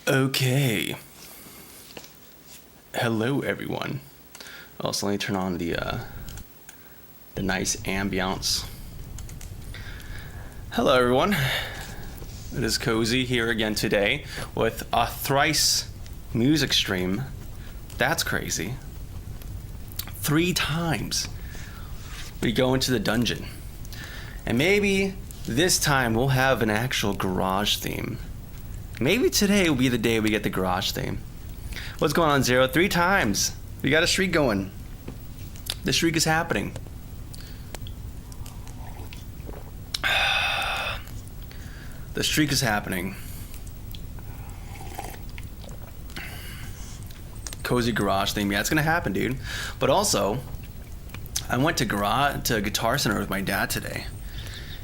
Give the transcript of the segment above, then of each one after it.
Okay. Hello, everyone. Also, let me turn on the nice ambiance. Hello, everyone. It is Cozy here again today with a thrice music stream. That's crazy. 3 times we go into the dungeon. And maybe this time we'll have an actual garage theme. Maybe today will be the day we get the garage theme. What's going on, Zero? 3 times. We got a streak going. The streak is happening. The streak is happening. Cozy garage theme. Yeah, it's gonna happen, dude. But also, I went to Guitar Center with my dad today.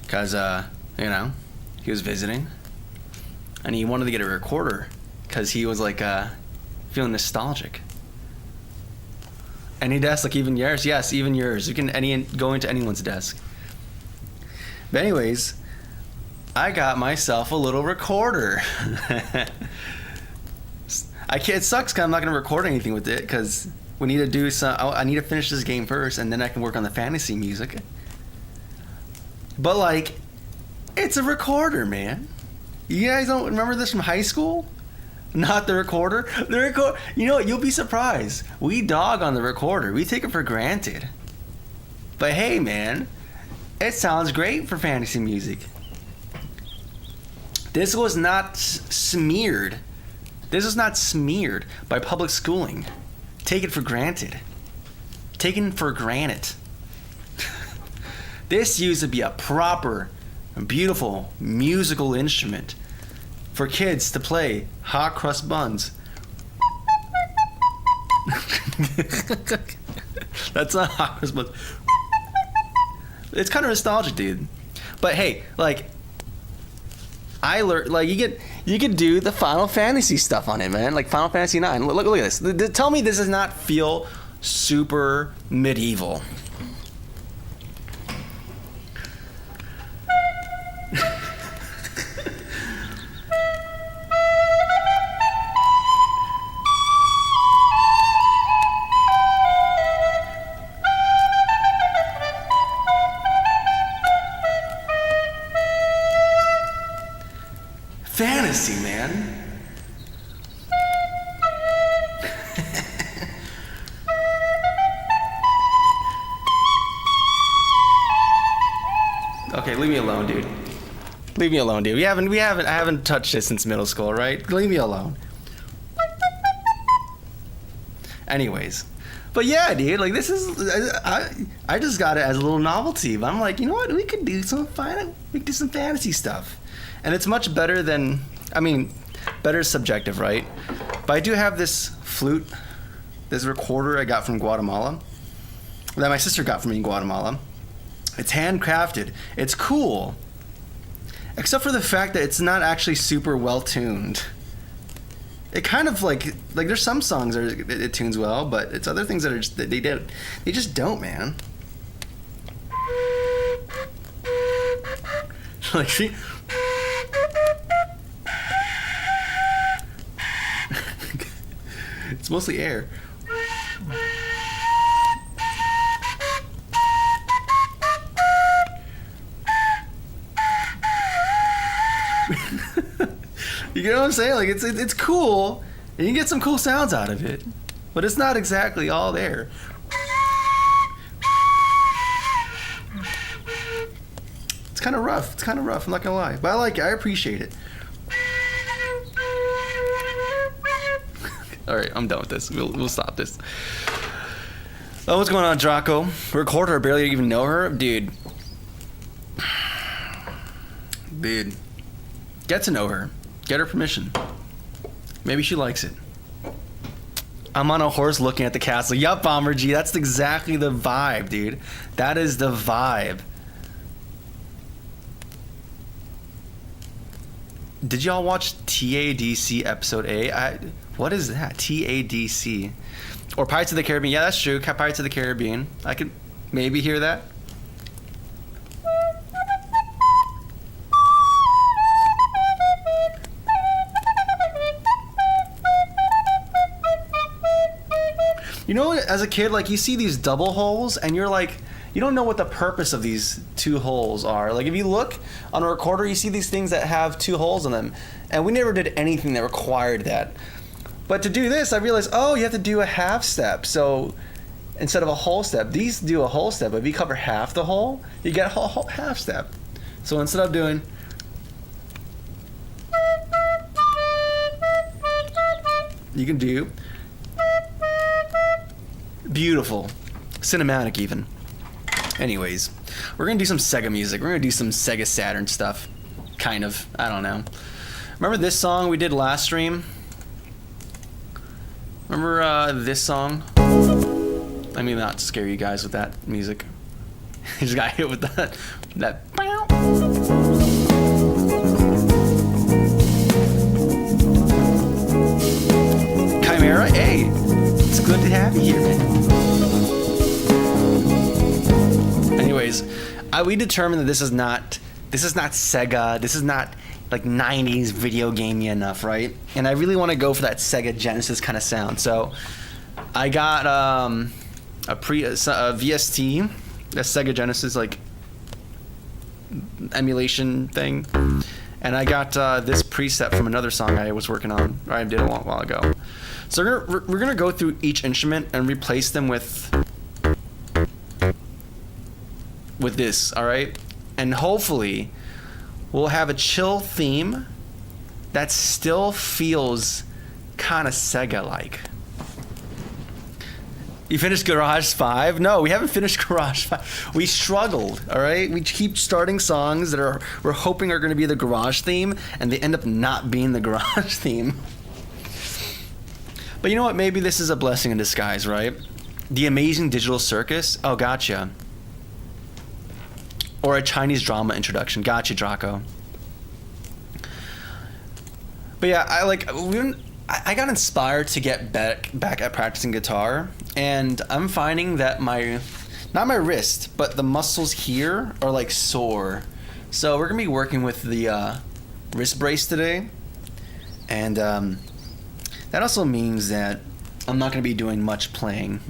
Cause he was visiting. And he wanted to get a recorder because he was like feeling nostalgic. Any desk, like even yours? Yes, even yours. You can go into anyone's desk. But anyways, I got myself a little recorder. It sucks because I'm not going to record anything with it because we need to do I need to finish this game first and then I can work on the fantasy music. But like, it's a recorder, man. You guys don't remember this from high school? Not the recorder? You know what? You'll be surprised. We dog on the recorder. We take it for granted. But hey, man, it sounds great for fantasy music. This was not smeared. This was not smeared by public schooling. Take it for granted. Taken for granted. This used to be a proper, beautiful musical instrument for kids to play hot crust buns. That's not hot crust buns. It's kind of nostalgic, dude. But hey, like, I learned, like, you could do the Final Fantasy stuff on it, man. Like Final Fantasy 9. Look at this. Tell me this does not feel super medieval. Fantasy, man. Okay, leave me alone, dude. Leave me alone, dude. I haven't touched this since middle school, right? Leave me alone. Anyways, but yeah, dude, like this is, I just got it as a little novelty. But I'm like, you know what? We could do some fantasy stuff. And it's much better than, better is subjective, right? But I do have this flute, this recorder I got from Guatemala, that my sister got for me in Guatemala. It's handcrafted. It's cool. Except for the fact that it's not actually super well tuned. It kind of like there's some songs that it tunes well, but it's other things that are just, they just don't, man. Like, see? It's mostly air. You know what I'm saying? Like it's cool, and you get some cool sounds out of it, but it's not exactly all there. It's kind of rough. I'm not gonna lie, but I like it. I appreciate it. All right, I'm done with this. We'll stop this. Oh, what's going on, Draco? Recorder, I barely even know her, dude. Dude, get to know her. Get her permission. Maybe she likes it. I'm on a horse looking at the castle. Yup, Bomber G. That's exactly the vibe, dude. That is the vibe. Did y'all watch TADC episode A? What is that? TADC. Or Pirates of the Caribbean. Yeah, that's true. Pirates of the Caribbean. I could maybe hear that. You know, as a kid, like you see these double holes, and you're like, you don't know what the purpose of these two holes are. Like if you look on a recorder, you see these things that have two holes in them, and we never did anything that required that. But to do this, I realized, oh, you have to do a half step. So instead of a whole step, these do a whole step. But if you cover half the hole, you get a whole half step. So instead of doing, you can do beautiful, cinematic even. Anyways, we're gonna do some Sega music. We're gonna do some Sega Saturn stuff, kind of. I don't know. Remember this song we did last stream? Remember this song? Let me not scare you guys with that music. I just got hit with that. Chimera, hey, it's good to have you here, man. Anyways, we determined that this is not Sega. This is not like 90s video gamey enough, right? And I really want to go for that Sega Genesis kind of sound. So I got a VST, a Sega Genesis like emulation thing, and I got this preset from another song I was working on, or I did a while ago. So we're gonna go through each instrument and replace them with this, all right? And hopefully we'll have a chill theme that still feels kind of Sega-like. You finished Garage 5? No, we haven't finished Garage 5. We struggled, all right? We keep starting songs that we're hoping are going to be the Garage theme, and they end up not being the Garage theme. But you know what? Maybe this is a blessing in disguise, right? The Amazing Digital Circus? Oh, gotcha. Or a Chinese drama introduction. Gotcha, Draco. But yeah, I got inspired to get back at practicing guitar, and I'm finding that not my wrist, but the muscles here are like sore. So we're gonna be working with the wrist brace today, and that also means that I'm not gonna be doing much playing.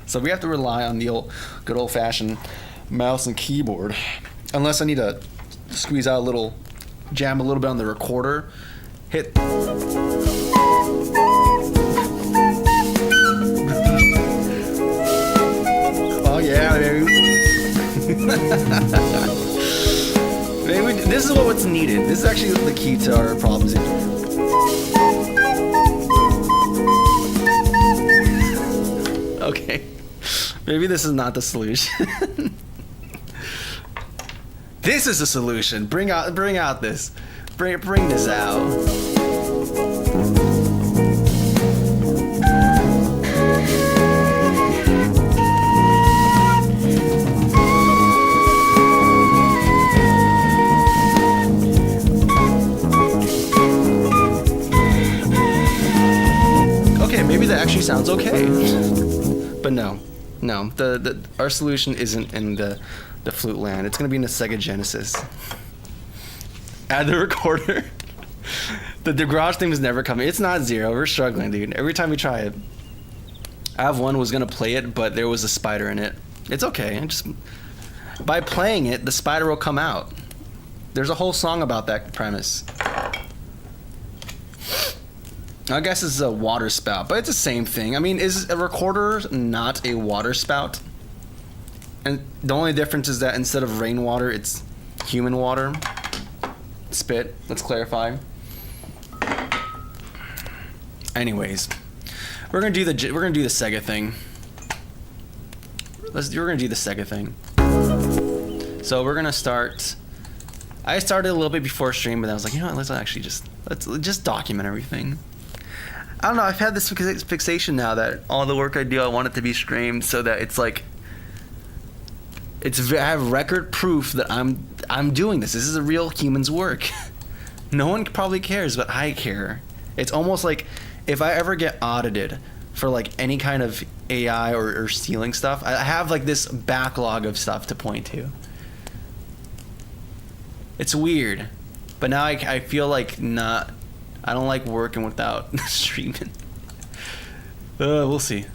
So we have to rely on the good old-fashioned mouse and keyboard, unless I need to squeeze out jam a little bit on the recorder, hit. Oh yeah, baby. Maybe this is what's needed. This is actually the key to our problems here. Okay, maybe this is not the solution. This is the solution. Bring out this. Bring this out. Okay, maybe that actually sounds okay. But no. Our solution isn't in the flute land. It's gonna be in the Sega Genesis. Add the recorder. The garage thing is never coming. It's not zero. We're struggling, dude. Every time we try it. I have one was gonna play it, but there was a spider in it. It's okay. Just by playing it, the spider will come out. There's a whole song about that premise. I guess it's a water spout, but it's the same thing. I mean, is a recorder not a water spout? And the only difference is that instead of rainwater, it's human water. Spit. Let's clarify. Anyways, we're gonna do the Sega thing. We're gonna do the Sega thing. So we're gonna start. I started a little bit before stream, but I was like, you know what? Let's just document everything. I don't know. I've had this fixation now that all the work I do, I want it to be streamed so that it's like. I have record proof that I'm doing this. This is a real human's work. No one probably cares, but I care. It's almost like if I ever get audited for like any kind of AI or stealing stuff, I have like this backlog of stuff to point to. It's weird, but now I feel like I don't like working without streaming. We'll see.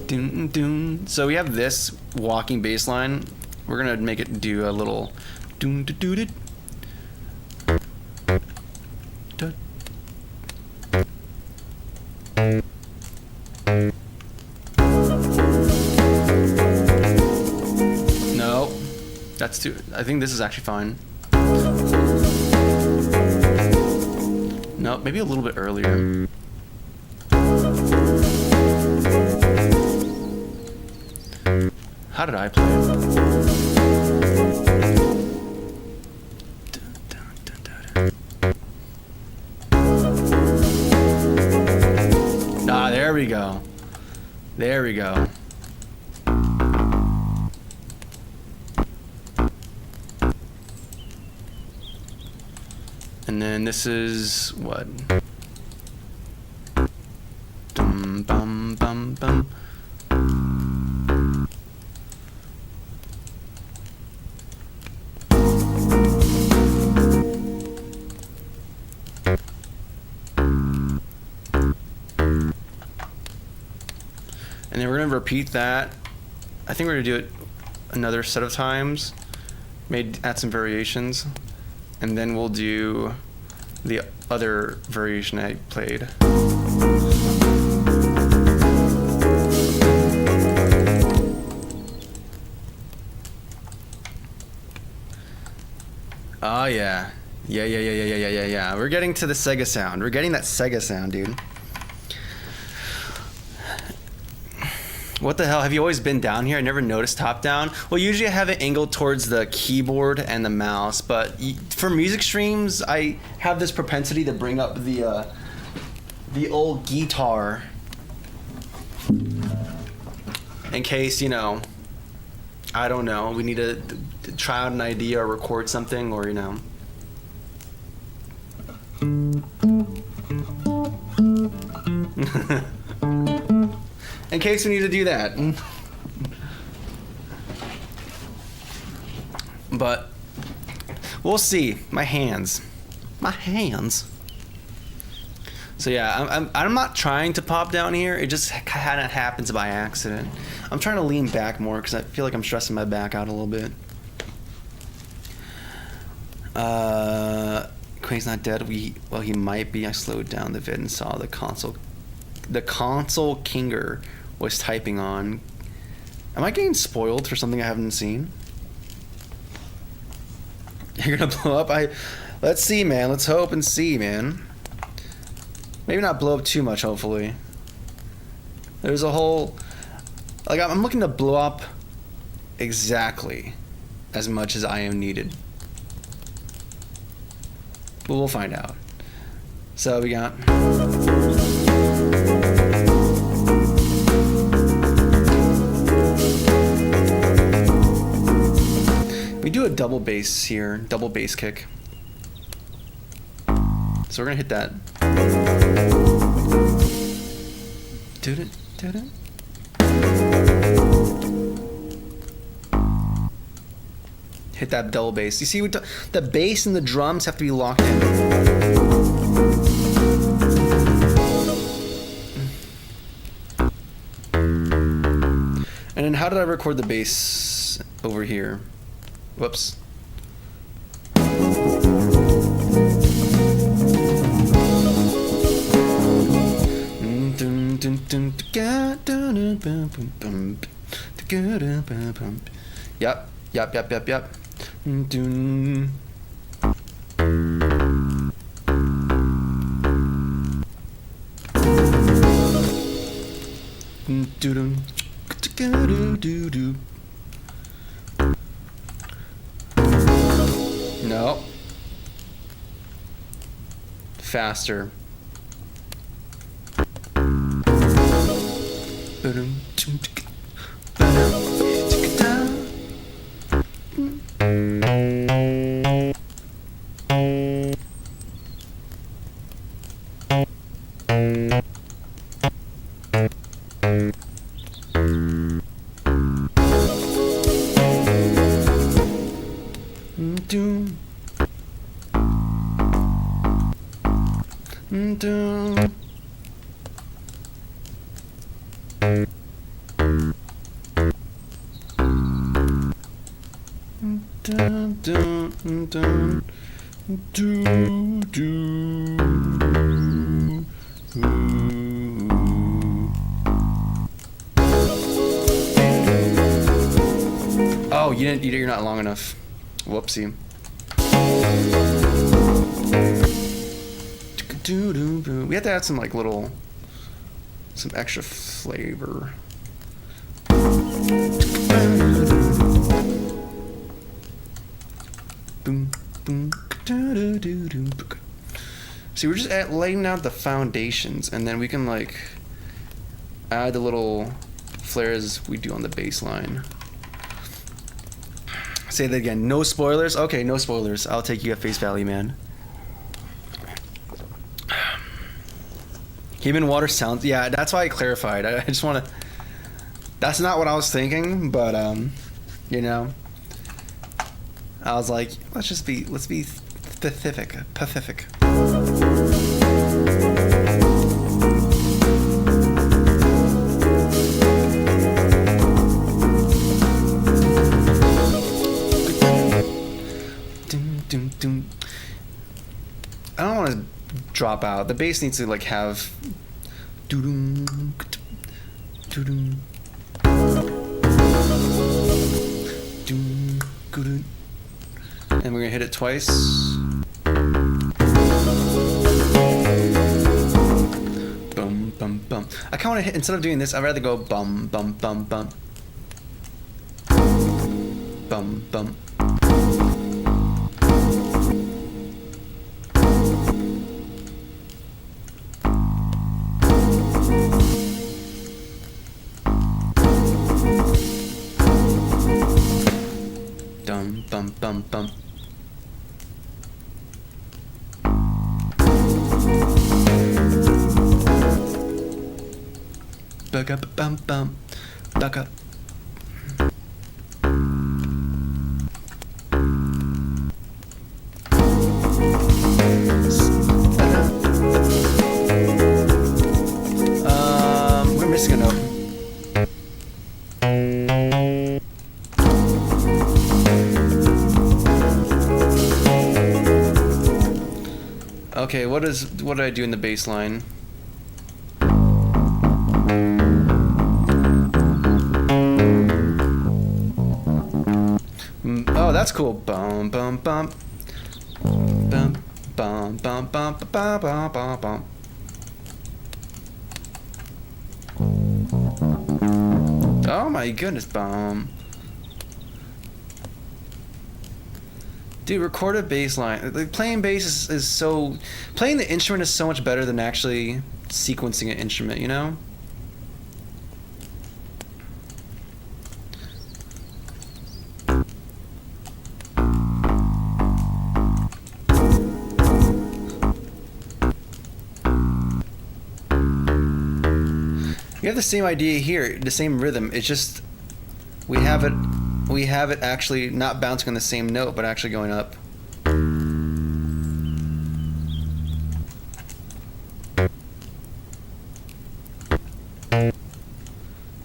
Dun, dun. So we have this walking bass line. We're gonna make it do a little dun, dun, dun, dun. No, that's too. I think this is actually fine. No, maybe a little bit earlier. How did I play it? Ah, there we go. There we go. And then this is what? Dum bum bum bum. And then we're gonna repeat that. I think we're gonna do it another set of times. Maybe add some variations. And then we'll do the other variation I played. Oh yeah. Yeah. We're getting to the Sega sound. We're getting that Sega sound, dude. What the hell? Have you always been down here? I never noticed top down. Well, usually I have it angled towards the keyboard and the mouse, but for music streams, I have this propensity to bring up the old guitar in case, you know, I don't know, we need to try out an idea or record something, or, you know. In case we need to do that. But we'll see. My hands. So yeah, I'm not trying to pop down here. It just kind of happens by accident. I'm trying to lean back more because I feel like I'm stressing my back out a little bit. Quake's not dead. Well, he might be. I slowed down the vid and saw the console. The console Kinger was typing on. Am I getting spoiled for something I haven't seen? You're gonna blow up? Let's see, man. Let's hope and see, man. Maybe not blow up too much, hopefully. There's a whole... Like, I'm looking to blow up exactly as much as I am needed. But we'll find out. So we got... We do a double bass here, double bass kick. So we're gonna hit that. Hit that double bass. You see, the bass and the drums have to be locked in. And then how did I record the bass over here? Whoops. Yep. No. Faster. Dun, dun, dun, do, do, oh, you're not long enough. Whoopsie. We have to add some like some extra flavor. See, we're just laying out the foundations, and then we can like add the little flares we do on the bass line. Say that again. No spoilers? Okay, no spoilers. I'll take you at face value, man. Human water sounds... Yeah, that's why I clarified. I just want to... That's not what I was thinking, but, you know. I was like, let's be specific. Pacific. I don't want to drop out. The bass needs to like have doo-doo, doo-doo, doo-doo, and we're gonna hit it twice. Bum bum bum. I kind of want to hit, instead of doing this, I'd rather go bum bum bum bum bum bum. Bum bum bum. Bug up bum bum. Bug up. We're missing a note. Okay, what did I do in the bass line? Oh, that's cool. Bum bum bum. Bum bum bum bum bum bum bum bum. Oh my goodness, bum. Dude, recorded bass line. Like, playing bass is so... Playing the instrument is so much better than actually sequencing an instrument, you know? You have the same idea here, the same rhythm. It's just... We have it actually not bouncing on the same note, but actually going up.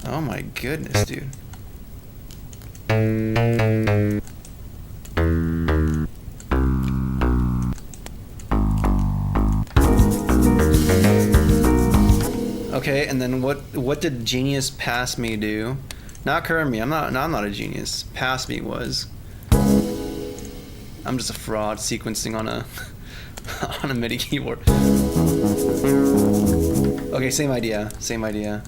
Oh my goodness, dude. Okay, and then what did Genius Pass Me do? Not current me. I'm not a genius. Past me was. I'm just a fraud sequencing on a on a MIDI keyboard. Okay, same idea. Same idea.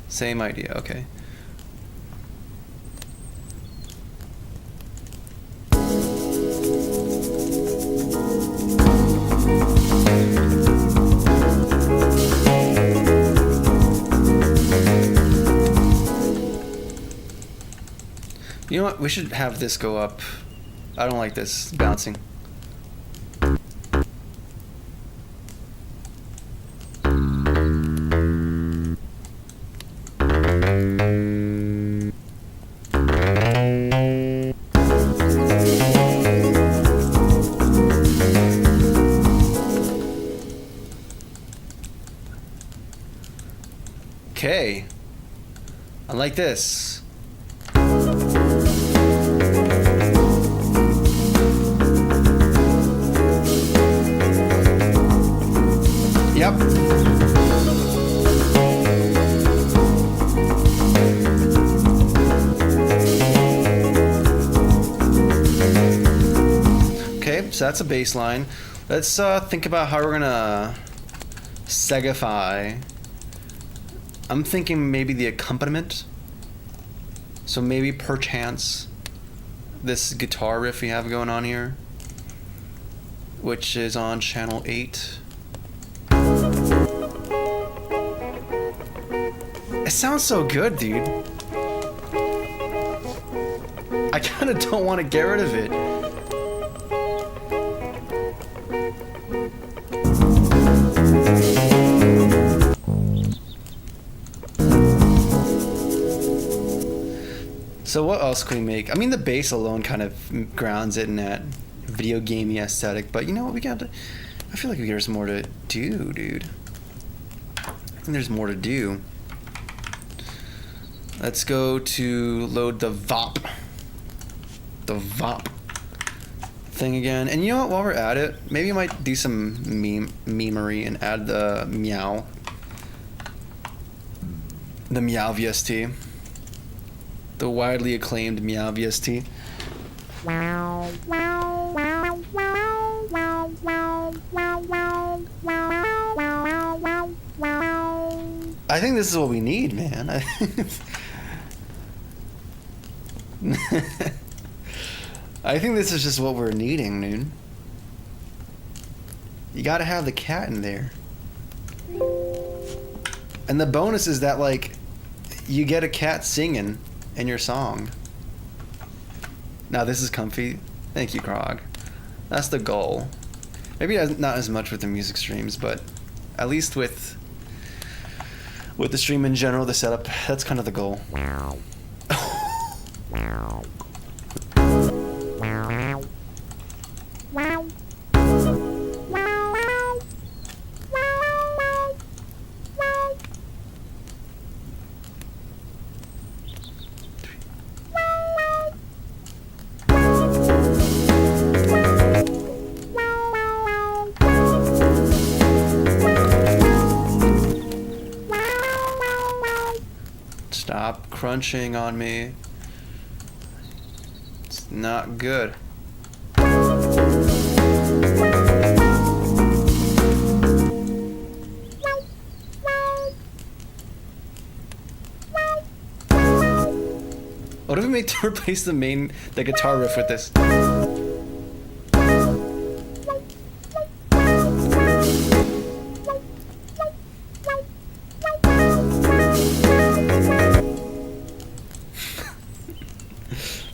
Same idea. Okay. You know what? We should have this go up. I don't like this bouncing. Okay. I like this. Okay, so that's a bass line. Let's think about how we're gonna segify. I'm thinking maybe the accompaniment. So maybe perchance this guitar riff we have going on here, which is on channel 8. It sounds so good, dude. I kind of don't want to get rid of it. So what else can we make? I mean, the bass alone kind of grounds it in that video gamey aesthetic, but you know what, I feel like there's more to do, dude. I think there's more to do. Let's go to load the VOP thing again. And you know what, while we're at it, maybe I might do some memery and add the meow VST. The widely acclaimed meow VST. I think this is what we need, man. I think this is just what we're needing, dude. You gotta have the cat in there. And the bonus is that, like, you get a cat singing in your song. Now this is comfy. Thank you, Krog. That's the goal. Maybe not as much with the music streams, but at least with the stream in general, the setup, that's kind of the goal. Stop crunching on me. It's not good. What if we make to replace the guitar riff with this?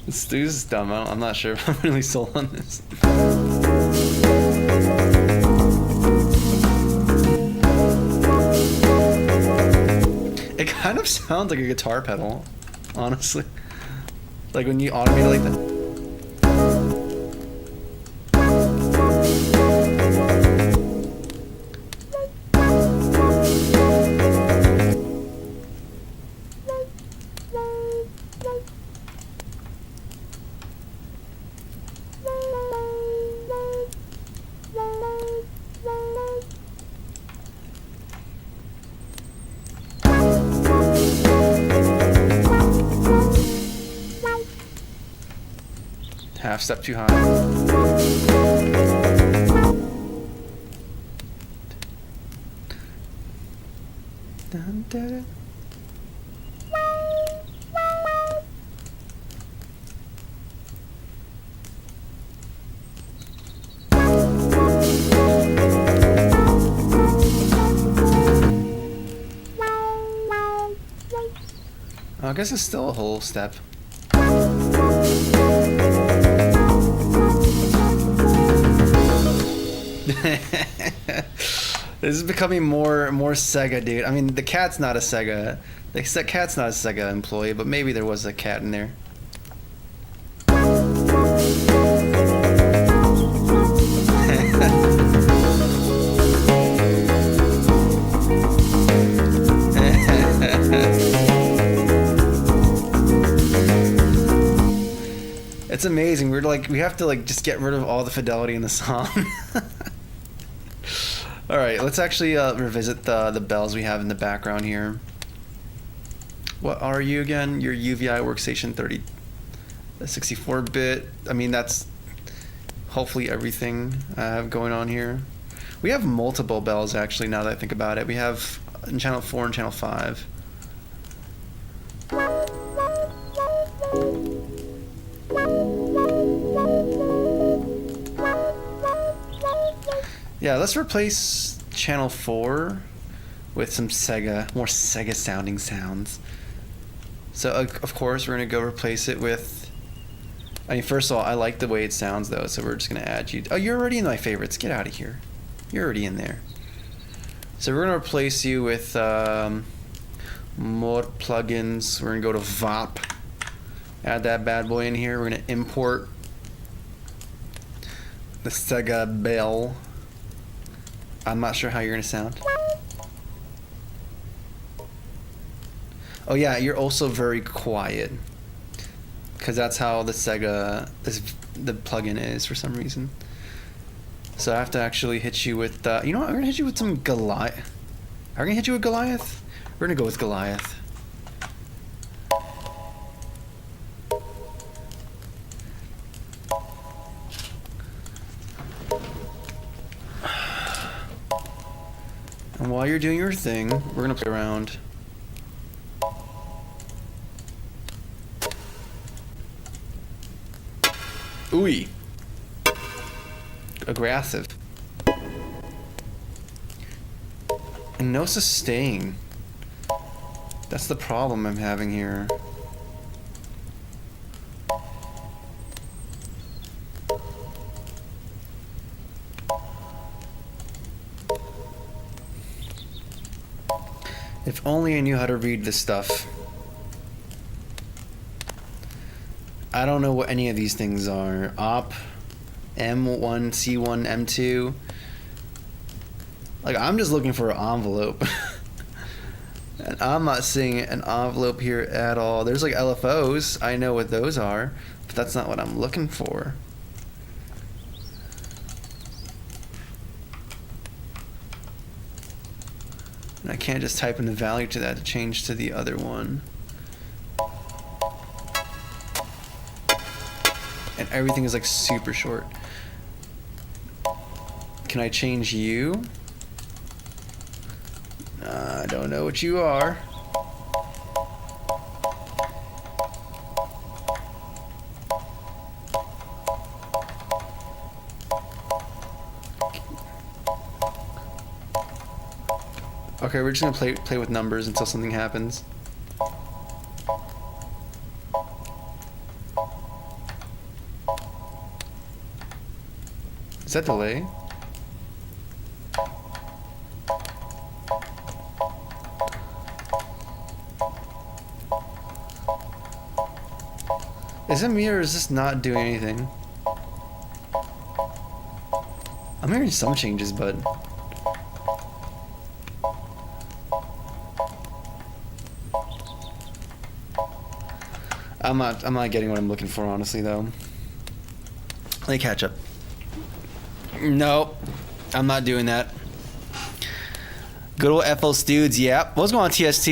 This dude's dumb. I'm not sure if I'm really sold on this. It kind of sounds like a guitar pedal, honestly. Like when you automate it like that. Half step too high. Dun, dun. I guess it's still a whole step. This is becoming more Sega, dude. I mean, the cat's not a Sega. The cat's not a Sega employee, but maybe there was a cat in there. It's amazing. We have to just get rid of all the fidelity in the song. All right, let's actually revisit the bells we have in the background here. What are you again? Your UVI workstation 64-bit. I mean, that's hopefully everything I have going on here. We have multiple bells actually, now that I think about it. We have in channel 4 and channel 5. Yeah, let's replace channel 4 with some more Sega sounding sounds. So of course we're gonna go replace it with, I mean, first of all, I like the way it sounds though, so we're just gonna add you. Oh, you're already in my favorites, get out of here. You're already in there. So we're gonna replace you with more plugins. We're gonna go to VOP, add that bad boy in here. We're gonna import the Sega bell. I'm not sure how you're gonna sound. Oh yeah, you're also very quiet, because that's how the Sega, the plugin is for some reason. So I have to actually hit you with, you know what, I'm gonna hit you with some Goliath. Are we gonna hit you with Goliath? We're gonna go with Goliath. And while you're doing your thing, we're gonna play around. Ooey. Aggressive. And no sustain. That's the problem I'm having here. If only I knew how to read this stuff. I don't know what any of these things are. Op, M1, C1, M2. Like, I'm just looking for an envelope. And I'm not seeing an envelope here at all. There's like LFOs. I know what those are, but that's not what I'm looking for. And I can't just type in the value to that to change to the other one. And everything is like super short. Can I change you? I don't know what you are. Okay, we're just gonna play with numbers until something happens. Is that delay? Is it me or is this not doing anything? I'm hearing some changes, but I'm not getting what I'm looking for, honestly, though. Let me catch up. Nope, I'm not doing that. Good old FL Studs, yep. What's going on, TST?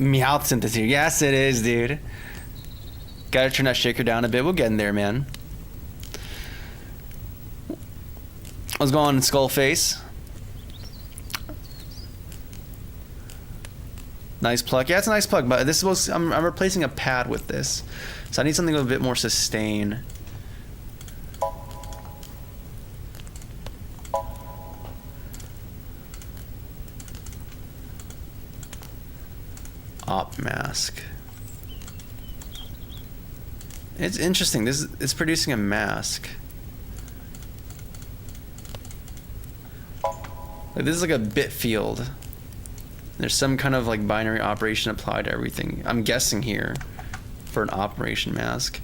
Meowth Synthesizer. Yes, it is, dude. Gotta turn that shaker down a bit. We'll get in there, man. What's going on, Skullface? Nice plug. Yeah, it's a nice plug, but this was I'm replacing a pad with this, so I need something with a bit more sustain. Op mask. It's interesting. It's producing a mask. Like, this is like a bit field. There's some kind of like binary operation applied to everything. I'm guessing here for an operation mask.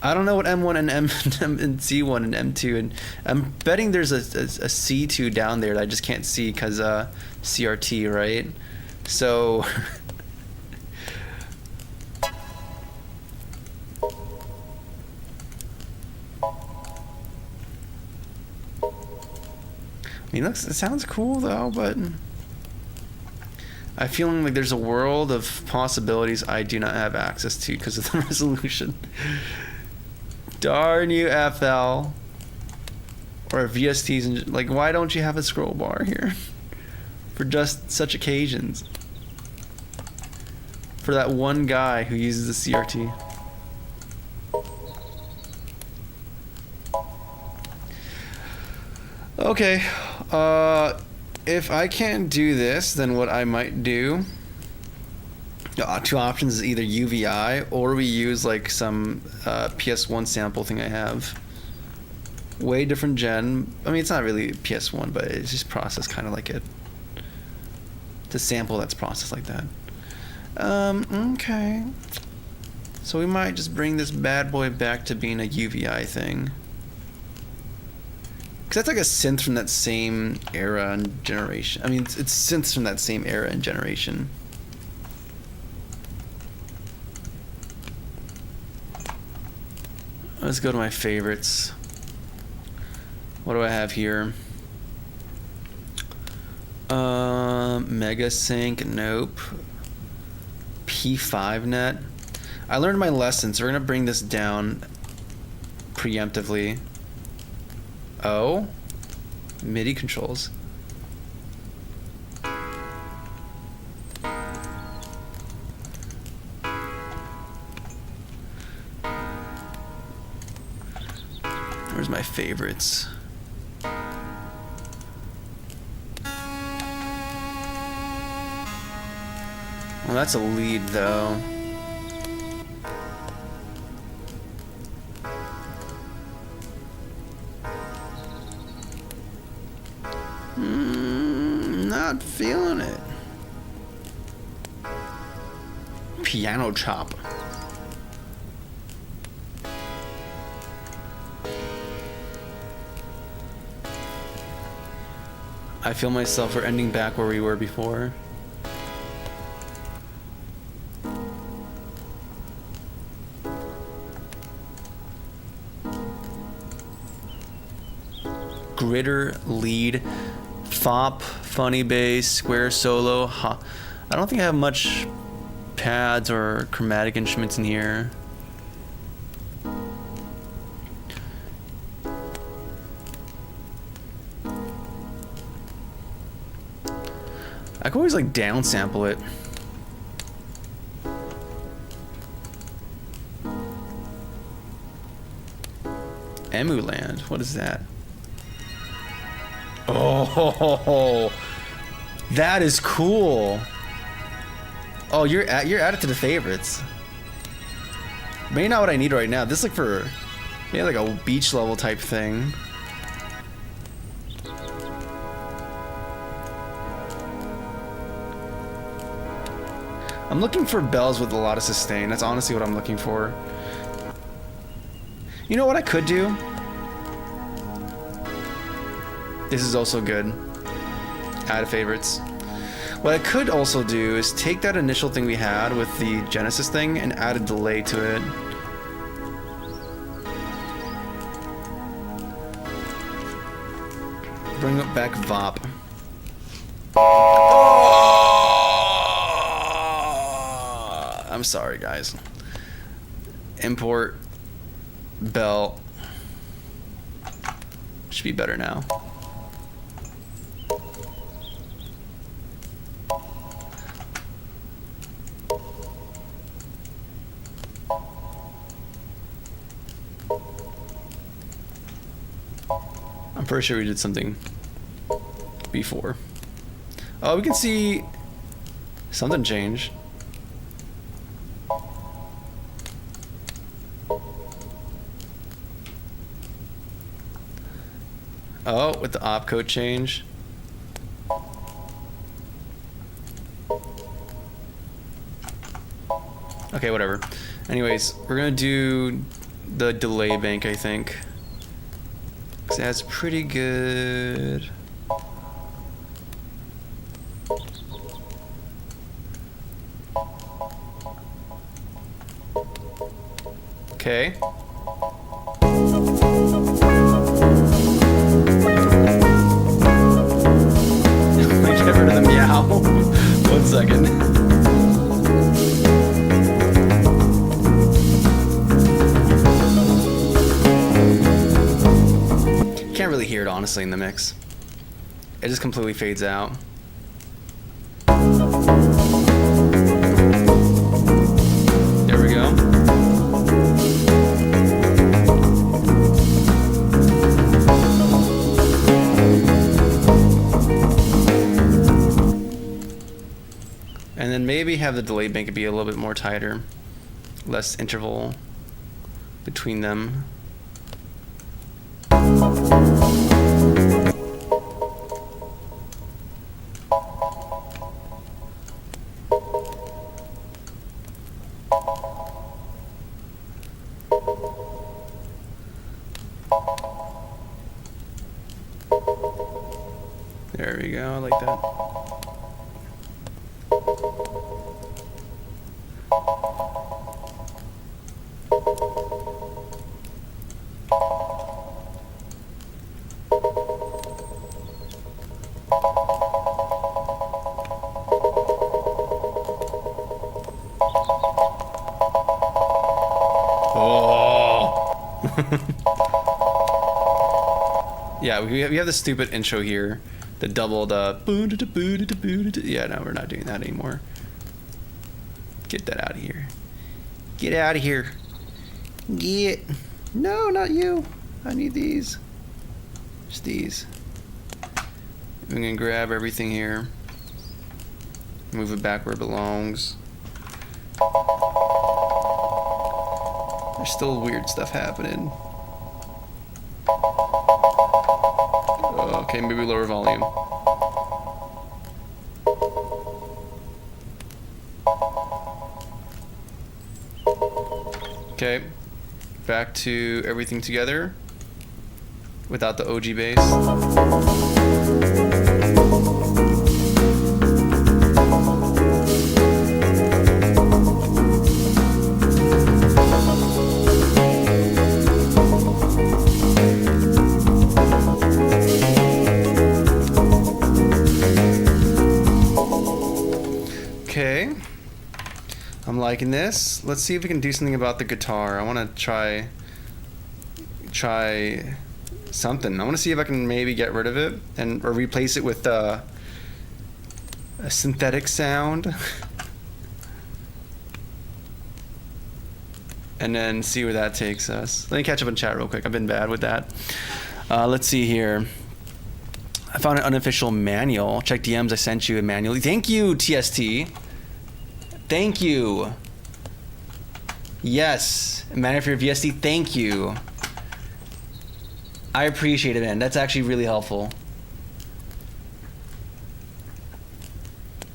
I don't know what M1 and M and C1 and M2, and I'm betting there's a C2 down there that I just can't see because CRT, right? So I mean, it sounds cool though, but I'm feeling like there's a world of possibilities I do not have access to because of the resolution. Darn you, FL. Or VSTs. And, like, why don't you have a scroll bar here? For just such occasions. For that one guy who uses the CRT. Okay. If I can't do this, then what I might do... two options is either UVI or we use like some PS1 sample thing I have. Way different gen. I mean, it's not really PS1, but it's just processed kind of like it. It's a sample that's processed like that. Okay. So we might just bring this bad boy back to being a UVI thing. Because that's like a synth from that same era and generation. I mean, it's synths from that same era and generation. Let's go to my favorites. What do I have here? Mega Sync, nope. P5 net. I learned my lesson, so we're gonna bring this down preemptively. Oh, MIDI controls. Where's my favorites? Well, that's a lead, though. Not feeling it. Piano chop. I feel myself we're ending back where we were before. Gritter, lead, fop, funny bass, square solo. I don't think I have much pads or chromatic instruments in here. I could always like downsample it. Emuland, what is that? Oh, that is cool. Oh, you're added to the favorites. Maybe not what I need right now. This is like for maybe like a beach level type thing. I'm looking for bells with a lot of sustain. That's honestly what I'm looking for. You know what I could do? This is also good. Add favorites. What I could also do is take that initial thing we had with the Genesis thing and add a delay to it. Bring it back VOP. I'm sorry, guys. Import bell. Should be better now. I'm pretty sure we did something before. Oh, we can see something changed. Oh, with the opcode change. Okay, whatever. Anyways, we're gonna do the delay bank, I think. Cause that's pretty good. Okay. Get rid of the meow. 1 second. really hear it honestly in the mix. It just completely fades out. There we go. And then maybe have the delay bank be a little bit more tighter, less interval between them. There we go, I like that. Yeah, we have this stupid intro here, the doubled yeah, no, we're not doing that anymore. Get that out of here. Get out of here. Get. No, not you. I need these. Just these. I'm gonna grab everything here. Move it back where it belongs. There's still weird stuff happening. Okay, maybe lower volume. Okay, back to everything together without the OG bass. Okay, I'm liking this. Let's see if we can do something about the guitar. I want to try something. I want to see if I can maybe get rid of it or replace it with a synthetic sound. And then see where that takes us. Let me catch up in chat real quick. I've been bad with that. Let's see here. I found an unofficial manual. Check DMs. I sent you a manual. Thank you, TST. Thank you. Yes. Manual for your VST. Thank you. I appreciate it, man. That's actually really helpful.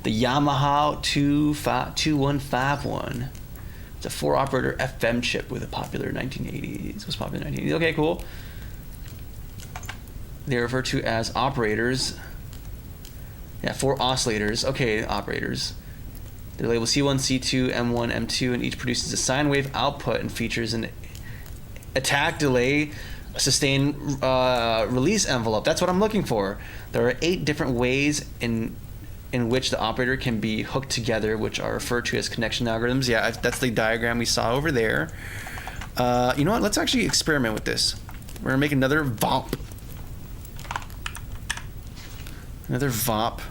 The Yamaha 2151. It's a 4-operator FM chip with a popular 1980s. It was popular in 1980s. Okay, cool. They're referred to as operators. Yeah, 4 oscillators. Okay, operators. They're labeled C1, C2, M1, M2, and each produces a sine wave output and features an attack, delay, sustain, release envelope. That's what I'm looking for. There are 8 different ways in which the operator can be hooked together, which are referred to as connection algorithms. Yeah, that's the diagram we saw over there. You know what? Let's actually experiment with this. We're gonna make another VOP. Another VOP.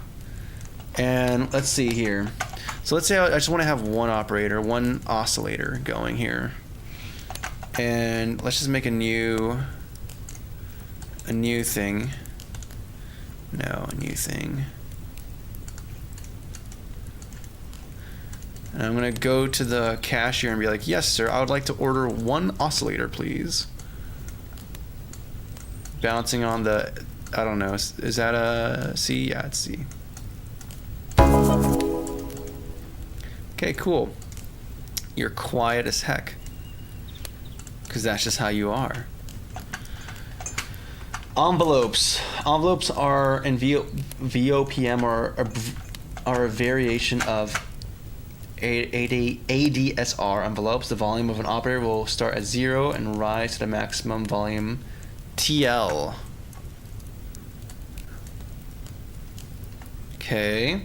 And let's see here. So let's say I just want to have one operator, one oscillator going here. And let's just make a new thing. No, a new thing. And I'm gonna go to the cashier and be like, yes, sir, I would like to order 1 oscillator, please. Bouncing on the, I don't know, is that a C? Yeah, it's C. Okay, cool. You're quiet as heck. Because that's just how you are. Envelopes. Envelopes are in VOPM are a variation of ADSR envelopes. The volume of an operator will start at 0 and rise to the maximum volume TL. Okay.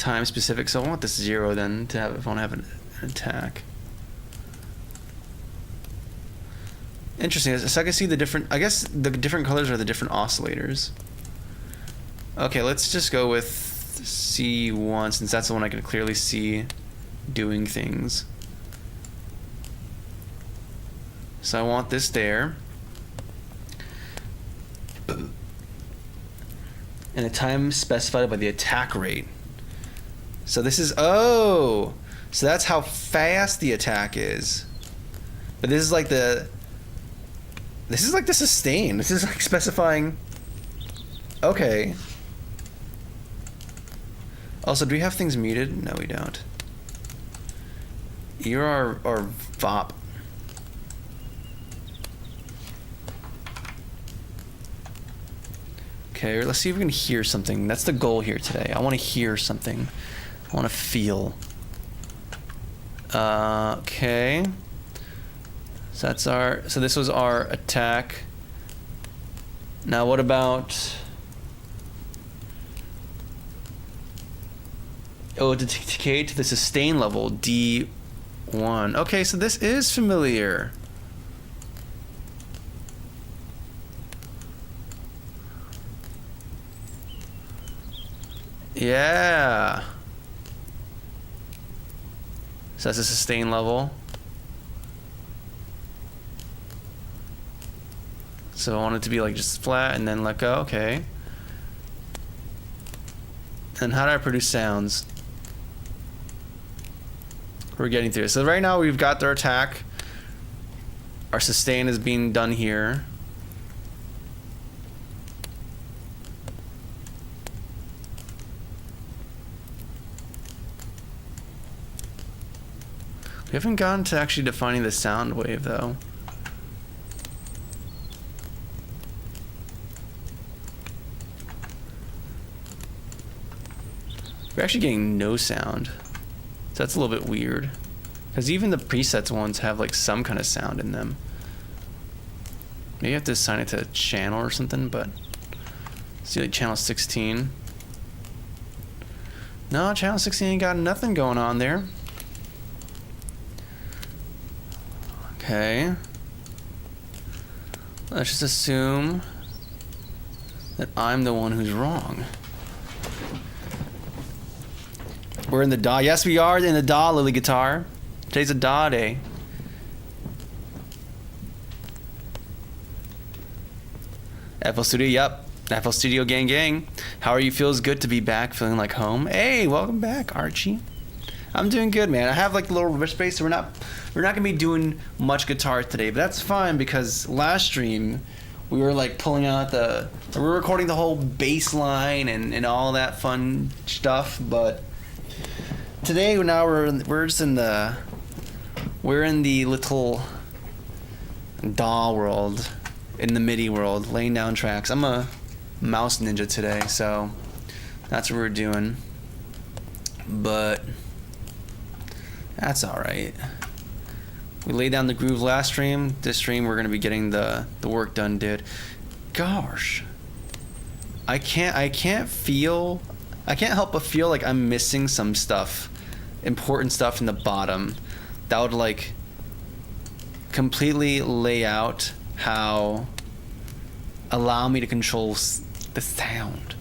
time specific, so I want this 0 then to have if I want to have an attack. Interesting. So I can see the different. I guess the different colors are the different oscillators. Okay, let's just go with C1 since that's the one I can clearly see doing things. So I want this there. And a time specified by the attack rate. So this is, oh, so that's how fast the attack is. But this is like the sustain. This is like specifying, okay. Also, do we have things muted? No, we don't. You're our VOP. Okay, let's see if we can hear something. That's the goal here today. I want to hear something. I want to feel. Okay. So that's our. So this was our attack. Now what about? Oh, to decay to the sustain level D1. Okay, so this is familiar. Yeah. So that's a sustain level. So I want it to be like just flat and then let go. Okay. And how do I produce sounds? We're getting through it. So right now we've got their attack. Our sustain is being done here. We haven't gotten to actually defining the sound wave though. We're actually getting no sound. So that's a little bit weird. Because even the presets ones have like some kind of sound in them. Maybe you have to assign it to a channel or something, but see like channel 16. No, channel 16 ain't got nothing going on there. Okay. Let's just assume that I'm the one who's wrong. We're in the DAW. Yes, we are in the DAW, Lily Guitar. Today's a DAW day. FL Studio, yep. FL Studio gang gang. How are you? Feels good to be back, feeling like home. Hey, welcome back, Archie. I'm doing good, man. I have like a little wrist space, so we're not gonna be doing much guitar today, but that's fine because last stream we were like pulling out we were recording the whole bass line and all that fun stuff, but today now we're just in the little DAW world, in the MIDI world, laying down tracks. I'm a mouse ninja today, so that's what we're doing. But that's all right. We laid down the groove last stream. This stream we're gonna be getting the work done, dude. Gosh, I can't help but feel like I'm missing some stuff, important stuff in the bottom that would like completely lay out how allow me to control the sound.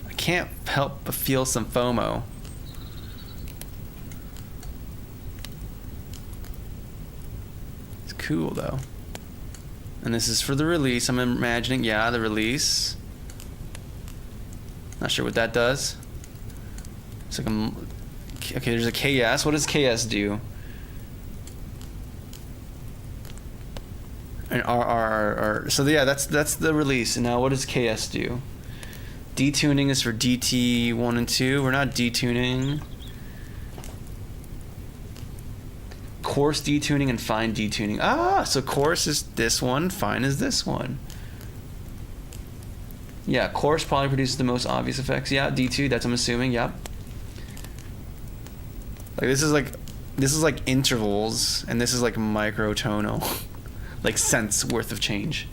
I can't help but feel some FOMO. It's cool though. And this is for the release. I'm imagining, yeah, the release. Not sure what that does. It's like okay, there's a KS. What does KS do? And RR. So yeah, that's the release. And now what does KS do? Detuning is for DT 1 and 2. We're not detuning. Coarse detuning and fine detuning. Ah, so coarse is this one, fine is this one. Yeah, coarse probably produces the most obvious effects. Yeah, D2, that's I'm assuming, yep. Like this is like intervals, and this is like microtonal. Like cents worth of change.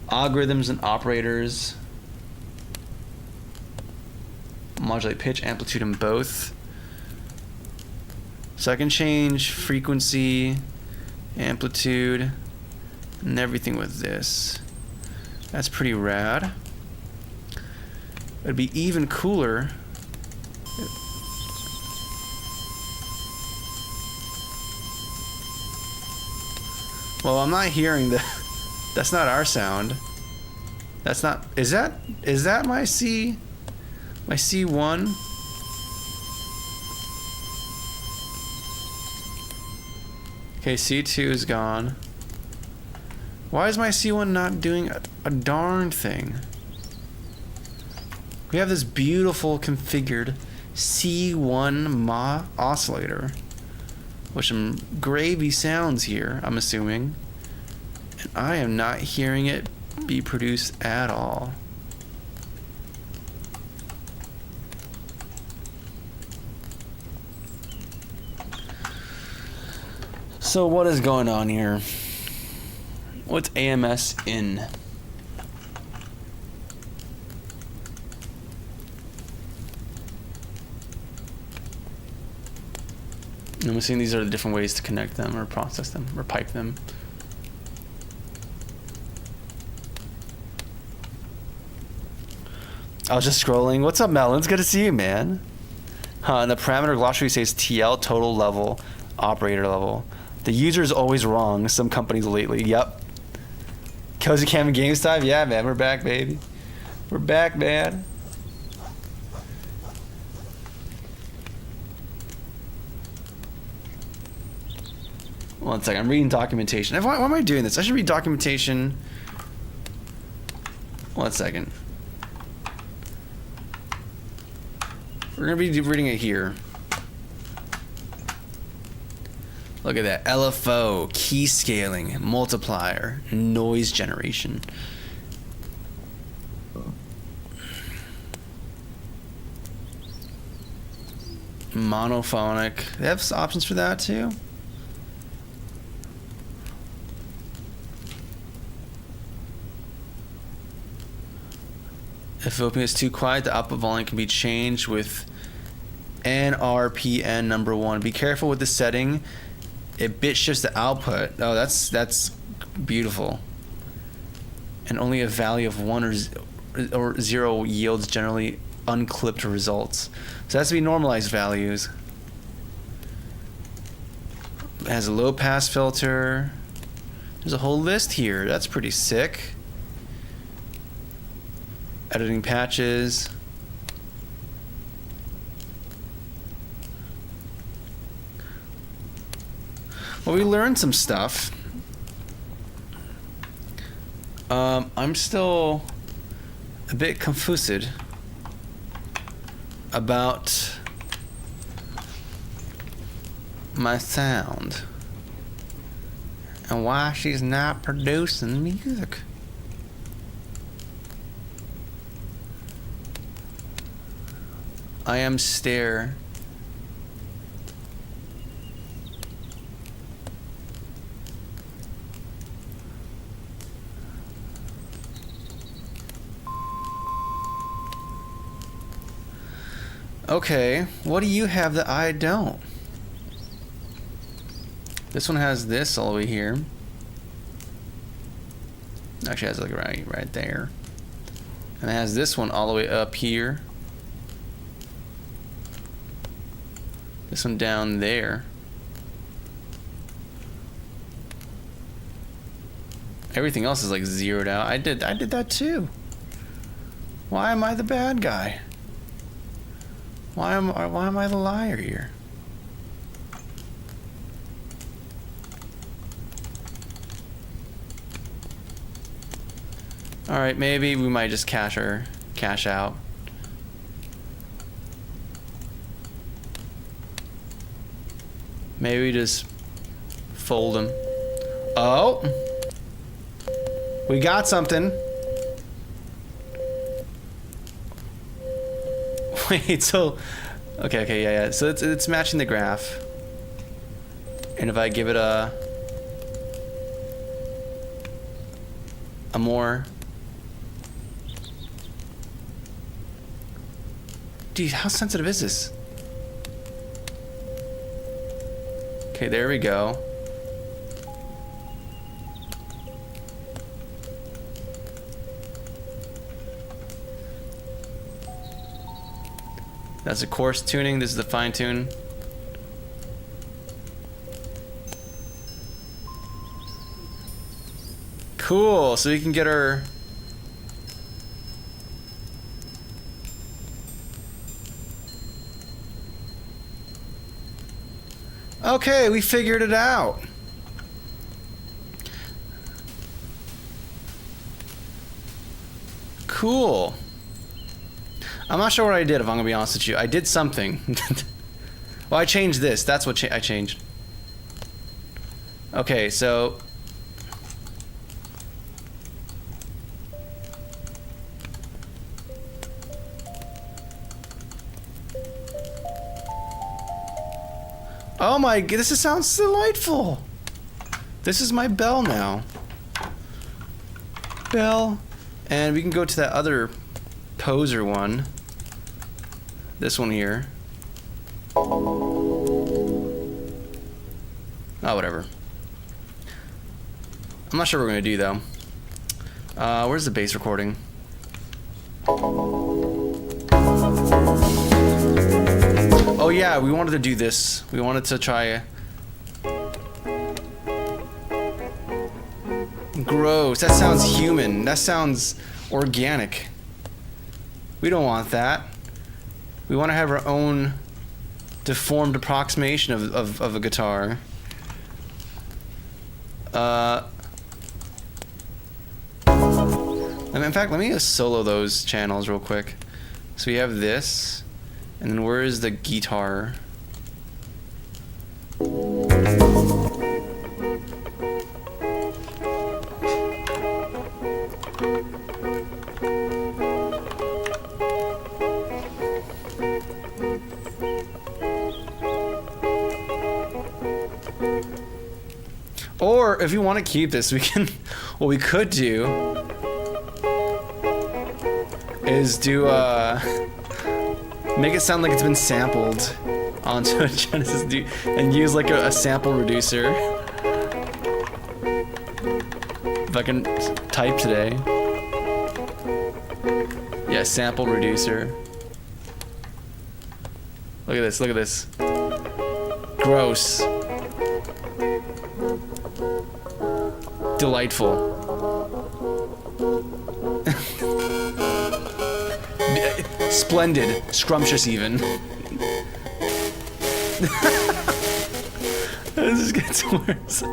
Algorithms and operators. Modulate pitch, amplitude in both. So I can change frequency, amplitude, and everything with this. That's pretty rad. It'd be even cooler. Well, I'm not hearing the... That's not our sound. That's not... Is that my C? My C1? Okay, C2 is gone. Why is my C1 not doing a darn thing? We have this beautiful configured C1 Ma oscillator, with some gravy sounds here, I'm assuming. And I am not hearing it be produced at all. So what is going on here? What's AMS in? I'm assuming these are the different ways to connect them or process them or pipe them. I was just scrolling. What's up, Melons? Good to see you, man. And the parameter glossary says TL, total level, operator level. The user is always wrong. Some companies lately. Yep. Cozy Cam and Games Time? Yeah, man. We're back, baby. We're back, man. One second. I'm reading documentation. Why am I doing this? I should read documentation. 1 second. We're going to be reading it here. Look at that. LFO, key scaling, multiplier, noise generation. Monophonic. They have options for that too? If VOPM is too quiet, the output volume can be changed with NRPN number 1. Be careful with the setting. It bit shifts the output. Oh, that's beautiful. And only a value of 1 or 0 yields generally unclipped results. So it has to be normalized values. It has a low pass filter. There's a whole list here. That's pretty sick. Editing patches. Well, we learned some stuff. I'm still a bit confused about my sound and why she's not producing music. I am stare. Okay, what do you have that I don't? This one has this all the way here. Actually, it has like right there. And it has this one all the way up here. This one down there. Everything else is like zeroed out. I did that too. Why am I the bad guy? Why am I the liar here? All right, maybe we might just cash out. Maybe we just fold them. Oh, we got something. Wait, so okay, yeah. So it's matching the graph, and if I give it a more Dude, how sensitive is this? Okay, there we go. That's the coarse tuning. This is the fine tune. Cool. So we can get our... Okay, we figured it out. Cool. I'm not sure what I did, if I'm gonna be honest with you. I did something. Well, I changed this. That's what I changed. Okay, so... Oh my, this sounds delightful. This is my bell now. Bell. And we can go to that other poser one. This one here. Oh, whatever. I'm not sure what we're gonna do though. Where's the bass recording? Oh yeah, we wanted to do this. We wanted to try... Gross. That sounds human. That sounds organic. We don't want that. We want to have our own deformed approximation of a guitar. In fact, let me just solo those channels real quick. So we have this, and then where is the guitar? Or if you want to keep this, we can. What we could do is do make it sound like it's been sampled onto a Genesis and use like a sample reducer. If I can type today. Yeah, sample reducer. Look at this, look at this. Gross. Delightful. Splendid. Scrumptious even. This just gets worse.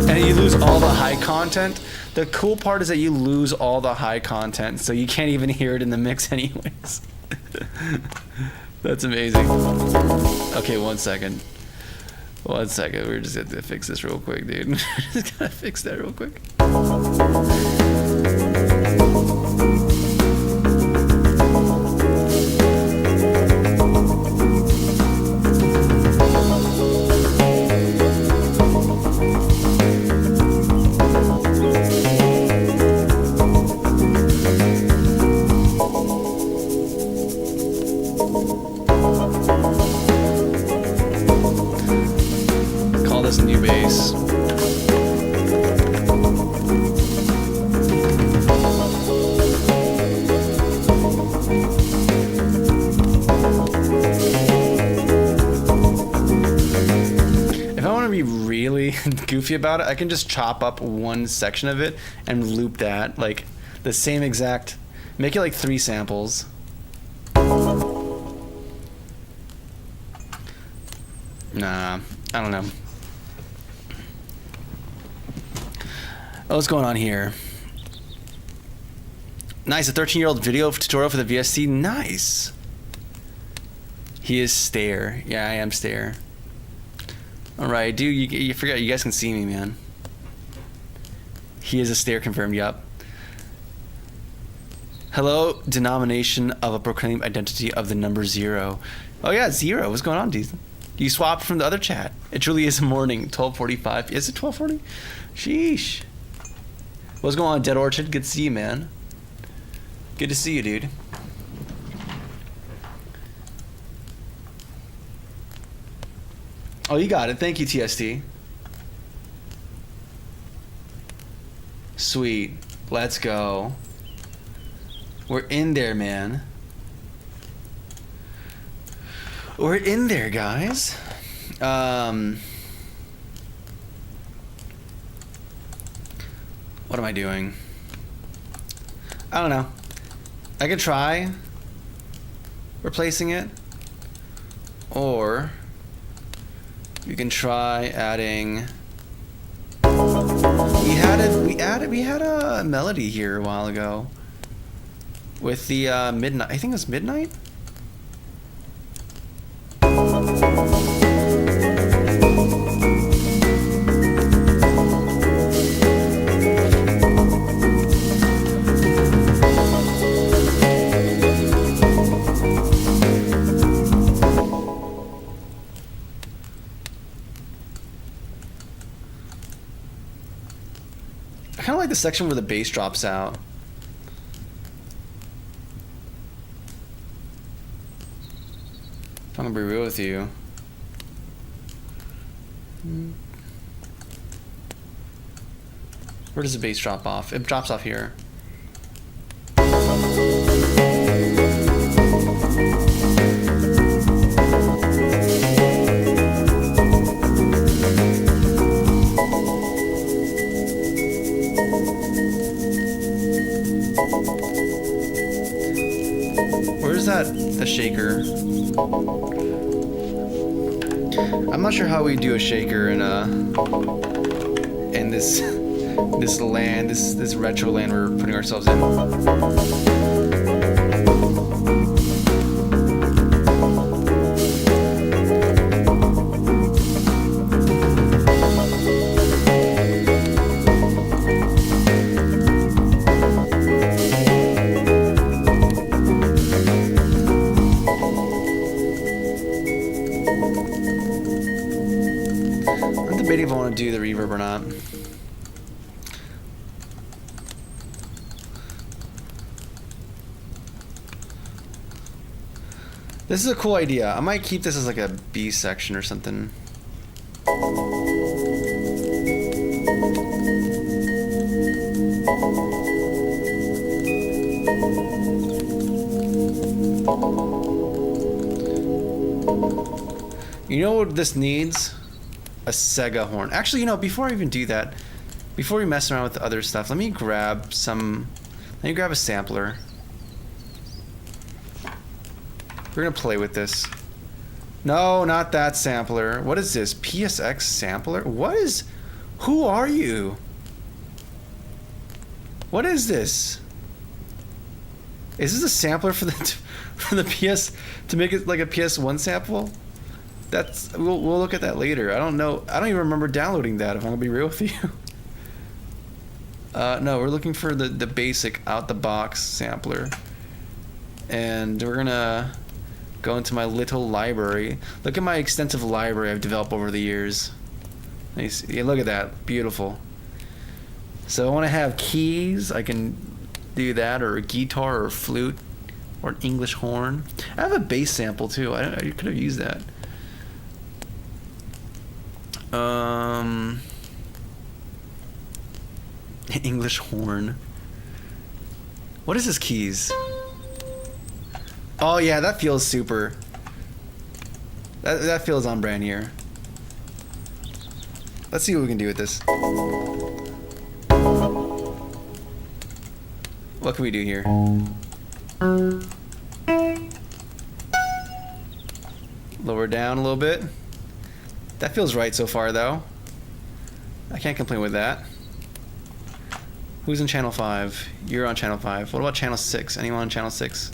And you lose all the high content. The cool part is that you lose all the high content, so you can't even hear it in the mix anyways. That's amazing. Okay, 1 second. 1 second. We're just gonna fix this real quick, dude. Just gotta fix that real quick. Call this new bass. If I want to be really goofy about it, I can just chop up one section of it and loop that, like the same exact, make it like 3 samples. Nah, I don't know. Oh, what's going on here? Nice, a 13-year-old video tutorial for the VSC. Nice. He is stare. Yeah, I am stare. All right, dude, you forgot. You guys can see me, man. He is a stare confirmed. Yup. Hello, denomination of a proclaimed identity of the number 0. Oh yeah, 0. What's going on, dude? You swapped from the other chat. It truly is morning, 12:45. Is it 12:40? Sheesh. What's going on, Dead Orchard? Good to see you, man. Good to see you, dude. Oh, you got it. Thank you, TST. Sweet. Let's go. We're in there, man. We're in there, guys. What am I doing? I don't know. I could try replacing it, or you can try adding. We had a melody here a while ago with the midnight. I think it was midnight. I kind of like the section where the bass drops out. If I'm gonna be real with you. Where does the bass drop off? It drops off here. Where's the shaker? I'm not sure how we do a shaker in this land, this retro land we're putting ourselves in. Debating if I want to do the reverb or not. This is a cool idea. I might keep this as like a B section or something. You know what this needs? A Sega horn. Actually, you know, before I even do that, before we mess around with the other stuff, let me grab a sampler. We're gonna play with this. No, not that sampler. What is this? PSX sampler? Who are you? What is this? Is this a sampler for the PS, to make it like a PS1 sample? We'll look at that later. I don't know. I don't even remember downloading that, if I'm gonna be real with you. No, we're looking for the basic out the box sampler. And we're gonna go into my little library. Look at my extensive library I've developed over the years. Nice. Yeah, look at that. Beautiful. So I want to have keys. I can do that, or a guitar, or a flute, or an English horn. I have a bass sample too. I could have used that. English horn. What is this keys? Oh yeah, that feels super. That feels on brand here. Let's see what we can do with this. What can we do here? Lower down a little bit. That feels right so far though. I can't complain with that. Who's in channel 5? You're on channel 5. What about channel 6? Anyone on channel 6?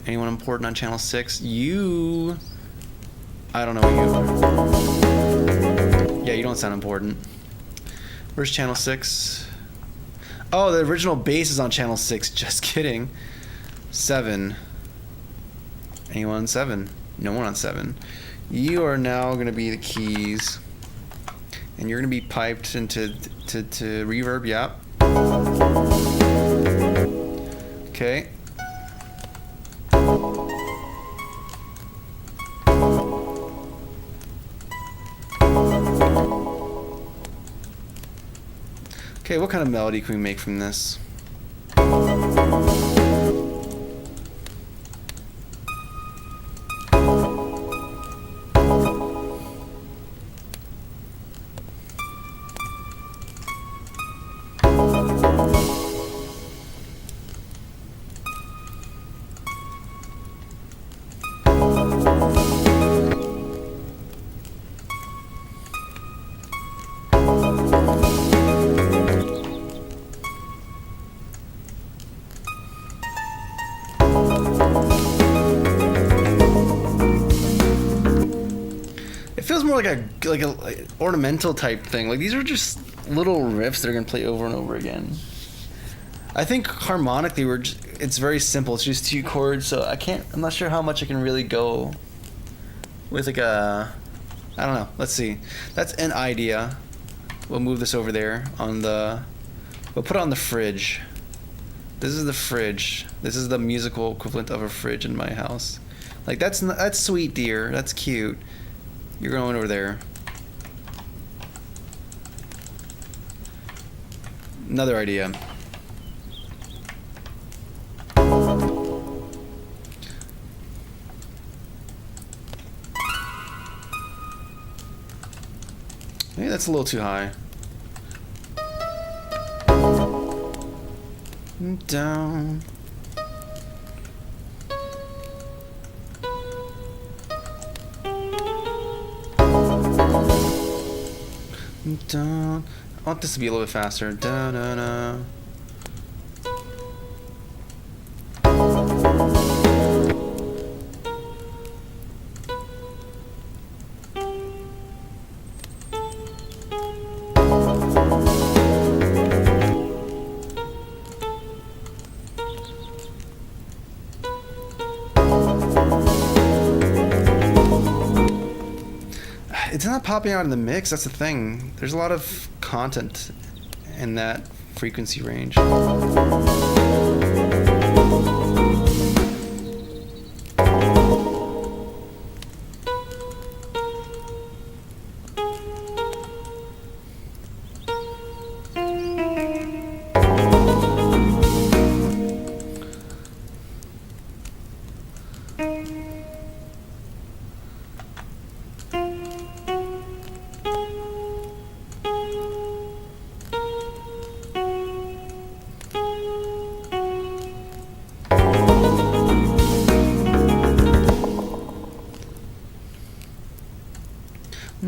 Anyone important on channel 6? You... I don't know you. Yeah, you don't sound important. Where's channel 6? Oh, the original bass is on channel 6. Just kidding. 7. Anyone on 7? No one on 7. You are now going to be the keys. And you're going to be piped into to reverb, yep. Okay. Okay, what kind of melody can we make from this? Like a ornamental type thing. Like these are just little riffs that are gonna play over and over again. I think harmonically it's very simple. It's just 2 chords, so I'm not sure how much I can really go with like I don't know. Let's see. That's an idea. We'll move this over there we'll put it on the fridge. This is the fridge. This is the musical equivalent of a fridge in my house. Like that's sweet, dear. That's cute. You're going over there. Another idea. Maybe that's a little too high. Down. Down. I want this to be a little bit faster. Da, da, da. It's not popping out in the mix, that's the thing. There's a lot of content in that frequency range.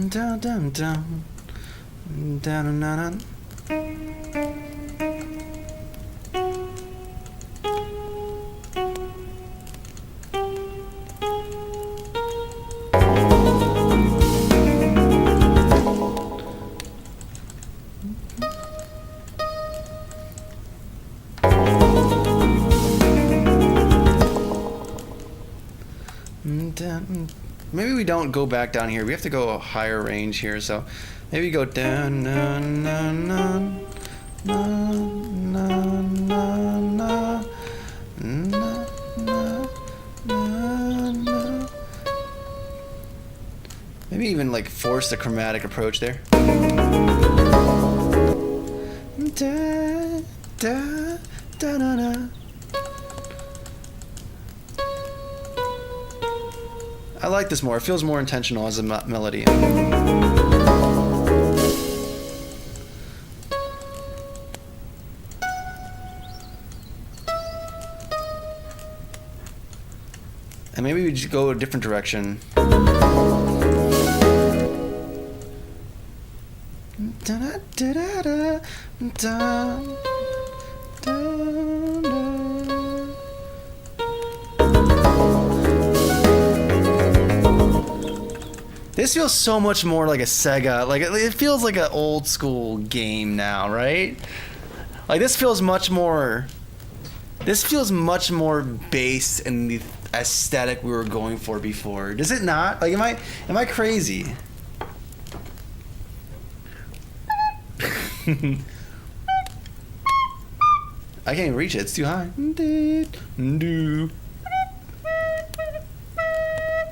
Down, down, down, down, down, down. Maybe we don't go back down here. We have to go a higher range here. So maybe go down, down, down, down, down, down, down, down, down. Maybe even like force the chromatic approach there. Da, da, da, da, da. I like this more. It feels more intentional as a melody. And maybe we just go a different direction. Da, da, da, da, da, da, da. This feels so much more like a Sega. Like it feels like an old school game now, right? Like this feels much more. This feels much more based in the aesthetic we were going for before. Does it not? Like, am I crazy? I can't even reach it. It's too high.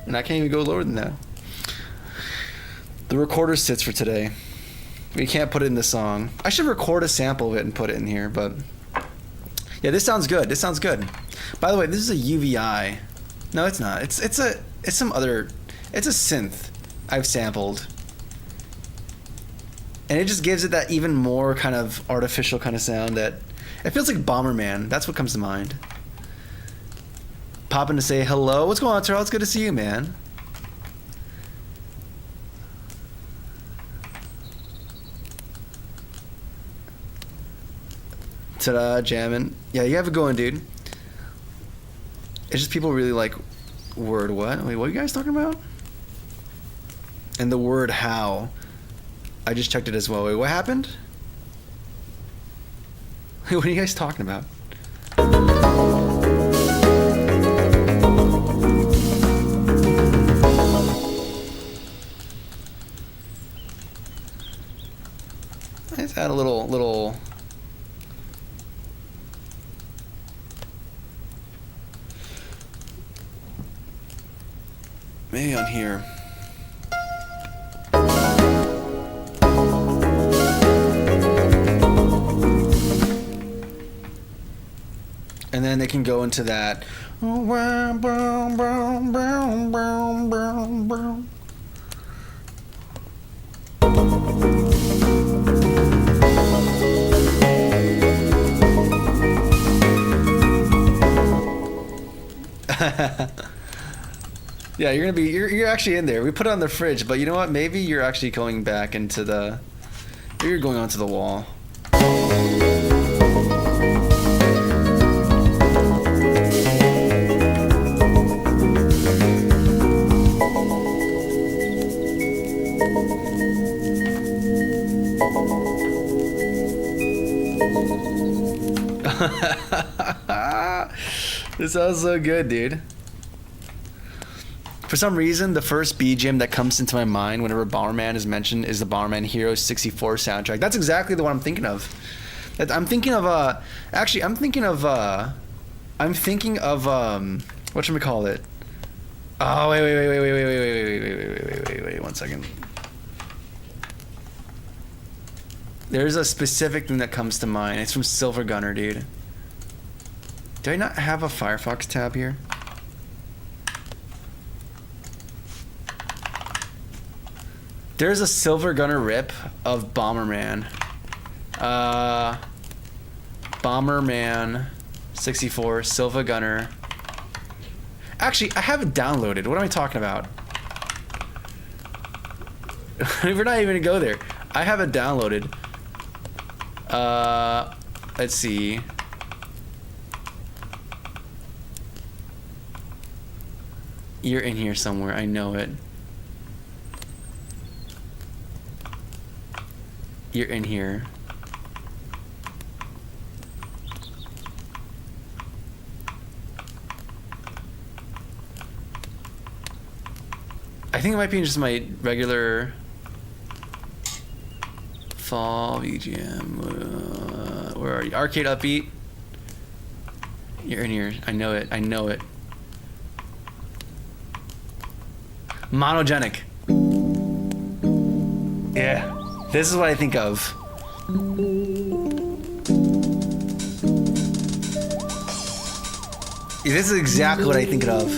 And I can't even go lower than that. The recorder sits for today. We can't put it in the song. I should record a sample of it and put it in here, but yeah, this sounds good. This sounds good. By the way, this is a UVI. No, it's not. It's some other. It's a synth I've sampled, and it just gives it that even more kind of artificial kind of sound that it feels like Bomberman. That's what comes to mind. Popping to say hello. What's going on, Terrell? It's good to see you, man. Ta-da, jamming. Yeah, you have it going, dude. It's just people really like word what? Wait, what are you guys talking about? And the word how. I just checked it as well. Wait, what happened? What are you guys talking about? Let's add a little maybe on here. And then they can go into that. Yeah, you're actually in there. We put it on the fridge, but you know what? Maybe you're actually going back into the. Maybe you're going onto the wall. This sounds so good, dude. For some reason, the first BGM that comes into my mind whenever Bomberman is mentioned is the Bomberman Heroes 64 soundtrack. That's exactly the one I'm thinking of. I'm thinking of whatchamacallit. Oh, wait, 1 second. There's a specific thing that comes to mind. It's from Silver Gunner, dude. Do I not have a Firefox tab here? There's a Silver Gunner rip of Bomberman. Bomberman 64, Silver Gunner. Actually, I have it downloaded. What am I talking about? We're not even gonna go there. I have it downloaded. Let's see. You're in here somewhere. I know it. You're in here. I think it might be just my regular fall VGM. Where are you? Arcade Upbeat. You're in here. I know it. I know it. Monogenic. Yeah. This is what I think of. This is exactly what I think of.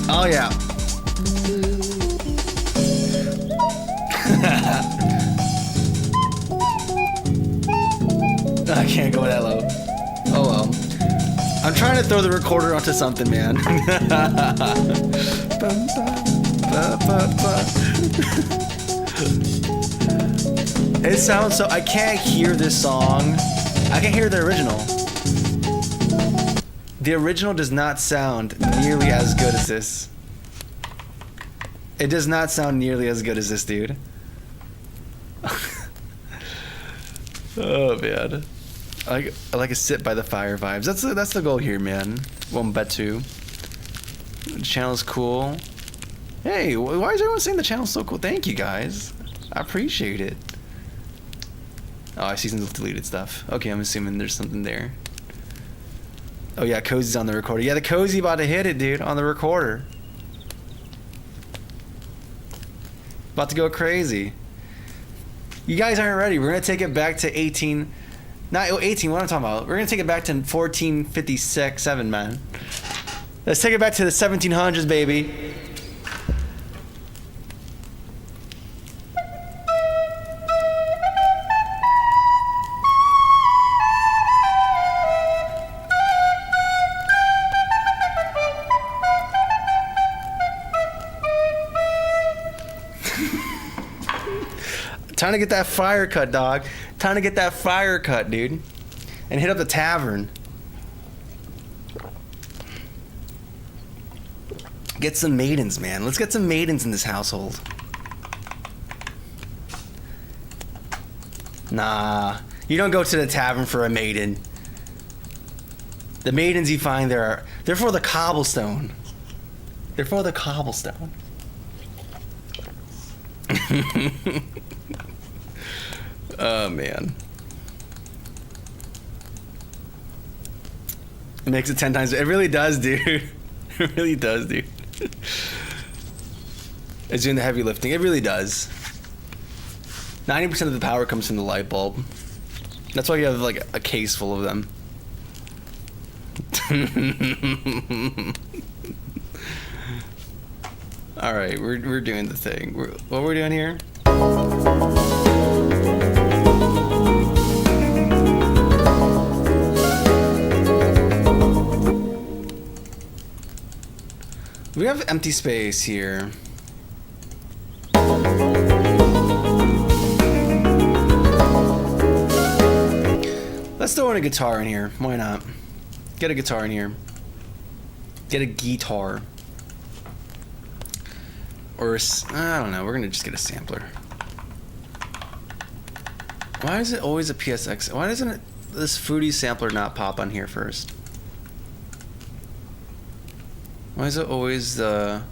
Oh yeah. I can't go that low. Oh well. I'm trying to throw the recorder onto something, man. It sounds so. I can't hear this song. I can hear the original. The original does not sound nearly as good as this. It does not sound nearly as good as this, dude. Oh man, I like a sit by the fire vibes. That's the goal here, man. Wombetu. The channel's cool. Hey, why is everyone saying the channel's so cool? Thank you guys. I appreciate it. Oh, I see some deleted stuff. Okay, I'm assuming there's something there. Oh yeah, Cozy's on the recorder. Yeah, the Cozy about to hit it, dude, on the recorder. About to go crazy. You guys aren't ready. We're gonna take it back to 18. Not 18. What am I talking about? We're gonna take it back to 1456, 7, man. Let's take it back to the 1700s, baby. Time to get that fire cut, dog. Time to get that fire cut, dude. And hit up the tavern. Get some maidens, man. Let's get some maidens in this household. Nah, you don't go to the tavern for a maiden. The maidens you find there they're for the cobblestone. They're for the cobblestone. Oh man. It makes it 10 times. It really does, dude. It really does, dude. It's doing the heavy lifting. It really does. 90% of the power comes from the light bulb. That's why you have like a case full of them. All right, we're doing the thing. What we're doing here? We have empty space here. Let's throw in a guitar in here. Why not? Get a guitar in here. Get a guitar. Or I don't know. We're gonna just get a sampler. Why is it always a PSX? Why doesn't this fruity sampler not pop on here first? Why is it always the...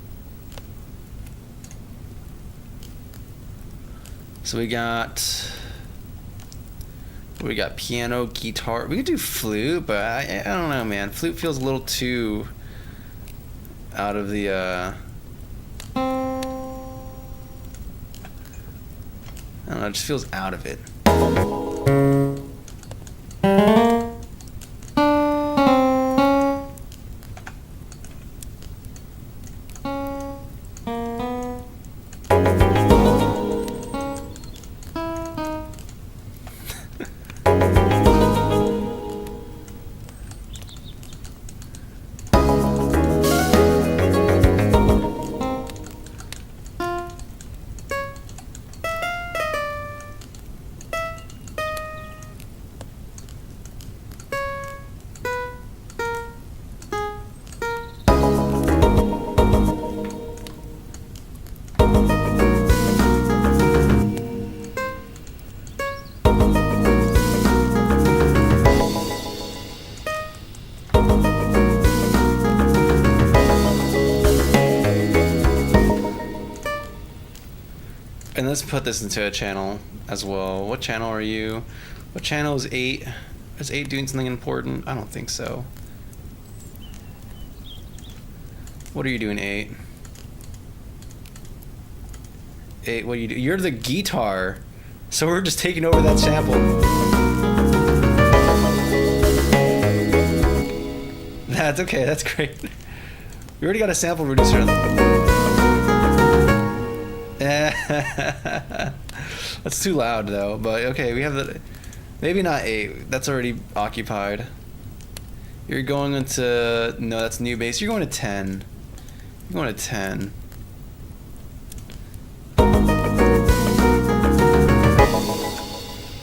So we got piano, guitar. We could do flute, but I don't know, man. Flute feels a little too out of the I don't know, it just feels out of it. And let's put this into a channel as well. What channel are you? What channel is 8? Is 8 doing something important? I don't think so. What are you doing, 8? 8, what do you do? You're the guitar. So we're just taking over that sample. That's okay, that's great. We already got a sample reducer on That's too loud though, but okay, we have the... Maybe not 8, that's already occupied. You're going into... No, that's new bass. You're going to 10. You're going to 10.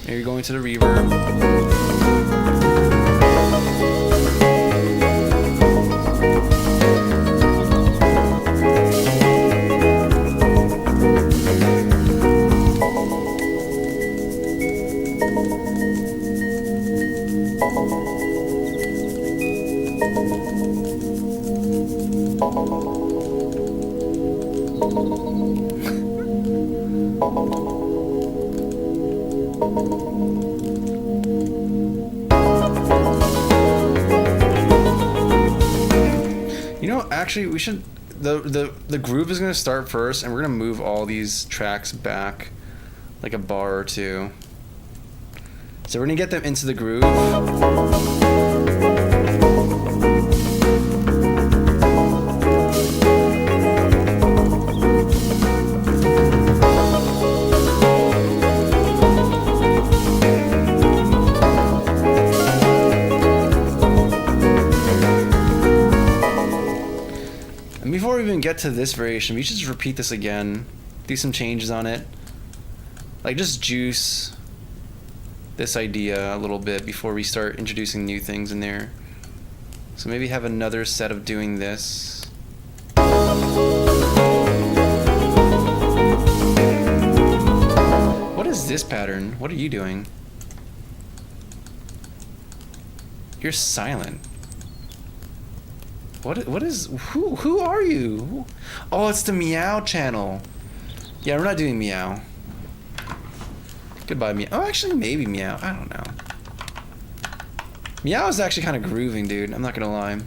You're going to the reverb. You know, actually, we should. The groove is gonna start first, and we're gonna move all these tracks back, like a bar or two. So we're gonna get them into the groove. Before we even get to this variation, we should just repeat this again, do some changes on it, like just juice this idea a little bit before we start introducing new things in there. So maybe have another set of doing this. What is this pattern? What are you doing? You're silent. What is who are you? Oh, it's the meow channel. Yeah, we're not doing meow. Goodbye meow. Oh, actually maybe meow. I don't know. Meow is actually kind of grooving, dude. I'm not gonna lie.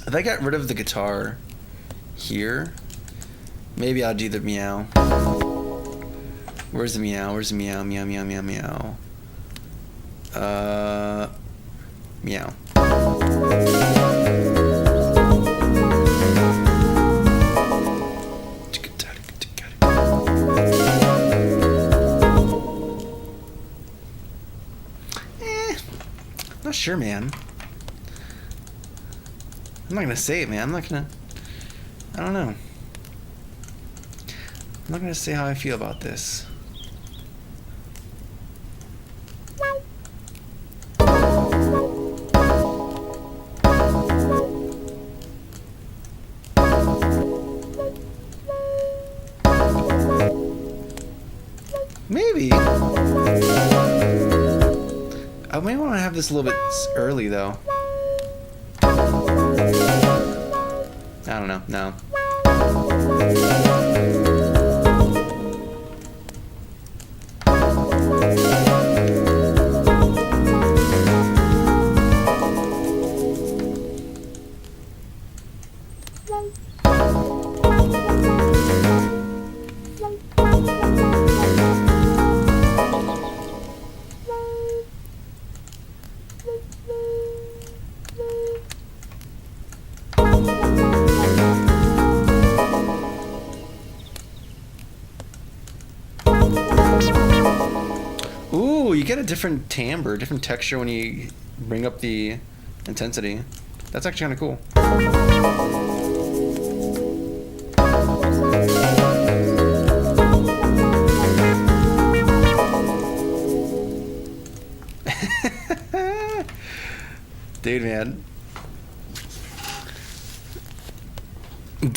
If I got rid of the guitar here, maybe I'll do the meow. Where's the meow? Where's the meow? Meow meow meow meow. Meow. Not sure, man. I'm not gonna say it, man. I don't know. I'm not gonna say how I feel about this. Maybe. I may want to have this a little bit early, though. I don't know. No. Ooh, you get a different timbre, different texture when you bring up the intensity. That's actually kind of cool. Dude, man.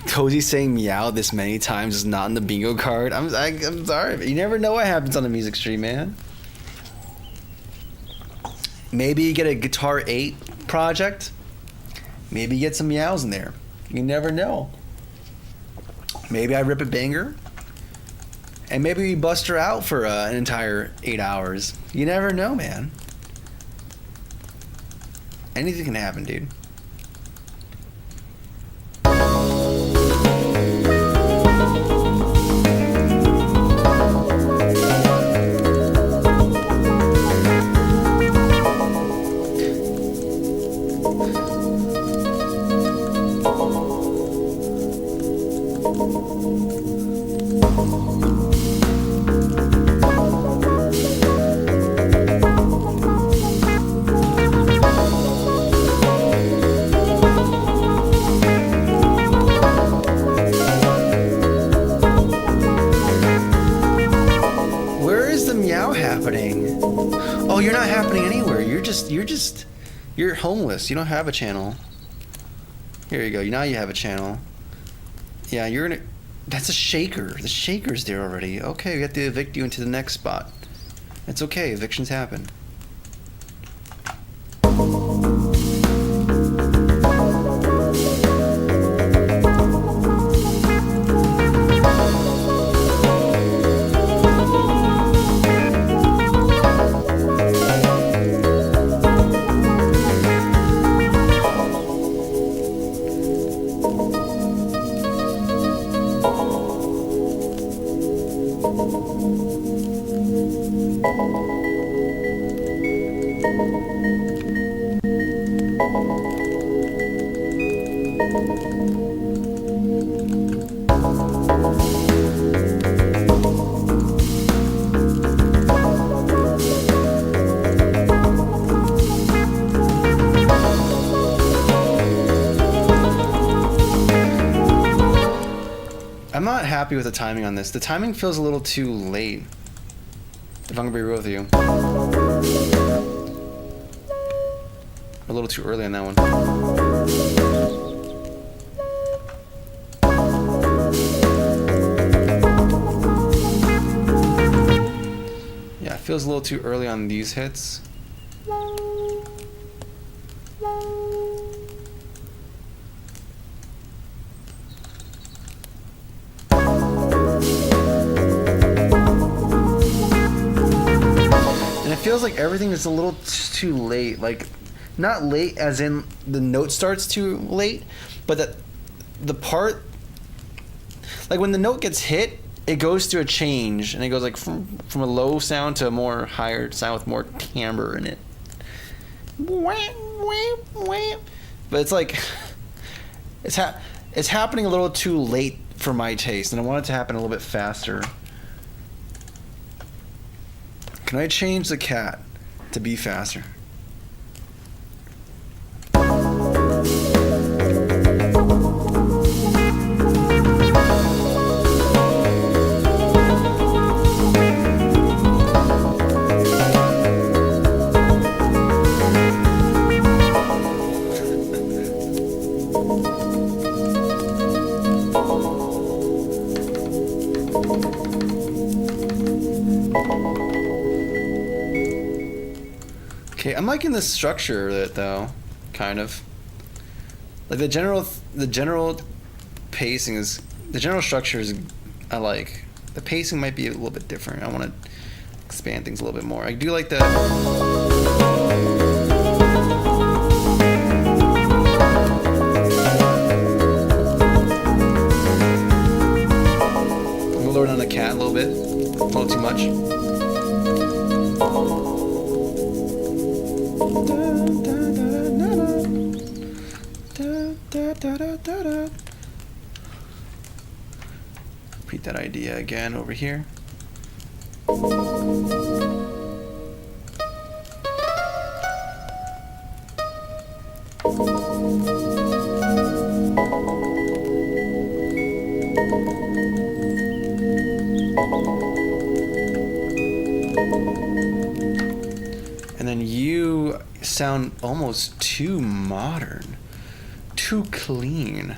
Cozy saying meow this many times is not in the bingo card. I'm sorry, but you never know what happens on the music stream, man. Maybe you get a Guitar 8 project. Maybe you get some meows in there. You never know. Maybe I rip a banger. And maybe we bust her out for an entire 8 hours. You never know, man. Anything can happen, dude. Oh, you're not happening anywhere. You're homeless. You don't have a channel. Here you go. Now you have a channel. Yeah, you're in a... That's a shaker. The shaker's there already. Okay, we have to evict you into the next spot. It's okay. Evictions happen. happy with the timing on this. The timing feels a little too late, if I'm gonna be real with you. A little too early on that one. Yeah, it feels a little too early on these hits. And it feels like everything is a little too late. Like, not late as in the note starts too late, but that the part, like when the note gets hit, it goes through a change, and it goes like from a low sound to a more higher sound with more timbre in it. But it's like it's happening a little too late for my taste, and I want it to happen a little bit faster. Can I change the cat to be faster? Okay, I'm liking the structure of it though, kind of. Like the general pacing is, the general structure is, I like. The pacing might be a little bit different. I want to expand things a little bit more. I do like the. I'm gonna lower down the cat a little bit, a little too much. Repeat that idea again over here. And then you sound almost too modern, too clean.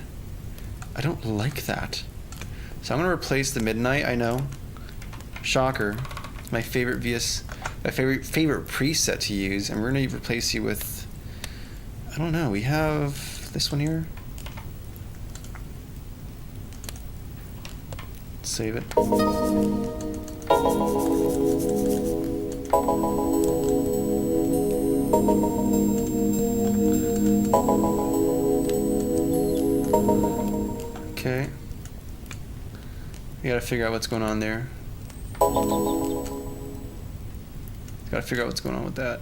I don't like that. So I'm gonna replace the midnight. I know, shocker. My favorite favorite preset to use, and we're gonna replace you with. I don't know. We have this one here. Save it. Okay. We gotta figure out what's going on there. Gotta figure out what's going on with that.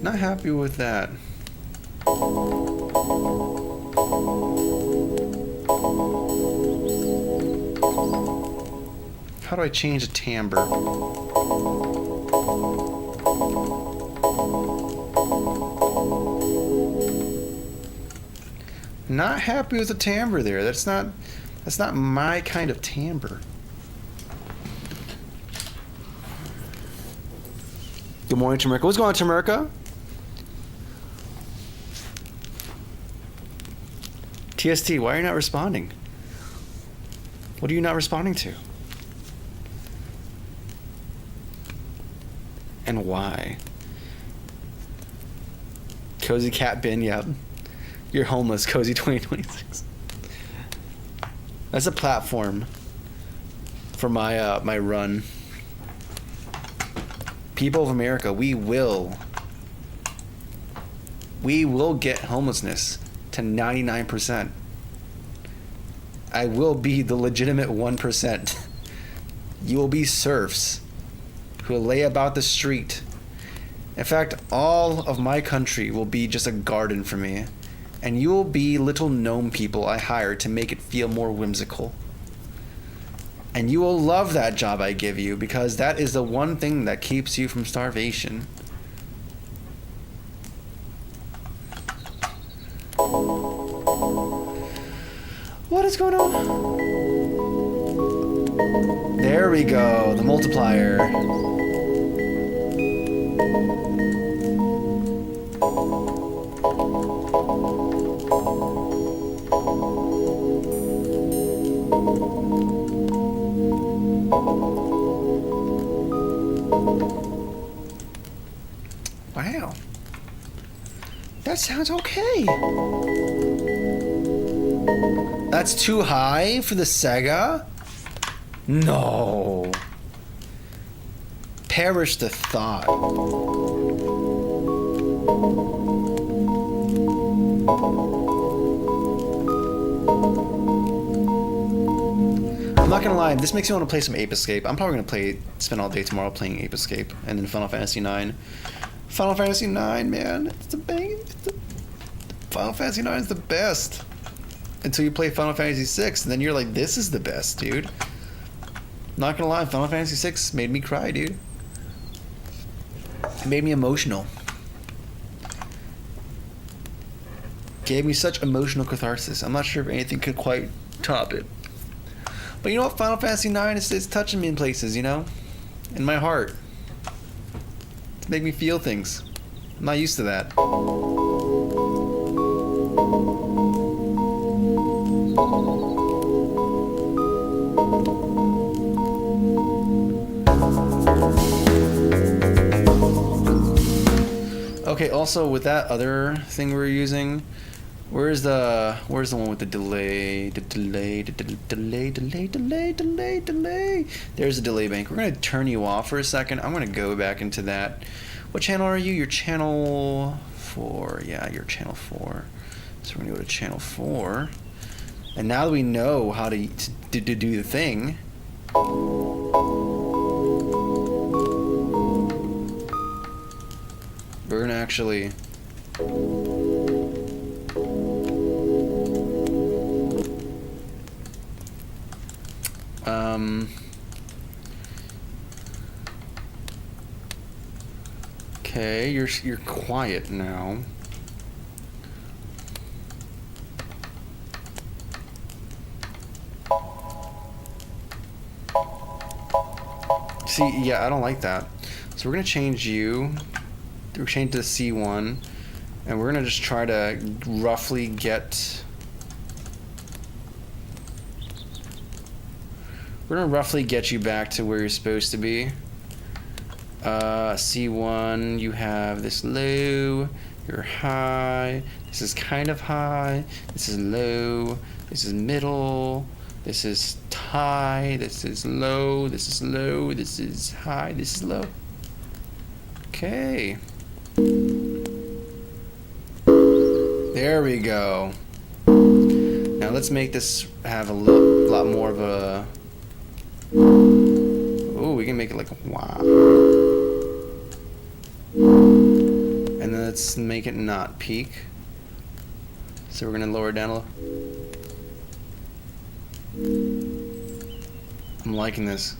Not happy with that. How do I change the timbre? Not happy with the timbre there. That's not my kind of timbre. Good morning, Tamerka. What's going on, Tamerka? TST, why are you not responding? What are you not responding to? And why? Cozy Cat Bin, yep. You're homeless, Cozy 2026. That's a platform for my my run. People of America, we will get homelessness to 99%. I will be the legitimate 1%. You will be serfs who will lay about the street. In fact, all of my country will be just a garden for me, and you will be little gnome people I hire to make it feel more whimsical. And you will love that job I give you, because that is the one thing that keeps you from starvation. What is going on? There we go, the multiplier. Wow. That sounds okay. That's too high for the Sega? No. Perish the thought. I'm not gonna lie, this makes me want to play some Ape Escape. I'm probably gonna spend all day tomorrow playing Ape Escape, and then Final Fantasy IX. Final Fantasy IX, man, it's the bang. Final Fantasy IX is the best. Until you play Final Fantasy VI, and then you're like, this is the best, dude. Not gonna lie, Final Fantasy VI made me cry, dude. It made me emotional. Gave me such emotional catharsis. I'm not sure if anything could quite top it. But you know what? Final Fantasy IX is touching me in places, you know? In my heart. To make me feel things. I'm not used to that. Okay, also with that other thing we're using, where's the one with the delay? Delay. There's a delay bank. We're gonna turn you off for a second. I'm gonna go back into that. What channel are you? You're channel 4. Yeah, you're channel 4. So we're gonna go to channel 4. And now that we know how to do the thing, we're gonna actually okay, you're quiet now. See, yeah, I don't like that. So we're gonna change you. We're change to C1, and we're gonna just try to roughly get. We're gonna roughly get you back to where you're supposed to be. C1, you have this low, you're high, this is kind of high, this is low, this is middle, this is high, this is low, this is low, this is high, this is low. Okay. There we go. Now let's make this have a lot more of a. Oh, we can make it like a wow. And then let's make it not peak. So we're gonna lower it down a little. I'm liking this.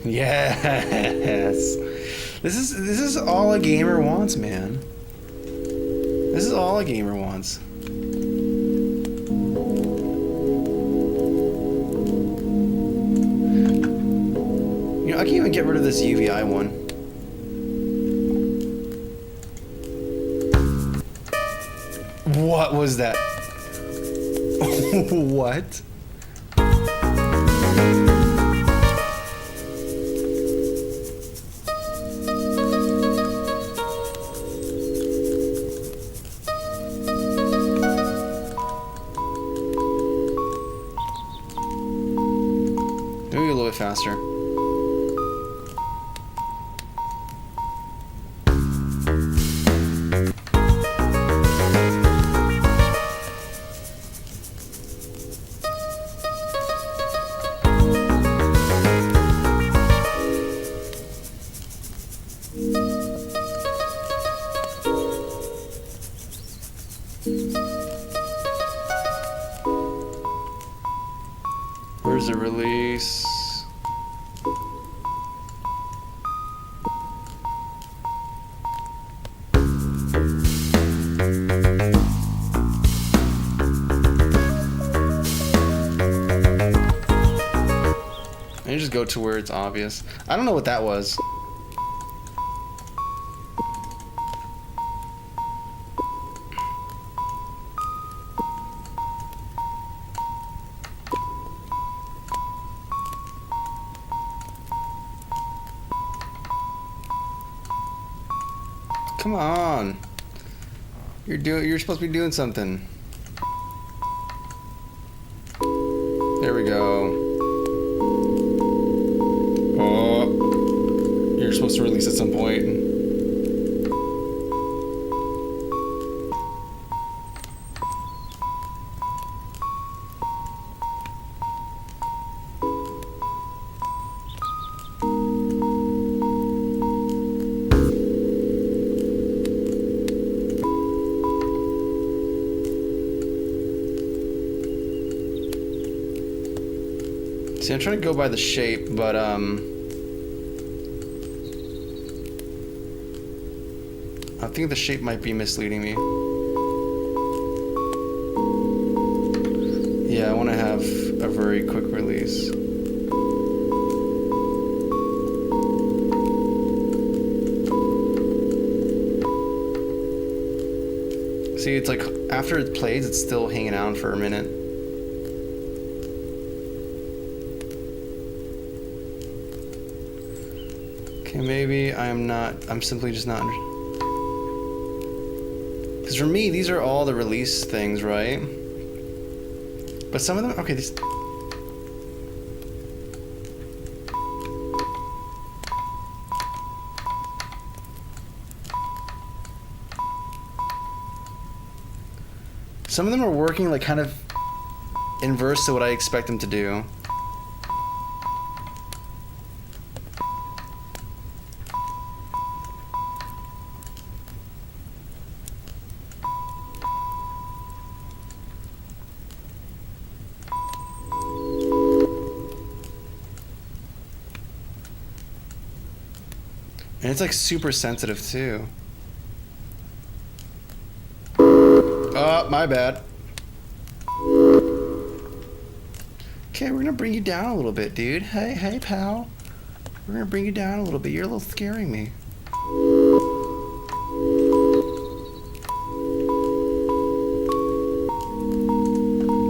Yes. This is all a gamer wants, man. This is all a gamer wants. You know, I can even get rid of this UVI one. What was that? What? Maybe a little bit faster. Where's the release? And you just go to where it's obvious. I don't know what that was. Come on. You're supposed to be doing something. There we go. Oh. You're supposed to release at some point. See, I'm trying to go by the shape, but I think the shape might be misleading me. Yeah, I want to have a very quick release. See, it's like after it plays, it's still hanging out for a minute. Okay, maybe I'm simply just not. Because for me, these are all the release things, right? But some of them, okay, these. Some of them are working like kind of inverse to what I expect them to do. And it's like super sensitive too. Oh, my bad. Okay, we're gonna bring you down a little bit, dude. Hey, pal. We're gonna bring you down a little bit. You're a little scaring me.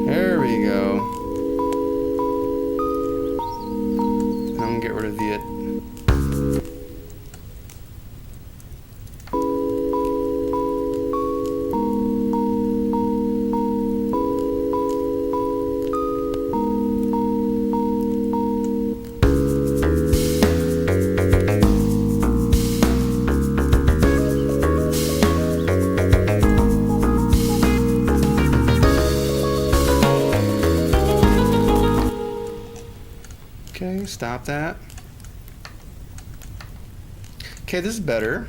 There we go. I'm gonna get rid of the Okay, stop that. Okay, this is better.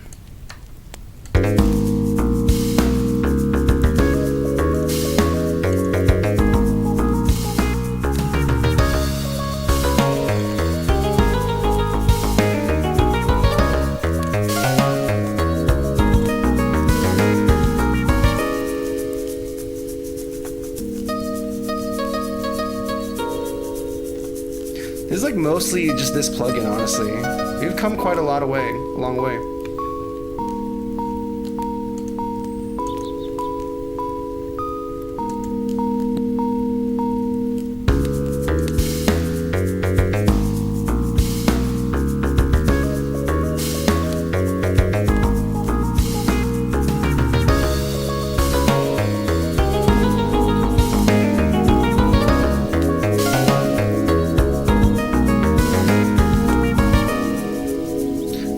This is like mostly just this plugin, honestly. We've come quite a long way.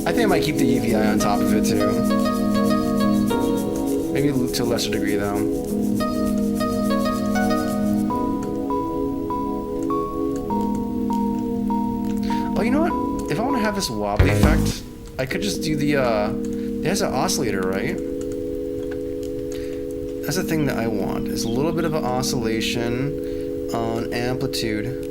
I think I might keep the EVI on top of it too. Maybe to a lesser degree though. Oh, you know what? If I want to have this wobbly effect, I could just do the, it has an oscillator, right? That's the thing that I want, is a little bit of an oscillation on amplitude.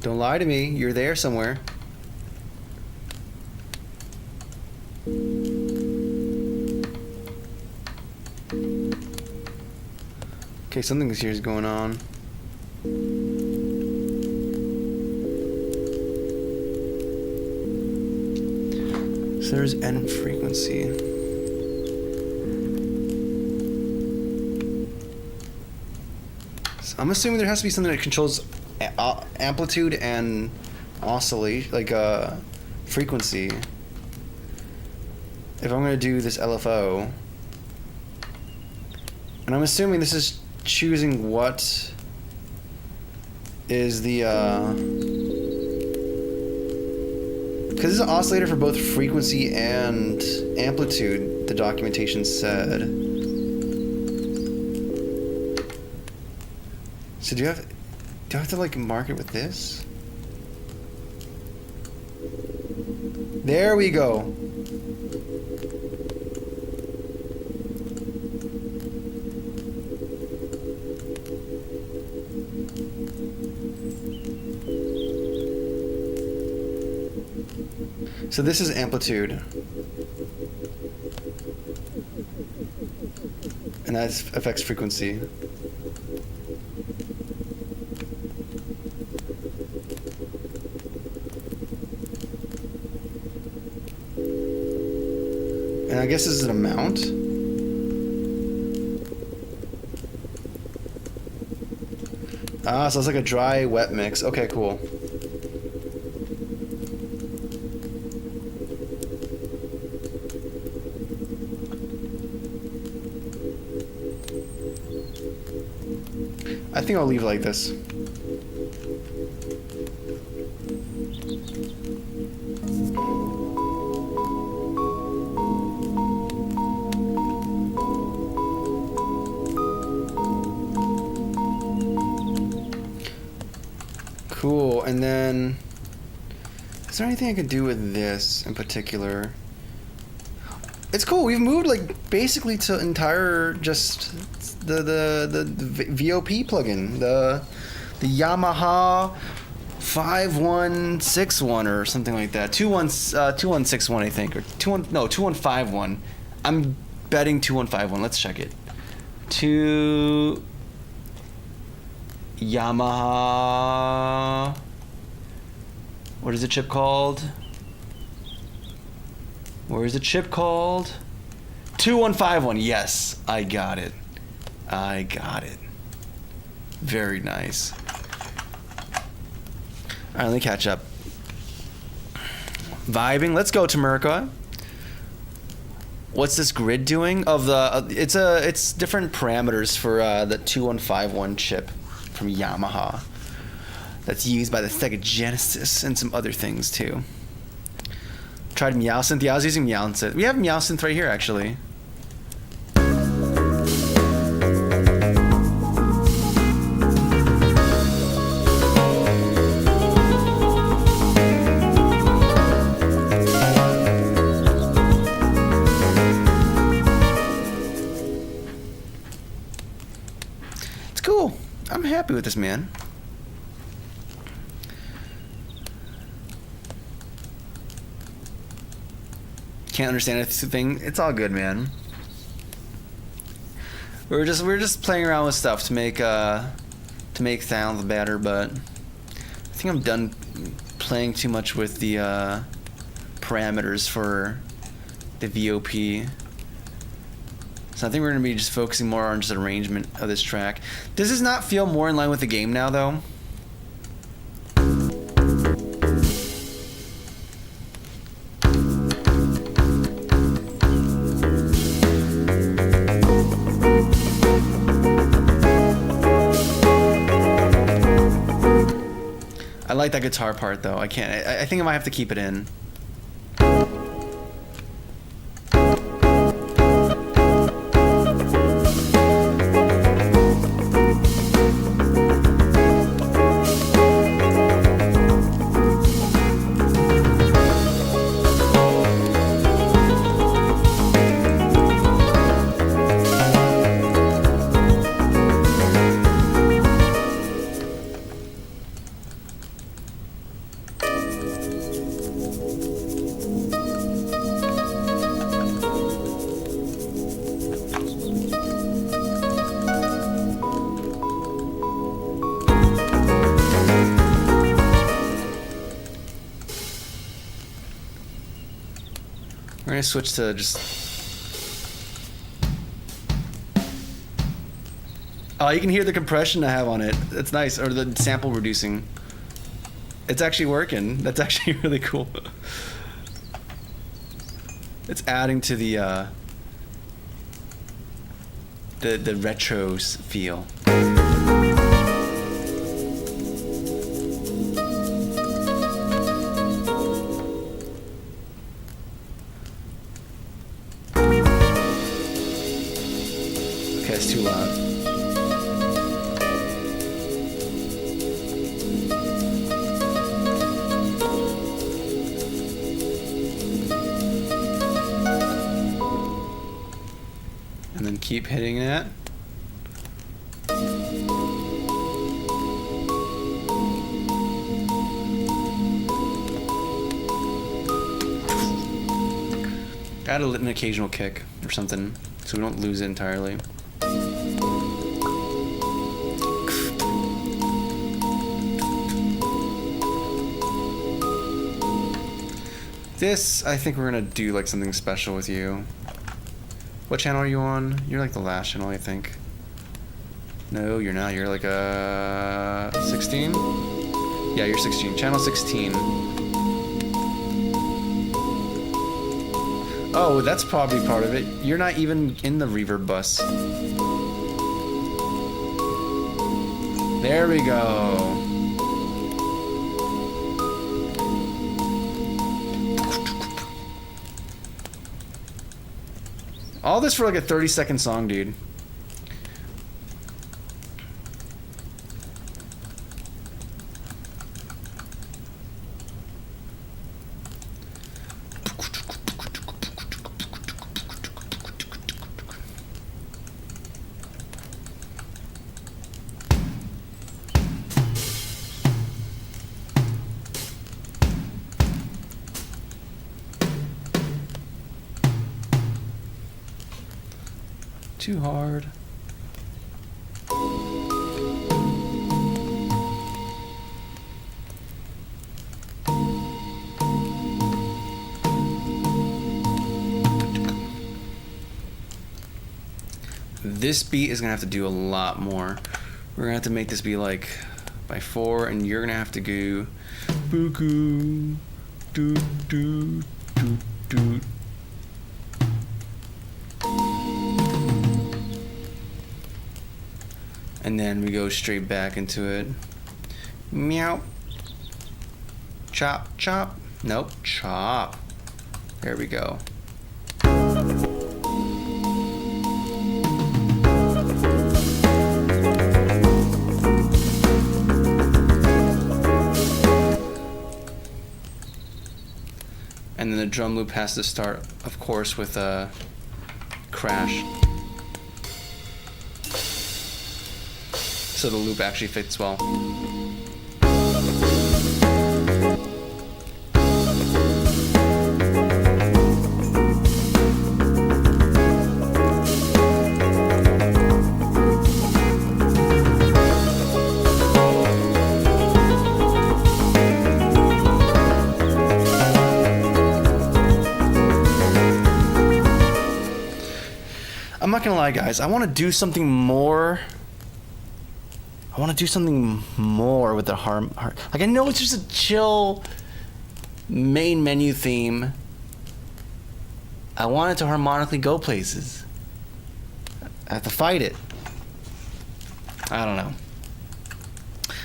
Don't lie to me. You're there somewhere. Okay, something here is going on. So there's N frequency. So I'm assuming there has to be something that controls amplitude and oscillate, like frequency. If I'm gonna do this LFO, and I'm assuming this is choosing what is the because it's an oscillator for both frequency and amplitude, the documentation said. So do I have to like mark it with this? There we go. So this is amplitude. And that affects frequency. And I guess this is an amount. Ah, so it's like a dry wet mix. Okay, cool. I think I'll leave it like this. Cool, and then is there anything I could do with this in particular? It's cool. We've moved like basically to entire just the VOP plugin, the Yamaha 5161 or something like that. 2161 I think, or 2151. I'm betting 2151. Let's check it. Yamaha. What is the chip called? Where is the chip called? 2151. Yes, I got it. I got it. Very nice. All right, let me catch up. Vibing. Let's go to Merca. What's this grid doing? Of the it's different parameters for the 2151 chip from Yamaha. That's used by the Sega Genesis and some other things too. Tried Meowsynth. Yeah, I was using Meowsynth. We have Meowsynth right here actually. It's cool. I'm happy with this, man. Can't understand a thing. It's all good, man. We're just playing around with stuff to make sounds better, but I think I'm done playing too much with the parameters for the VOP. So I think we're gonna be just focusing more on just arrangement of this track. Does this not feel more in line with the game now, though? I like that guitar part though. I can't. I think I might have to keep it in. gonna switch to just. Oh, you can hear the compression I have on it. It's nice, or the sample reducing. It's actually working. That's actually really cool. It's adding to the retro feel. Okay, it's too loud. And then keep hitting that. Add an occasional kick or something so we don't lose it entirely. This, I think we're gonna do like something special with you. What channel are you on? You're like the last channel, I think. No, you're not. You're like 16? Yeah, you're 16. Channel 16. Oh, that's probably part of it. You're not even in the reverb bus. There we go. All this for like a 30-second song, dude. Too hard. This beat is gonna have to do a lot more. We're gonna have to make this be like by 4, and you're gonna have to go boo-goo, doo doo doo doo. And then we go straight back into it. Meow. Chop, chop. Nope, chop. There we go. And then the drum loop has to start, of course, with a crash. So the loop actually fits well. I'm not gonna lie, guys, I want to do something more. I want to do something more with the like, I know it's just a chill main menu theme. I want it to harmonically go places. I have to fight it. I don't know.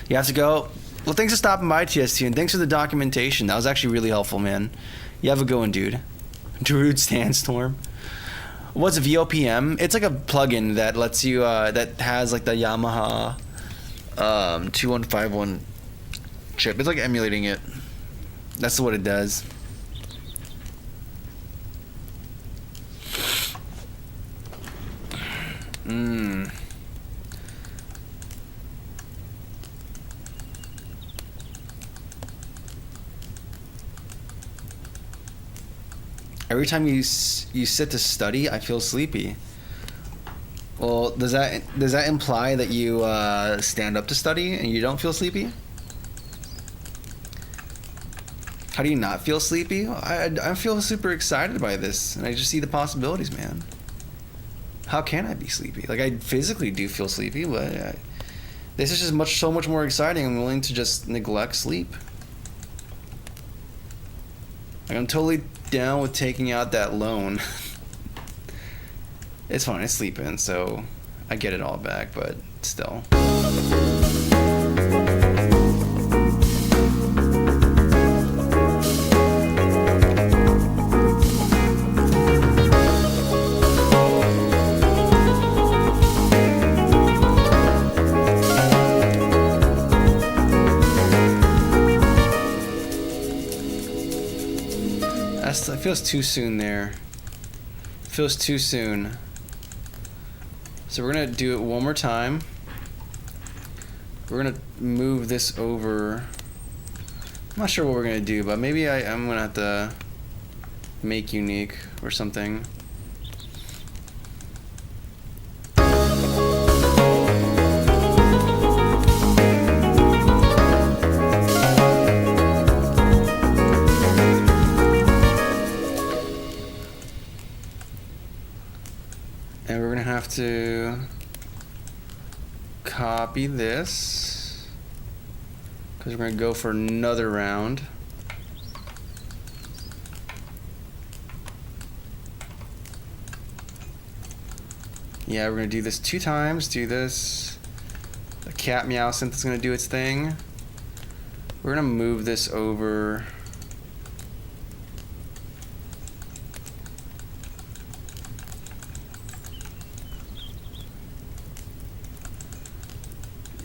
You have to go. Well, thanks for stopping by, TST, and thanks for the documentation. That was actually really helpful, man. You have a good one, dude. Darude Sandstorm. What's a VOPM? It's like a plugin that lets you, that has like the Yamaha 2151 chip. It's like emulating it. That's what it does. Every time you sit to study, I feel sleepy. Well, does that imply that you stand up to study and you don't feel sleepy? How do you not feel sleepy? I feel super excited by this, and I just see the possibilities, man. How can I be sleepy? Like, I physically do feel sleepy, but this is just so much more exciting. I'm willing to just neglect sleep. Like, I'm totally down with taking out that loan. It's fine, I sleep in, so I get it all back, but still. It feels too soon there. It feels too soon. So we're gonna do it one more time. We're gonna move this over. I'm not sure what we're gonna do, but maybe I'm gonna have to make unique or something. And we're gonna have to copy this because we're gonna go for another round. Yeah, we're gonna do this 2 times. Do this. The cat meow synth is gonna do its thing. We're gonna move this over.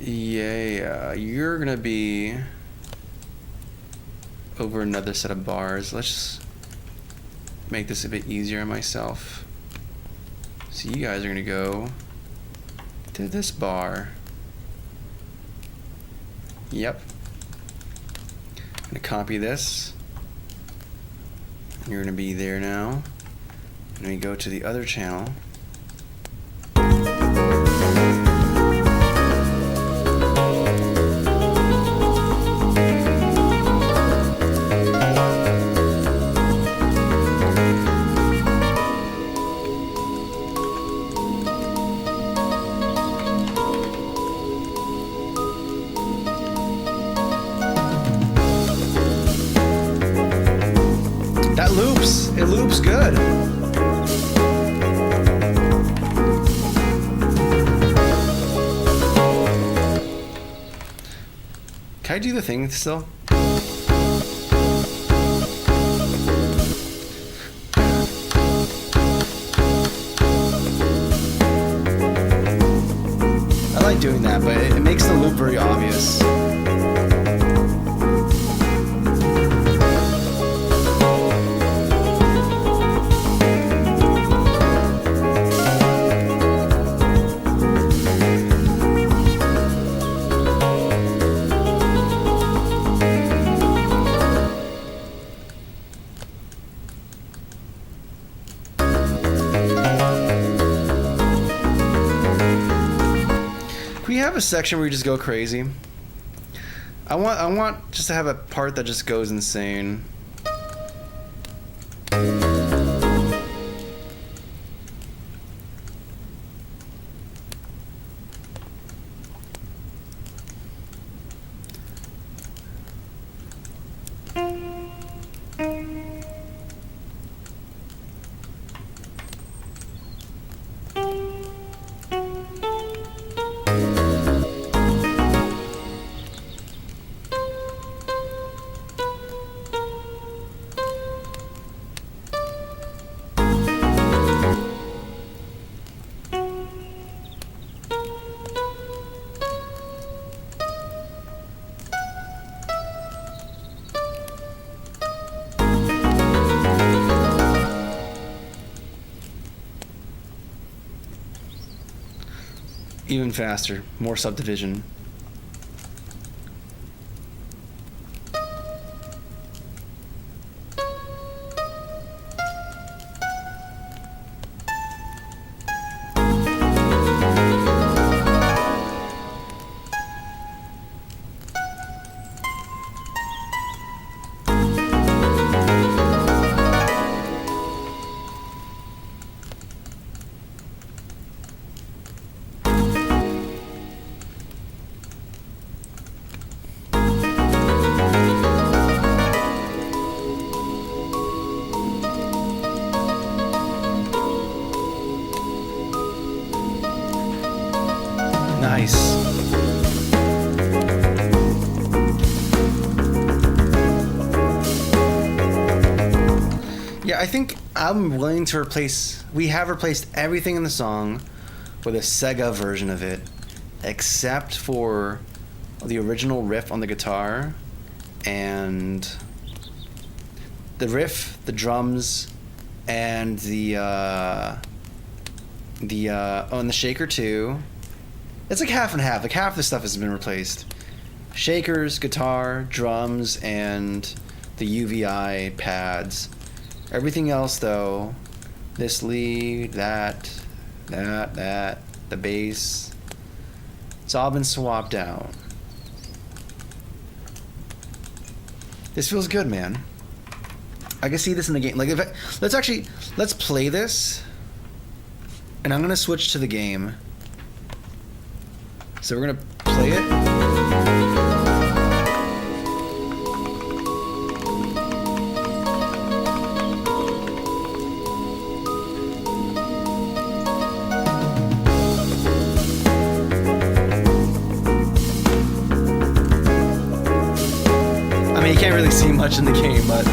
Yeah, you're gonna be over another set of bars. Let's just make this a bit easier on myself. So you guys are gonna go to this bar. Yep. I'm gonna copy this. You're gonna be there now. And we go to the other channel. It loops good. Can I do the thing still? I like doing that, but it makes the loop very obvious. We have a section where we just go crazy. I want just to have a part that just goes insane. Even faster, more subdivision. Nice. Yeah, I think I'm willing to replace... We have replaced everything in the song with a Sega version of it, except for the original riff on the guitar and the riff, the drums, and and the shaker too. It's like half and half. Like half the stuff has been replaced. Shakers, guitar, drums, and the UVI pads. Everything else though, this lead, that, the bass, it's all been swapped out. This feels good, man. I can see this in the game. Like, let's play this, and I'm gonna switch to the game. So we're gonna play it. I mean, you can't really see much in the game, but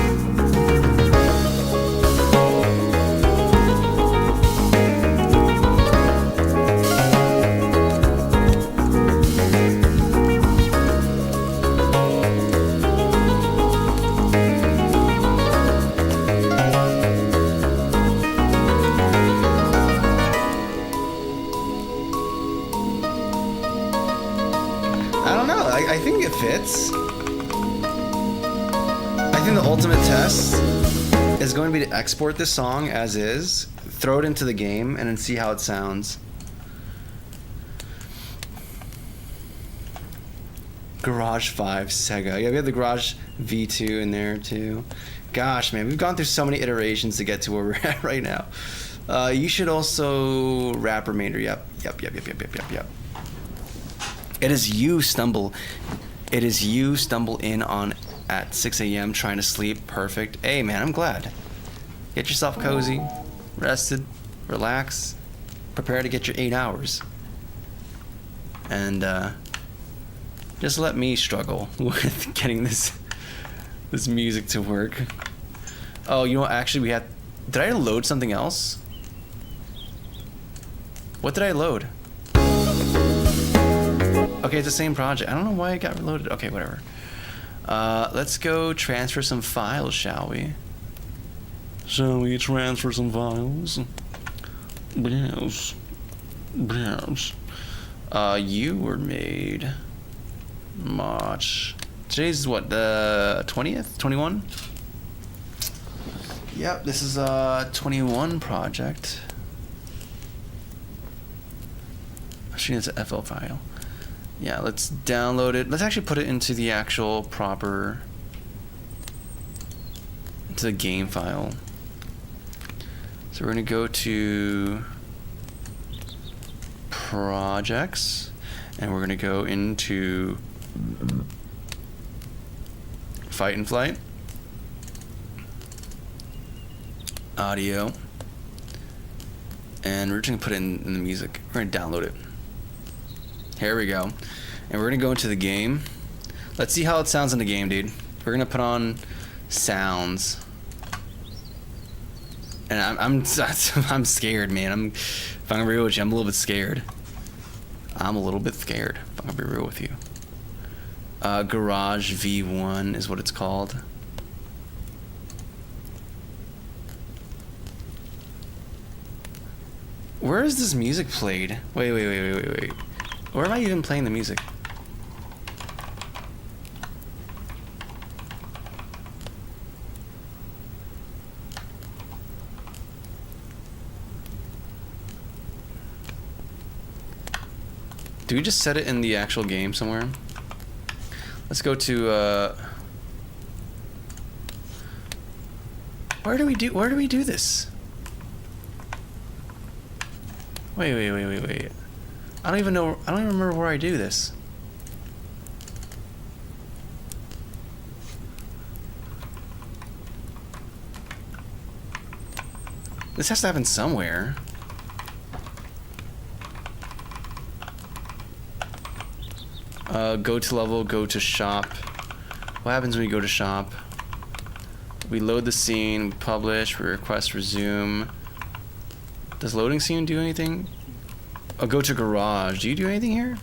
I don't know. I think it fits. I think the ultimate test is going to be to export this song as is, throw it into the game, and then see how it sounds. Garage 5 Sega. Yeah, we have the Garage V2 in there too. Gosh, man, we've gone through so many iterations to get to where we're at right now. You should also rap remainder. Yep. It is you stumble in on at 6 a.m. trying to sleep. Perfect. Hey, man, I'm glad. Get yourself cozy, rested, relax, prepare to get your 8 hours. And just let me struggle with getting this music to work. Oh, you know what? Actually, did I load something else? What did I load? Okay, it's the same project. I don't know why it got reloaded. Okay, whatever. Let's go transfer some files, shall we? Shall we transfer some files? Yes. You were made March. Today's what, the 20th? 21? Yep, this is a 21 project. Actually, it's an FL file. Yeah, let's download it. Let's actually put it into the actual proper... into the game file. So we're going to go to... projects. And we're going to go into... Fight and Flight. Audio. And we're just going to put it in the music. We're going to download it. Here we go. And we're going to go into the game. Let's see how it sounds in the game, dude. We're going to put on sounds. And I'm scared, man. If I'm going to be real with you, I'm a little bit scared. If I'm going to be real with you. Garage V1 is what it's called. Where is this music played? Wait. Where am I even playing the music? Do we just set it in the actual game somewhere? Let's go to where do we do this? Wait. I don't even remember where I do this. This has to happen somewhere. Go to level, go to shop. What happens when we go to shop? We load the scene, we publish, we request resume. Does loading scene do anything? Oh, go to garage. Do you do anything here?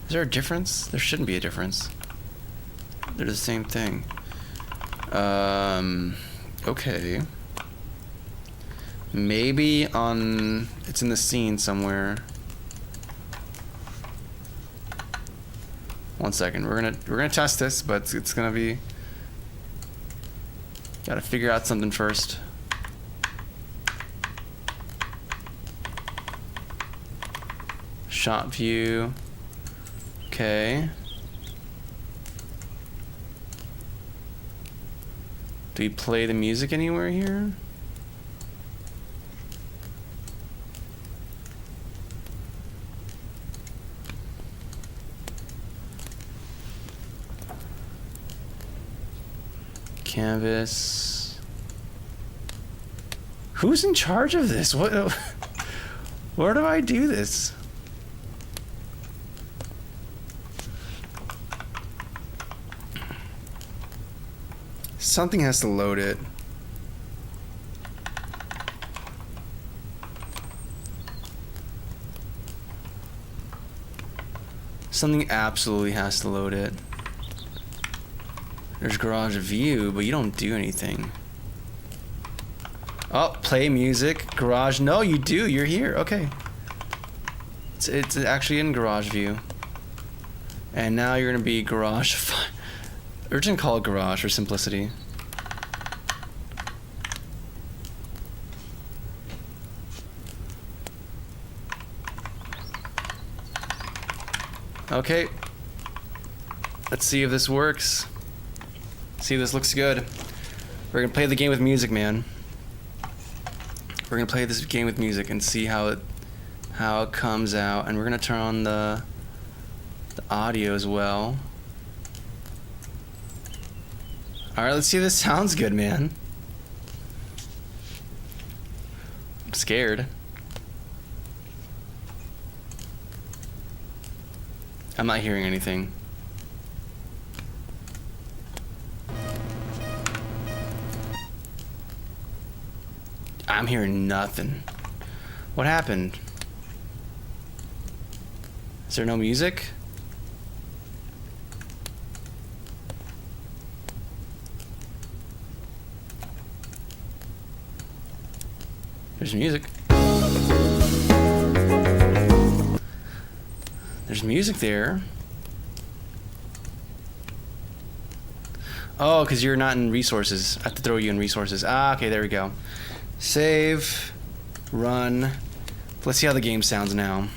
Is there a difference? There shouldn't be a difference. They're the same thing. Okay. Maybe on... It's in the scene somewhere. One second. We're gonna test this, but it's gonna be... Gotta figure out something first. Shot view. Okay. Do we play the music anywhere here? Canvas. Who's in charge of this? What? Where do I do this? Something has to load it. Something absolutely has to load it. There's garage view, but you don't do anything. Oh, play music, garage. No, you do. You're here. Okay. It's actually in garage view. And now you're gonna be garage. We're just gonna call it garage for simplicity. Okay. Let's see if this works. See if this looks good. We're gonna play the game with music, man. We're gonna play this game with music and see how it comes out, and we're gonna turn on the audio as well. All right, let's see if this sounds good, man. I'm scared. I'm not hearing anything. I'm hearing nothing. What happened? Is there no music? There's music. There's music there. Oh, because you're not in resources. I have to throw you in resources. Ah, okay, there we go. Save, run. Let's see how the game sounds now.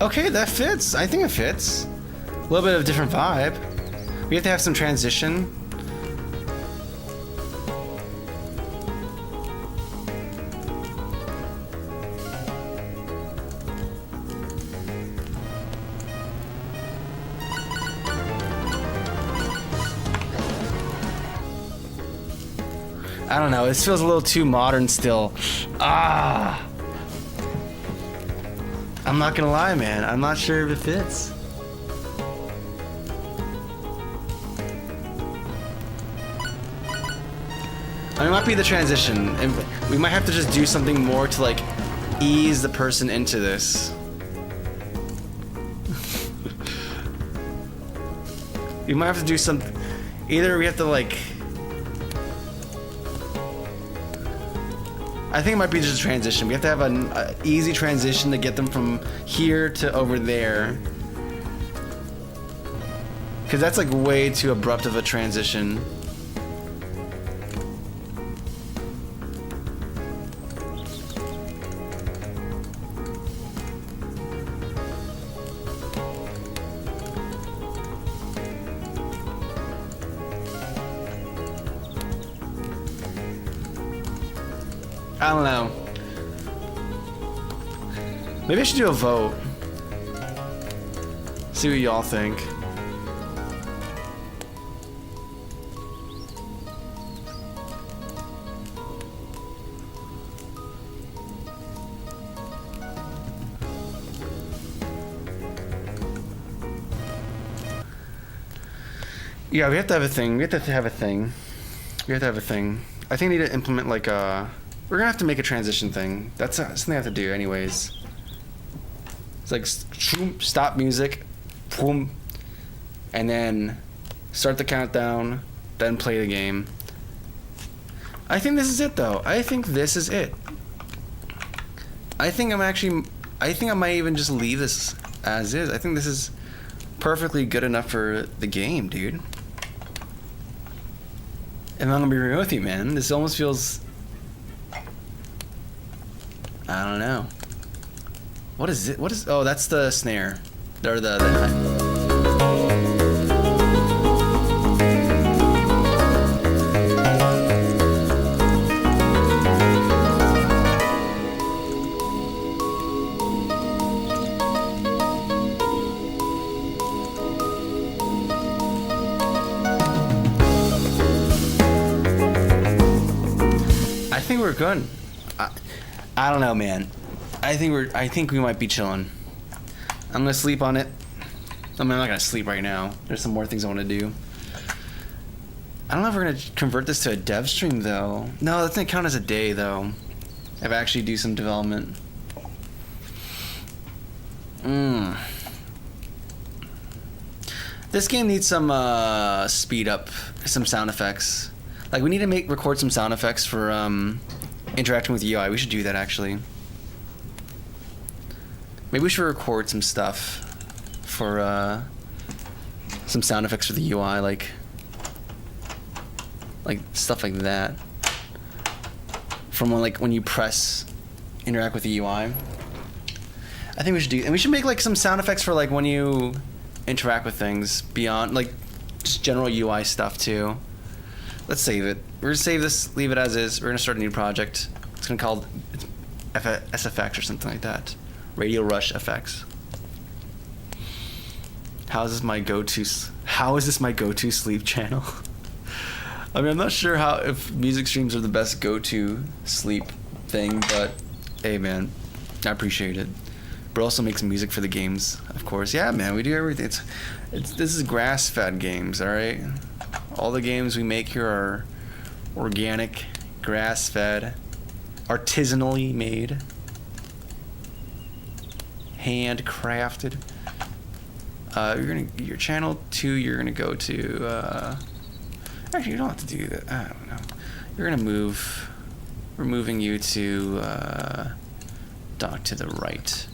Okay, that fits. I think it fits. A little bit of a different vibe. We have to have some transition. I don't know, this feels a little too modern still. Ah! I'm not gonna lie, man. I'm not sure if it fits. I mean, it might be the transition. And we might have to just do something more to, like, ease the person into this. We might have to do some... Either we have to, like... I think it might be just a transition. We have to have an easy transition to get them from here to over there. Because that's like way too abrupt of a transition. I don't know. Maybe I should do a vote. See what y'all think. Yeah, we have to have a thing. We have to have a thing. We have to have a thing. I think we need to implement like a... We're gonna have to make a transition thing. That's something I have to do anyways. It's like stop music, boom, and then start the countdown, then play the game. I think this is it though. I think this is it. I think I might even just leave this as is. I think this is perfectly good enough for the game, dude. And I'm gonna be real with you, man. This almost feels... I don't know. What is it? What is... Oh, that's the snare. Or the I think we're good. I don't know, man. I think we might be chilling. I'm gonna sleep on it. I mean, I'm not gonna sleep right now. There's some more things I want to do. I don't know if we're gonna convert this to a dev stream though. No, that doesn't count as a day though. If I actually do some development. This game needs some speed up, some sound effects. Like we need to record some sound effects for interacting with the UI. We should do that actually. Maybe we should record some stuff for some sound effects for the UI, like stuff like that. From when you press interact with the UI. I think we should do, and we should make like some sound effects for like when you interact with things beyond like just general UI stuff too. Let's save it. We're gonna save this, leave it as is. We're gonna start a new project. It's gonna be called SFX or something like that. Radial Rush FX. How is this my go-to sleep channel? I mean, I'm not sure if music streams are the best go-to sleep thing, but hey, man, I appreciate it. But also makes music for the games, of course. Yeah, man, we do everything. This is grass-fed games, all right? All the games we make here are organic, grass-fed, artisanally made, handcrafted. Your channel 2, you're gonna go to. Actually, you don't have to do that. I don't know. You're gonna move. We're moving you to dock to the right,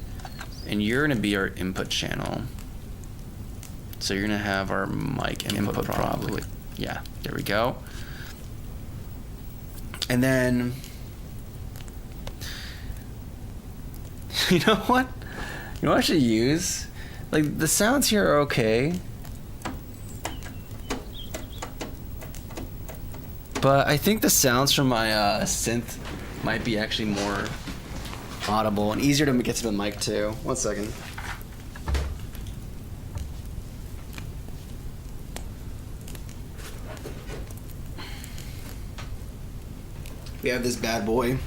and you're gonna be our input channel. So you're gonna have our mic input probably. Yeah, there we go. And then, you know what? You know what I should use? Like, the sounds here are okay. But I think the sounds from my synth might be actually more audible and easier to get to the mic too. 1 second. We have this bad boy.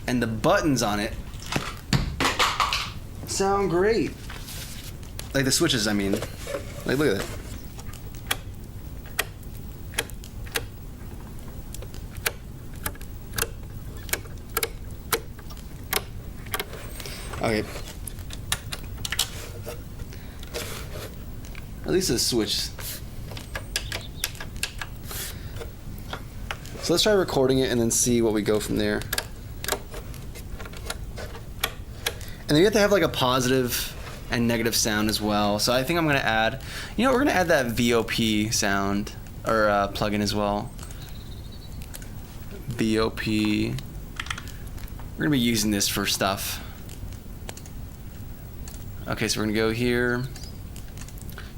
And the buttons on it sound great. Like the switches, I mean. Like, look at that. Okay. At least a switch. So let's try recording it and then see what we go from there. And then you have to have like a positive and negative sound as well. So I think I'm gonna add, we're gonna add that VOP sound or plugin as well. VOP. We're gonna be using this for stuff. Okay, so we're gonna go here.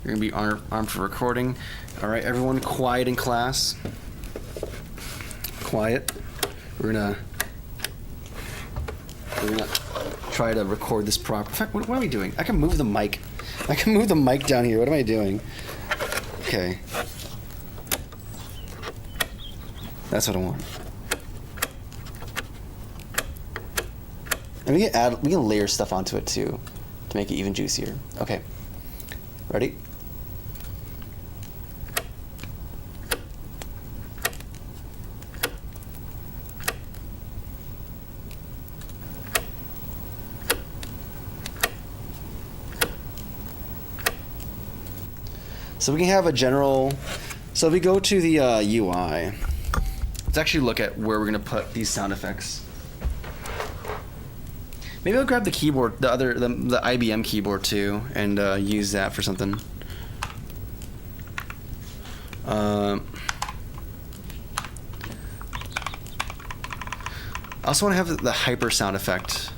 You're gonna be armed for recording. All right, everyone, quiet in class. Quiet. We're gonna try to record this proper. In fact, what am I doing? I can move the mic. I can move the mic down here. What am I doing? Okay. That's what I want. And we can layer stuff onto it too to make it even juicier. Okay. Ready? So we can have a general, so if we go to the UI, let's actually look at where we're gonna put these sound effects. Maybe I'll grab the keyboard, the IBM keyboard too, and use that for something. I also want to have the hyper sound effect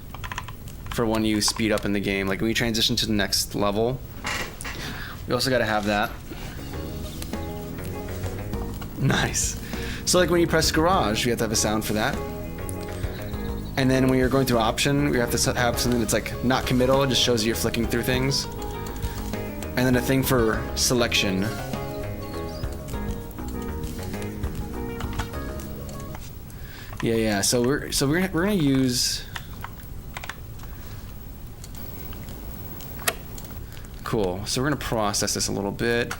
for when you speed up in the game, like when you transition to the next level. We also got to have that. Nice. So like when you press garage, we have to have a sound for that. And then when you're going through option, we have to have something that's like not committal. It just shows you you're flicking through things. And then a thing for selection. Yeah. So we're gonna use. Cool. So we're gonna process this a little bit.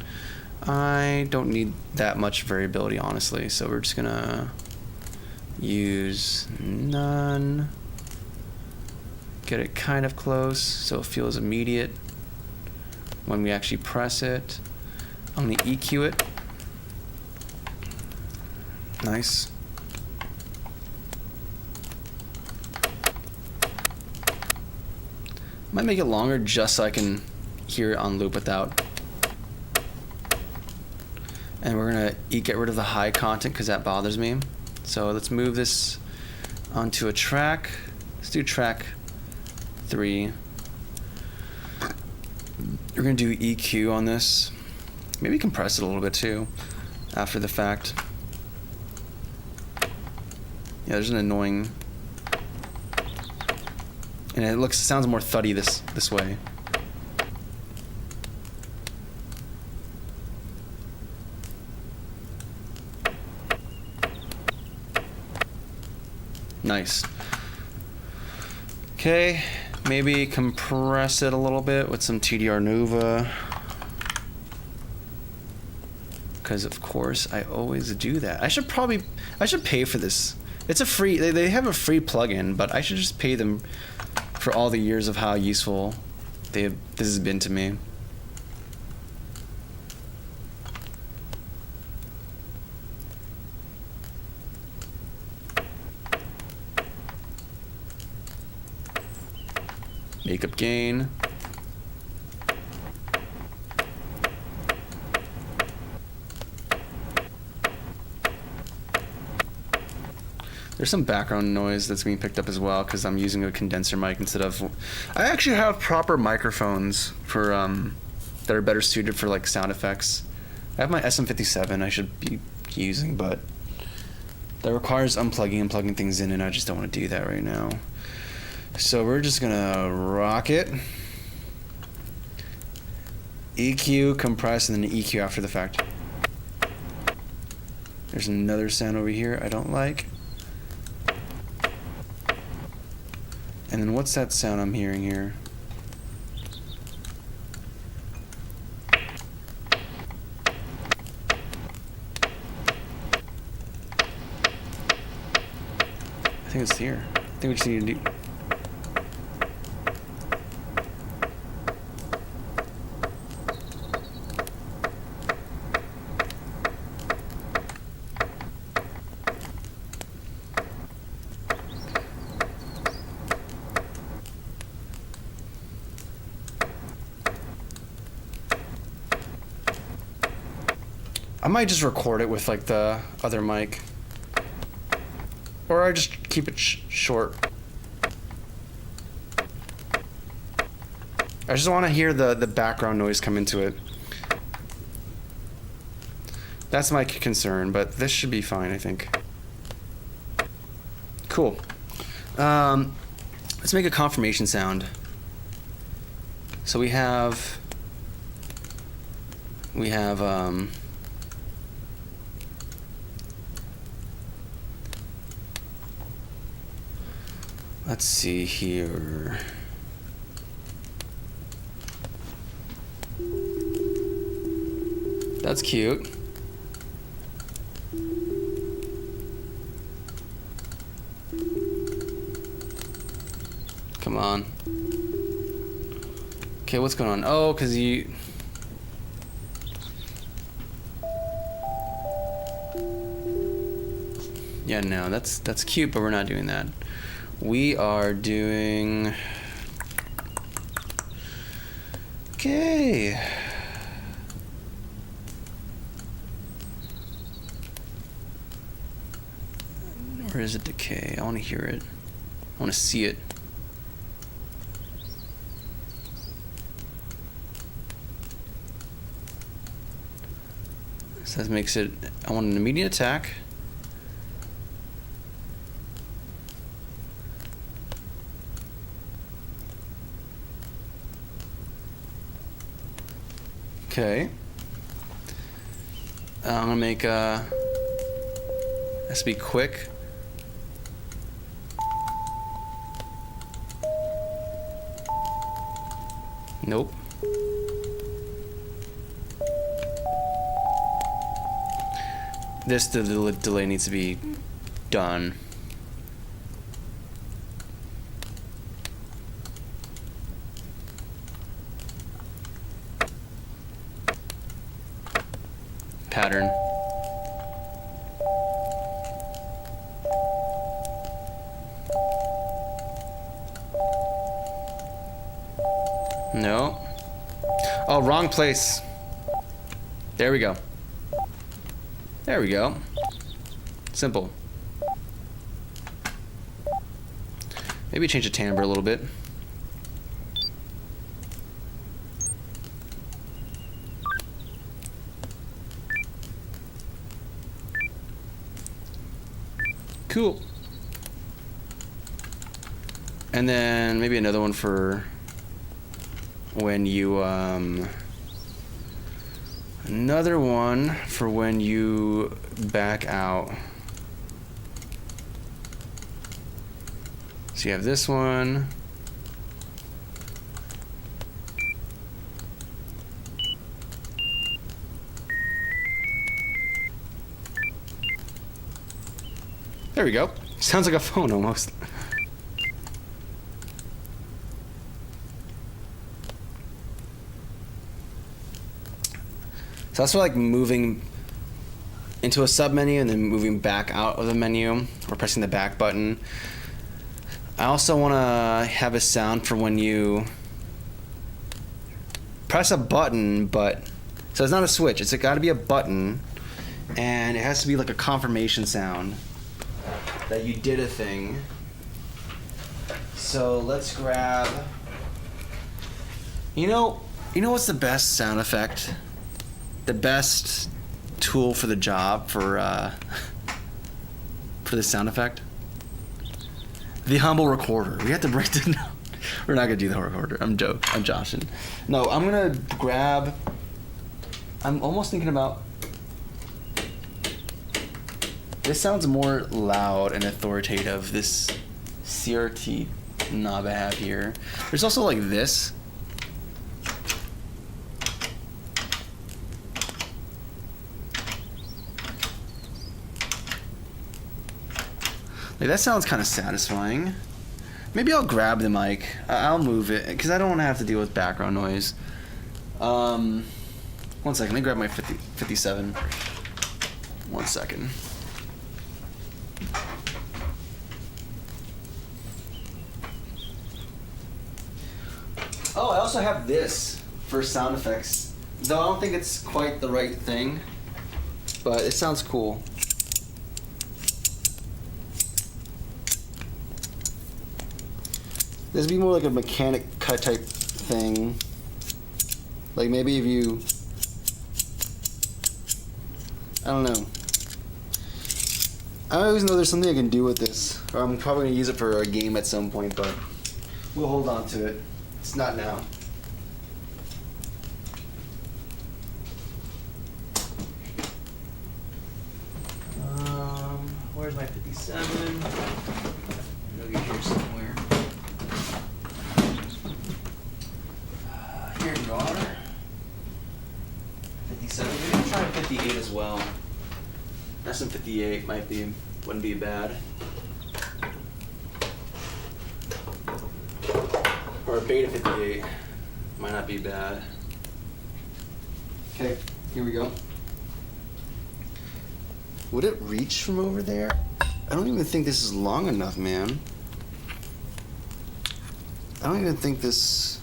I don't need that much variability, honestly. So we're just gonna use none. Get it kind of close so it feels immediate when we actually press it. I'm gonna EQ it. Nice. Might make it longer just so I can hear it on loop without. And we're gonna get rid of the high content because that bothers me. So let's move this onto a track. Let's do track 3. We're gonna do EQ on this. Maybe compress it a little bit too after the fact. Yeah, there's an annoying, and it sounds more thuddy this way. Nice. Okay, maybe compress it a little bit with some TDR Nova. Because of course I always do that. I should pay for this. It's a free, they have a free plugin, but I should just pay them for all the years of how useful this has been to me. Makeup gain. There's some background noise that's being picked up as well because I'm using a condenser mic instead of. I actually have proper microphones for that are better suited for like sound effects. I have my SM57 I should be using, but that requires unplugging and plugging things in, and I just don't want to do that right now. So we're just gonna rock it. EQ, compress, and then EQ after the fact. There's another sound over here I don't like. And then what's that sound I'm hearing here? I think it's here. I think we just need to do. I might just record it with like the other mic, or I just keep it short. I just want to hear the background noise come into it. That's my concern, but this should be fine, I think. Cool. Let's make a confirmation sound. So we have let's see here. That's cute. Come on. Okay, what's going on? Oh, because you... Yeah, no, that's cute, but we're not doing that. We are doing... Okay. Or is it decay? I want to hear it. I want to see it. So that makes it... I want an immediate attack. Okay. I'm gonna make has to be quick. Nope. This delay needs to be done. Pattern. No. Oh, wrong place. There we go. There we go. Simple. Maybe change the timbre a little bit. Cool. And then maybe another one for when you another one for when you back out. So you have this one. There we go. Sounds like a phone almost. So that's for like moving into a submenu and then moving back out of the menu or pressing the back button. I also want to have a sound for when you press a button, but so it's not a switch. It's got to be a button, and it has to be like a confirmation sound that you did a thing. So let's grab. You know what's the best sound effect? The best tool for the job for the sound effect? The humble recorder. We have to break the. We're not gonna do the recorder. I'm joshing. No, I'm gonna grab. I'm almost thinking about. This sounds more loud and authoritative. This CRT knob I have here. There's also like this. Like that sounds kind of satisfying. Maybe I'll grab the mic. I'll move it because I don't want to have to deal with background noise. 1 second. Let me grab my 57. 1 second. Oh, I also have this for sound effects. Though I don't think it's quite the right thing, but it sounds cool. This would be more like a mechanic cut type thing. Like maybe if you, I don't know. I always know there's something I can do with this. Or I'm probably gonna use it for a game at some point, but We'll hold on to it. It's not now. Where's my 57? It'll be here somewhere. Here you are. 57. Maybe I'll try 58 as well. SM58 wouldn't be bad. Or a beta 58 might not be bad. Okay, here we go. Would it reach from over there? I don't even think this is long enough, man. I don't even think this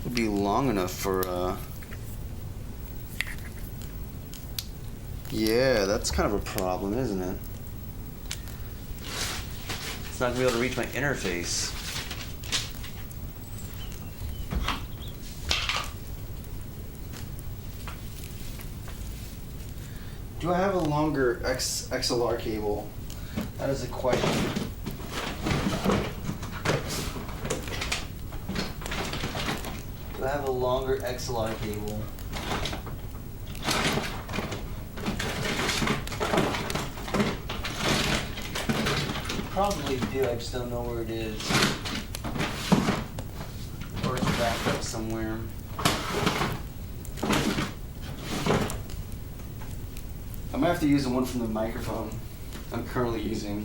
would be long enough for, yeah, that's kind of a problem, isn't it? It's not gonna be able to reach my interface. Do I have a longer XLR cable? That is a question. Do I have a longer XLR cable? Probably do, I just don't know where it is. Or it's backed up somewhere. I might have to use the one from the microphone I'm currently using.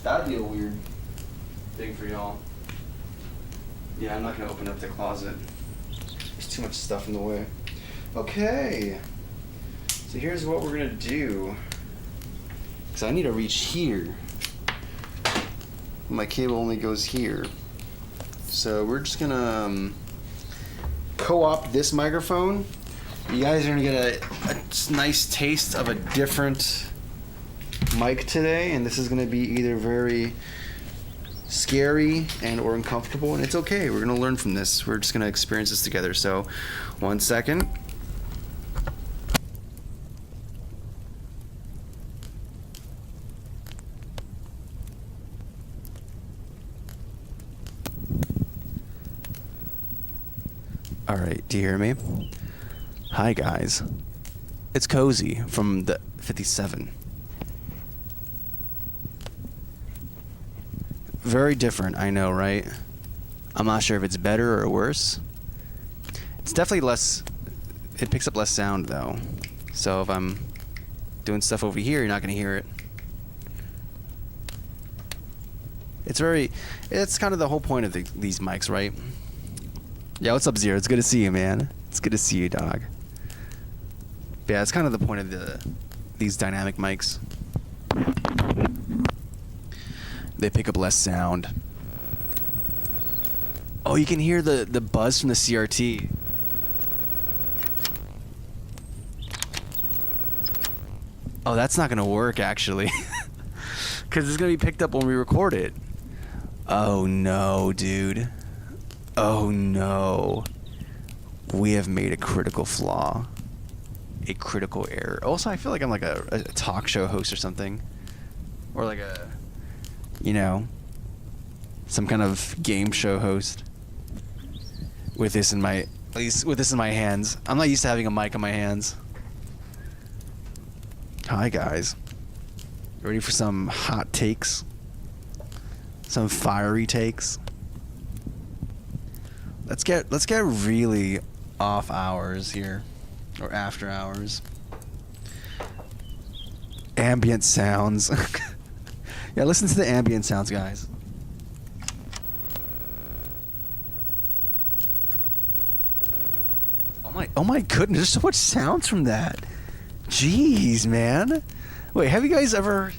That'd be a weird thing for y'all. Yeah, I'm not gonna open up the closet. There's too much stuff in the way. Okay. So here's what we're gonna do. So I need to reach here. My cable only goes here. So we're just gonna co-opt this microphone. You guys are gonna get a nice taste of a different mic today, and this is gonna be either very scary and or uncomfortable, and it's okay. We're gonna learn from this. We're just gonna experience this together. So, 1 second. All right, do you hear me? Hi guys, it's Cozy from the 57. Very different, I know, right? I'm not sure if it's better or worse. It's definitely less, it picks up less sound though. So if I'm doing stuff over here, you're not gonna hear it. It's kind of the whole point of these mics, right? Yeah, what's up, Zero? It's good to see you, man. It's good to see you, dog. But yeah, it's kind of the point of these dynamic mics. They pick up less sound. Oh, you can hear the buzz from the CRT. Oh, that's not gonna work actually, because it's gonna be picked up when we record it. Oh no, dude. Oh no. We have made a critical flaw. A critical error. Also, I feel like I'm like a talk show host or something. Or like a, you know, some kind of game show host. With this in my, at least with this in my hands. I'm not used to having a mic in my hands. Hi guys. Ready for some hot takes? Some fiery takes? Let's get really off hours here. Or after hours. Ambient sounds. Yeah, listen to the ambient sounds, guys. Oh my goodness, there's so much sounds from that. Jeez, man. Wait, have you guys ever...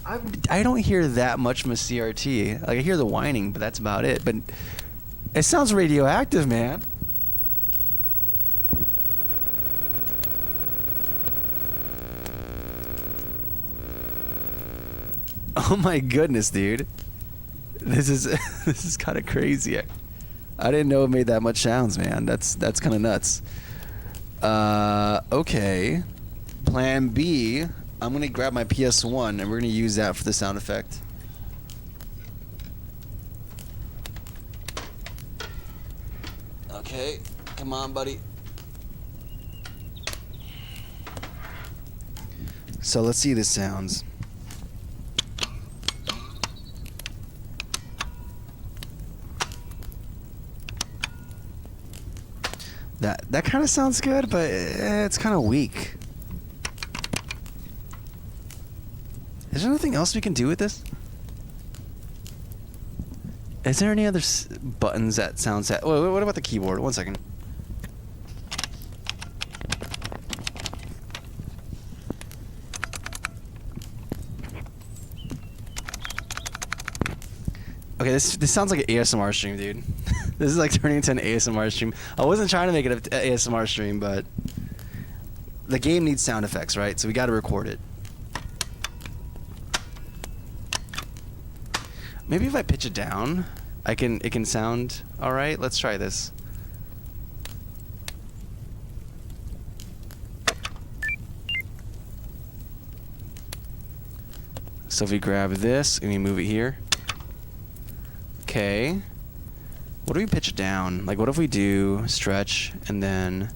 I don't hear that much from a CRT. Like, I hear the whining, but that's about it. But it sounds radioactive, man. Oh my goodness, dude. This is kind of crazy. I didn't know it made that much sounds, man. That's kind of nuts. Okay. Plan B. I'm gonna grab my PS1 and we're gonna use that for the sound effect. Okay, come on, buddy. So let's see how this sounds. That kind of sounds good, but it's kind of weak. Is there anything else we can do with this? Is there any other buttons that sound set? Wait, what about the keyboard? 1 second. Okay, this sounds like an ASMR stream, dude. This is like turning into an ASMR stream. I wasn't trying to make it an ASMR stream, but the game needs sound effects, right? So we got to record it. Maybe if I pitch it down, it can sound all right. Let's try this. So if we grab this and we move it here. Okay. What do we pitch it down? Like, what if we do stretch and then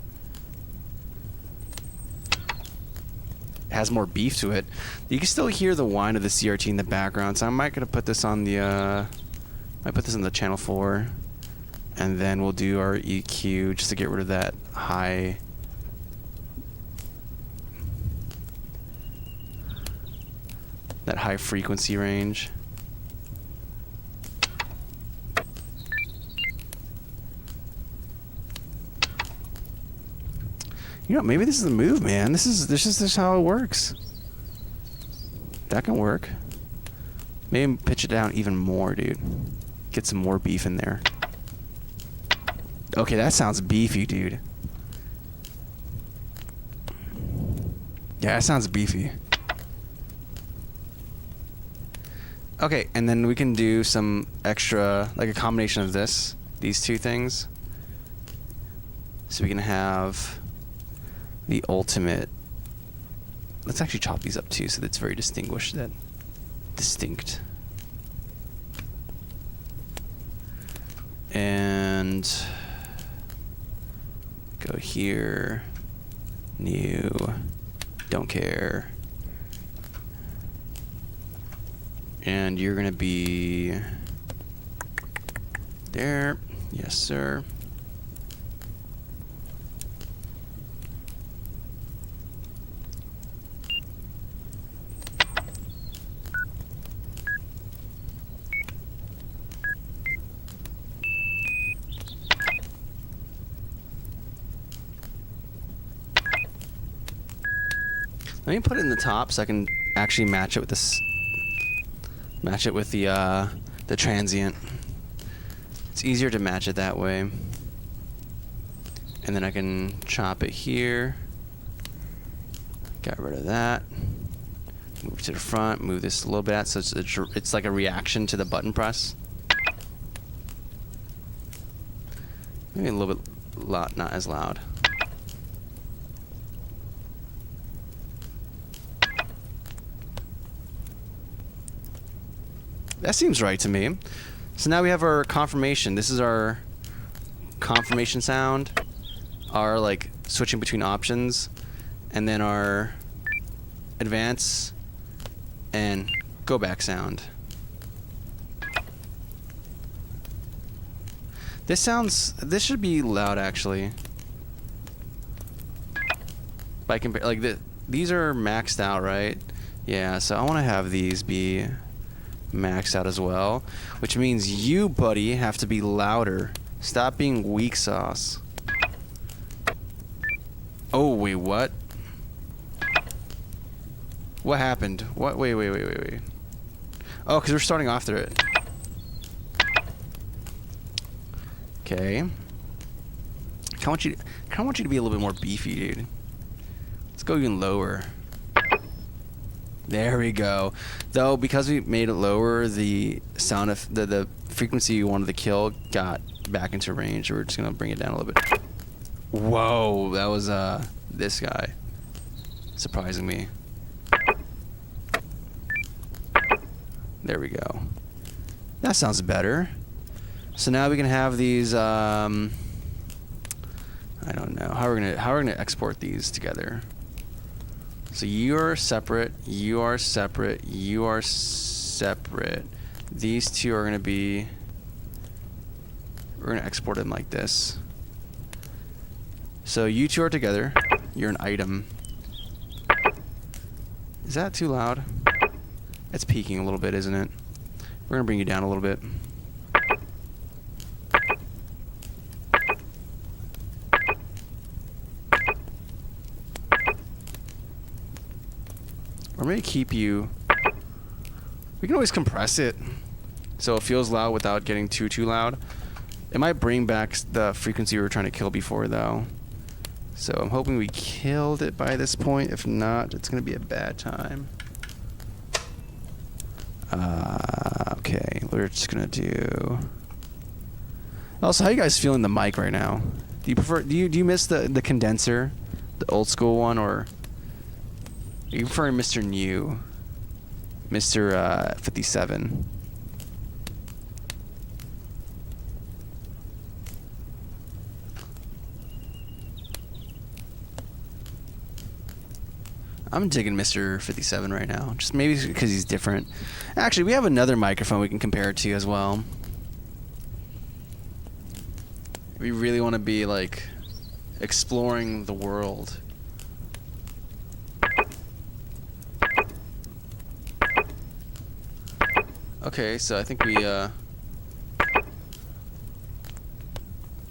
it has more beef to it? You can still hear the whine of the CRT in the background, so I might gonna put this on the might put this on the channel 4, and then we'll do our EQ just to get rid of that high frequency range. You know, maybe this is the move, man. This is how it works. That can work. Maybe pitch it down even more, dude. Get some more beef in there. Okay, that sounds beefy, dude. Yeah, that sounds beefy. Okay, and then we can do some extra, like a combination of these two things. So we can have the ultimate. Let's actually chop these up too, so that's very distinct. And go here, new, don't care. And you're gonna be there. Yes, sir. Let me put it in the top so I can actually match it with this. Match it with the transient. It's easier to match it that way. And then I can chop it here. Got rid of that. Move to the front. Move this a little bit out so it's like a reaction to the button press. Maybe a little bit not as loud. That seems right to me. So now we have our confirmation. This is our confirmation sound, our like switching between options, and then our advance and go back sound. This should be loud actually. By these are maxed out, right? Yeah, so I want to have these be maxed out as well, which means you, buddy, have to be louder. Stop being weak sauce. Oh, wait, what? What happened? What? Wait. Oh, because we're starting off through it. Okay. I want you to be a little bit more beefy, dude. Let's go even lower. There we go. Though, because we made it lower, the sound of the frequency you wanted to kill got back into range. We're just gonna bring it down a little bit. Whoa, that was this guy surprising me. There we go. That sounds better. So now we can have these I don't know how we're gonna export these together. So you are separate, you are separate, you are separate. These two are gonna be. We're gonna export them like this. So you two are together. You're an item. Is that too loud? It's peaking a little bit, isn't it? We're gonna bring you down a little bit. Or maybe keep you. We can always compress it so it feels loud without getting too loud. It might bring back the frequency we were trying to kill before, though. So I'm hoping we killed it by this point. If not, it's gonna be a bad time. Okay, we're just gonna do. Also, how you guys feeling the mic right now? Do you prefer? Do you miss the condenser, the old school one, or are you preferring Mr. New, Mr. 57? I'm digging Mr. 57 right now, just maybe because he's different. Actually, we have another microphone we can compare it to as well. We really want to be like exploring the world. Okay, so I think we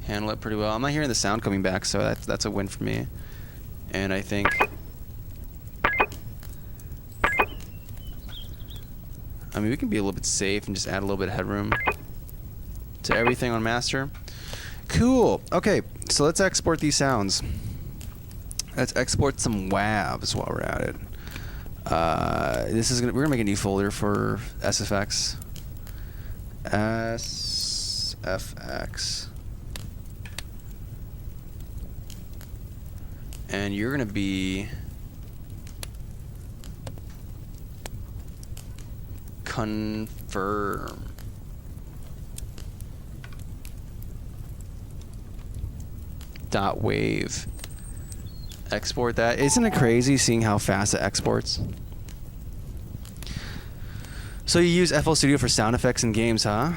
handle it pretty well. I'm not hearing the sound coming back, so that's a win for me. And I think. I mean, we can be a little bit safe and just add a little bit of headroom to everything on master. Cool. Okay, so let's export these sounds. Let's export some WAVs while we're at it. We're gonna make a new folder for SFX. SFX. And you're gonna be confirm. .wave. Export that. Isn't it crazy seeing how fast it exports? So you use FL Studio for sound effects in games, huh?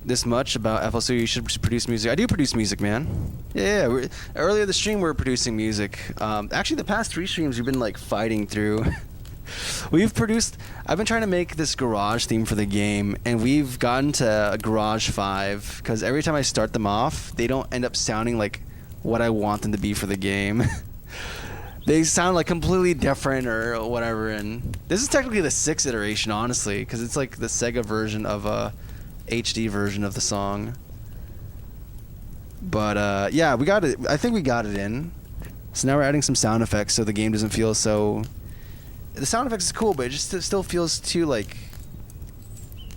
This much about FL Studio, you should produce music. I do produce music, man. Yeah, earlier this stream we were producing music. Actually, the past 3 streams we've been like fighting through. I've been trying to make this garage theme for the game, and we've gotten to Garage 5 because every time I start them off, they don't end up sounding like what I want them to be for the game. They sound like completely different or whatever, and this is technically the 6th iteration, honestly, because it's like the Sega version of a HD version of the song. But yeah, we got it. I think we got it in. So now we're adding some sound effects so the game doesn't feel so. The sound effects is cool, but it just still feels too like.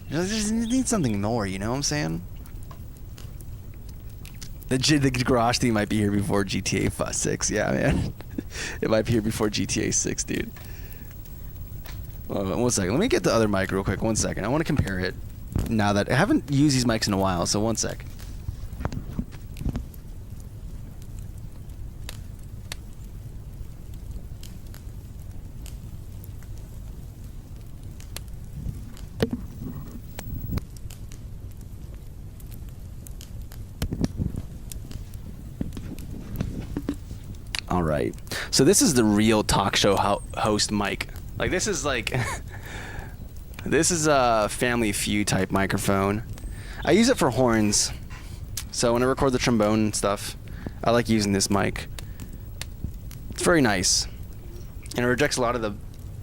You know, it just needs something more. You know what I'm saying? The garage theme might be here before GTA 6. Yeah, man. It might be here before GTA 6, dude. One second. Let me get the other mic real quick. 1 second. I want to compare it. Now that I haven't used these mics in a while, so 1 sec. All right. So this is the real talk show host mic. Like this is like this is a Family Feud type microphone. I use it for horns. So when I record the trombone and stuff, I like using this mic. It's very nice. And it rejects a lot of the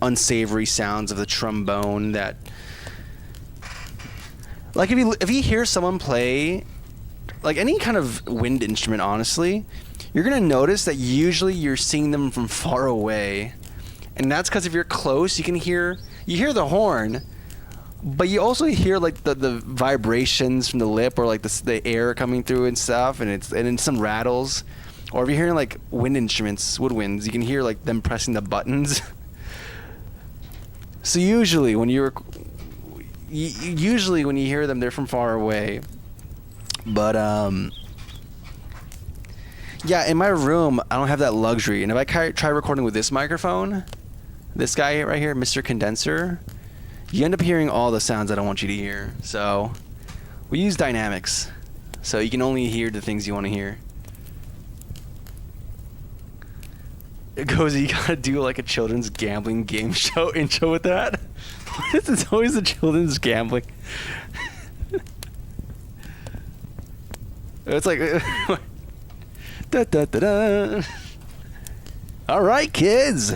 unsavory sounds of the trombone that like if you hear someone play like any kind of wind instrument, honestly, you're going to notice that usually you're seeing them from far away. And that's because if you're close, you hear the horn, but you also hear like the vibrations from the lip or like the air coming through and stuff, and then some rattles. Or if you're hearing like wind instruments, woodwinds, you can hear like them pressing the buttons. So usually when you hear them, they're from far away. But Yeah, in my room, I don't have that luxury. And if I try recording with this microphone, this guy right here, Mr. Condenser, you end up hearing all the sounds I don't want you to hear. So we use dynamics, so you can only hear the things you want to hear. It goes, you gotta do like a children's gambling game show intro with that. It's always a children's gambling. It's like, da, da, da, da. All right, kids.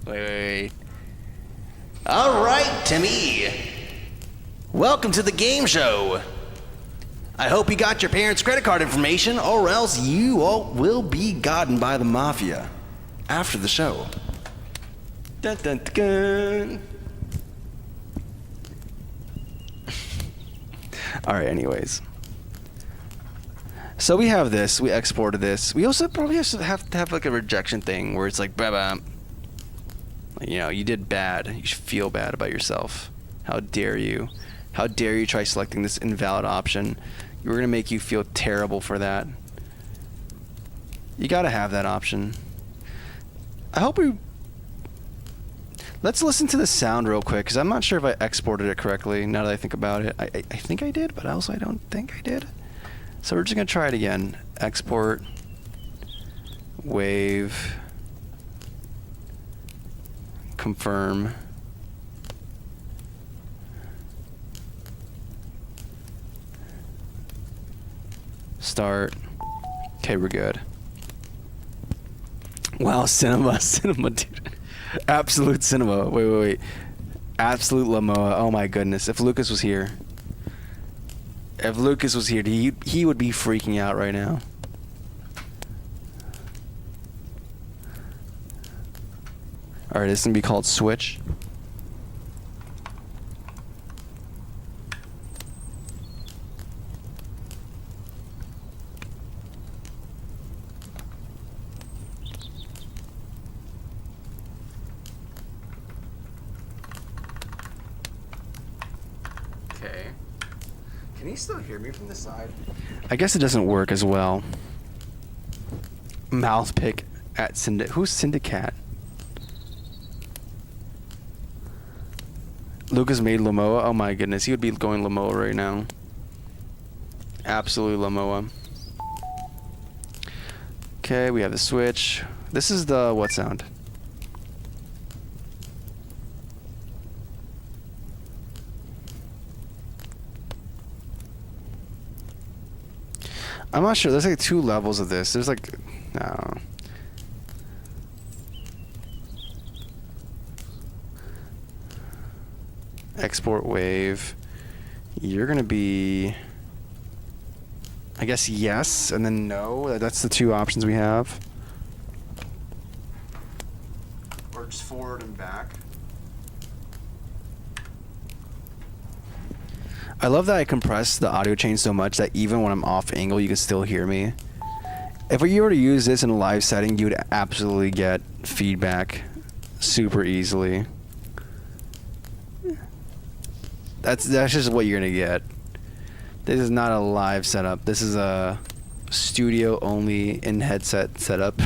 Wait. All right, Timmy. Welcome to the game show. I hope you got your parents' credit card information, or else you all will be gotten by the mafia after the show. Dun, dun, dun. All right, anyways. So we have this. We exported this. We also probably have to have like a rejection thing where it's like, bah, you know, you did bad. You should feel bad about yourself. How dare you? How dare you try selecting this invalid option? We're going to make you feel terrible for that. You got to have that option. I hope we... Let's listen to the sound real quick, because I'm not sure if I exported it correctly now that I think about it. I think I did, but also I don't think I did. So we're just going to try it again. Export. Wave. Confirm. Start. Okay, we're good. Wow, cinema, dude. Absolute cinema. Wait. Absolute Lamoa. Oh my goodness. If Lucas was here, he would be freaking out right now. All right, this is gonna be called Switch. Okay. Can you still hear me from the side? I guess it doesn't work as well. Mouthpick at Who's Syndicat? Lucas made Lamoa. Oh my goodness, he would be going Lamoa right now. Absolute Lamoa. Okay, we have the switch. This is the what sound? I'm not sure. There's like 2 levels of this. There's like, I don't know. Export wave. You're gonna be, I guess, yes and then no. That's the 2 options we have. Or just forward and back. I love that I compress the audio chain so much that even when I'm off angle, you can still hear me. If you were to use this in a live setting, you would absolutely get feedback super easily. That's just what you're gonna get. This is not a live setup. This is a studio only in headset setup.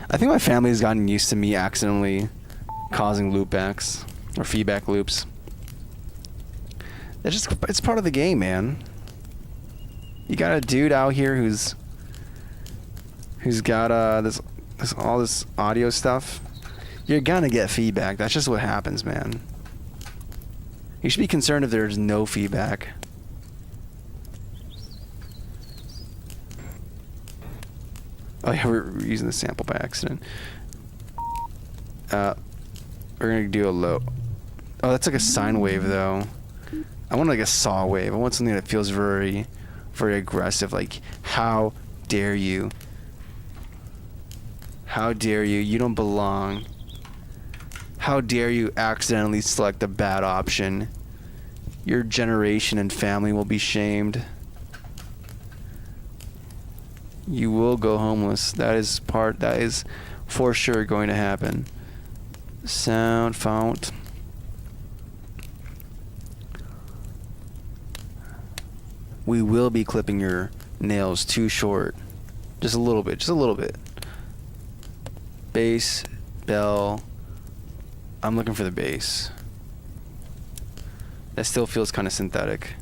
I think my family has gotten used to me accidentally causing loopbacks or feedback loops. It's part of the game, man. You got a dude out here who's got all this audio stuff. You're gonna get feedback. That's just what happens, man. You should be concerned if there's no feedback. Oh yeah, we're using the sample by accident. We're gonna do a low. Oh, that's like a sine wave though. I want like a saw wave. I want something that feels very, very aggressive. Like, how dare you? How dare you? You don't belong. How dare you accidentally select a bad option? Your generation and family will be shamed. You will go homeless. That is for sure going to happen. Sound font. we will be clipping your nails too short. Just a little bit, just a little bit. Bass, bell. I'm looking for the bass. That still feels kind of synthetic.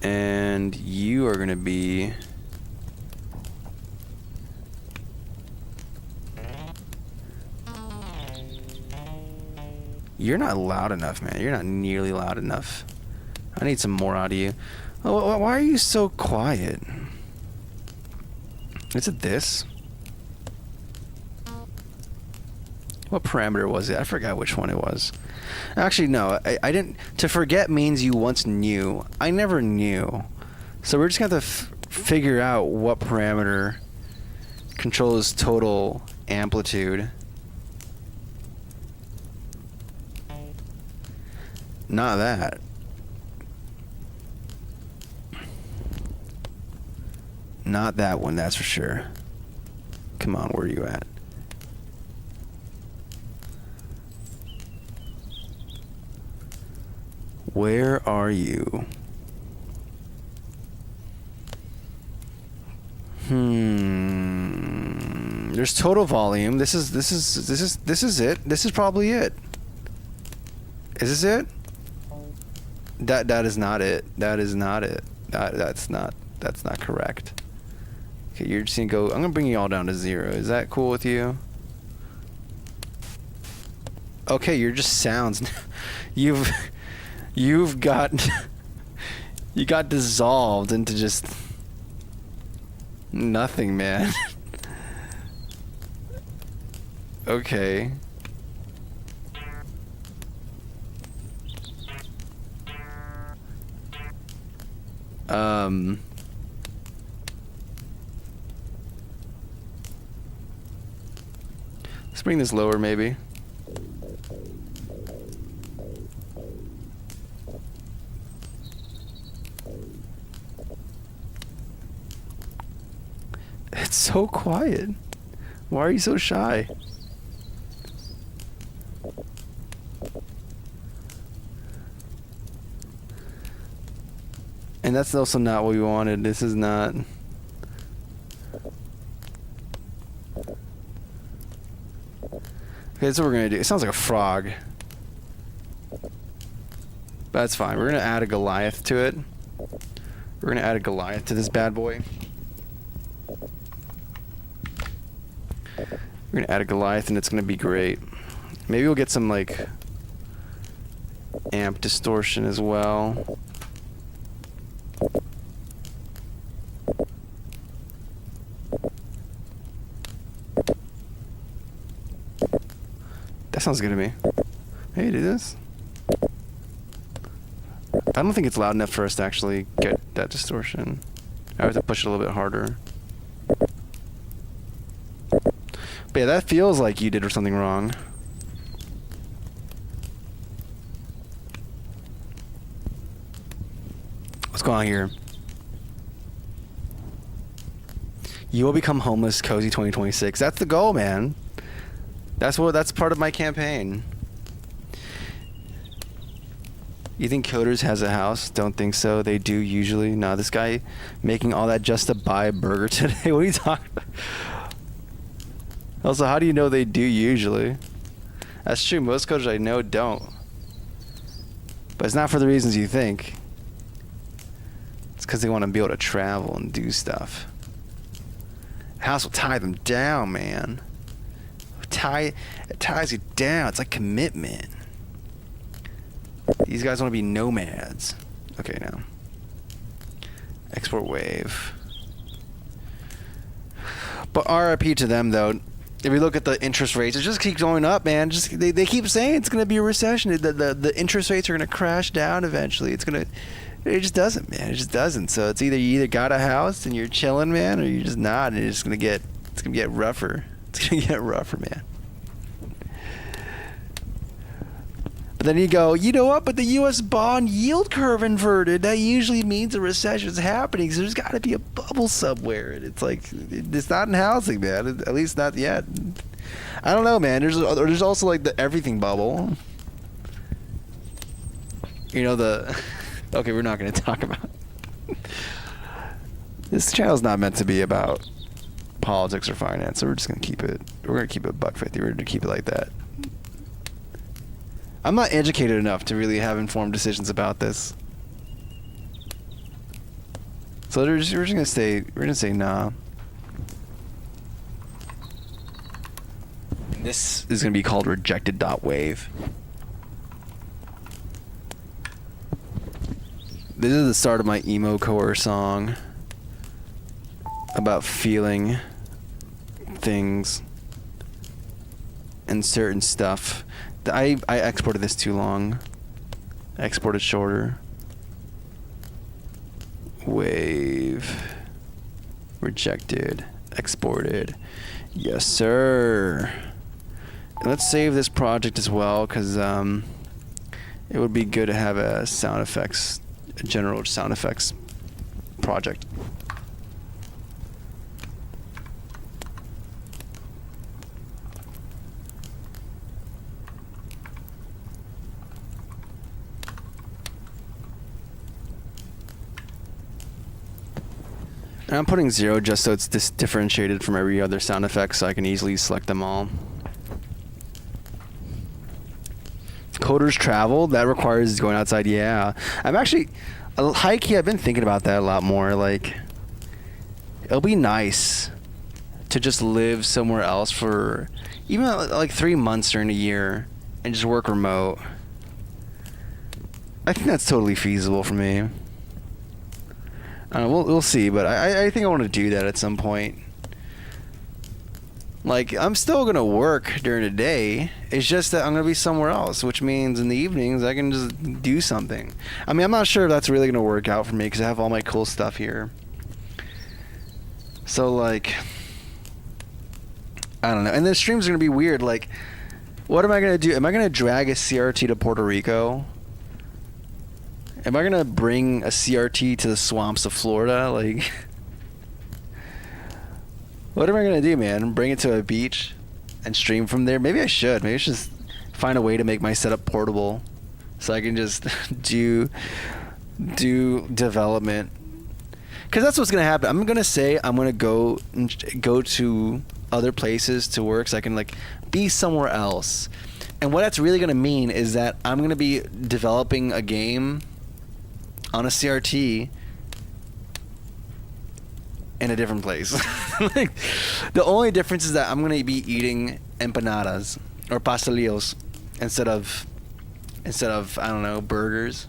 And you are going to be... You're not loud enough, man. You're not nearly loud enough. I need some more out of you. Oh, why are you so quiet? Is it this? What parameter was it? I forgot which one it was. Actually, no. I didn't... To forget means you once knew. I never knew. So we're just going to have to figure out what parameter controls total amplitude. Not that. Not that one, that's for sure. Come on, where are you at? Where are you? There's total volume. This is it. This is probably it. Is this it? That is not it. That is not it. That's not correct. Okay, you're just gonna go. I'm gonna bring you all down to 0. Is that cool with you? Okay, you're just sounds. You've got you got dissolved into just nothing, man. Okay. Let's bring this lower, maybe. It's so quiet. Why are you so shy? And that's also not what we wanted. This is not... Okay, that's what we're gonna do. It sounds like a frog. But that's fine. We're gonna add a Goliath to it. We're gonna add a Goliath to this bad boy. We're gonna add a Goliath and it's gonna be great. Maybe we'll get some like amp distortion as well. That sounds good to me. Hey, do this. I don't think it's loud enough for us to actually get that distortion. I have to push it a little bit harder. But yeah, that feels like you did something wrong. What's going on here? You will become homeless, Cozy 2026. That's the goal, man. That's part of my campaign. You think Coders has a house? Don't think so. They do usually. No, this guy making all that just to buy a burger today. What are you talking about? Also, how do you know they do usually? That's true. Most Coders I know don't. But it's not for the reasons you think. It's because they want to be able to travel and do stuff. House will tie them down, man. It ties you down. It's like commitment. These guys want to be nomads. Okay, now. Export wave. But RIP to them, though. If we look at the interest rates, it just keeps going up, man. They keep saying it's going to be a recession. The interest rates are going to crash down eventually. It just doesn't, man. It just doesn't. So it's you either got a house and you're chilling, man, or you're just not, and it's gonna get rougher. It's gonna get rougher, man. But then you go, you know what? But the U.S. bond yield curve inverted. That usually means a recession is happening. So there's got to be a bubble somewhere. And it's like, it's not in housing, man. At least not yet. I don't know, man. There's also like the everything bubble. You know, the... Okay, we're not going to talk about... This channel's not meant to be about politics or finance, so we're just gonna keep it. We're gonna keep it $1.50. We're gonna keep it like that. I'm not educated enough to really have informed decisions about this. So we're just gonna say nah. This is gonna be called rejected.wave. This is the start of my emo core song about feeling things and certain stuff. I exported this too long. I exported shorter. Wave. Rejected. Exported. Yes, sir. Let's save this project as well, because it would be good to have a sound effects, a general sound effects project. And I'm putting 0 just so it's differentiated from every other sound effect, so I can easily select them all. Coders travel, that requires going outside. Yeah, I'm actually high key. I've been thinking about that a lot more. Like, it'll be nice to just live somewhere else for even like 3 months during a year and just work remote. I think that's totally feasible for me. We'll see, but I think I want to do that at some point. Like, I'm still going to work during the day. It's just that I'm going to be somewhere else, which means in the evenings I can just do something. I mean, I'm not sure if that's really going to work out for me because I have all my cool stuff here. So, like, I don't know. And the streams are going to be weird. Like, what am I going to do? Am I going to drag a CRT to Puerto Rico? Am I going to bring a CRT to the swamps of Florida? Like... What am I gonna do, man? Bring it to a beach and stream from there? Maybe I should. Maybe I should just find a way to make my setup portable, so I can just do development. Because that's what's gonna happen. I'm gonna say I'm gonna go to other places to work, so I can like be somewhere else. And what that's really gonna mean is that I'm gonna be developing a game on a CRT in a different place. Like, the only difference is that I'm gonna be eating empanadas or pastelillos instead of I don't know, burgers.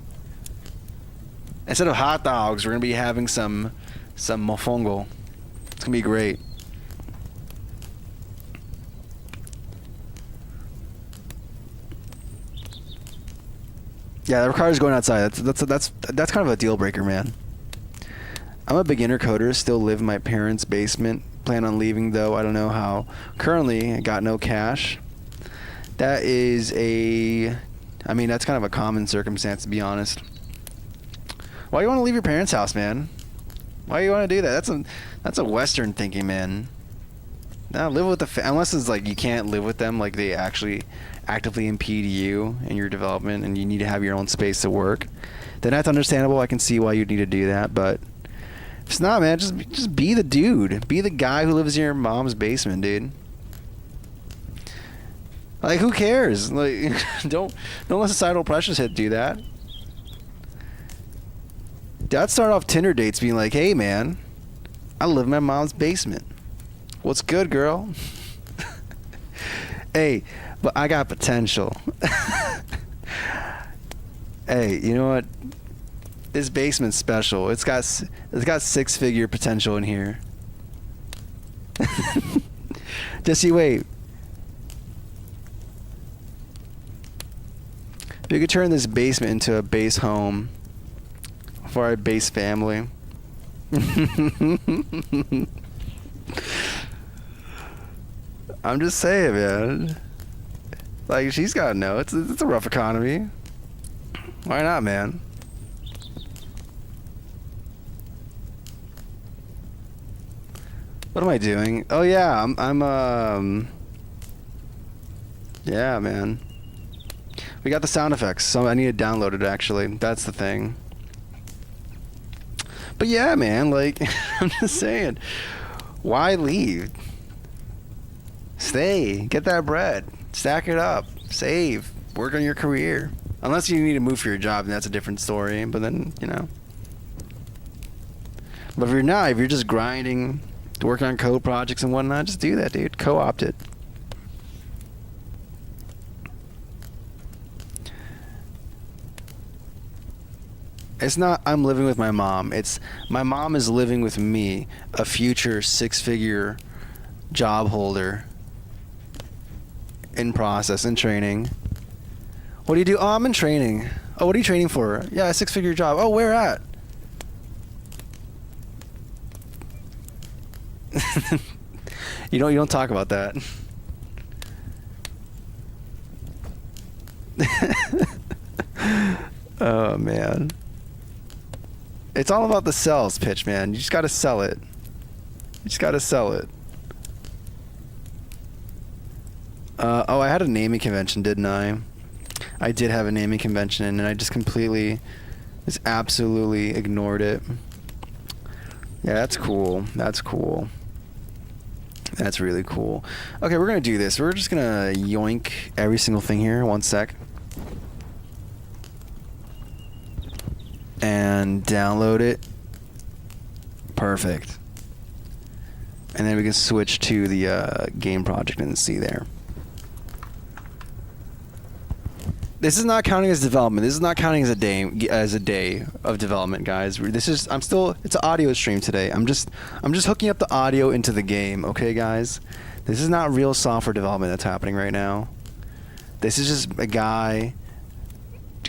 Instead of hot dogs, we're gonna be having some mofongo. It's gonna be great. Yeah, the car's going outside. That's kind of a deal breaker, man. I'm a beginner coder, still live in my parents' basement. Plan on leaving though, I don't know how. Currently, I got no cash. That is I mean, that's kind of a common circumstance, to be honest. Why you want to leave your parents' house, man? Why you want to do that? That's a Western thinking, man. Now live with unless it's like you can't live with them, like they actually actively impede you in your development and you need to have your own space to work. Then that's understandable. I can see why you'd need to do that, but if it's not, man, just be the dude. Be the guy who lives in your mom's basement, dude. Like, who cares? Like, don't let societal pressures do that. I'd start off Tinder dates being like, hey, man, I live in my mom's basement. What's good, girl? Hey, but I got potential. Hey, you know what? This basement's special. It's got 6-figure potential in here. Just you wait. If you could turn this basement into a base home for our base family. I'm just saying, man. Like, she's got to know. It's a rough economy. Why not, man? What am I doing? Oh yeah, I'm yeah, man. We got the sound effects, so I need to download it actually. That's the thing. But yeah, man, like, I'm just saying, why leave? Stay, get that bread, stack it up, save, work on your career. Unless you need to move for your job, and that's a different story. But then, you know. But if you're not, if you're just grinding, working on code projects and whatnot, just do that, dude. Co-opt it. It's not I'm living with my mom. It's my mom is living with me, a future 6-figure job holder in process, in training. What do you do? Oh, I'm in training. Oh, what are you training for? Yeah, a 6-figure job. Oh, where at? You don't talk about that. Oh man. It's all about the sales pitch, man. You just got to sell it. You just got to sell it. Oh, I had a naming convention, didn't I? I did have a naming convention, and I just completely, just absolutely ignored it. Yeah, that's cool. That's cool. That's really cool. Okay, we're going to do this. We're just going to yoink every single thing here. One sec. And download it. Perfect. And then we can switch to the game project and see there. This is not counting as development. This is not counting as a day of development, guys. This is it's an audio stream today. I'm just hooking up the audio into the game, okay, guys? This is not real software development that's happening right now. This is just a guy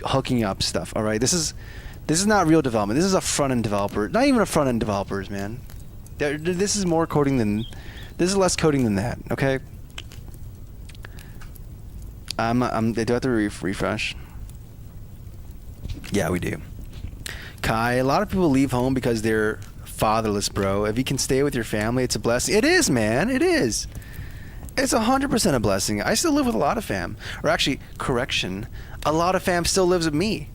hooking up stuff, all right? This is not real development. This is a front-end developer. Not even a front-end developers, man. This is more coding than... This is less coding than that, okay? Do I have to refresh? Yeah, we do. Kai, a lot of people leave home because they're fatherless, bro. If you can stay with your family, it's a blessing. It is, man. It is. It's 100% a blessing. I still live with a lot of fam. Or actually, correction, a lot of fam still lives with me.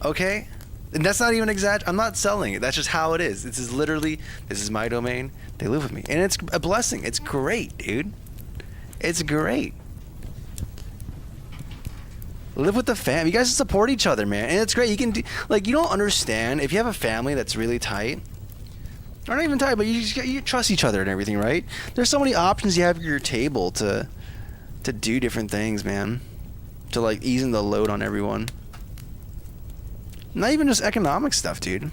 Okay? And that's not even I'm not selling it. That's just how it is. This is my domain. They live with me. And it's a blessing. It's great, dude. It's great. Live with the fam. You guys support each other, man. And it's great. You can do, like, you don't understand. If you have a family that's really tight, or not even tight, but you trust each other and everything, right? There's so many options you have at your table to do different things, man. To, like, easing the load on everyone. Not even just economic stuff, dude.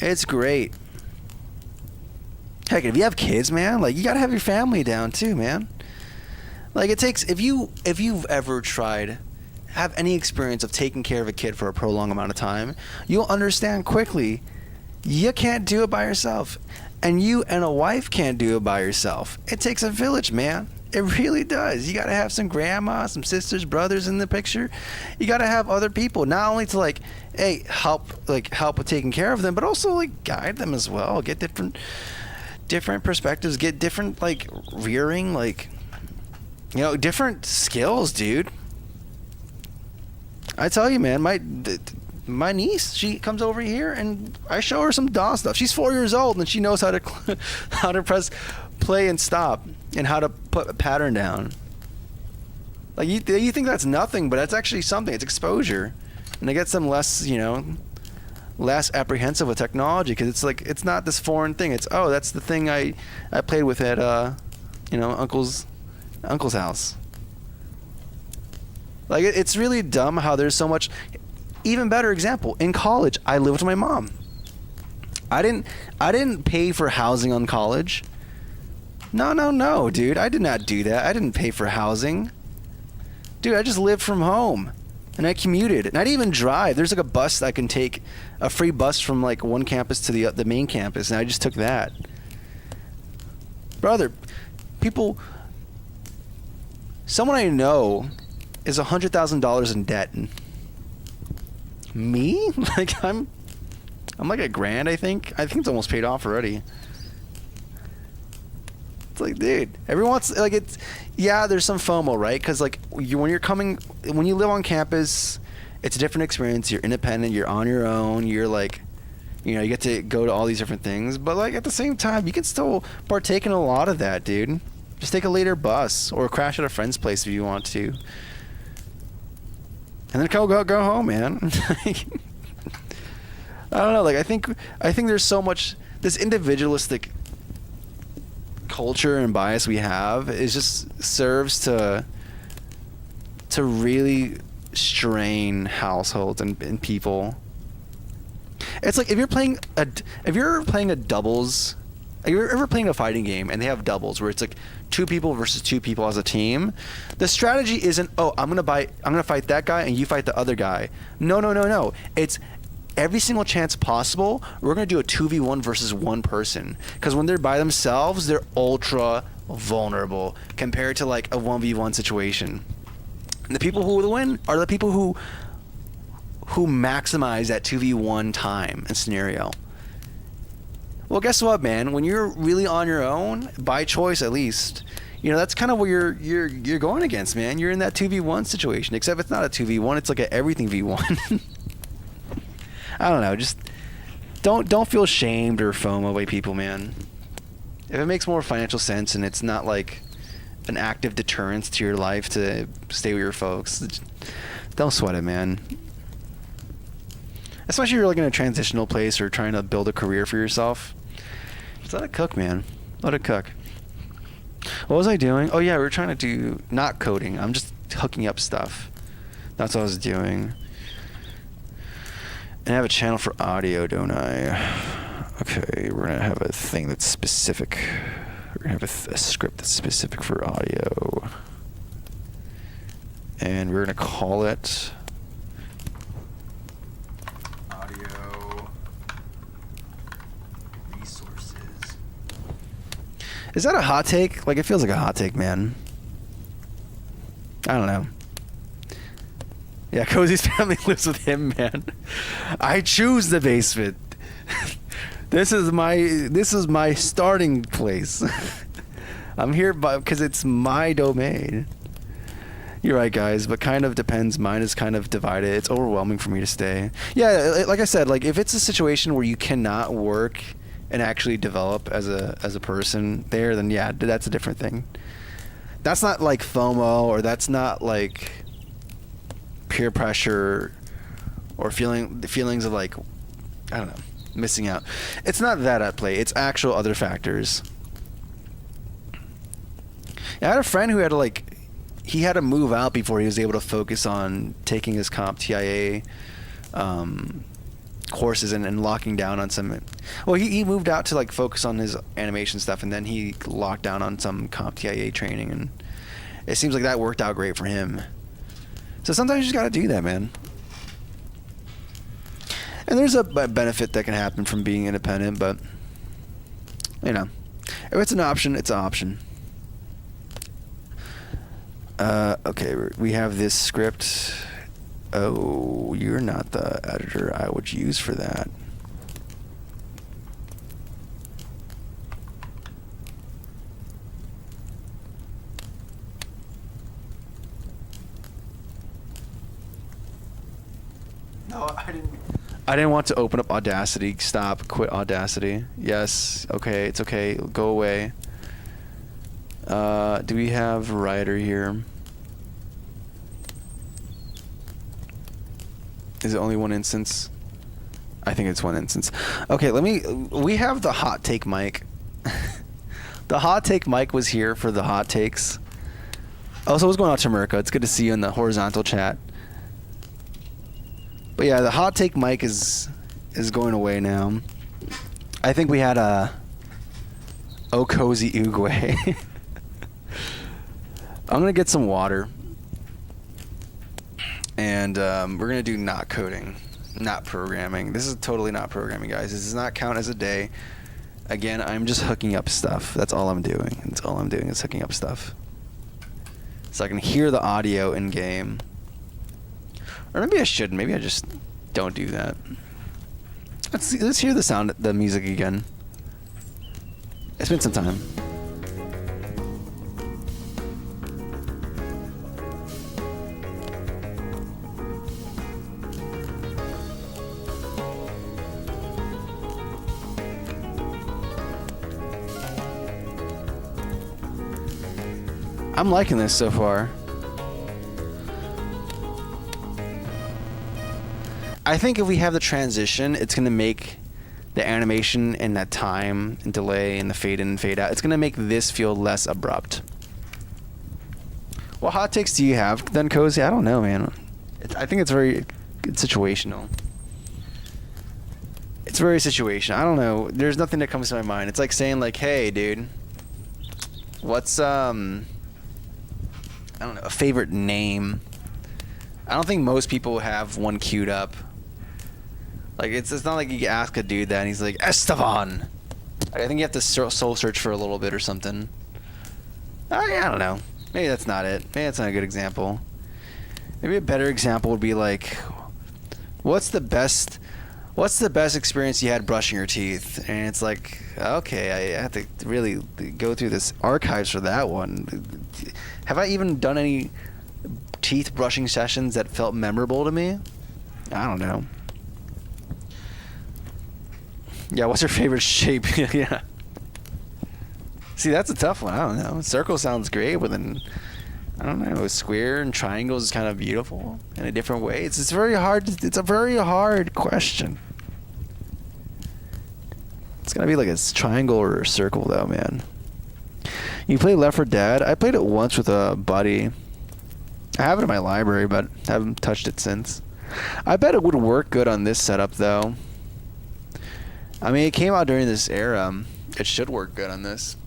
It's great. Heck, if you have kids, man, like, you gotta have your family down too, man. Like, it takes, if you've ever have any experience of taking care of a kid for a prolonged amount of time, you'll understand quickly you can't do it by yourself. And you and a wife can't do it by yourself. It takes a village, man. It really does. You gotta have some grandma, some sisters, brothers in the picture. You gotta have other people, not only to, like, hey, help with taking care of them, but also, like, guide them as well. Get different perspectives. Get different, like, rearing, like, you know, different skills, dude. I tell you, man, my niece, she comes over here and I show her some DAW stuff. She's 4 years old and she knows how to press play and stop and how to put a pattern down. Like, you think that's nothing, but that's actually something. It's exposure, and it gets them less apprehensive with technology, because it's like, it's not this foreign thing. It's, oh, that's the thing I played with at uncle's house. Like, it's really dumb how there's so much. Even better example, in college, I lived with my mom. I didn't pay for housing on college. No, dude. I did not do that. I didn't pay for housing. Dude, I just lived from home. And I commuted. And I didn't even drive. There's like a bus that I can take, a free bus from like one campus to the main campus, and I just took that. Brother, someone I know is $100,000 in debt. Me? Like, I'm like $1,000, I think. I think it's almost paid off already. It's like, dude, everyone's like, it's, yeah, there's some FOMO, right? Because, like, when you live on campus it's a different experience. You're independent. You're on your own. You're like, you know, you get to go to all these different things. But like at the same time, you can still partake in a lot of that, dude. Just take a later bus or crash at a friend's place if you want to, and then go home, man. I don't know. Like I think there's so much this individualistic culture and bias we have is just serves to really strain households and people. It's like if you're playing a doubles, if you're ever playing a fighting game and they have doubles where it's like 2 people versus 2 people as a team, the strategy isn't, oh, I'm gonna fight that guy and you fight the other guy. No. It's every single chance possible, we're going to do a 2v1 versus one person. Because when they're by themselves, they're ultra vulnerable compared to like a 1v1 situation. And the people who will win are the people who maximize that 2v1 time and scenario. Well, guess what, man? When you're really on your own, by choice at least, you know, that's kind of what you're going against, man. You're in that 2v1 situation, except it's not a 2v1, it's like a everything v1. I don't know. Just don't feel shamed or FOMO by people, man. If it makes more financial sense and it's not like an active deterrence to your life to stay with your folks, don't sweat it, man. Especially if you're like in a transitional place or trying to build a career for yourself. Just let it cook, man. Let it cook. What was I doing? Oh yeah, we were trying to do not coding. I'm just hooking up stuff. That's what I was doing. And I have a channel for audio, don't I? Okay, we're gonna have a thing that's specific. We're gonna have a script that's specific for audio. And we're gonna call it audio resources. Is that a hot take? Like, it feels like a hot take, man. I don't know. Yeah, Cozy's family lives with him, man. I choose the basement. This is my starting place. I'm here because it's my domain. You're right, guys, but kind of depends. Mine is kind of divided. It's overwhelming for me to stay. Yeah, like I said, like if it's a situation where you cannot work and actually develop as a person there, then yeah, that's a different thing. That's not like FOMO, or that's not like peer pressure or feelings of like, I don't know, missing out. It's not that at play. It's actual other factors. I had a friend who had to he had to move out before he was able to focus on taking his comp TIA courses and locking down on some. Well, he moved out to like focus on his animation stuff, and then he locked down on some comp TIA training, and it seems like that worked out great for him. So sometimes you just gotta do that, man. And there's a benefit that can happen from being independent, but you know, if it's an option, it's an option. Okay, we have this script. Oh, you're not the editor I would use for that. No, I didn't want to open up Audacity. Stop. Quit Audacity. Yes. Okay. It's okay. Go away. Do we have writer here? Is it only one instance? I think it's one instance. Okay, we have the hot take mic. The hot take mic was here for the hot takes. Also, what's going on, Tamirka? It's good to see you in the horizontal chat. But yeah, the hot take mic is going away now. I think we had a Oh Cozy Oogway. I'm gonna get some water. And we're going to do not coding, not programming. This is totally not programming, guys. This does not count as a day. Again, I'm just hooking up stuff. That's all I'm doing. That's all I'm doing is hooking up stuff. So I can hear the audio in-game. Or maybe I shouldn't. Maybe I just don't do that. Let's hear the sound, the music again. It's been some time. I'm liking this so far. I think if we have the transition, it's going to make the animation and that time and delay and the fade in and fade out, it's going to make this feel less abrupt. What hot takes do you have then, Cozy? I don't know, man. I think it's very situational. It's very situational. I don't know. There's nothing that comes to my mind. It's like saying like, hey, dude, what's I don't know, a favorite name? I don't think most people have one queued up. Like it's not like you ask a dude that and he's like Esteban. I think you have to soul search for a little bit or something. I don't know. Maybe that's not it. Maybe that's not a good example. Maybe a better example would be like, what's the best experience you had brushing your teeth? And it's like, okay, I have to really go through this archives for that one. Have I even done any teeth brushing sessions that felt memorable to me? I don't know. Yeah, what's your favorite shape? Yeah. See, that's a tough one. I don't know. Circle sounds great, but then I don't know. Square and triangles is kind of beautiful in a different way. It's very hard. It's a very hard question. It's gonna be like a triangle or a circle, though, man. You play Left 4 Dead? I played it once with a buddy. I have it in my library, but I haven't touched it since. I bet it would work good on this setup, though. I mean, it came out during this era. It should work good on this.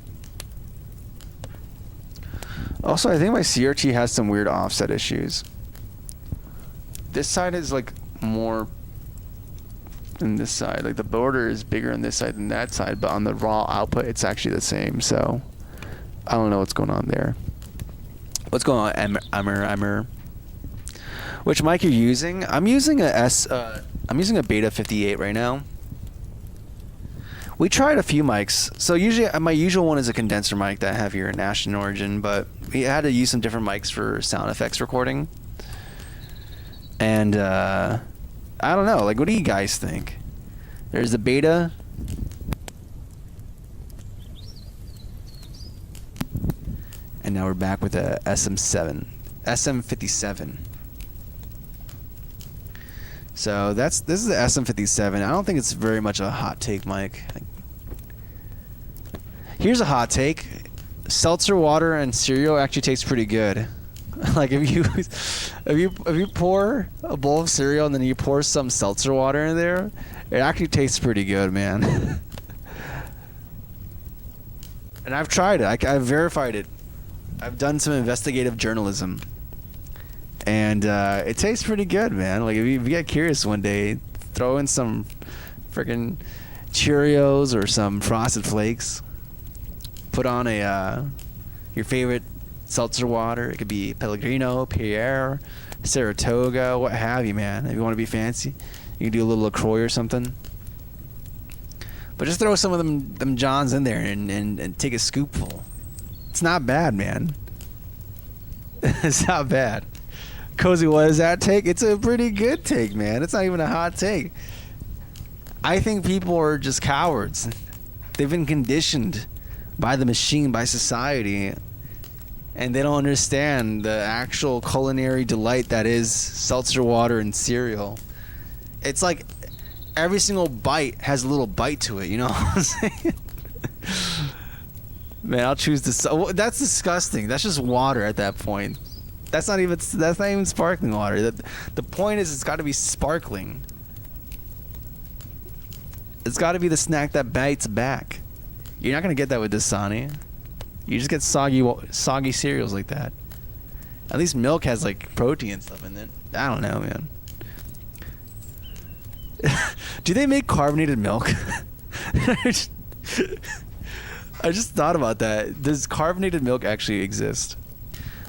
Also, I think my CRT has some weird offset issues. This side is like more than this side. Like the border is bigger on this side than that side, but on the raw output, it's actually the same. So I don't know what's going on there. What's going on, Emmer? Which mic you're using? I'm using I'm using a Beta 58 right now. We tried a few mics. So usually my usual one is a condenser mic that I have here in Ashton Origin, but we had to use some different mics for sound effects recording. And I don't know, like what do you guys think? There's the Beta. And now we're back with a SM57. So this is the SM57. I don't think it's very much a hot take mic. Here's a hot take. Seltzer water and cereal actually tastes pretty good. Like if you pour a bowl of cereal and then you pour some seltzer water in there, it actually tastes pretty good, man. And I've tried it. I've verified it. I've done some investigative journalism. And it tastes pretty good, man. Like if you get curious one day, throw in some freaking Cheerios or some Frosted Flakes. Put on your favorite seltzer water. It could be Pellegrino, Pierre, Saratoga, what have you, man. If you want to be fancy, you can do a little LaCroix or something. But just throw some of them Johns in there and take a scoopful. It's not bad, man. It's not bad. Cozy, what does that take? It's a pretty good take, man. It's not even a hot take. I think people are just cowards. They've been conditioned by the machine, by society, and they don't understand the actual culinary delight that is seltzer water and cereal. It's like every single bite has a little bite to it, you know what I'm saying? Man, I'll choose this. That's disgusting. That's just water at that point. That's not even sparkling water. The point is it's got to be sparkling. It's got to be the snack that bites back. You're not going to get that with Dasani. You just get soggy cereals like that. At least milk has like protein and stuff in it. I don't know, man. Do they make carbonated milk? I just thought about that. Does carbonated milk actually exist?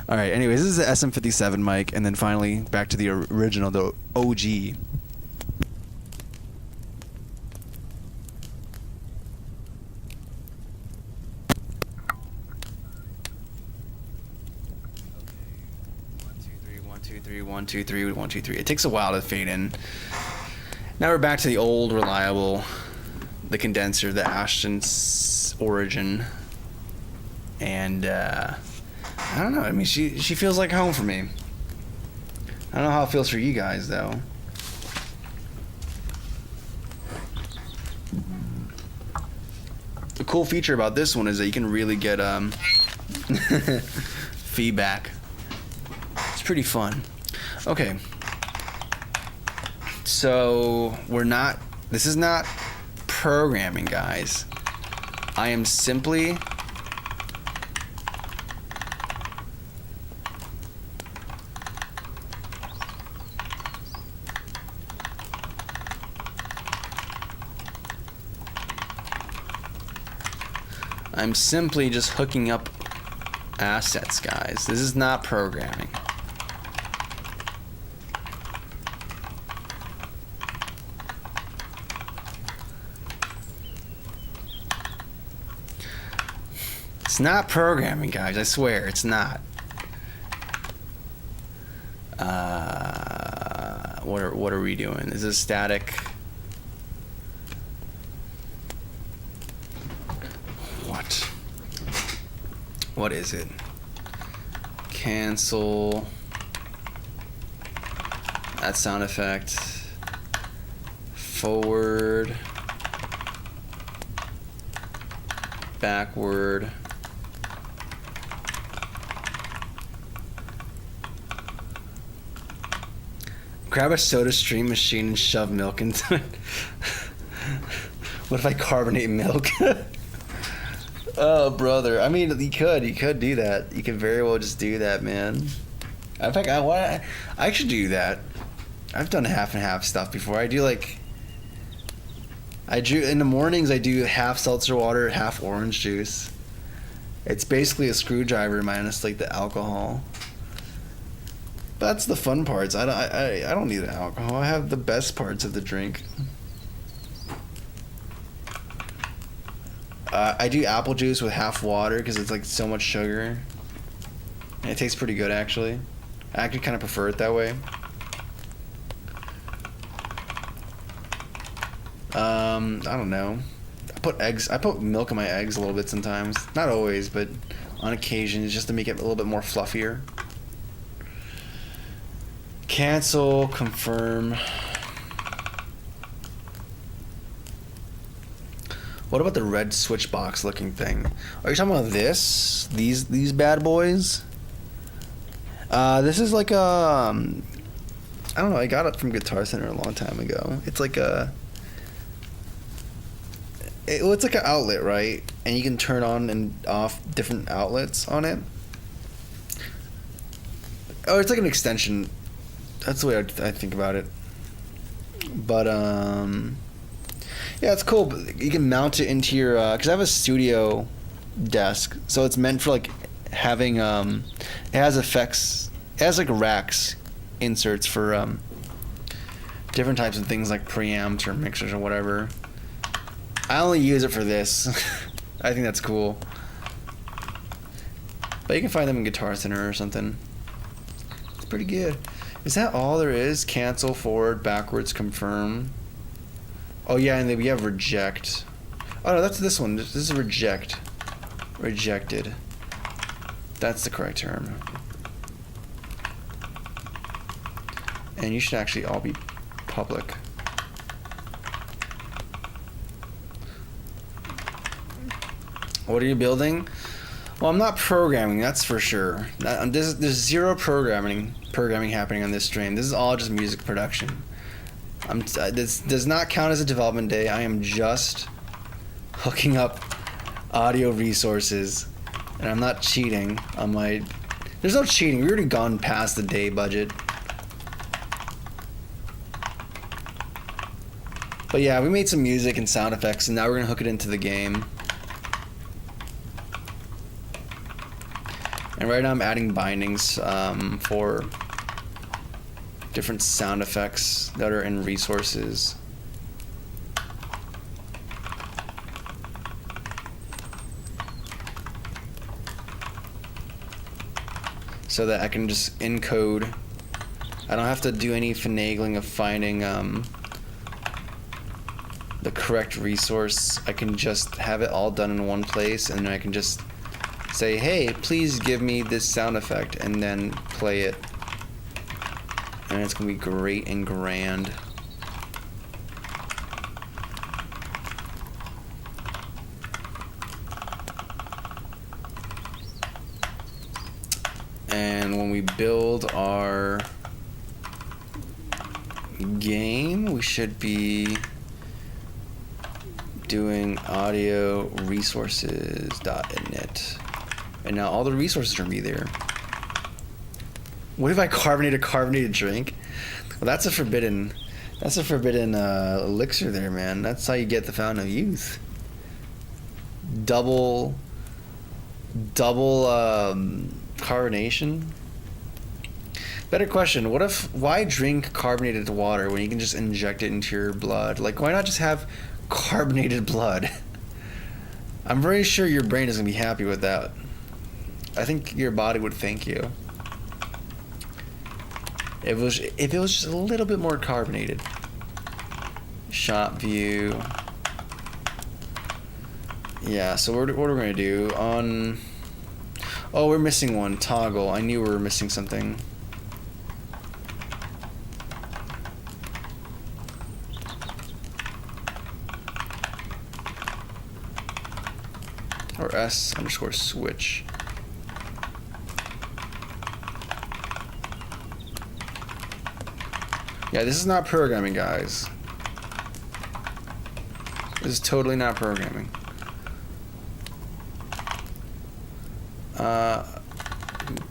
All right, anyways, this is the SM57 mic, and then finally back to the original, the OG. One, two, three, 1, 2, 3. It takes a while to fade in. Now we're back to the old, reliable, the condenser, the Ashton's Origin, and I don't know. I mean, she feels like home for me. I don't know how it feels for you guys, though. The cool feature about this one is that you can really get feedback. It's pretty fun. Okay. So this is not programming, guys. I am simply just hooking up assets, guys. This is not programming. It's not programming, guys. I swear, it's not. What are we doing? Is this static? What is it? Cancel that sound effect. Forward. Backward. Grab a soda stream machine and shove milk into it. What if I carbonate milk? Oh, brother. I mean, you could do that. You could very well just do that, man. In fact, I should do that. I've done half and half stuff before. In the mornings, I do half seltzer water, half orange juice. It's basically a screwdriver minus like the alcohol. But that's the fun parts. I don't need the alcohol. I have the best parts of the drink. I do apple juice with half water because it's like so much sugar. And it tastes pretty good, actually. I actually kind of prefer it that way. I don't know. I put milk in my eggs a little bit sometimes. Not always, but on occasion, just to make it a little bit more fluffier. Cancel, confirm. What about the red switch box looking thing? Are you talking about this? These bad boys? This is like I don't know, I got it from Guitar Center a long time ago. It's like it's like an outlet, right? And you can turn on and off different outlets on it. Oh, it's like an extension. That's the way I think about it. But yeah, it's cool. But you can mount it into your because I have a studio desk, so it's meant for like having it has effects. It has like racks inserts for different types of things like preamps or mixers or whatever. I only use it for this. I think that's cool. But you can find them in Guitar Center or something. It's pretty good. Is that all there is? Cancel, forward, backwards, confirm. Oh yeah, and then we have reject. Oh no, that's this one. This is reject. Rejected. That's the correct term. And you should actually all be public. What are you building? Well, I'm not programming, that's for sure. There's zero programming happening on this stream. This is all just music production. This does not count as a development day. I am just hooking up audio resources, and I'm not cheating on my. There's no cheating. We already gone past the day budget. But yeah, we made some music and sound effects, and now we're gonna hook it into the game. And right now I'm adding bindings for different sound effects that are in resources. So that I can just encode. I don't have to do any finagling of finding the correct resource. I can just have it all done in one place, and then I can just say, hey, please give me this sound effect, and then play it. And it's gonna be great and grand. And when we build our game, we should be doing audio resources.init. And now all the resources are gonna be there. What if I carbonate a carbonated drink? Well, that's a forbidden elixir there, man. That's how you get the fountain of youth. Double carbonation. Better question, why drink carbonated water when you can just inject it into your blood? Like, why not just have carbonated blood? I'm very sure your brain is gonna be happy with that. I think your body would thank you. If it was just a little bit more carbonated. Shot view. Yeah, so what are we gonna do? Oh, we're missing one. Toggle. I knew we were missing something. Or S_switch. Yeah, this is not programming, guys. This is totally not programming.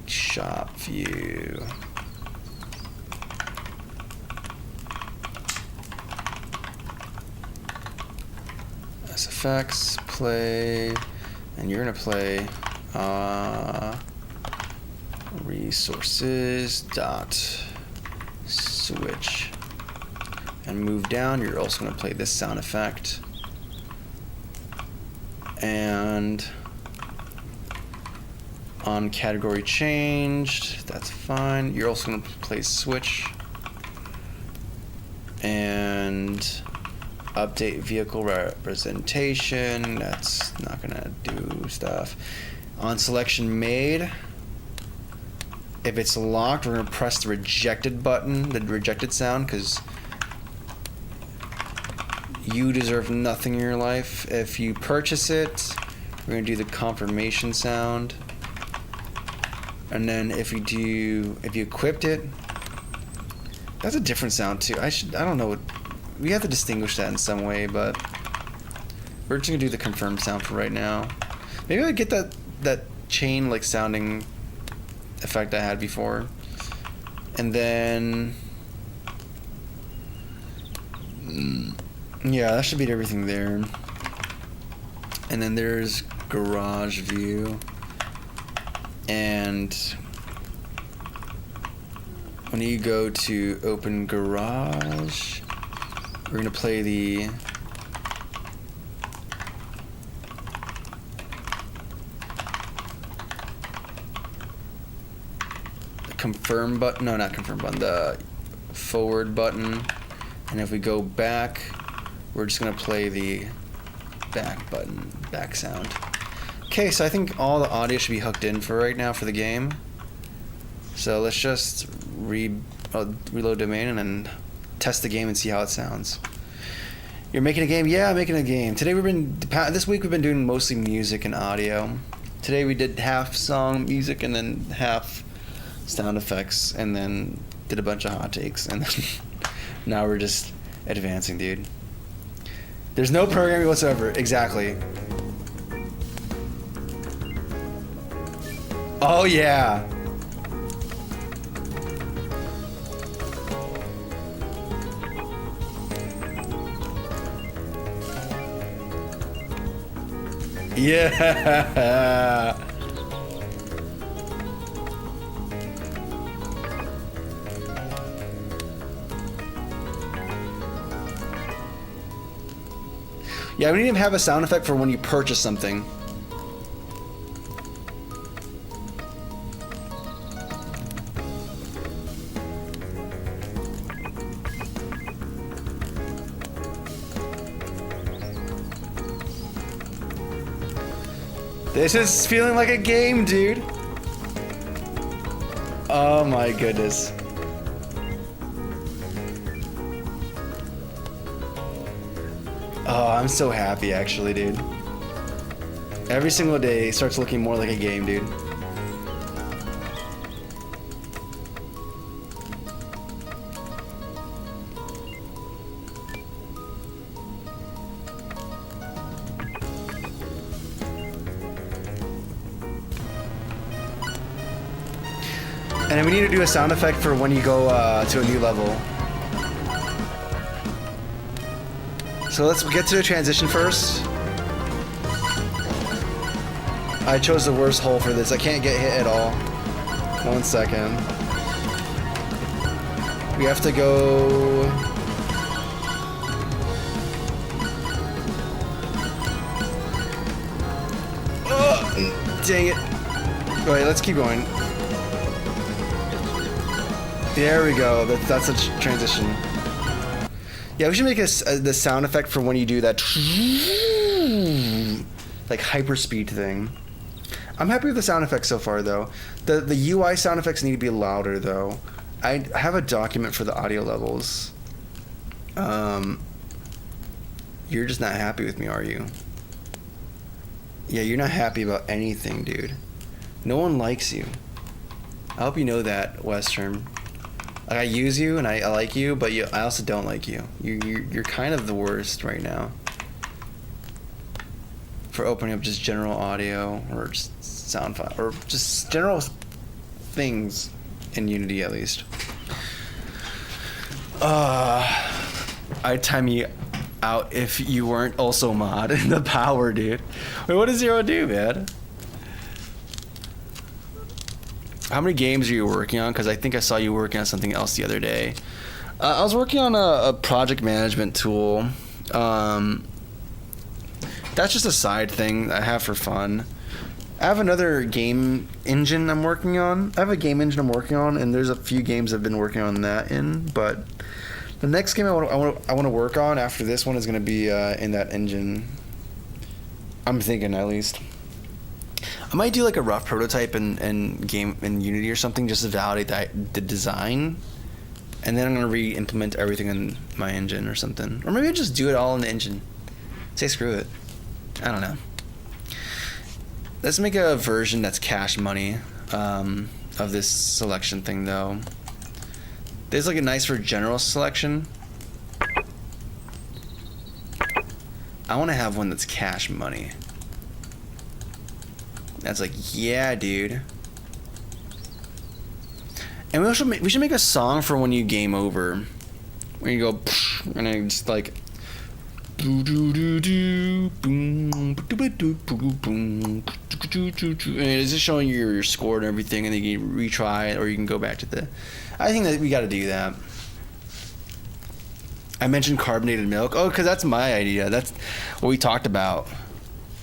Shop view. SFX, play, and you're gonna play resources dot switch, and move down. You're also gonna play this sound effect, and on category changed, that's fine. You're also gonna play switch, and update vehicle representation. That's not gonna do stuff. On selection made, if it's locked, we're gonna press the rejected button, the rejected sound, because you deserve nothing in your life. If you purchase it, we're gonna do the confirmation sound. And then if you equipped it, that's a different sound too. I don't know what, we have to distinguish that in some way, but we're just gonna do the confirm sound for right now. Maybe I get that chain like sounding effect I had before. And then yeah, that should be everything there. And then there's garage view. And when you go to open garage, we're gonna play the confirm button, no, not confirm button, the forward button. And if we go back, we're just gonna play the back button, back sound. Okay, so I think all the audio should be hooked in for right now for the game. So let's just reload domain and then test the game and see how it sounds. You're making a game? Yeah, I'm making a game. This week we've been doing mostly music and audio. Today we did half song music and then half sound effects, and then did a bunch of hot takes, and then now we're just advancing, dude. There's no programming whatsoever. Exactly. Oh yeah. Yeah. Yeah, we didn't even have a sound effect for when you purchase something. This is feeling like a game, dude. Oh my goodness. Oh, I'm so happy actually, dude. Every single day starts looking more like a game, dude. And then we need to do a sound effect for when you go to a new level. So let's get to the transition first. I chose the worst hole for this. I can't get hit at all. 1 second. We have to go... Oh, dang it. Wait, let's keep going. There we go. That's a transition. Yeah, we should make the sound effect for when you do that like hyperspeed thing. I'm happy with the sound effects so far, though. The UI sound effects need to be louder, though. I have a document for the audio levels. You're just not happy with me, are you? Yeah, you're not happy about anything, dude. No one likes you. I hope you know that, Western. Like, I use you and I like you, but I also don't like you. You're kind of the worst right now. For opening up just general audio or just sound file or just general things in Unity, at least. I'd time you out if you weren't also mod in the power, dude. Wait, what does Zero do, man? How many games are you working on? Because I think I saw you working on something else the other day. I was working on a project management tool. That's just a side thing I have for fun. I have another game engine I'm working on. I have a game engine I'm working on, and there's a few games I've been working on that in. But the next game I want to work on after this one is going to be in that engine. I'm thinking, at least. I might do like a rough prototype in Unity or something just to validate the design, and then I'm gonna re-implement everything in my engine or something, or maybe I just do it all in the engine. Say screw it. I don't know. Let's make a version that's cash money of this selection thing, though. There's like a nice for general selection. I want to have one that's cash money. That's like, yeah, dude. And we should make a song for when you game over. When you go, and I just like, and it's just showing you your score and everything, and then you can retry it, or you can go back to the. I think that we got to do that. I mentioned carbonated milk. Oh, because that's my idea. That's what we talked about.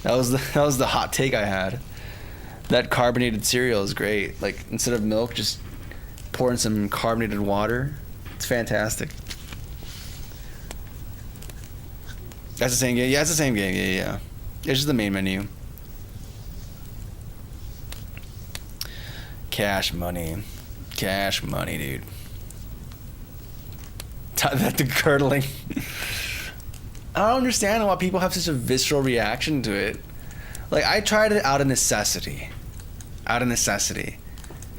That was the hot take I had. That carbonated cereal is great. Like, instead of milk, just pour in some carbonated water. It's fantastic. That's the same game? Yeah, it's the same game. Yeah. It's just the main menu. Cash money. Cash money, dude. That the curdling. I don't understand why people have such a visceral reaction to it. Like, I tried it out of necessity. Out of necessity.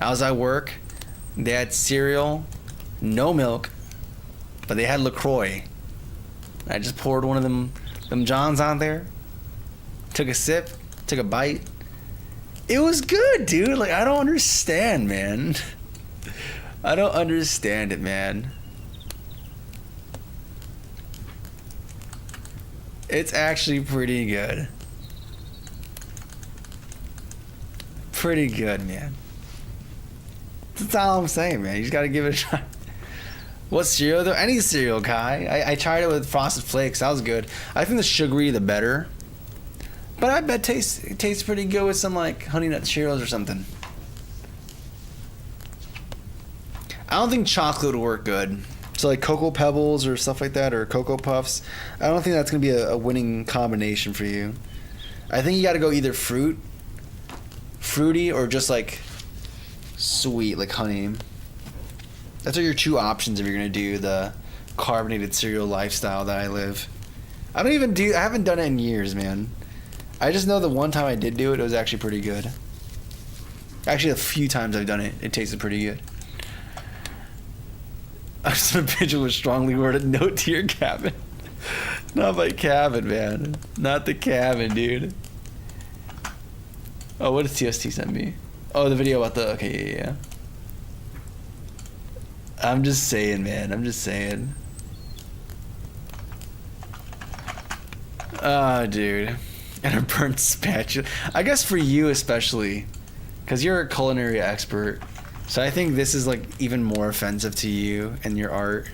I was at work. They had cereal, no milk, but they had LaCroix. I just poured one of them Johns on there. Took a sip, took a bite. It was good, dude. Like, I don't understand, man. I don't understand it, man. It's actually pretty good. Pretty good, man. That's all I'm saying, man. You just gotta give it a try. What cereal though? Any cereal, Kai. I tried it with Frosted Flakes. That was good. I think the sugary the better. But I bet it tastes pretty good with some like Honey Nut Cheerios or something. I don't think chocolate would work good. So like Cocoa Pebbles or stuff like that, or Cocoa Puffs. I don't think that's gonna be a winning combination for you. I think you gotta go either fruit fruity or just like sweet, like honey. That's are your two options if you're gonna do the carbonated cereal lifestyle that I live. I haven't done it in years, man. I just know the one time I did do it, it was actually pretty good. Actually, a few times I've done it, it tasted pretty good. I just a picture with strongly worded note to your cabin. Not my cabin, man. Not the cabin, dude. Oh, what did TST send me? Oh, the video about the... Okay, yeah. I'm just saying, man. I'm just saying. Oh, dude. And a burnt spatula. I guess for you especially, because you're a culinary expert. So I think this is like even more offensive to you and your art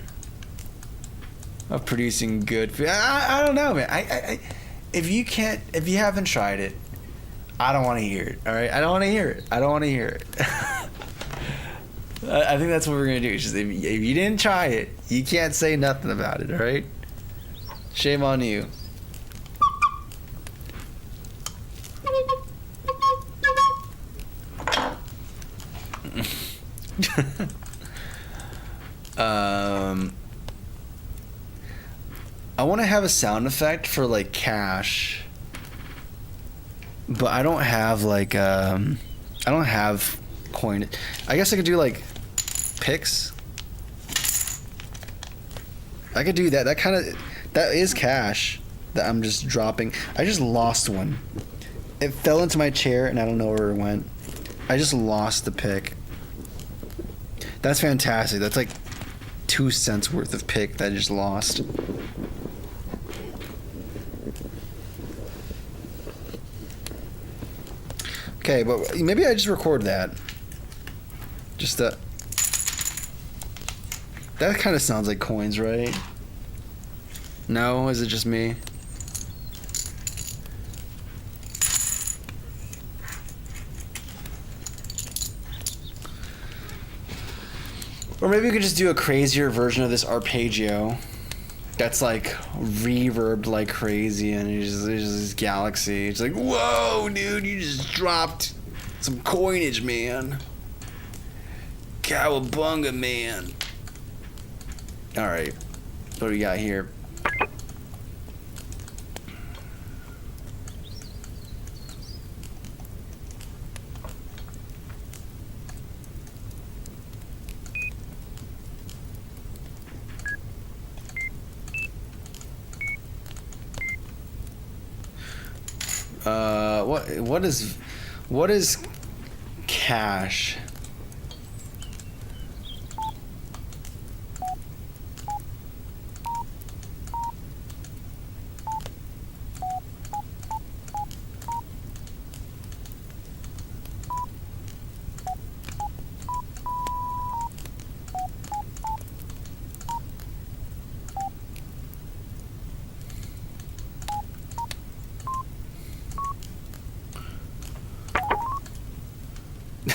of producing good food. I don't know, man. If you haven't tried it, I don't want to hear it. All right, I don't want to hear it. I don't want to hear it. I think that's what we're gonna do. It's just if you didn't try it, you can't say nothing about it. All right. Shame on you. I want to have a sound effect for like cash, but I don't have like I don't have coin. I guess I could do like picks. I could do that. That is cash that I'm just dropping. I just lost one. It fell into my chair and I don't know where it went. I just lost the pick. That's fantastic. That's like 2 cents worth of pick that I just lost. Okay, but maybe I just record that. Just that. That kind of sounds like coins, right? No? Is it just me? Or maybe we could just do a crazier version of this arpeggio that's like reverbed like crazy and it's just this galaxy. It's like, whoa, dude, you just dropped some coinage, man. Cowabunga, man. Alright, what do we got here? What is cash?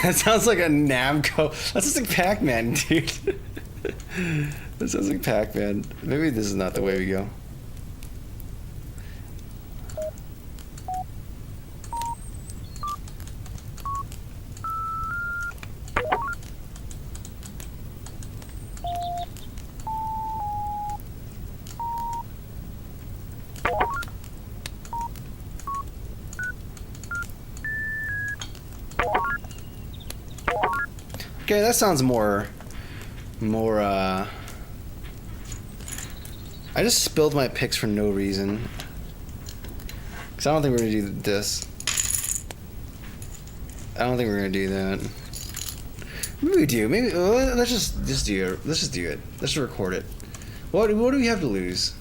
That sounds like a Namco. That sounds like Pac-Man, dude. That sounds like Pac-Man. Maybe this is not the way we go. Okay, that sounds more, I just spilled my picks for no reason. Because I don't think we're going to do this. I don't think we're going to do that. Maybe we do. Maybe, let's just do it. Let's just do it. Let's record it. What do we have to lose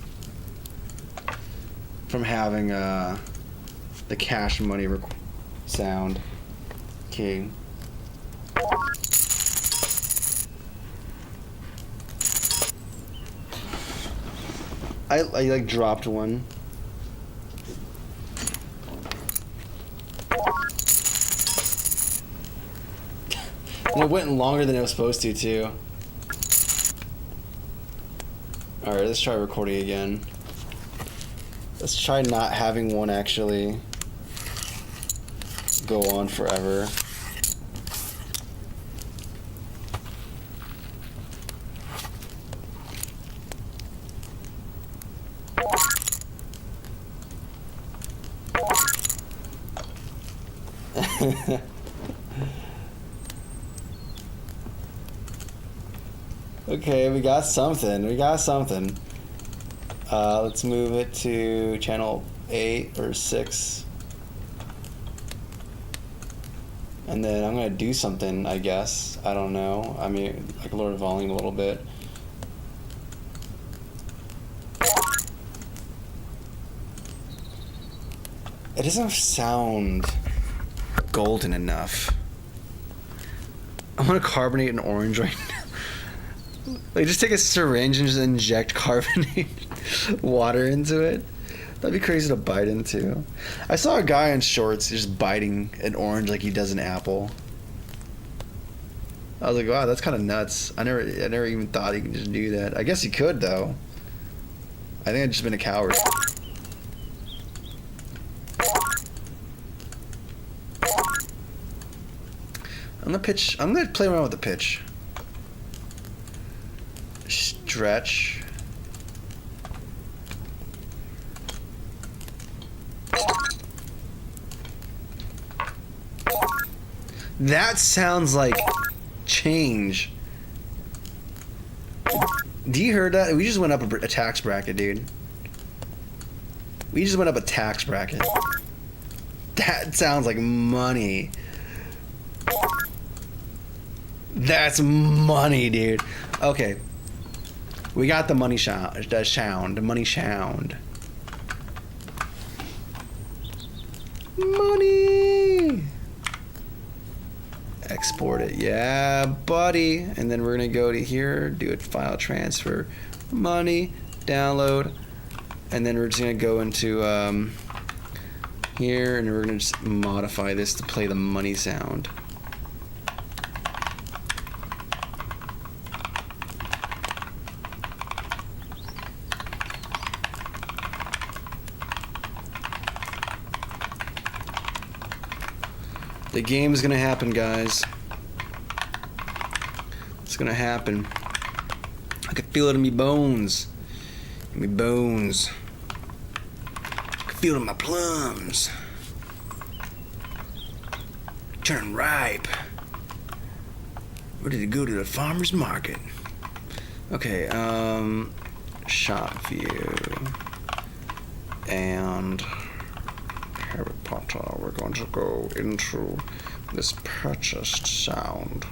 from having the cash money sound? Okay. I like dropped one. And it went longer than it was supposed to too. Alright, let's try recording again. Let's try not having one actually go on forever. Okay, we got something. Let's move it to channel 8 or 6. And then I'm gonna do something, I guess. I don't know. I mean, I can lower the volume a little bit. It doesn't sound golden enough. I'm gonna carbonate an orange right now. Like, just take a syringe and just inject carbonate water into it. That'd be crazy to bite into. I saw a guy in shorts just biting an orange like he does an apple. I was like, wow, that's kind of nuts. I never even thought he could just do that. I guess he could, though. I think I've just been a coward. I'm gonna play around with the pitch. Stretch. That sounds like change. Do you hear that? We just went up a tax bracket, dude. We just went up a tax bracket. That sounds like money. That's money, dude. Okay. We got the money sound. The money sound. Money. Export it. Yeah, buddy. And then we're going to go to here, do a file transfer. Money. Download. And then we're just going to go into here, and we're going to just modify this to play the money sound. The game's gonna happen, guys. It's gonna happen. I can feel it in me bones. In me bones. I can feel it in my plums. Turn ripe. Ready to go to the farmer's market. Okay, shot view. And Harry Potter, we're going to go into this purchased sound.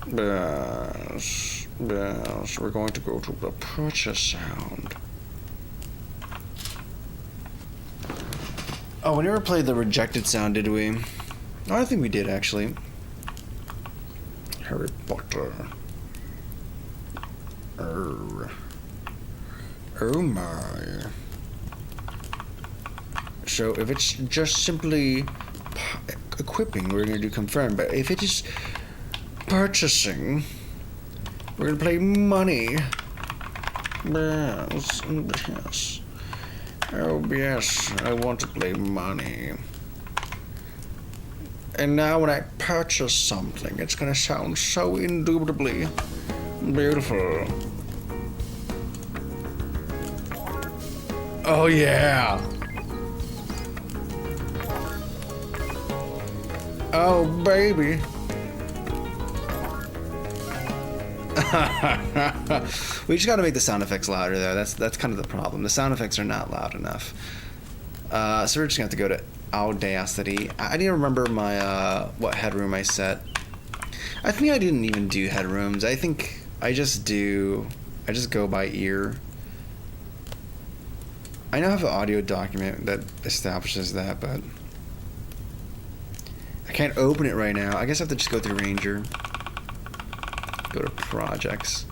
Yes, we're going to go to the purchase sound. Oh, we never played the rejected sound, did we? No, I think we did, actually. Harry Potter. Oh my. So if it's just simply equipping, we're going to do confirm. But if it is purchasing, we're going to play money. Yes, yes. Oh yes, I want to play money. And now when I purchase something, it's going to sound so indubitably beautiful. Oh yeah. Oh, baby. We just gotta make the sound effects louder, though. That's kind of the problem. The sound effects are not loud enough. So we're just gonna have to go to Audacity. I need to remember my what headroom I set. I think I didn't even do headrooms. I think I just go by ear. I now have an audio document that establishes that, but I can't open it right now. I guess I have to just go through Ranger. Go to projects.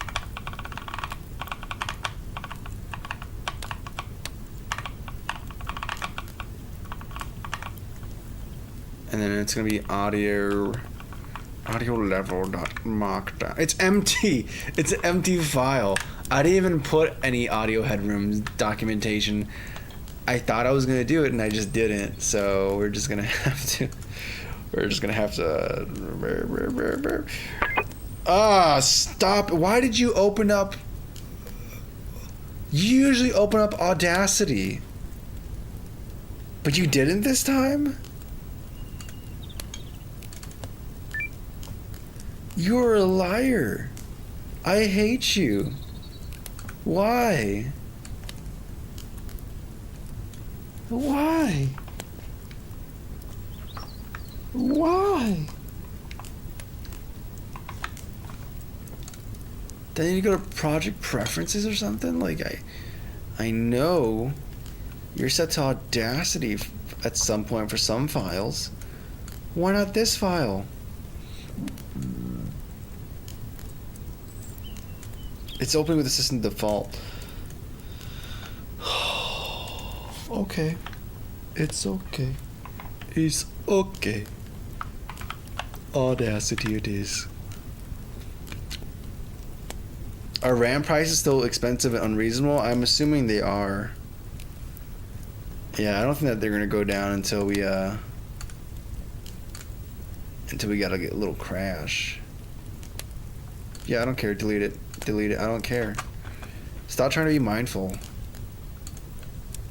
And then it's gonna be audio level.markdown. It's empty. It's an empty file. I didn't even put any audio headroom documentation. I thought I was gonna do it and I just didn't. So we're just gonna have to. We're just gonna have to. Ah, stop! Why did you open up? You usually open up Audacity, but you didn't this time? You're a liar. I hate you. Why? Why? Why? Then you need to go to project preferences or something? Like, I know you're set to Audacity at some point for some files. Why not this file? It's opening with the system default. Okay. It's okay. It's okay. Audacity it is. Are RAM prices still expensive and unreasonable? I'm assuming they are. Yeah, I don't think that they're gonna go down until we gotta get a little crash. Yeah, I don't care. Delete it. Delete it. I don't care. Stop trying to be mindful.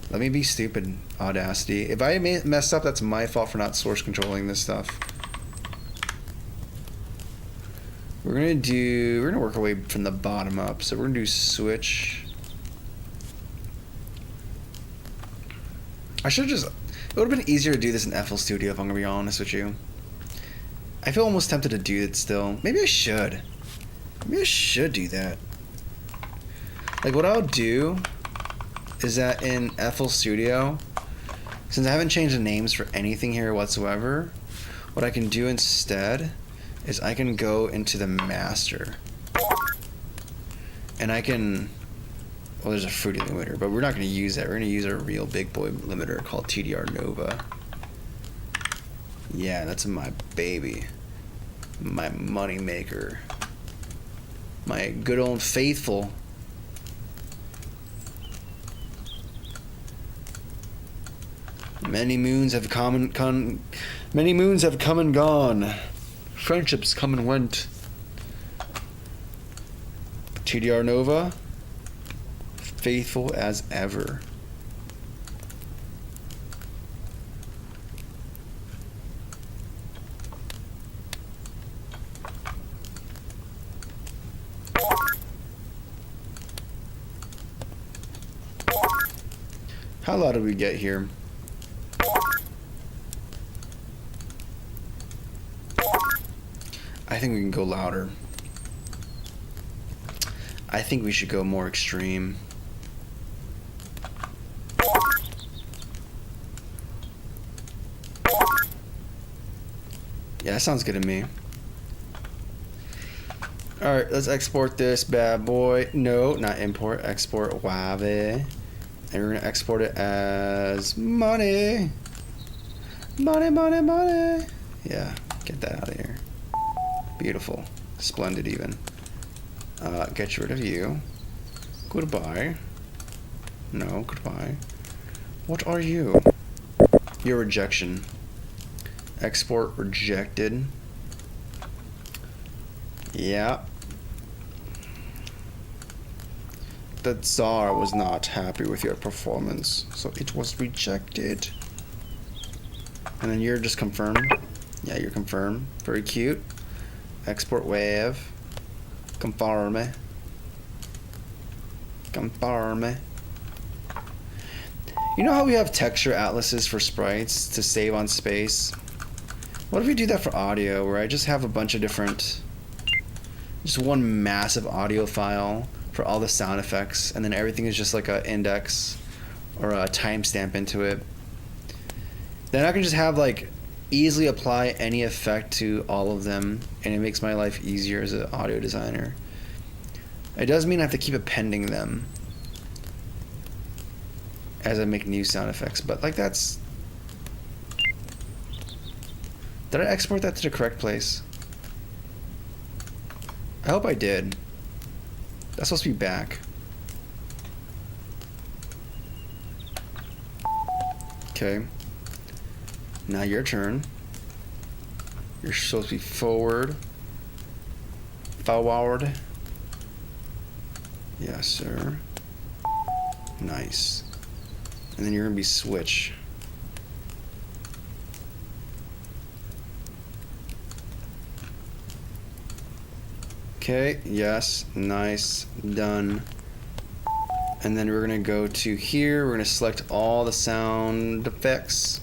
Let me be stupid, Audacity. If I messed up, that's my fault for not source controlling this stuff. We're gonna work our way from the bottom up. So we're gonna do switch. I should just, it would have been easier to do this in FL Studio if I'm gonna be honest with you. I feel almost tempted to do it still. Maybe I should. Maybe I should do that. Like what I'll do is that in FL Studio, since I haven't changed the names for anything here whatsoever, what I can do instead is I can go into the master and I can, well, there's a fruity limiter, but we're not going to use that. We're going to use a real big boy limiter called TDR Nova. Yeah, that's my baby, my money maker, my good old faithful. Many moons have come and gone. Friendships come and went. TDR Nova, faithful as ever. How loud did we get here? I think we can go louder. I think we should go more extreme. Yeah, that sounds good to me. Alright, let's export this bad boy. No, not import, export WAV. And we're gonna export it as money. Money, money, money. Yeah, get that out of here. Beautiful. Splendid even. Get rid of you. Goodbye. No, goodbye. What are you? Your rejection. Export rejected. Yeah. The Tsar was not happy with your performance, so it was rejected. And then you're just confirmed. Yeah, you're confirmed. Very cute. Export wave. Confirm. Confirm. You know how we have texture atlases for sprites to save on space? What if we do that for audio, where I just have a bunch of different, just one massive audio file for all the sound effects, and then everything is just like an index or a timestamp into it. Then I can just have like easily apply any effect to all of them, and it makes my life easier as an audio designer. It does mean I have to keep appending them as I make new sound effects, but like that's... Did I export that to the correct place? I hope I did. That's supposed to be back. Okay. Now your turn. You're supposed to be forward. Forward. Yes, sir. Nice. And then you're gonna be switch. Okay, yes, nice, done. And then we're gonna go to here, we're gonna select all the sound effects.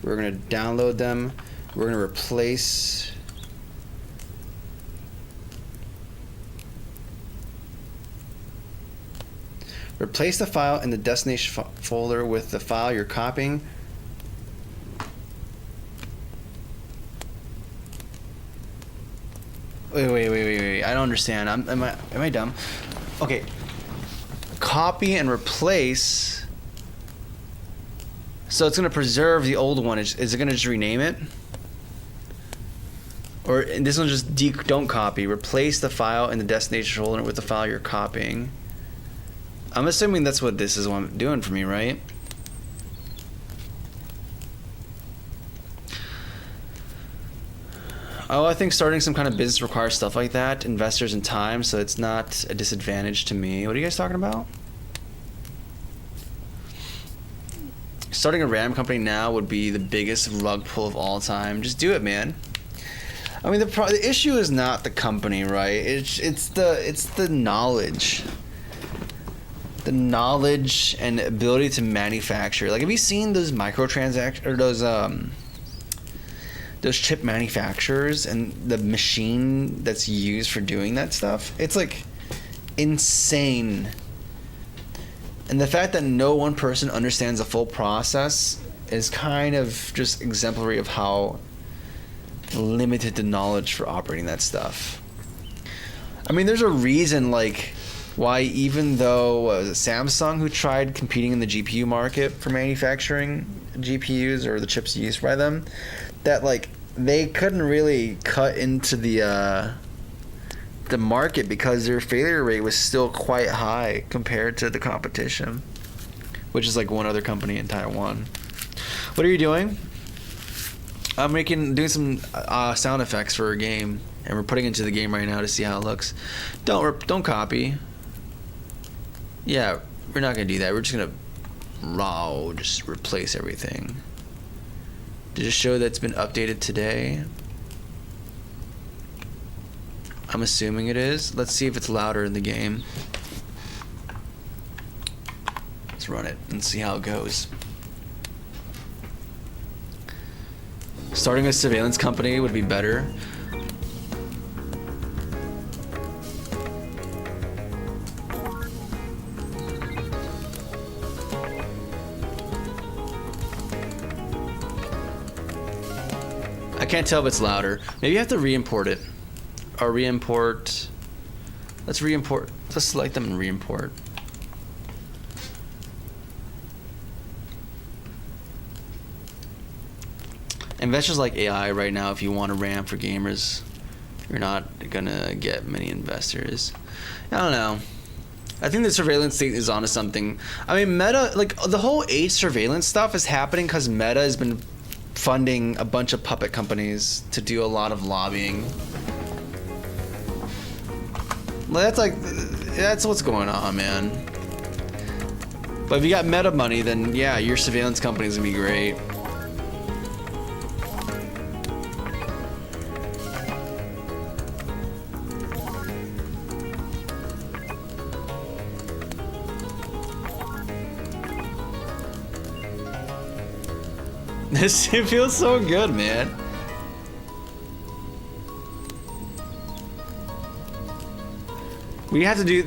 We're gonna download them. We're gonna replace. Replace the file in the destination folder with the file you're copying. Wait. I don't understand. Am I dumb? Okay. Copy and replace. So it's going to preserve the old one. Is it going to just rename it? Or this one just don't copy. Replace the file in the destination folder with the file you're copying. I'm assuming that's what this is doing for me, right? Oh, I think starting some kind of business requires stuff like that, investors and time, so it's not a disadvantage to me. What are you guys talking about? Starting a RAM company now would be the biggest rug pull of all time. Just do it, man. I mean, the issue is not the company, right? It's the knowledge. The knowledge and ability to manufacture. Like, have you seen those microtransactions or those chip manufacturers and the machine that's used for doing that stuff? It's like insane. And the fact that no one person understands the full process is kind of just exemplary of how limited the knowledge for operating that stuff. I mean, there's a reason, like, why even though was it Samsung who tried competing in the GPU market for manufacturing GPUs or the chips used by them, that like they couldn't really cut into the market because their failure rate was still quite high compared to the competition, which is like one other company in Taiwan. What are you doing? I'm doing some sound effects for a game, and we're putting it into the game right now to see how it looks. Don't copy. Yeah, we're not gonna do that. We're just gonna just replace everything. To just show that it's been updated today. I'm assuming it is. Let's see if it's louder in the game. Let's run it and see how it goes. Starting a surveillance company would be better. I can't tell if it's louder. Maybe you have to re-import it. Or re-import. Let's re-import. Let's select them and re-import. Investors like AI right now. If you want a RAM for gamers, you're not gonna get many investors. I don't know. I think the surveillance state is onto something. I mean, Meta, like the whole age surveillance stuff is happening because Meta has been funding a bunch of puppet companies to do a lot of lobbying. That's what's going on, man. But if you got Meta money, then yeah, your surveillance company is gonna be great. It feels so good, man. We have to do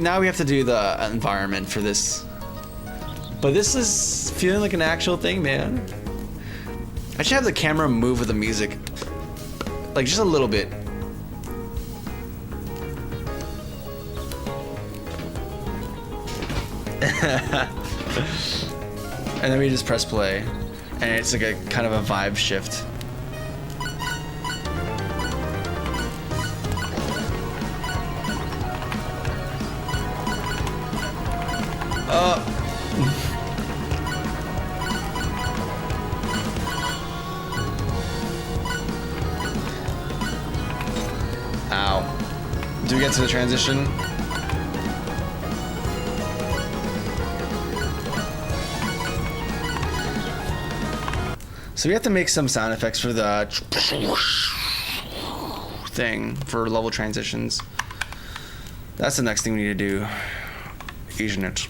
the environment for this. But this is feeling like an actual thing, man. I should have the camera move with the music. Like just a little bit. And then we just press play. And it's like a kind of a vibe shift. we get to the transition. So we have to make some sound effects for the thing for level transitions. That's the next thing we need to do, isn't it?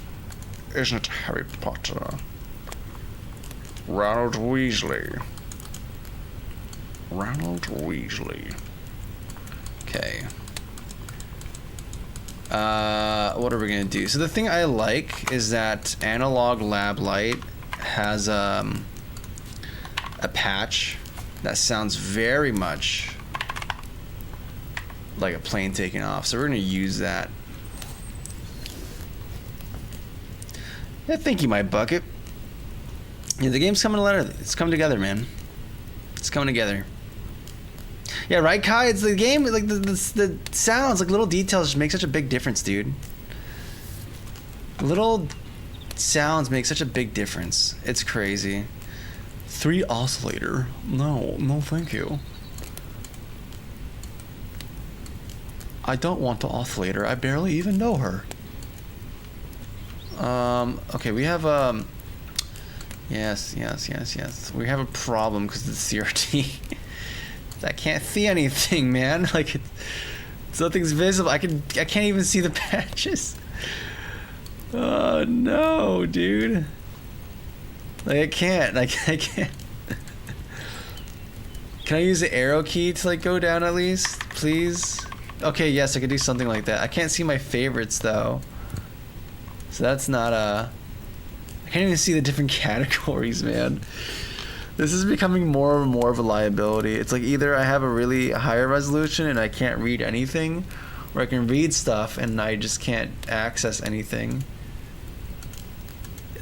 Isn't it, Harry Potter? Ronald Weasley. Ronald Weasley. Okay. What are we gonna do? So the thing I like is that Analog Lab Light has a patch that sounds very much like a plane taking off. So we're gonna use that. Yeah, thank you, my bucket. Yeah, the game's coming together. It's coming together, man. It's coming together. Yeah, right, Kai? It's the game, like the sounds, like little details just make such a big difference, dude. Little sounds make such a big difference. It's crazy. 3 oscillator. No, thank you. I don't want the oscillator. I barely even know her. Okay, we have yes. We have a problem because of the CRT. I can't see anything, man. Like nothing's visible. I can't even see the patches. Oh no, dude. Like I can't. Can I use the arrow key to like go down at least, please? Okay, yes, I could do something like that. I can't see my favorites though. So that's not I can't even see the different categories, man. This is becoming more and more of a liability. It's like either I have a really higher resolution and I can't read anything, or I can read stuff and I just can't access anything.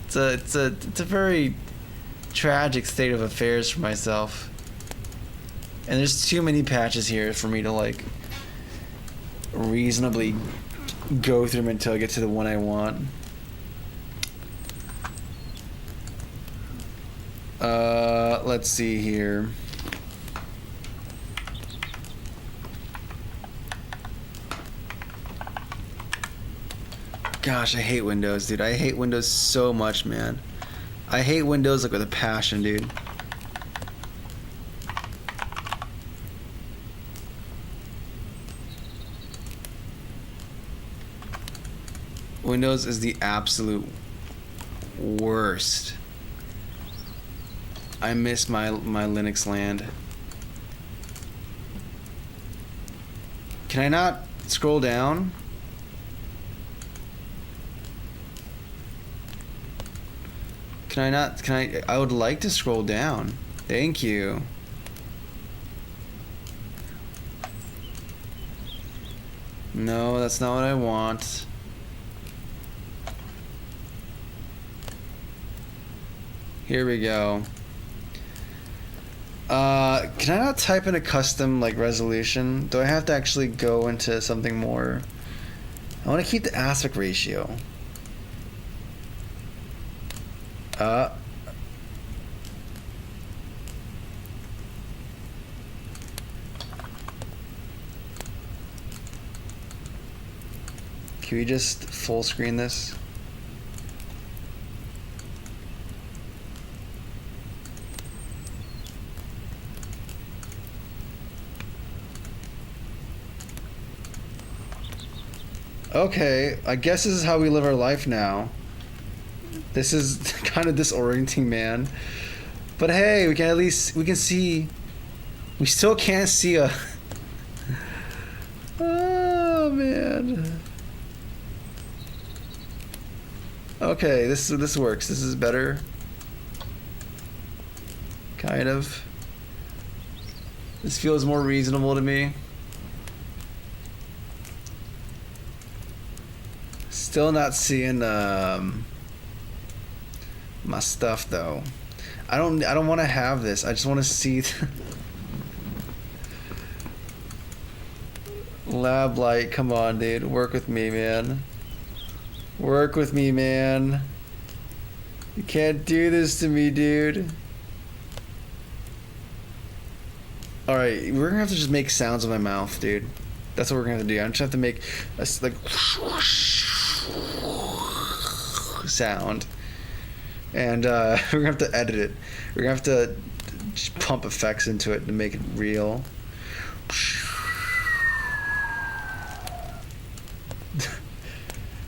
It's a very tragic state of affairs for myself. And there's too many patches here for me to like reasonably go through them until I get to the one I want. Let's see here. Gosh, I hate Windows, dude. I hate Windows so much, man. I hate Windows like with a passion, dude. Windows is the absolute worst. I miss my Linux land. Can I not scroll down? I would like to scroll down. Thank you. No, that's not what I want. Here we go. Can I not type in a custom like resolution? Do I have to actually go into something more? I want to keep the aspect ratio. Can we just full screen this? Okay, I guess this is how we live our life now. This is kind of disorienting, man. But hey, we can see. We still can't see a. Oh man. Okay, this works. This is better. Kind of. This feels more reasonable to me. Still not seeing my stuff though. I don't want to have this. I just want to see Lab Light. Come on, dude. Work with me, man. Work with me, man. You can't do this to me, dude. Alright, we're gonna have to just make sounds with my mouth, dude. That's what we're gonna have to do. I'm just have to make a like sound, and we're gonna have to edit it. We're gonna have to just pump effects into it to make it real.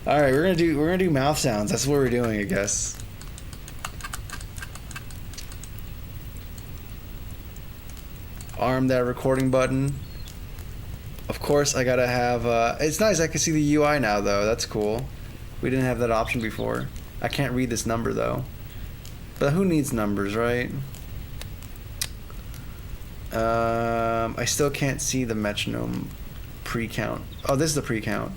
All right, we're gonna do mouth sounds. That's what we're doing, I guess. Arm that recording button. Of course, I gotta have. It's nice. I can see the UI now, though. That's cool. We didn't have that option before. I can't read this number though. But who needs numbers, right? I still can't see the metronome pre-count. Oh, this is the pre-count.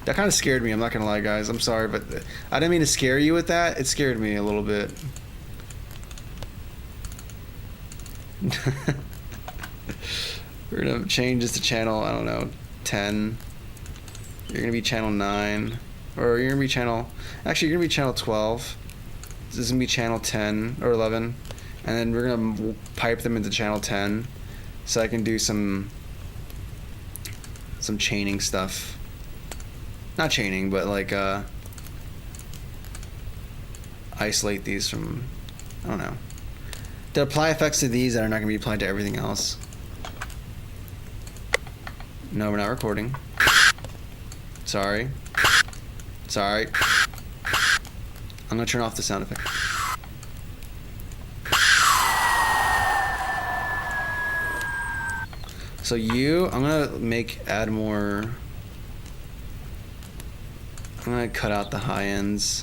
That kind of scared me. I'm not gonna lie, guys. I'm sorry, but I didn't mean to scare you with that. It scared me a little bit. We're gonna change this to channel, I don't know, 10. You're gonna be channel 9, or you're gonna be channel. Actually, you're gonna be channel 12. This is gonna be channel 10 or 11, and then we're gonna pipe them into channel 10, so I can do some chaining stuff. Not chaining, but like isolate these from, I don't know. To apply effects to these that are not going to be applied to everything else. No, we're not recording. Sorry. Sorry. I'm going to turn off the sound effect. So I'm going to add more. I'm gonna cut out the high ends.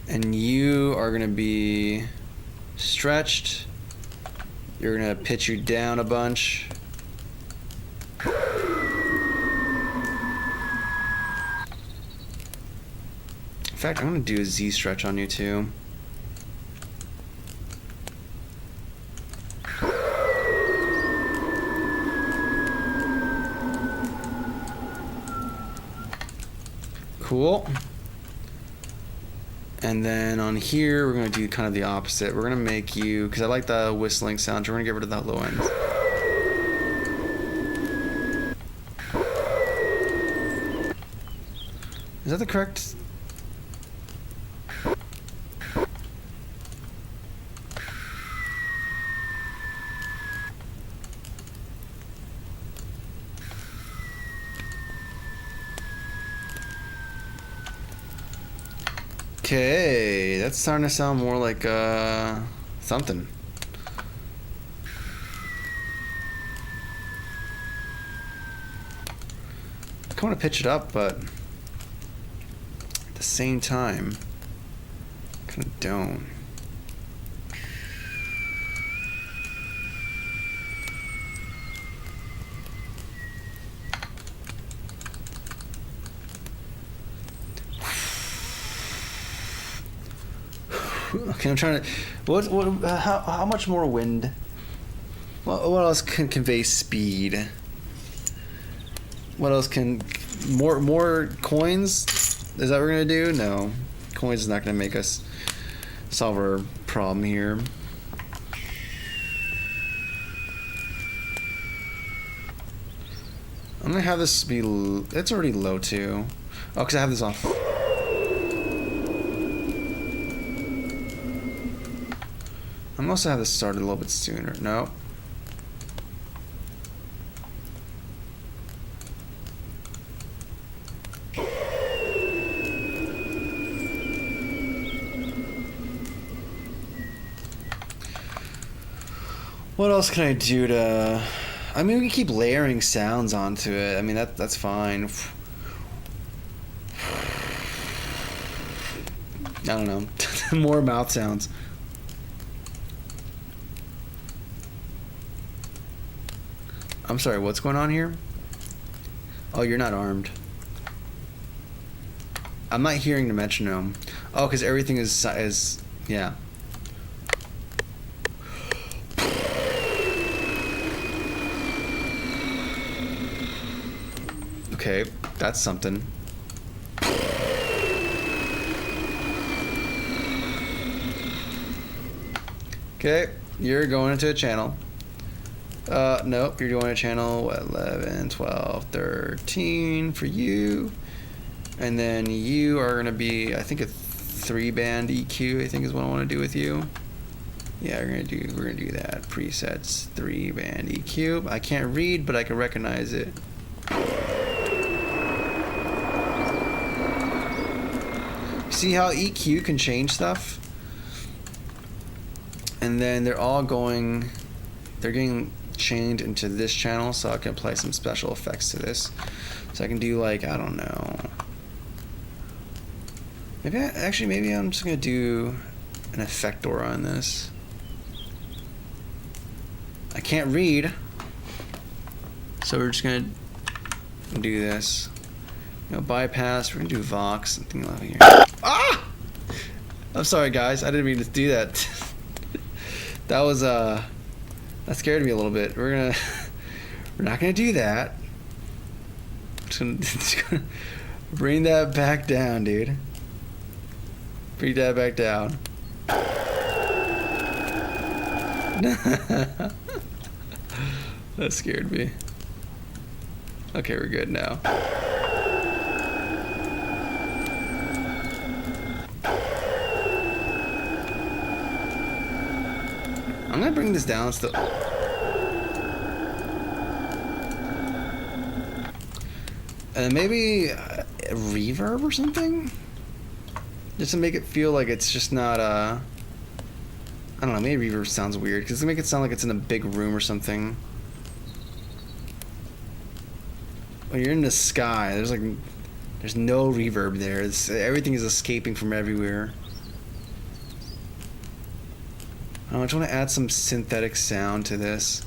And you are gonna be stretched. You're gonna pitch you down a bunch. In fact, I'm gonna do a Z stretch on you too. Cool. And then on here, we're going to do kind of the opposite. We're going to make you, because I like the whistling sound, so we're going to get rid of that low end. Is that the correct? Okay, that's starting to sound more like something. I kind of want to pitch it up, but at the same time, kind of don't. Okay, I'm trying to. How much more wind? What else can convey speed? What else can more coins? Is that what we're gonna do? No, coins is not gonna make us solve our problem here. I'm gonna have this be. It's already low too. Oh, because I have this off. I'm also have this started a little bit sooner. No. What else can I do to? I mean, we can keep layering sounds onto it. I mean, that's fine. I don't know. More mouth sounds. I'm sorry, what's going on here? Oh, you're not armed. I'm not hearing the metronome. Oh, because everything is, yeah. Okay, that's something. Okay, you're going into a channel. Nope, you're going to channel 11, 12, 13 for you. And then you are going to be, I think, a 3-band EQ, I think is what I want to do with you. Yeah, we're gonna do that. Presets 3-band EQ. I can't read, but I can recognize it. See how EQ can change stuff? And then they're getting chained into this channel, so I can apply some special effects to this. So I can do like, I don't know. Maybe I'm just gonna do an effector on this. I can't read, so we're just gonna do this. Bypass. We're gonna do Vox. Something like here. Ah! I'm sorry, guys. I didn't mean to do that. That was that scared me a little bit. We're not gonna do that. Just gonna bring that back down, dude. Bring that back down. That scared me. Okay, we're good now. I'm gonna bring this down still. And maybe a reverb or something? Just to make it feel like it's just not I don't know, maybe reverb sounds weird because it make it sound like it's in a big room or something. When you're in the sky, there's no reverb there. Everything is escaping from everywhere. I just want to add some synthetic sound to this.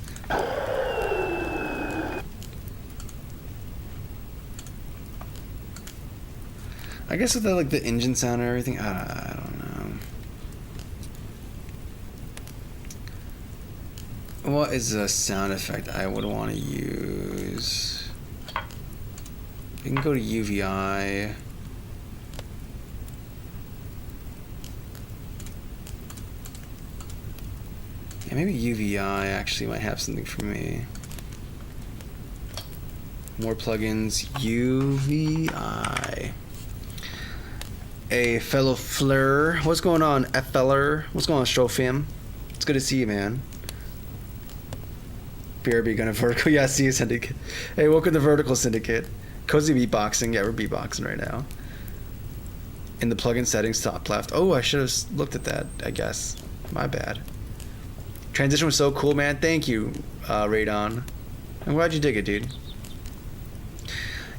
I guess with the engine sound and everything, I don't know. What is a sound effect I would want to use? We can go to UVI. Yeah, maybe UVI actually might have something for me. More plugins, UVI. A fellow Fleur. What's going on, Feller? What's going on, Strofim? It's good to see you, man. BRB gonna vertical. Yeah, see you, Syndicate. Hey, welcome to Vertical Syndicate. Cozy beatboxing. Yeah, we're beatboxing right now. In the plugin settings, top left. Oh, I should have looked at that, I guess. My bad. Transition was so cool, man. Thank you, Radon. I'm glad you dig it, dude.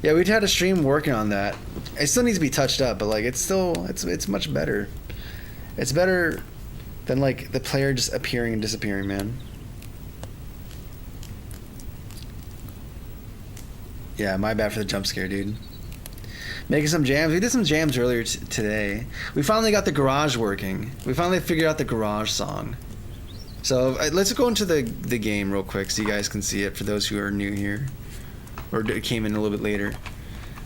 Yeah, we'd had a stream working on that. It still needs to be touched up, but it's much better. It's better than the player just appearing and disappearing, man. Yeah, my bad for the jump scare, dude. Making some jams. We did some jams earlier today. We finally got the garage working. We finally figured out the garage song. So let's go into the game real quick so you guys can see it for those who are new here. Or came in a little bit later.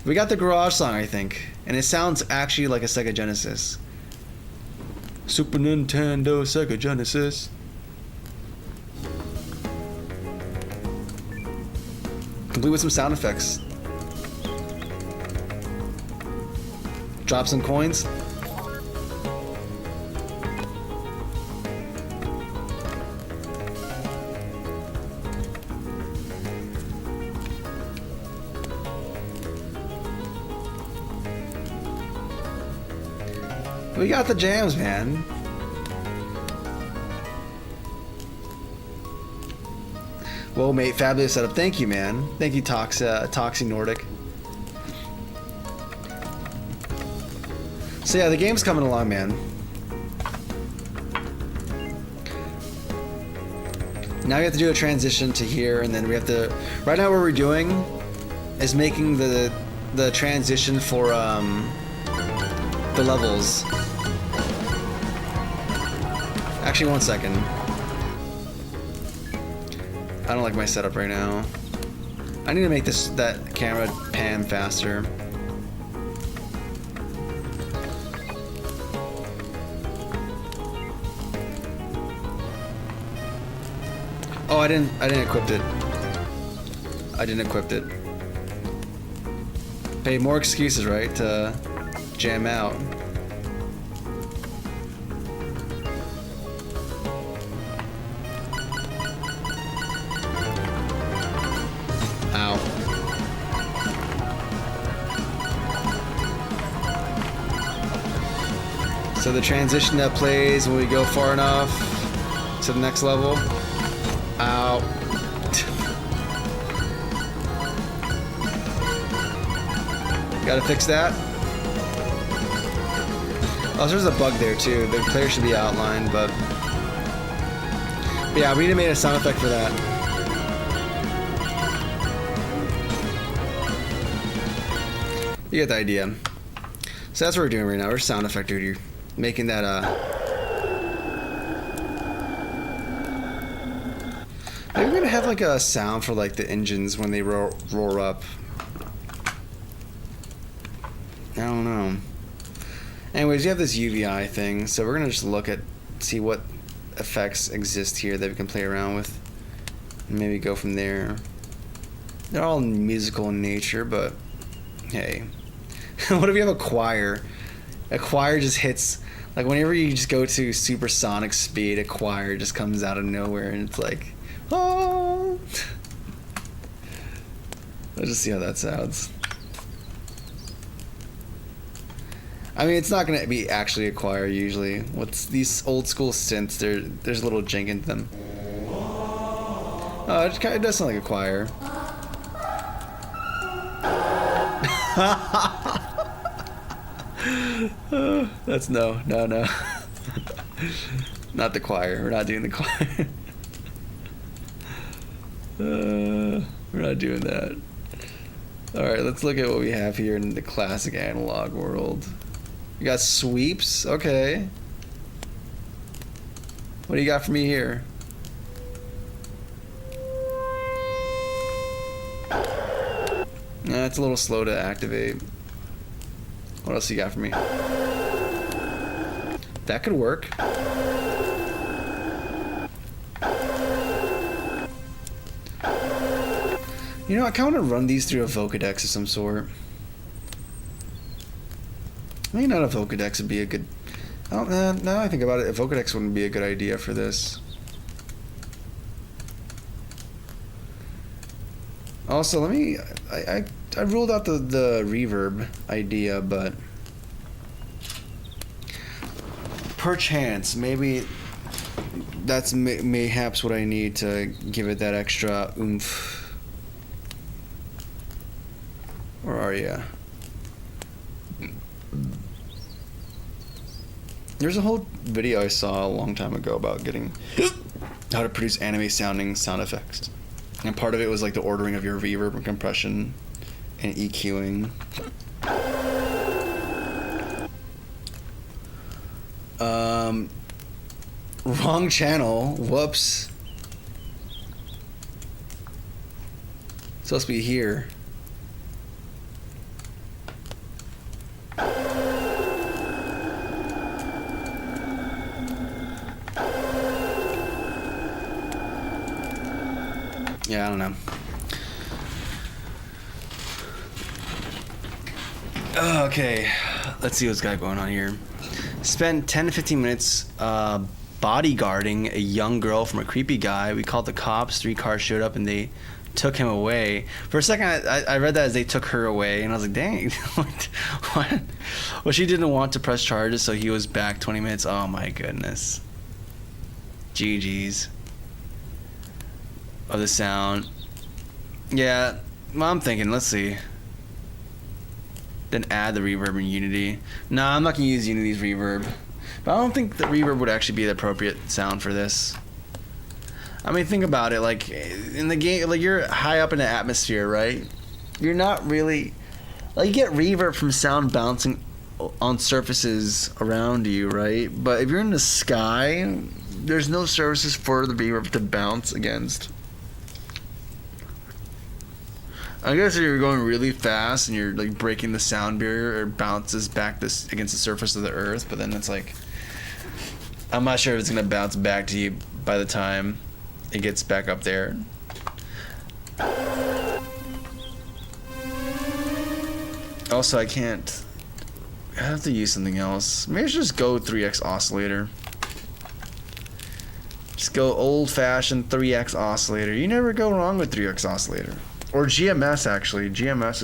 We got the garage song, I think. And it sounds actually like a Sega Genesis. Super Nintendo, Sega Genesis. Complete with some sound effects. Drop some coins. We got the jams, man. Well, mate, fabulous setup. Thank you, man. Thank you, Toxy Nordic. So yeah, the game's coming along, man. Now we have to do a transition to here, and then we have to. Right now, what we're doing is making the transition for the levels. Actually, one second. I don't like my setup right now. I need to make that camera pan faster. Oh, I didn't equip it. I didn't equip it. Hey, more excuses, right? To jam out. Ow. So the transition that plays when we go far enough to the next level. Ow. Gotta fix that. Oh, so there's a bug there too. The player should be outlined, but yeah, we need to make a sound effect for that. You get the idea. So that's what we're doing right now. We're sound effect duty. Making that maybe we're gonna have like a sound for like the engines when they roar up. I don't know. Anyways, you have this UVI thing, so we're gonna just see what effects exist here that we can play around with. And maybe go from there. They're all musical in nature, but hey. What if you have a choir? A choir just hits, like whenever you just go to supersonic speed, a choir just comes out of nowhere and it's like, oh. Let's just see how that sounds. I mean, it's not gonna be actually a choir usually. What's these old school synths? There's a little jink in them. Oh, it does sound like a choir. That's no. Not the choir. We're not doing the choir. We're not doing that. All right, let's look at what we have here in the classic analog world. We got sweeps. Okay. What do you got for me here? Nah, it's a little slow to activate. What else you got for me? That could work. You know, I kind of want to run these through a Vocodex of some sort. Maybe not a Vocodex would be a good... Oh, now I think about it, a Vocodex wouldn't be a good idea for this. Also, let me... I ruled out the reverb idea, but... perchance, maybe that's mayhaps what I need to give it that extra oomph. Where are you? There's a whole video I saw a long time ago about getting how to produce anime sounding sound effects. And part of it was like the ordering of your reverb and compression and EQing. Wrong channel. Whoops. It's supposed to be here. Yeah, I don't know. Okay, let's see what's got going on here. Spent 10 to 15 minutes bodyguarding a young girl from a creepy guy. We called the cops. 3 cars showed up and they took him away. For a second, I read that as they took her away, and I was like, dang, what? Well, she didn't want to press charges, so he was back 20 minutes. Oh my goodness. GG's. Of the sound. Yeah, well, I'm thinking, let's see. Then add the reverb in Unity. Nah, I'm not gonna use Unity's reverb. But I don't think the reverb would actually be the appropriate sound for this. I mean, think about it, like, in the game, like, you're high up in the atmosphere, right? You're not really, like, you get reverb from sound bouncing on surfaces around you, right? But if you're in the sky, there's no surfaces for the reverb to bounce against. I guess if you're going really fast and you're like breaking the sound barrier, it bounces back this against the surface of the earth. But then it's like, I'm not sure if it's gonna bounce back to you by the time it gets back up there. Also, I have to use something else. Maybe I should just go 3x oscillator. Just go old-fashioned 3x oscillator. You never go wrong with 3x oscillator. Or GMS, actually. GMS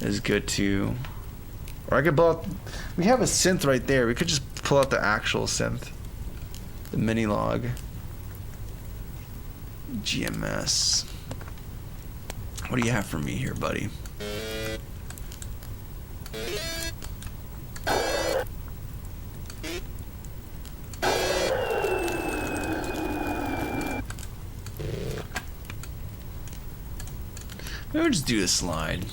is good too. Or I could pull out... We have a synth right there. We could just pull out the actual synth. The mini log. GMS. What do you have for me here, buddy? Maybe we'll just do a slide.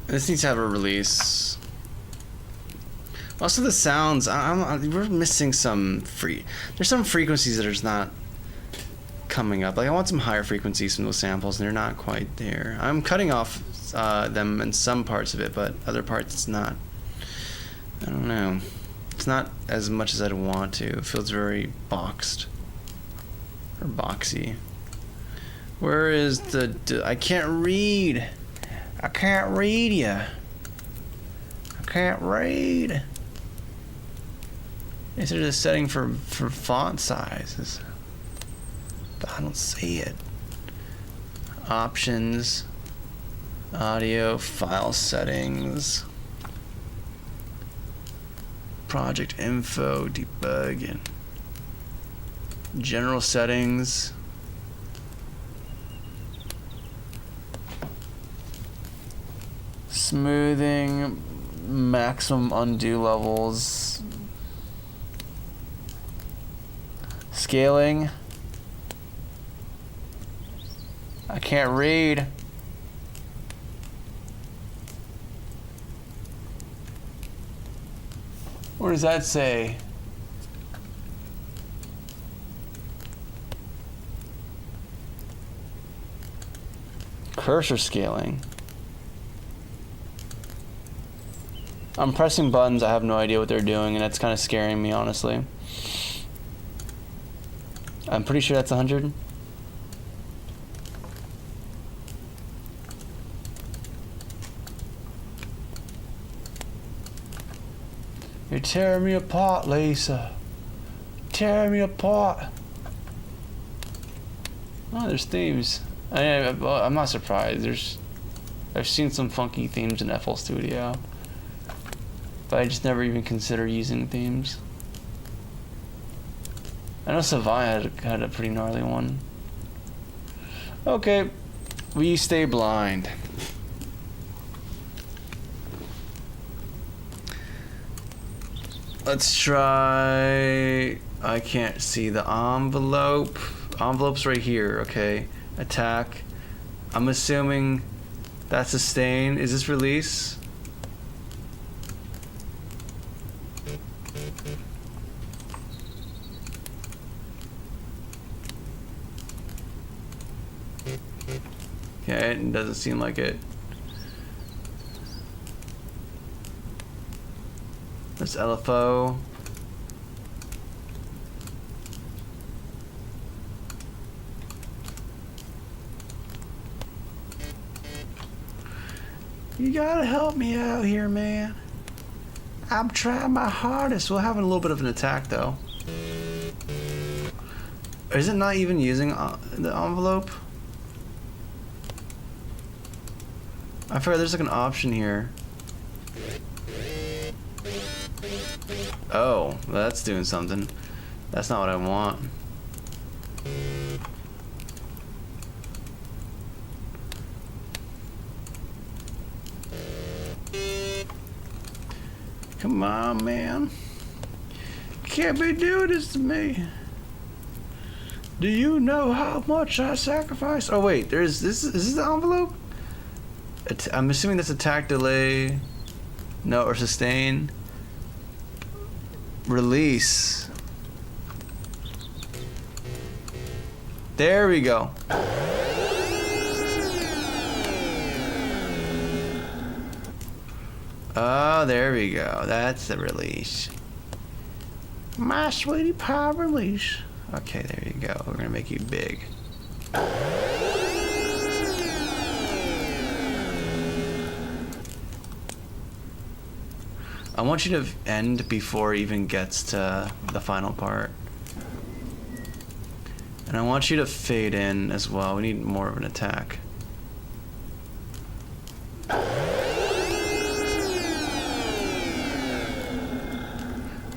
This needs to have a release. Also, the sounds. We're missing some There's some frequencies that are just not coming up. Like I want some higher frequencies from those samples, and they're not quite there. I'm cutting off them in some parts of it, but other parts it's not. I don't know. It's not as much as I'd want to. It feels very boxed or boxy. Where is the? I can't read. I can't read you. I can't read. Is there a setting for font sizes? But I don't see it. Options. Audio. File settings. Project info. Debugging. General settings. Smoothing, maximum undo levels, scaling. I can't read. What does that say? Cursor scaling. I'm pressing buttons, I have no idea what they're doing, and that's kind of scaring me, honestly. I'm pretty sure that's 100. You're tearing me apart, Lisa. Tearing me apart. Oh, there's themes. I'm not surprised. I've seen some funky themes in FL Studio. But I just never even consider using themes. I know Savant had a pretty gnarly one. Okay, we stay blind. Let's try. I can't see the envelope. Envelope's right here, okay. Attack. I'm assuming that's sustain. Is this release? Okay, it doesn't seem like it. There's LFO. You gotta help me out here, man. I'm trying my hardest. We're having a little bit of an attack, though. Is it not even using the envelope? I forgot there's like an option here. Oh, that's doing something. That's not what I want. Come on, man. Can't be doing this to me. Do you know how much I sacrificed? Oh wait, there's this. Is this the envelope? I'm assuming that's attack, delay, no, or sustain. Release. There we go. Oh, there we go. That's the release. My sweetie pie release. Okay, there you go. We're gonna make you big. I want you to end before it even gets to the final part. And I want you to fade in as well. We need more of an attack.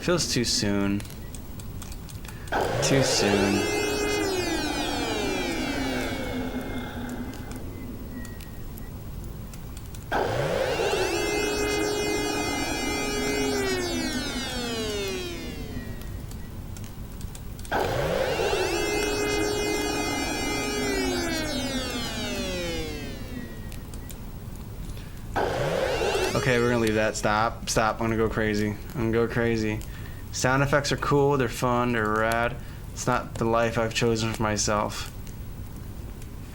Feels too soon. Too soon. Okay, we're gonna leave that. Stop. Stop. I'm gonna go crazy. I'm gonna go crazy. Sound effects are cool, they're fun, they're rad. It's not the life I've chosen for myself.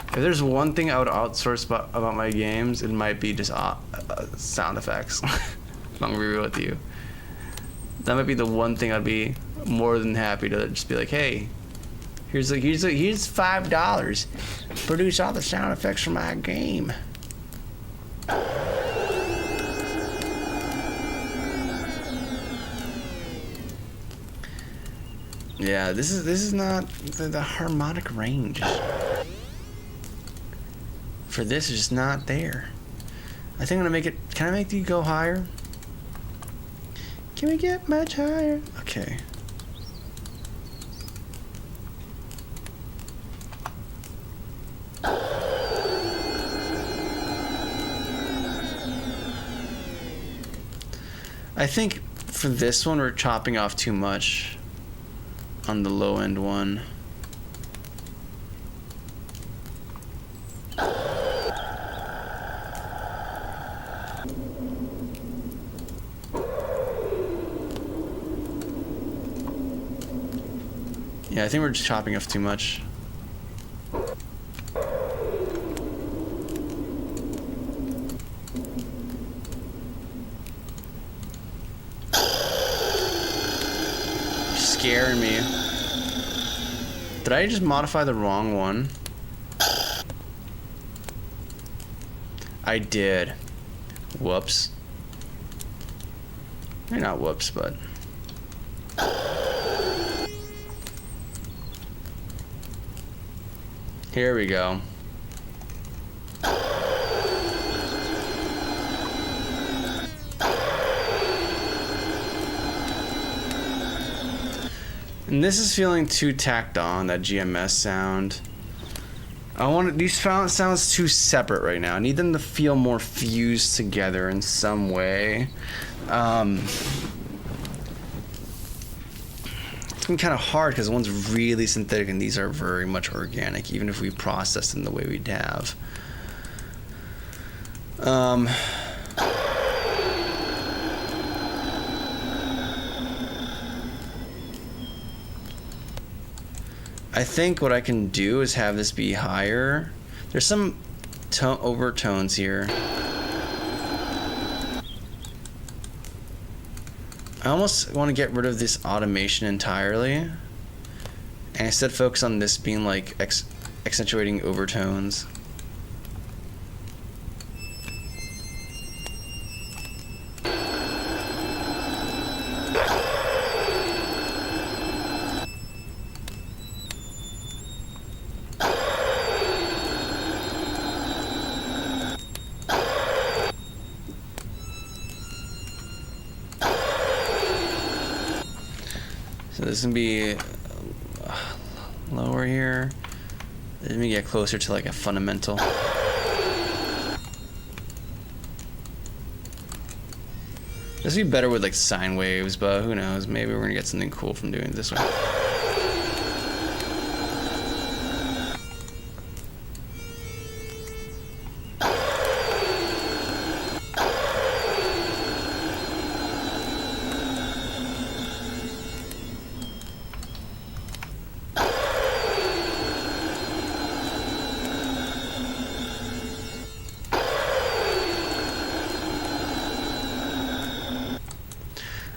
If there's one thing I would outsource about my games, it might be just sound effects. If I'm gonna be real with you. That might be the one thing I'd be more than happy to just be like, hey, here's $5. Produce all the sound effects for my game. Yeah, this is not the harmonic range for this is just not there. I think I'm gonna make it. Can I make you go higher? Can we get much higher? Okay. I think for this one we're chopping off too much on the low end one. Yeah, I think we're just chopping off too much. Scaring me. Did I just modify the wrong one? I did. Whoops. Maybe not whoops, but... Here we go. And this is feeling too tacked on, that GMS sound. These sounds too separate right now. I need them to feel more fused together in some way. It's been kind of hard because one's really synthetic and these are very much organic, even if we process them the way we'd have. I think what I can do is have this be higher. There's some overtones here. I almost want to get rid of this automation entirely and instead focus on this being like accentuating overtones. So this is gonna be lower here. Let me get closer to like a fundamental. This would be better with like sine waves, but who knows? Maybe we're gonna get something cool from doing it this way.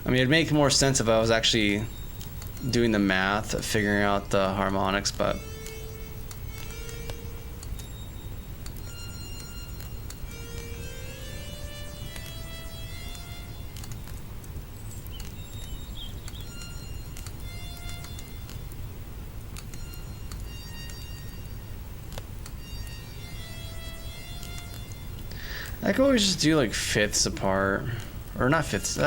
I mean, it'd make more sense if I was actually doing the math of figuring out the harmonics, but I could always just do like fifths apart, or not fifths,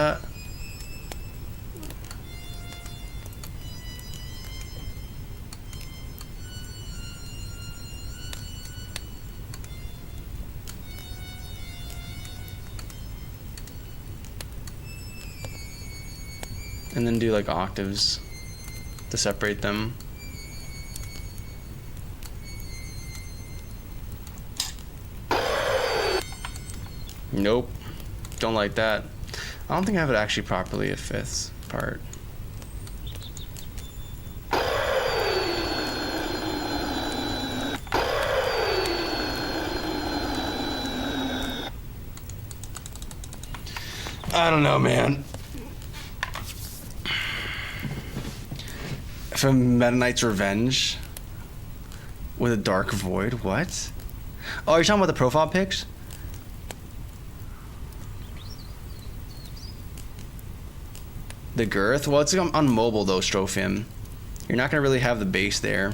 and then do like octaves to separate them. Nope, don't like that. I don't think I have it actually properly a fifths part. I don't know, man. From Meta Knight's Revenge with a dark void. What? Oh, you're talking about the profile pics? The girth? Well, it's on mobile though, Strophim. You're not gonna really have the bass there.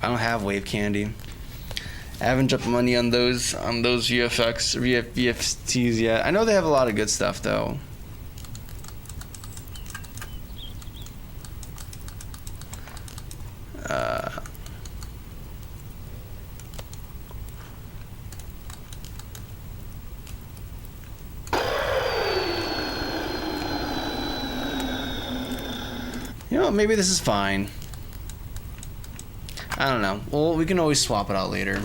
I don't have wave candy. I haven't dropped money on those VFTs yet. I know they have a lot of good stuff though. You know, maybe this is fine. I don't know. Well, we can always swap it out later.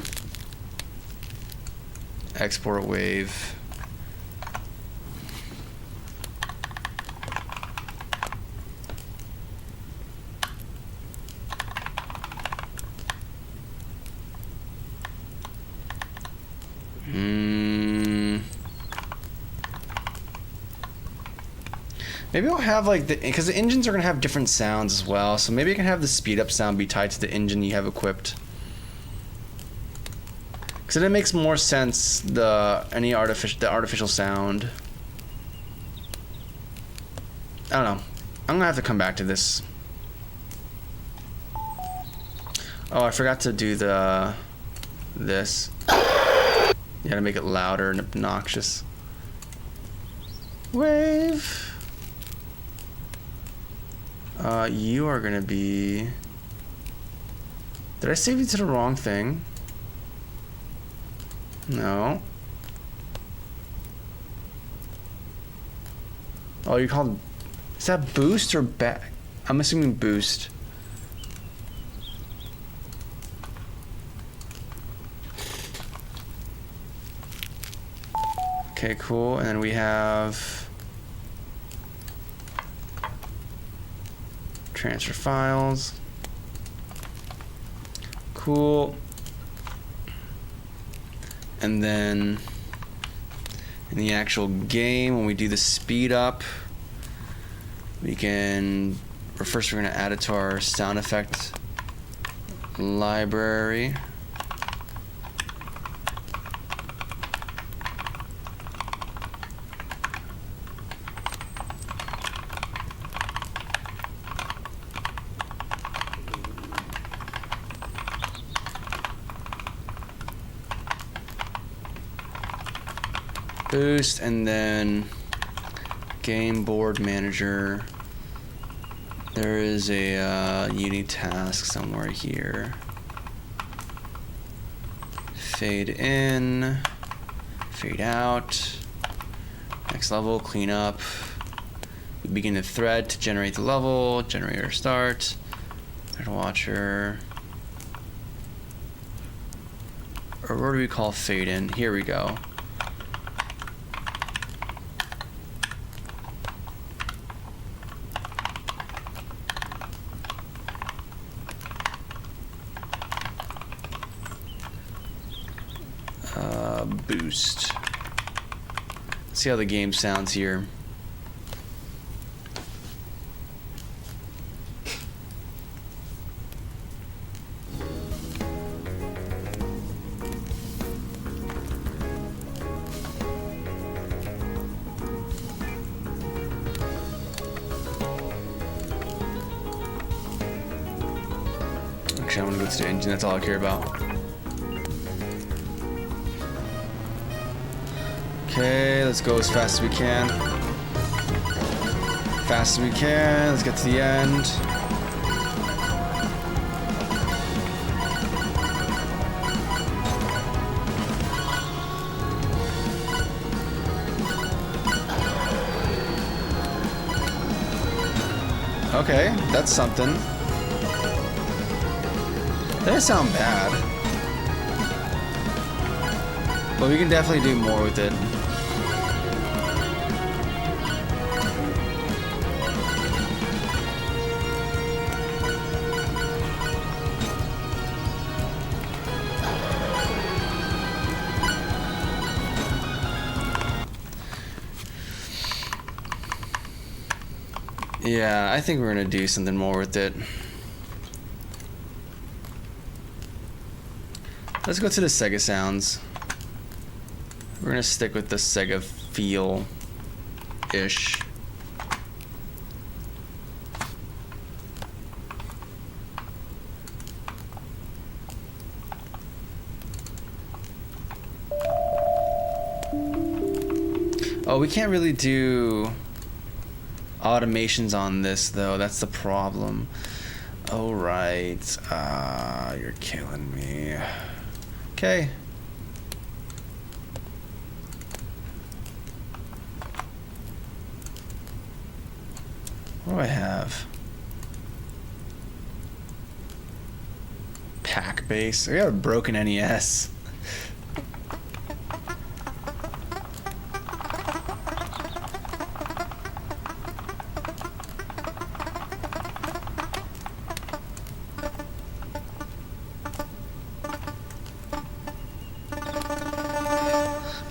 Export wave. Maybe I'll have like because the engines are gonna have different sounds as well, so maybe I can have the speed up sound be tied to the engine you have equipped. Because then it makes more sense the artificial sound. I don't know. I'm gonna have to come back to this. Oh, I forgot to do this. Yeah, to make it louder and obnoxious. Wave. You are gonna be... Did I save you to the wrong thing? No. Oh, you called... Is that boost or back? I'm assuming boost. Okay, cool. And then we have... transfer files. Cool. And then in the actual game, when we do the speed up, we can, or first we're going to add it to our sound effect library. Boost, and then Game board manager. There is a Uni task somewhere here. Fade in, fade out. Next level, clean up. We begin the thread to generate the level. Generator start. Thread watcher. Or what do we call fade in? Here we go. Boost. Let's see how the game sounds here. Actually, I'm gonna go to the engine. That's all I care about. Okay, let's go as fast as we can. Fast as we can. Let's get to the end. Okay, that's something. That doesn't sound bad. But we can definitely do more with it. Yeah, I think we're gonna do something more with it. Let's go to the Sega sounds. We're gonna stick with the Sega feel-ish. Oh, we can't really do automations on this though. That's the problem. Oh right. You're killing me. Okay. What do I have? Pack bass. I got a broken NES.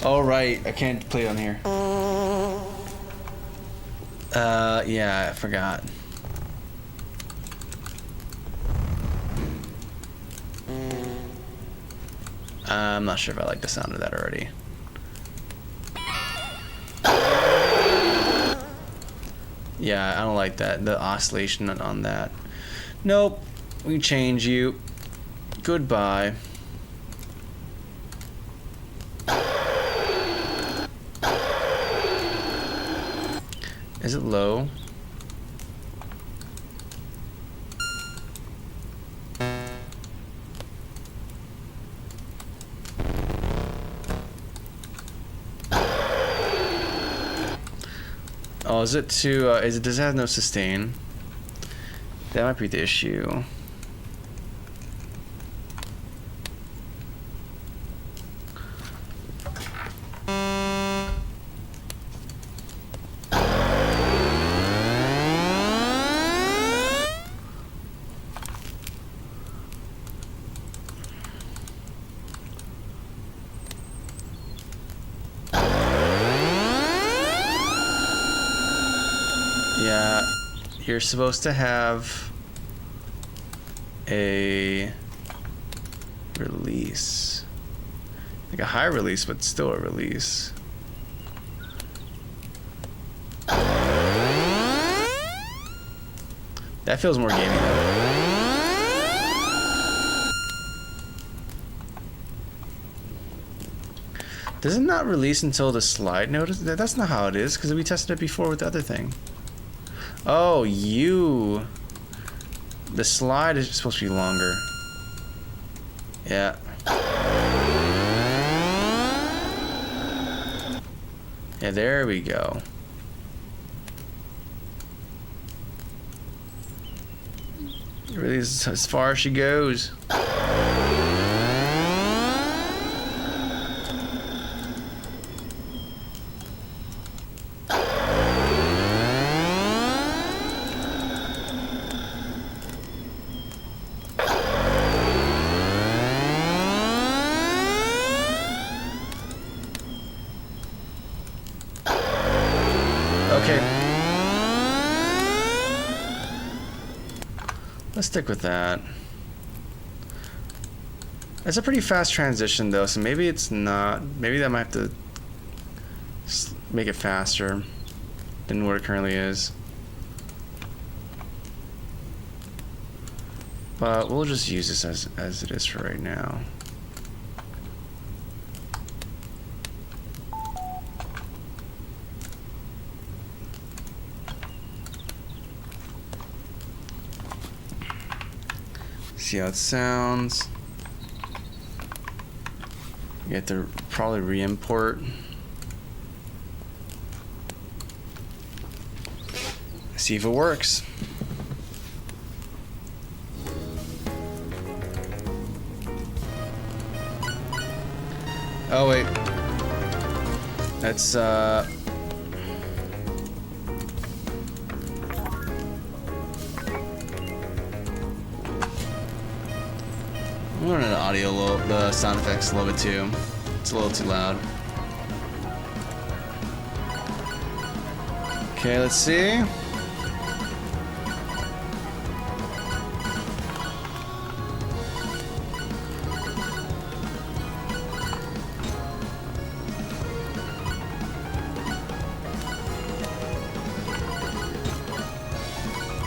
Oh right, I can't play on here. Yeah, I forgot. I'm not sure if I like the sound of that already. Yeah, I don't like that. The oscillation on that. Nope. We can change you. Goodbye. Is it low? Oh, is it too? Does it have no sustain? That might be the issue. Yeah, you're supposed to have a release. Like a high release, but still a release. That feels more gamey though. Does it not release until the slide notice? That's not how it is, because we tested it before with the other thing. Oh, the slide is supposed to be longer. Yeah. Yeah, there we go. It really is as far as she goes. Okay. Let's stick with that. It's a pretty fast transition though, so maybe it's not. Maybe I might have to make it faster than what it currently is. But we'll just use this as it is for right now. See how it sounds. You have to probably re-import. See if it works. Oh wait. That's I'm running the audio the sound effects a little bit too. It's a little too loud. Okay, let's see.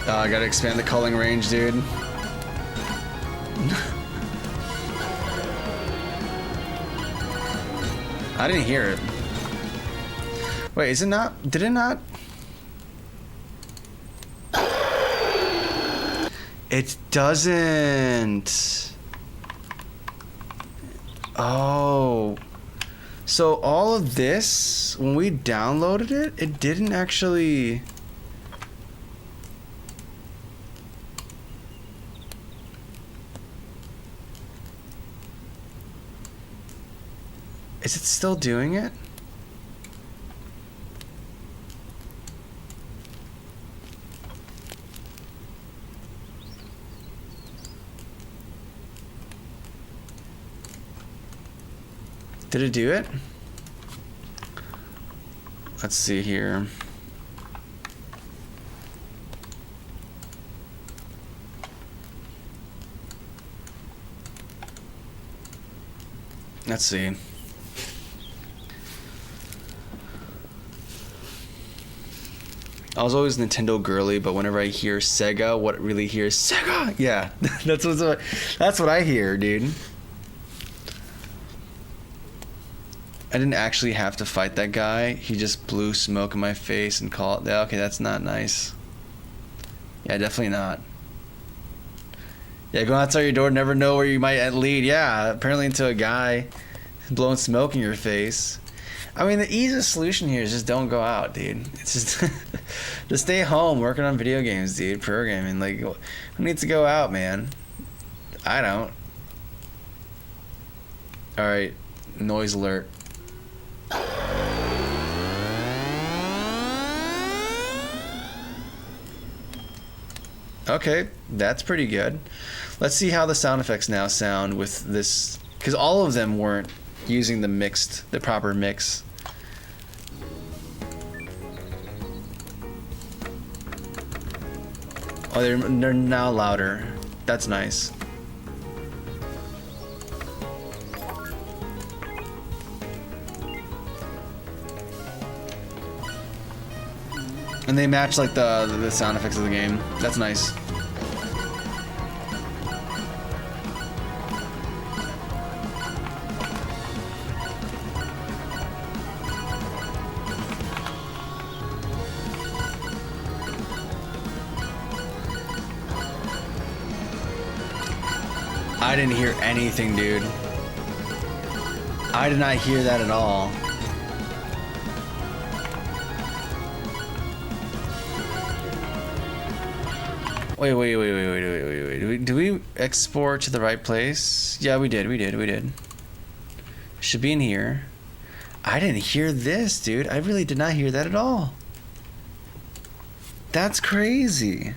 I gotta expand the culling range, dude. I didn't hear it. Wait, is it not? Did it not? It doesn't. Oh. So all of this, when we downloaded it, it didn't actually... Is it still doing it? Did it do it? Let's see here. Let's see. I was always Nintendo girly, but whenever I hear Sega, what it really hears Sega. Yeah, that's what I hear, dude. I didn't actually have to fight that guy. He just blew smoke in my face and called. Yeah, okay, that's not nice. Yeah, definitely not. Yeah, go outside your door, never know where you might lead. Yeah, apparently into a guy blowing smoke in your face. I mean, the easiest solution here is just don't go out, dude. It's just just stay home working on video games, dude. Programming, like, who needs to go out, man? I don't. All right, noise alert. Okay, that's pretty good. Let's see how the sound effects now sound with this, because all of them weren't using the proper mix. Oh, they're now louder. That's nice. And they match like the sound effects of the game. That's nice. I didn't hear anything, dude. I did not hear that at all. Wait. Did we export to the right place? Yeah, we did. Should be in here. I didn't hear this, dude. I really did not hear that at all. That's crazy.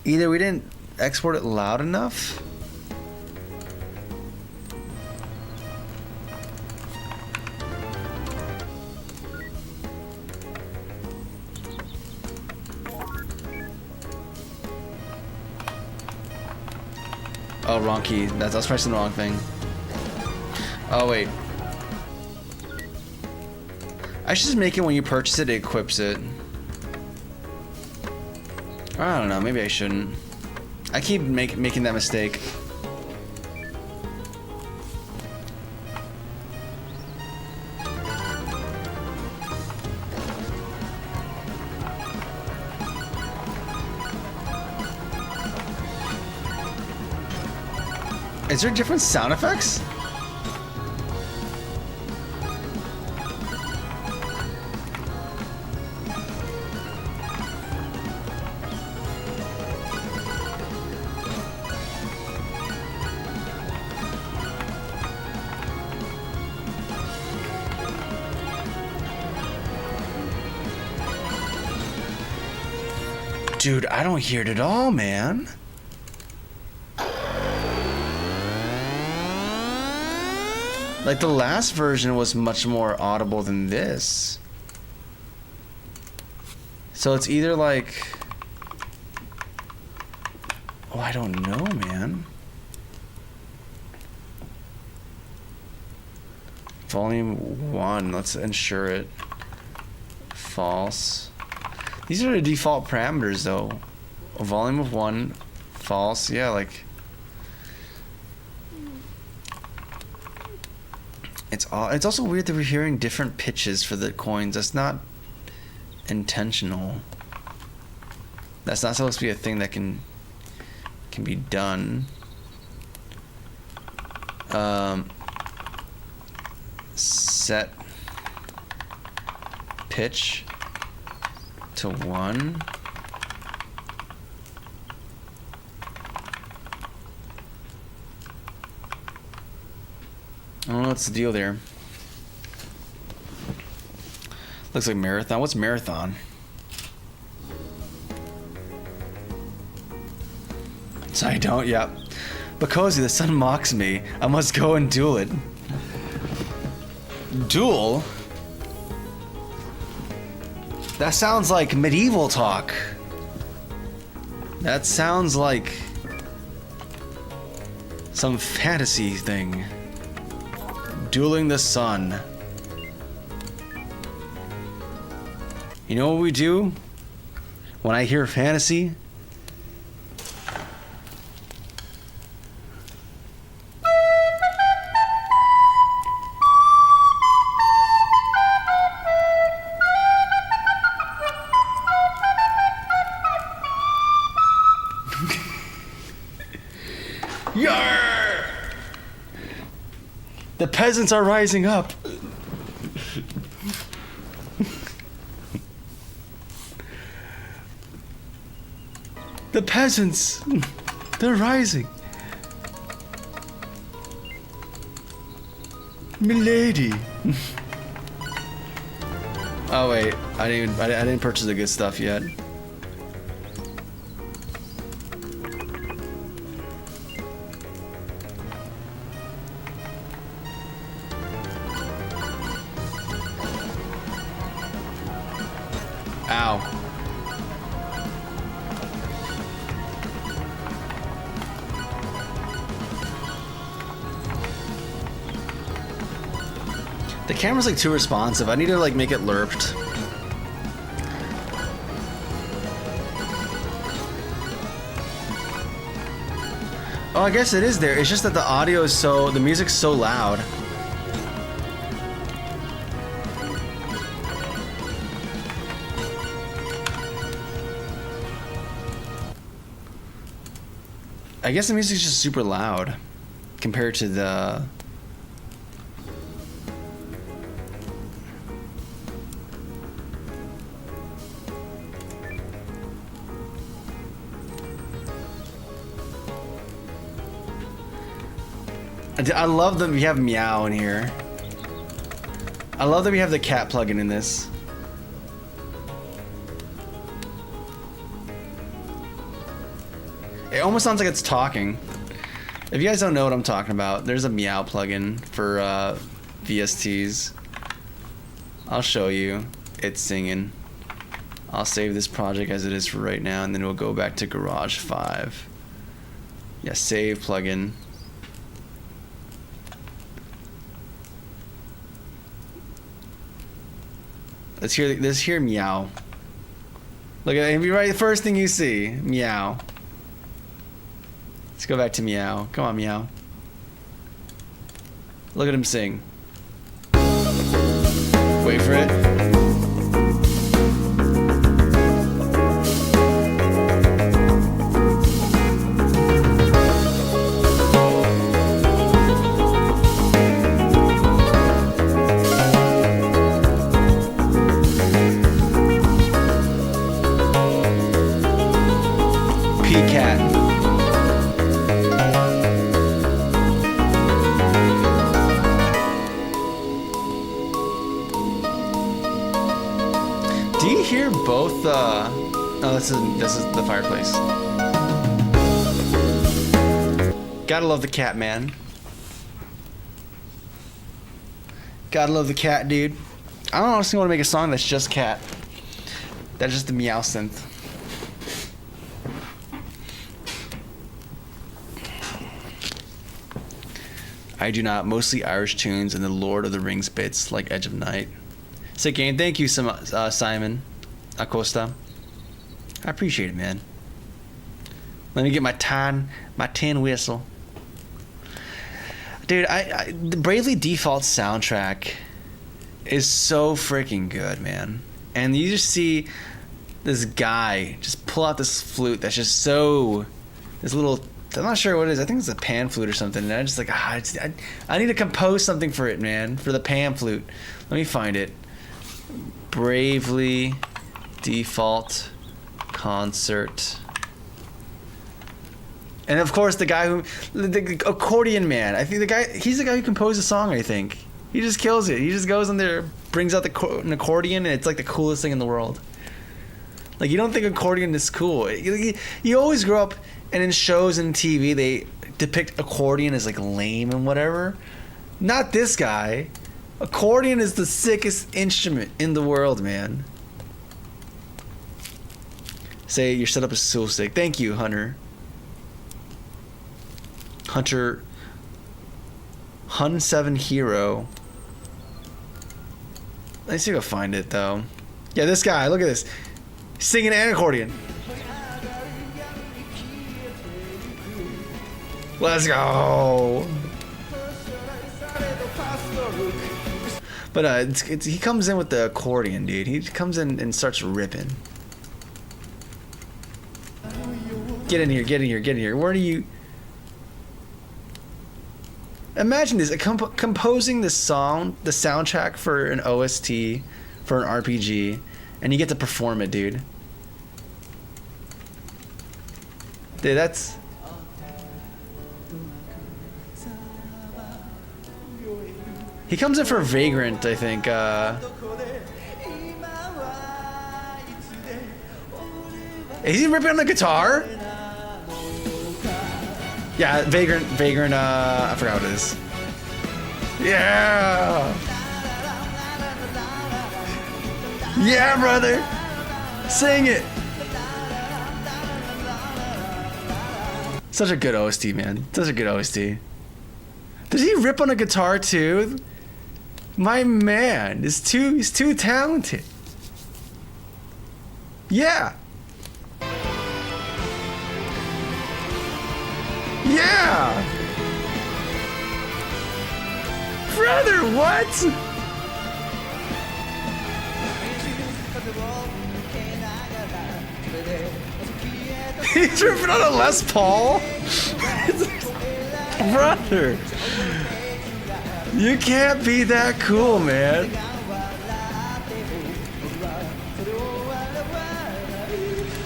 Either we didn't export it loud enough. Oh, wrong key. I was pressing the wrong thing. Oh, wait. I should just make it when you purchase it, it equips it. I don't know. Maybe I shouldn't. I keep making that mistake. Is there different sound effects? Dude, I don't hear it at all, man. Like, the last version was much more audible than this. So it's either like... Oh, I don't know, man. Volume 1, let's ensure it. False. These are the default parameters, though. A volume of 1, false. Yeah, like... It's also weird that we're hearing different pitches for the coins. That's not intentional. That's not supposed to be a thing that can be done. Set pitch to 1. I don't know what's the deal there. Looks like marathon. What's marathon? So I don't, yeah. But Cozy, the sun mocks me. I must go and duel it. Duel? That sounds like medieval talk. That sounds like some fantasy thing. Dueling the sun. You know what we do when I hear fantasy? Yarr! The peasants are rising up. The peasants, they're rising. Milady. Oh wait, I didn't purchase the good stuff yet. Ow. The camera's like too responsive. I need to like make it lerped. Oh, I guess it is there. It's just that the audio is the music's so loud. I guess the music's just super loud compared to the. I love that we have meow in here. I love that we have the cat plugin in this. It almost sounds like it's talking. If you guys don't know what I'm talking about, there's a meow plugin for VSTs. I'll show you. It's singing. I'll save this project as it is for right now, and then we'll go back to Garage 5. Yeah, save plugin. Let's hear meow. Look at it. Right, the first thing you see, meow. Let's go back to meow. Come on, meow. Look at him sing. Wait for it. This is the fireplace. Gotta love the cat, man. Gotta love the cat, dude. I don't honestly want to make a song that's just cat. That's just the meow synth. I do not. Mostly Irish tunes and the Lord of the Rings bits like Edge of Night. Sick game. Thank you, Simon Acosta. I appreciate it, man. Let me get my tin whistle. Dude, the Bravely Default soundtrack is so freaking good, man. And you just see this guy just pull out this flute that's just so... This little... I'm not sure what it is. I think it's a pan flute or something. And I'm just like, I need to compose something for it, man. For the pan flute. Let me find it. Bravely Default... concert. And of course the accordion man. I think he's the guy who composed the song, I think. He just kills it. He just goes in there, brings out an accordion, and it's like the coolest thing in the world. Like, you don't think accordion is cool. You always grow up, and in shows and TV, they depict accordion as like lame and whatever. Not this guy. Accordion is the sickest instrument in the world, man. Say your setup is so sick. Thank you, Hunter. Hun7 Hero. Let's see if I can find it though. Yeah, this guy. Look at this. Singing an accordion. Let's go. But he comes in with the accordion, dude. He comes in and starts ripping. Get in here, get in here, get in here. Where do you... Imagine this, composing this song, the soundtrack for an OST, for an RPG, and you get to perform it, dude. Dude, that's... He comes in for Vagrant, I think. Is he ripping on the guitar? Yeah, Vagrant, I forgot what it is. Yeah! Yeah, brother! Sing it! Such a good OST, man. Such a good OST. Does he rip on a guitar too? My man, he's too talented. Yeah! Yeah! Brother, what? He's ripping on a Les Paul? Brother. You can't be that cool, man.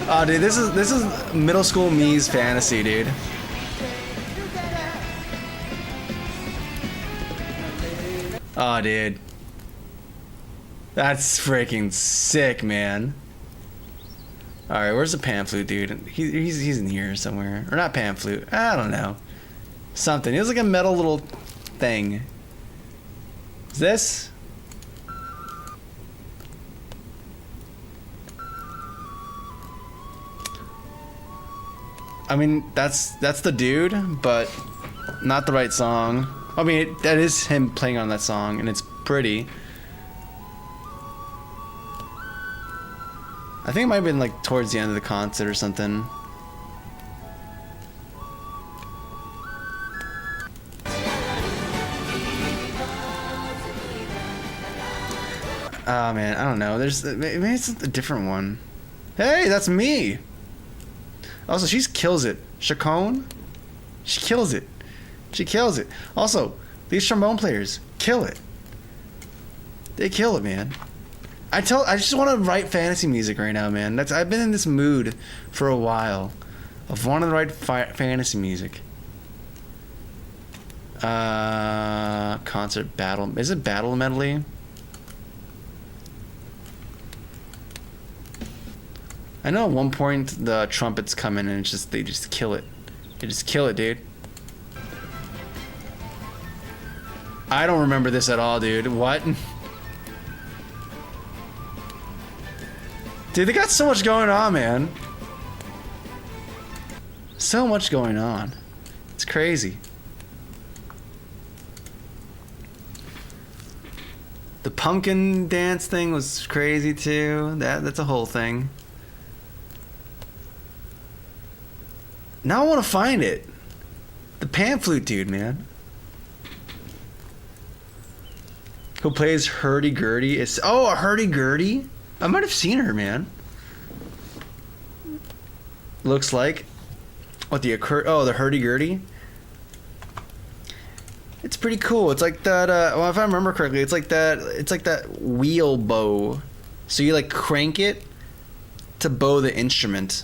Oh, dude, this is middle school me's fantasy, dude. Oh, dude. That's freaking sick, man. Alright, where's the pan flute, dude? He's in here somewhere. Or not pan flute. I don't know. Something. It was like a metal little thing. Is this? I mean, that's the dude, but not the right song. I mean, that is him playing on that song, and it's pretty. I think it might have been like towards the end of the concert or something. Oh man, I don't know. Maybe it's a different one. Hey, that's me. Also, she kills it. Chacon, she kills it. She kills it. Also, these trombone players kill it. They kill it, man. I just want to write fantasy music right now, man. I've been in this mood for a while of wanting to write fantasy music. Concert battle. Is it battle medley? I know at one point the trumpets come in and they just kill it. They just kill it, dude. I don't remember this at all, dude. What? Dude, they got so much going on, man. So much going on. It's crazy. The pumpkin dance thing was crazy too. That's a whole thing. Now I want to find it. The pan flute dude, man. Who plays hurdy-gurdy? Oh, a hurdy-gurdy? I might have seen her, man. Looks like. What the hurdy-gurdy? It's pretty cool. It's like that. Well, if I remember correctly, it's like that wheel bow. So you like crank it to bow the instrument,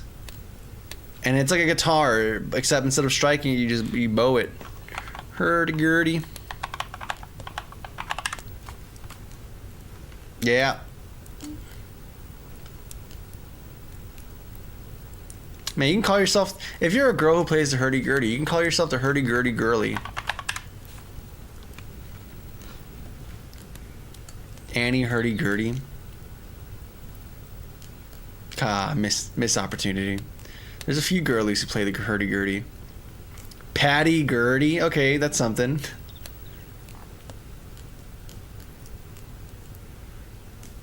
and it's like a guitar, except instead of striking it, you bow it. Hurdy-gurdy. Yeah. Man, you can call yourself, if you're a girl who plays the hurdy-gurdy, you can call yourself the hurdy-gurdy girly. Annie hurdy-gurdy. Miss opportunity. There's a few girlies who play the hurdy-gurdy. Patty Gurdy. Okay, that's something.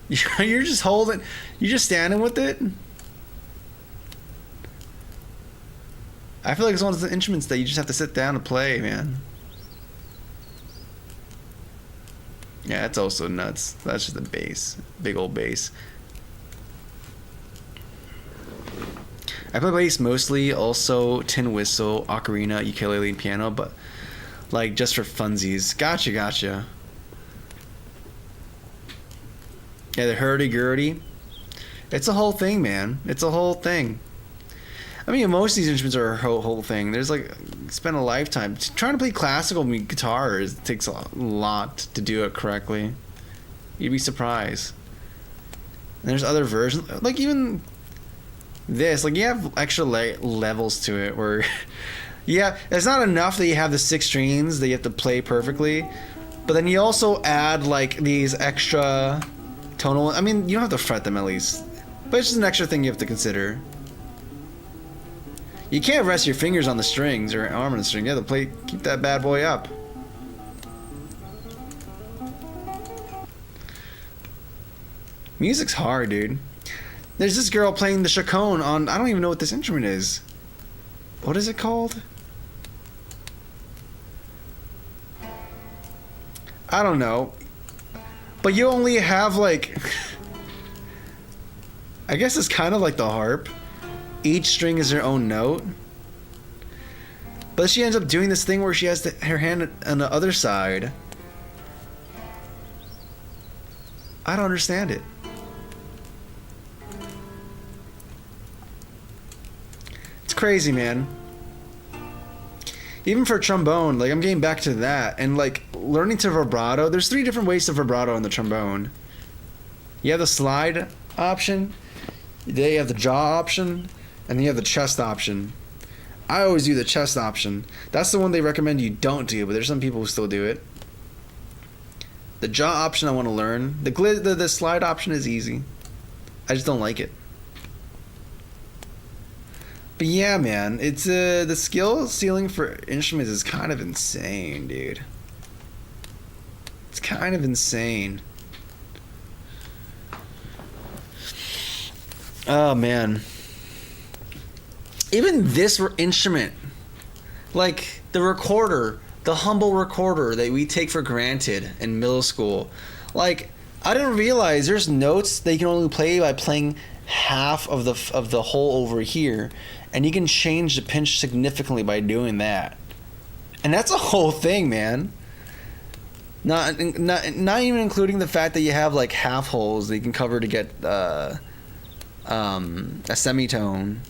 You're just holding, you're just standing with it. I feel like it's one of the instruments that you just have to sit down and play, man. Yeah, that's also nuts. That's just a bass. Big old bass. I play bass mostly, also tin whistle, ocarina, ukulele, and piano, but like just for funsies. Gotcha. Yeah, the hurdy-gurdy. It's a whole thing, man. It's a whole thing. I mean, most of these instruments are a whole thing. There's like, spend a lifetime trying to play classical guitar. It takes a lot to do it correctly. You'd be surprised. And there's other versions, like even this. Like you have extra levels to it where, yeah, it's not enough that you have the 6 strings that you have to play perfectly, but then you also add like these extra tonal. I mean, you don't have to fret them at least, but it's just an extra thing you have to consider. You can't rest your fingers on the strings or arm on the string. You have to keep that bad boy up. Music's hard, dude. There's this girl playing the chaconne on, I don't even know what this instrument is. What is it called? I don't know. But you only have like, I guess it's kind of like the harp. each string is her own note. But she ends up doing this thing where she has her hand on the other side. I don't understand it. It's crazy, man. Even for trombone, like I'm getting back to that, and like learning to vibrato. There's 3 different ways to vibrato on the trombone. You have the slide option, then you have the jaw option, and then you have the chest option. I always do the chest option. That's the one they recommend you don't do, but there's some people who still do it. The jaw option I want to learn. The slide option is easy. I just don't like it. But yeah, man, it's the skill ceiling for instruments is kind of insane, dude. It's kind of insane. Oh man. Even this instrument, like the recorder, the humble recorder that we take for granted in middle school, like I didn't realize there's notes that you can only play by playing half of the hole over here, and you can change the pitch significantly by doing that. And that's a whole thing, man. Not even including the fact that you have like half holes that you can cover to get a semitone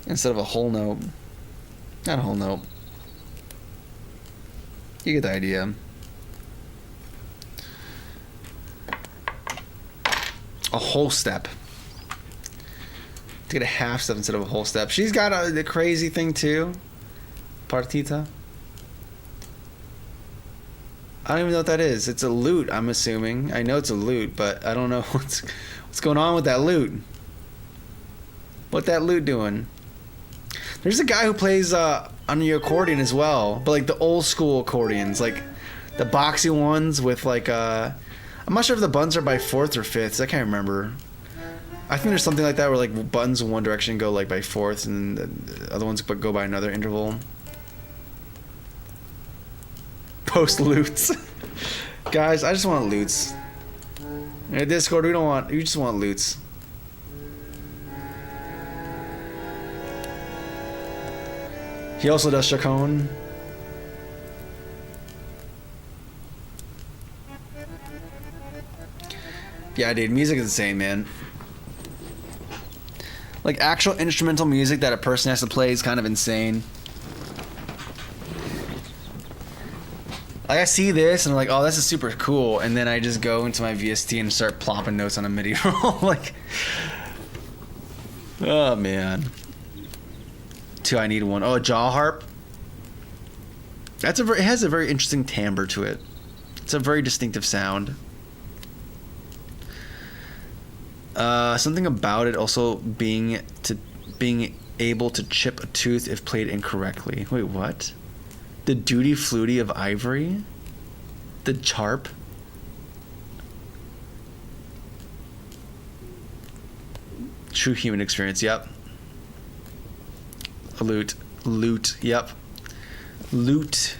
instead of a whole note. Not a whole note. You get the idea. A whole step. To get a half step instead of a whole step. She's got the crazy thing too. Partita. I don't even know what that is. It's a lute, I'm assuming. I know it's a lute, but I don't know what's going on with that lute. What that lute doing? There's a guy who plays on the accordion as well, but like the old school accordions, like the boxy ones with like I'm not sure if the buttons are by 4th or 5th. I can't remember. I think there's something like that where like buttons in one direction go like by 4th and the other ones go by another interval. Post lutes. Guys, I just want lutes. In Discord, we just want lutes. He also does Chacon. Yeah, dude, music is insane, man. Like, actual instrumental music that a person has to play is kind of insane. Like, I see this, and I'm like, oh, this is super cool, and then I just go into my VST and start plopping notes on a MIDI roll. Like, oh, man. 2, I need 1. Oh, a jaw harp. It has a very interesting timbre to it. It's a very distinctive sound. Something about it also being able to chip a tooth if played incorrectly. Wait, what? The duty fluty of ivory? The charp? True human experience, yep. A lute. Lute, yep. Lute.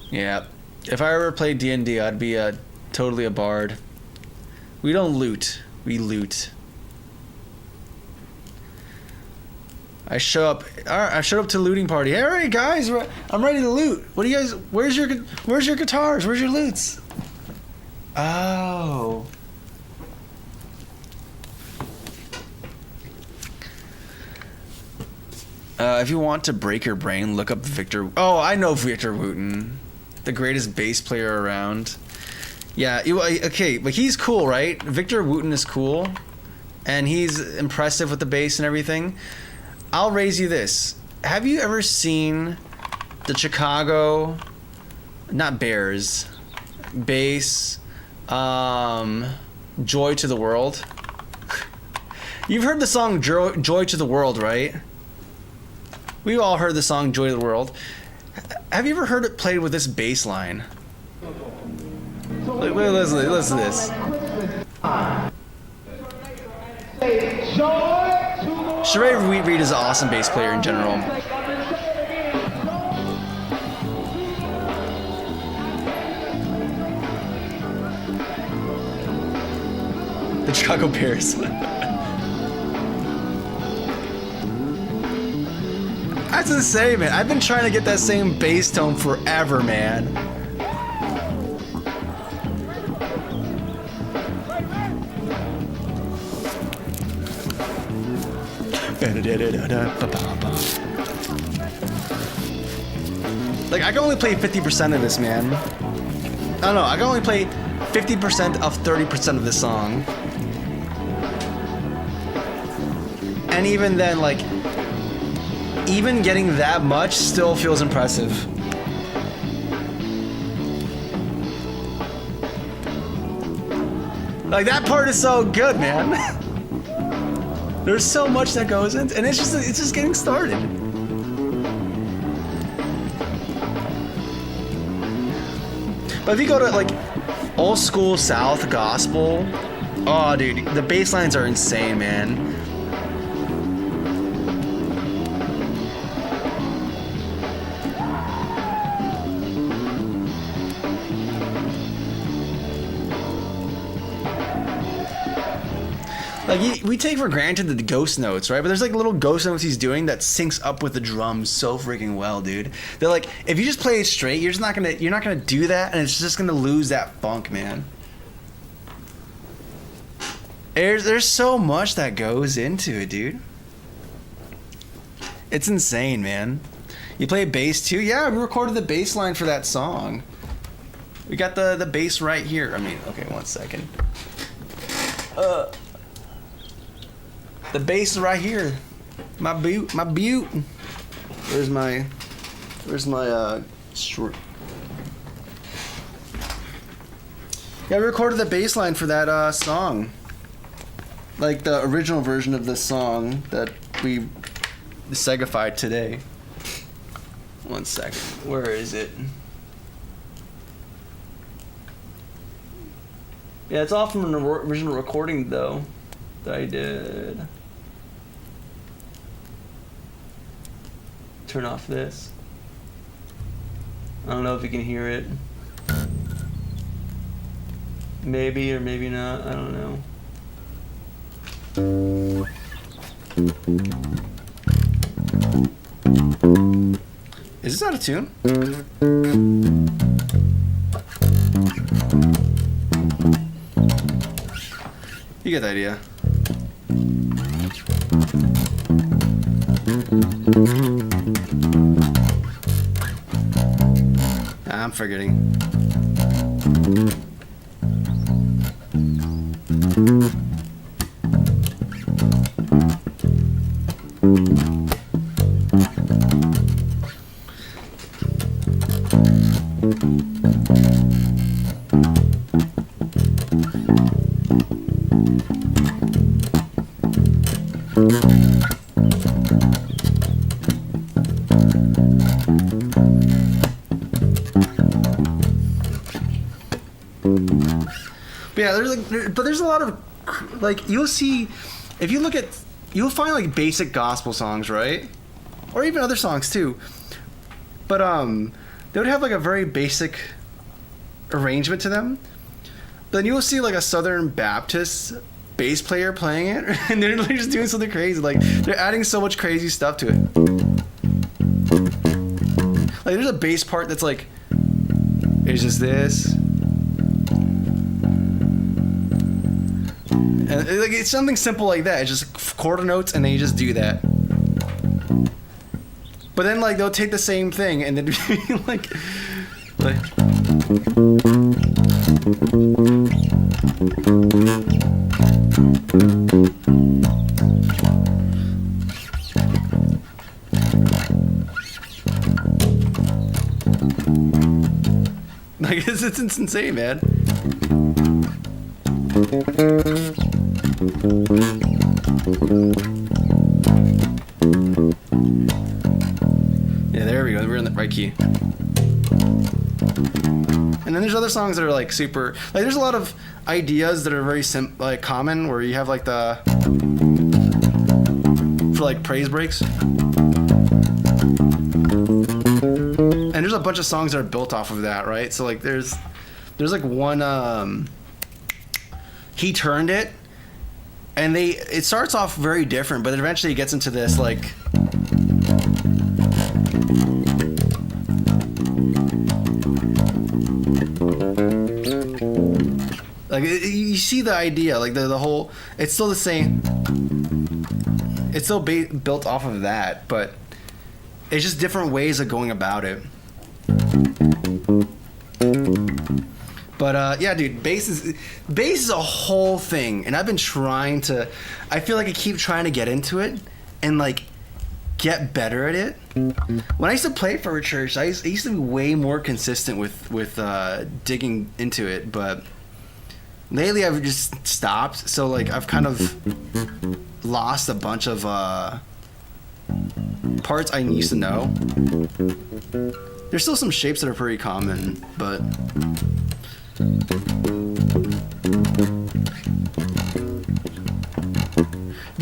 Yeah. If I ever played D&D, I'd be totally a bard. We don't loot. We loot. I show up. All right, I showed up to looting party. Hey, all right, guys, I'm ready to loot. What do you guys? Where's your guitars? Where's your lutes? Oh. If you want to break your brain, look up Victor. Oh, I know Victor Wooten, the greatest bass player around. Yeah, okay, but he's cool, right? Victor Wooten is cool, and he's impressive with the bass and everything. I'll raise you this. Have you ever seen the Chicago, not Bears, bass, Joy to the World? You've heard the song Joy to the World, right? We've all heard the song Joy to the World. Have you ever heard it played with this bass line? Wait, listen to this. Sheree Reed is an awesome bass player in general. The Chicago Bears. That's insane, man. I've been trying to get that same bass tone forever, man. Like, I can only play 50% of this, man. I don't know, I can only play 50% of 30% of this song. And even then, like, even getting that much still feels impressive. Like, that part is so good, man. There's so much that goes into, and it's just getting started. But if you go to like old school South gospel, oh dude, the bass lines are insane, man. Like, we take for granted the ghost notes, right? But there's like little ghost notes he's doing that syncs up with the drums so freaking well, dude. They're like, if you just play it straight, you're not gonna do that, and it's just gonna lose that funk, man. There's so much that goes into it, dude. It's insane, man. You play bass too? Yeah, we recorded the bass line for that song. We got the bass right here. I mean, okay, 1 second. The bass is right here. My butte. Where's my short? Yeah, we recorded the bass line for that song. Like the original version of this song that we Segafied today. 1 second. Where is it? Yeah, it's all from an original recording though that I did. Turn off this. I don't know if you can hear it. Maybe or maybe not. I don't know. Is this out of tune? You get the idea. I'm forgetting. But yeah, there's a lot of, like, you'll see, if you look at, you'll find like basic gospel songs, right? Or even other songs too. But they would have like a very basic arrangement to them. But then you'll see like a Southern Baptist bass player playing it, and they're like just doing something crazy. Like, they're adding so much crazy stuff to it. Like, there's a bass part that's like, it's just this. And like, it's something simple like that. It's just quarter notes, and then you just do that. But then like they'll take the same thing and then be like it's insane, man. Yeah, there we go. We're in the right key. And then there's other songs that are like super, like, there's a lot of ideas that are very like common, where you have like the, for like praise breaks. And there's a bunch of songs that are built off of that, right? So like there's like one, He Turned It, and it starts off very different, but eventually it gets into this like, Like you see the idea, like the whole. It's still the same. It's still built off of that, but it's just different ways of going about it. But yeah, dude, bass is a whole thing, and I've been trying to. I feel like I keep trying to get into it and like get better at it. When I used to play for a church, I used to be way more consistent with digging into it, but lately I've just stopped. So like I've kind of lost a bunch of parts I used to know. There's still some shapes that are pretty common, but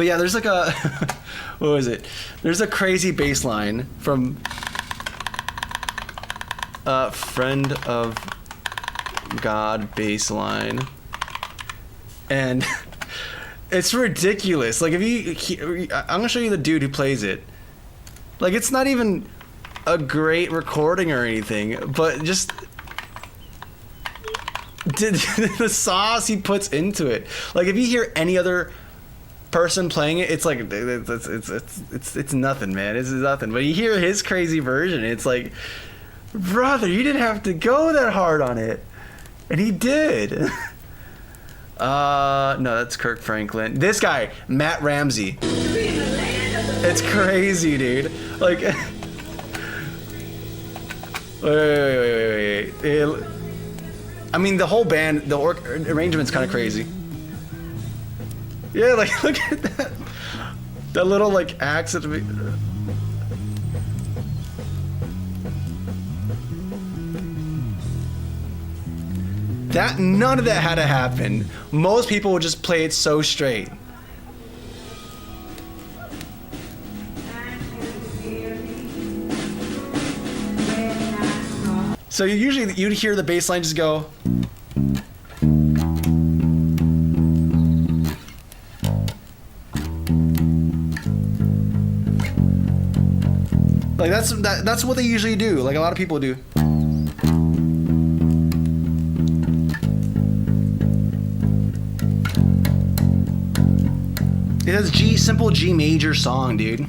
yeah, there's like a what was it? There's a crazy bass line from a friend of God bass line, and it's ridiculous. Like I'm gonna show you the dude who plays it. Like it's not even a great recording or anything, but just the sauce he puts into it. Like if you hear any other person playing it, it's like it's nothing, man. It's nothing. But you hear his crazy version, it's like, brother, you didn't have to go that hard on it, and he did. No, that's Kirk Franklin. This guy, Matt Ramsey. It's crazy, dude. Like, wait. I mean, the whole band, the arrangement's kind of crazy. Yeah, like, look at that. That little, like, accent. None of that had to happen. Most people would just play it so straight. So usually you'd hear the bass line just go. Like that's what they usually do. Like a lot of people do. It has simple G major song, dude.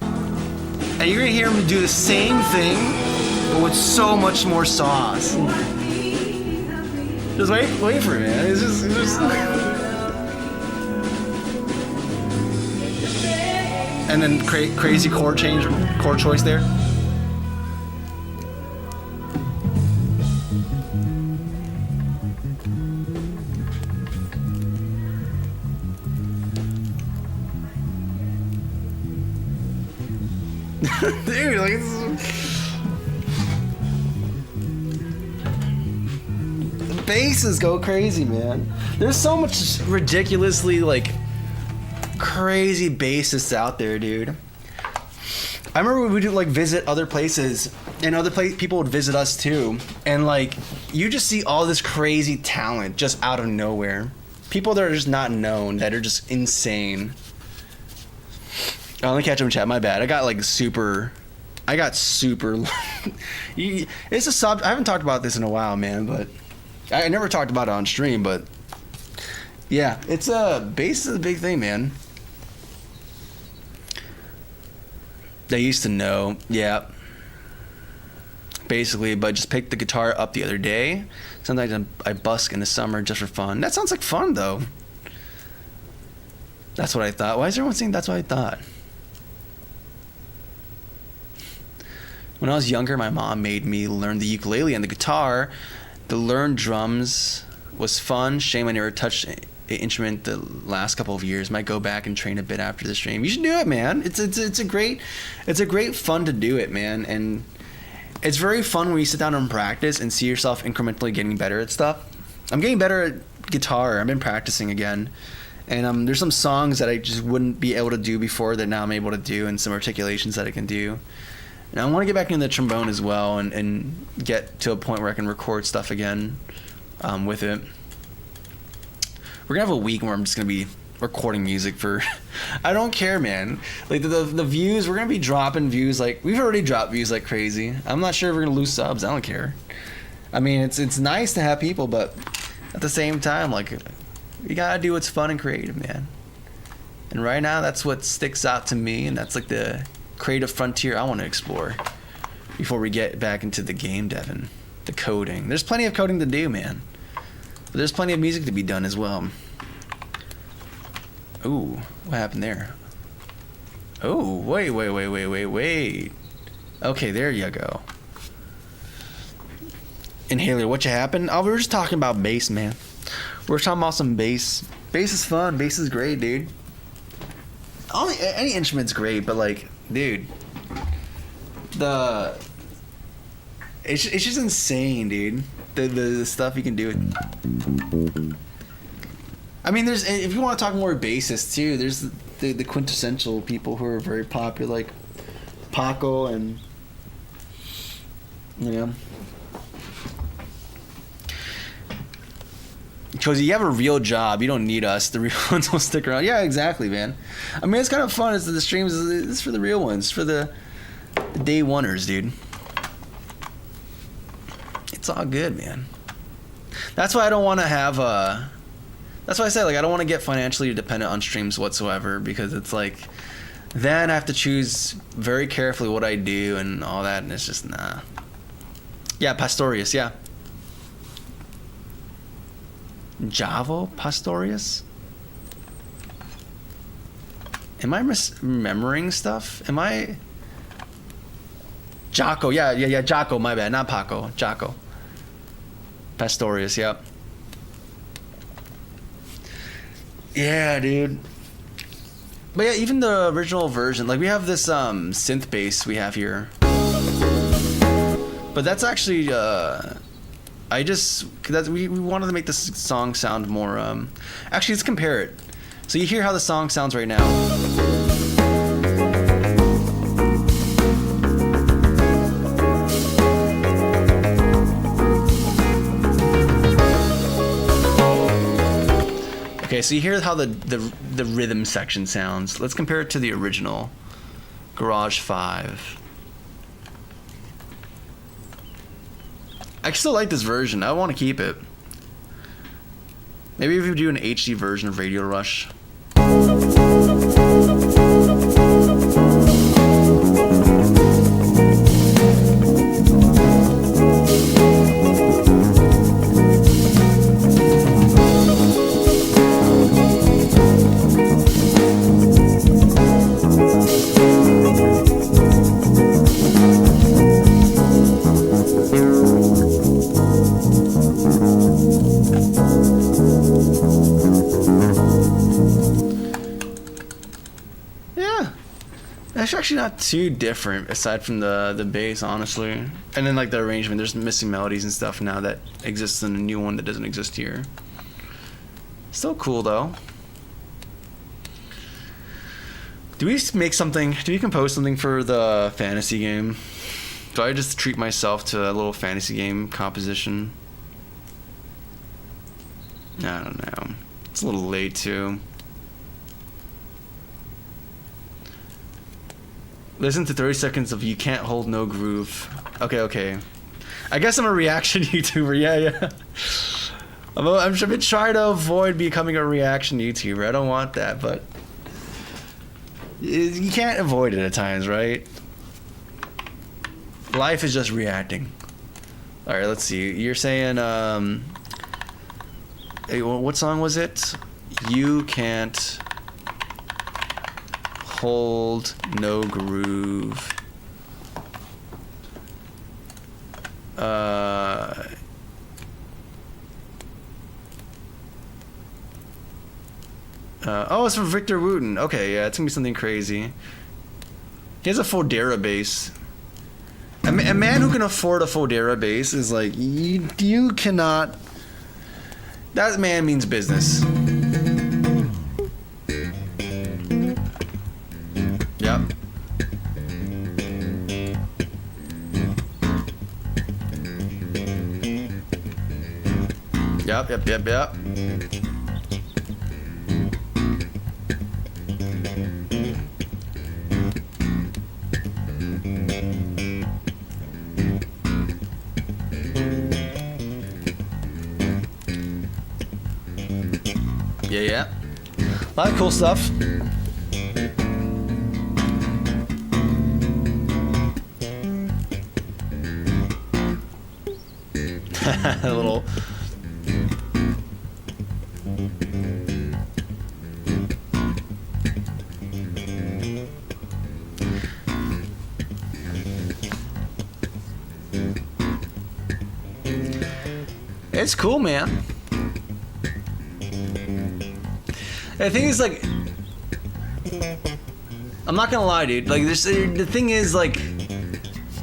And you're gonna hear him do the same thing, but with so much more sauce. Just wait for it, man. It's just. And then crazy chord choice there. Dude, like the basses go crazy, man. There's so much ridiculously like crazy bassists out there, dude. I remember we would like visit other places, and people would visit us too, and like you just see all this crazy talent just out of nowhere. People that are just not known, that are just insane. Oh, let me catch up in chat. My bad. I got super. It's a sub. I haven't talked about this in a while, man. But I never talked about it on stream. But yeah, it's bass is a big thing, man. They used to know, yeah. Basically, but just picked the guitar up the other day. Sometimes I busk in the summer just for fun. That sounds like fun, though. That's what I thought. Why is everyone saying that's what I thought? When I was younger, my mom made me learn the ukulele and the guitar. To learn drums was fun. Shame I never touched an instrument the last couple of years. Might go back and train a bit after the stream. You should do it, man. It's a great fun to do it, man. And it's very fun when you sit down and practice and see yourself incrementally getting better at stuff. I'm getting better at guitar. I've been practicing again. And there's some songs that I just wouldn't be able to do before that now I'm able to do, and some articulations that I can do. And I want to get back into the trombone as well, and get to a point where I can record stuff again with it. We're going to have a week where I'm just going to be recording music for. I don't care, man. Like the views, we're gonna be dropping views like we've already dropped views like crazy. I'm not sure if we're gonna lose subs. I don't care. I mean, it's nice to have people, but at the same time, like you gotta do what's fun and creative, man. And right now, that's what sticks out to me, and that's like the creative frontier I want to explore before we get back into the game deving, the coding. There's plenty of coding to do, man. But there's plenty of music to be done as well. Ooh, what happened there? Oh, wait. Okay, there you go. Inhaler, what happened? Oh, we were just talking about bass, man. We're talking about some bass. Bass is fun. Bass is great, dude. Any instrument's great, but like, dude, it's just insane, dude. The stuff you can do. I mean, there's, if you want to talk more bassists too, there's the quintessential people who are very popular, like Paco and because you have a real job, you don't need us. The real ones will stick around. Yeah, exactly, man. I mean, it's kind of fun. It's the streams. It's for the real ones, for the day oneers, dude. It's all good, man. That's why I don't want to have that's why I say, like, I don't want to get financially dependent on streams whatsoever, because it's like then I have to choose very carefully what I do and all that, and it's just nah. Yeah, Pastorius, yeah. Javo Pastorius? Am I misremembering stuff? Am I... Jocko, yeah, Jocko, my bad, not Paco, Jocko. Pastorius, yep. Yeah, dude. But yeah, even the original version, like we have this synth bass we have here. But that's actually we wanted to make this song sound more actually, let's compare it. So you hear how the song sounds right now. Okay, so you hear how the rhythm section sounds. Let's compare it to the original Garage 5. I still like this version. I want to keep it. Maybe if we do an HD version of Radio Rush. It's actually not too different aside from the bass, honestly. And then like the arrangement, there's missing melodies and stuff now that exists in the new one that doesn't exist here. Still cool though. Do we compose something for the fantasy game? Do I just treat myself to a little fantasy game composition? I don't know. It's a little late too. Listen to 30 seconds of You Can't Hold No Groove. Okay. I guess I'm a reaction YouTuber. Yeah. I'm trying to avoid becoming a reaction YouTuber. I don't want that, but you can't avoid it at times, right? Life is just reacting. All right, let's see. You're saying, what song was it? You Can't Hold No Groove. Oh, it's from Victor Wooten. Okay, yeah, it's gonna be something crazy. He has a Fodera bass. A man who can afford a Fodera bass is like, you cannot. That man means business. Yep. Yeah. A lot of cool stuff. A little. It's cool, man. The thing is, like, I'm not gonna lie, dude. Like, the thing is, like,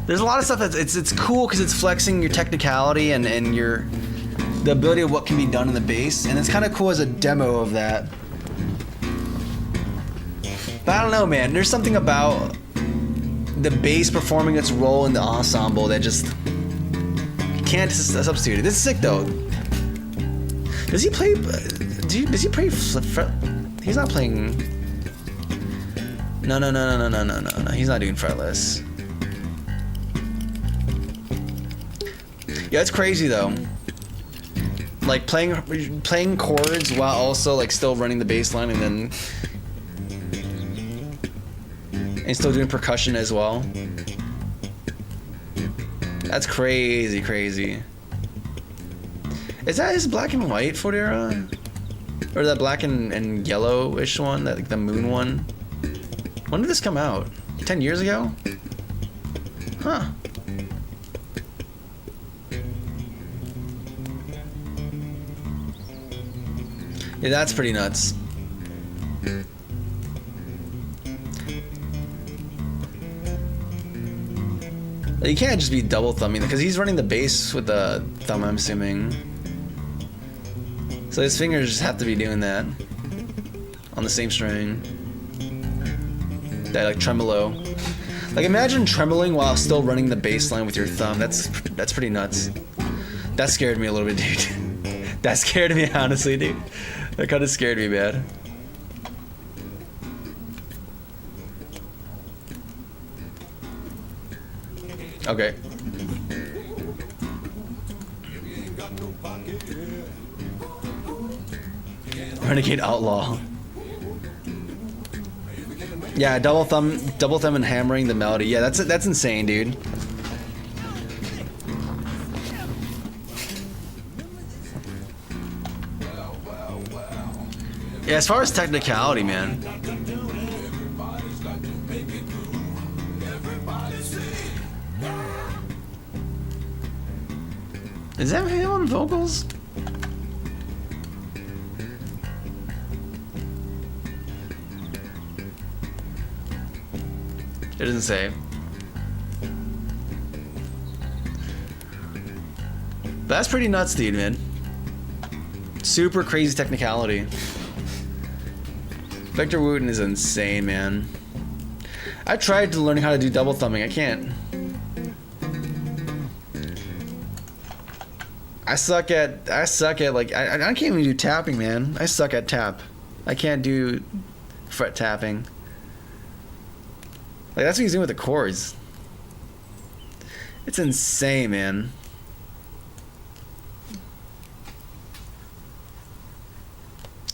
there's a lot of stuff that's it's cool because it's flexing your technicality and the ability of what can be done in the bass, and it's kind of cool as a demo of that. But I don't know, man. There's something about the bass performing its role in the ensemble that just can't substitute it. This is sick, though. Does he play? Does he play fret? He's not playing. No. He's not doing fretless. Yeah, it's crazy though. Like playing chords while also like still running the bass line and still doing percussion as well. That's crazy. Is that his black and white Fodera? Or that black and yellowish one, that like the moon one? When did this come out? 10 years ago? Huh. Yeah, that's pretty nuts. You can't just be double thumbing because he's running the bass with the thumb, I'm assuming. So his fingers just have to be doing that on the same string. That like tremolo. Like imagine tremoling while still running the bass line with your thumb. That's pretty nuts. That scared me a little bit, dude. That scared me honestly, dude. That kind of scared me, bad. Okay. Renegade Outlaw. Yeah, double thumb and hammering the melody. Yeah, that's insane, dude. Yeah, as far as technicality, man. Is that him on vocals? It doesn't say. That's pretty nuts, dude, man. Super crazy technicality. Victor Wooten is insane, man. I tried to learn how to do double thumbing. I can't. I suck at like I can't even do tapping, man. I suck at tap. I can't do fret tapping. Like that's what he's doing with the chords. It's insane, man.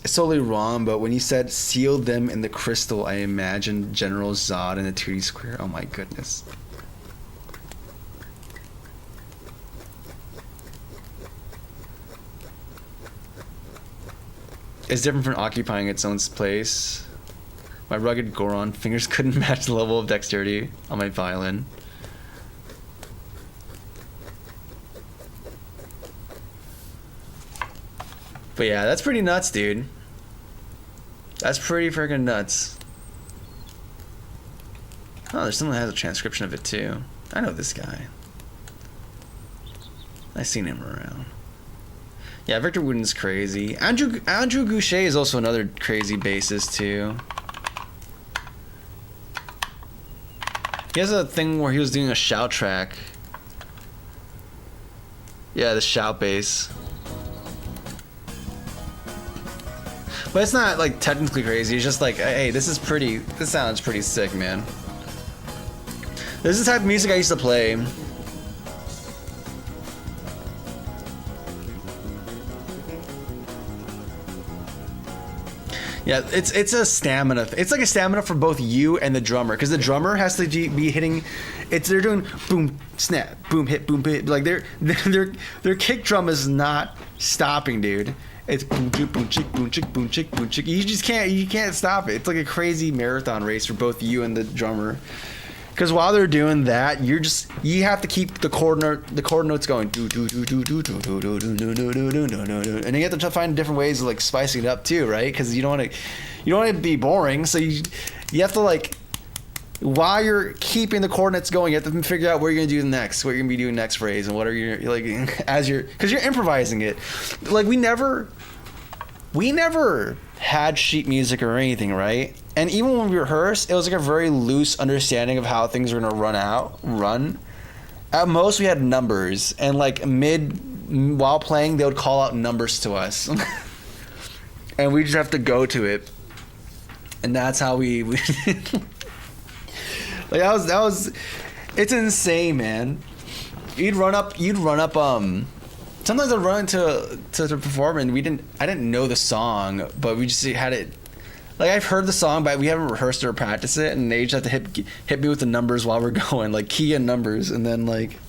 It's totally wrong, but when you said seal them in the crystal, I imagined General Zod in a 2D square. Oh my goodness. It's different from occupying its own place. My rugged Goron fingers couldn't match the level of dexterity on my violin. But yeah, that's pretty nuts, dude. That's pretty freaking nuts. Oh, there's someone that has a transcription of it too. I know this guy. I've seen him around. Yeah, Victor Wooten's crazy. Andrew Goucher is also another crazy bassist too. He has a thing where he was doing a shout track. Yeah, the shout bass. But it's not like technically crazy. It's just like, hey, this sounds pretty sick, man. This is the type of music I used to play. Yeah, it's a stamina. It's like a stamina for both you and the drummer, because the drummer has to be hitting. They're doing boom snap, boom hit, boom hit. Like their kick drum is not stopping, dude. It's boom chick, boom chick, boom chick, boom chick, boom chick. You can't stop it. It's like a crazy marathon race for both you and the drummer. Because while they're doing that, you have to keep the chord notes going. And you have to find different ways of like spicing it up too, right? Because you don't want to be boring. So you have to like, while you're keeping the chord notes going, you have to figure out where you're gonna do next, what you're gonna be doing next phrase, and what are you like because you're improvising it. Like we never had sheet music or anything, right? And even when we rehearsed, it was like a very loose understanding of how things were gonna run. At most, we had numbers, and like while playing, they would call out numbers to us, and we just have to go to it. And that's how we like that was. It's insane, man. You'd run up. Sometimes I'd run to perform, and I didn't know the song, but we just had it. Like I've heard the song, but we haven't rehearsed or practiced it, and they just have to hit me with the numbers while we're going, like key and numbers, and then like,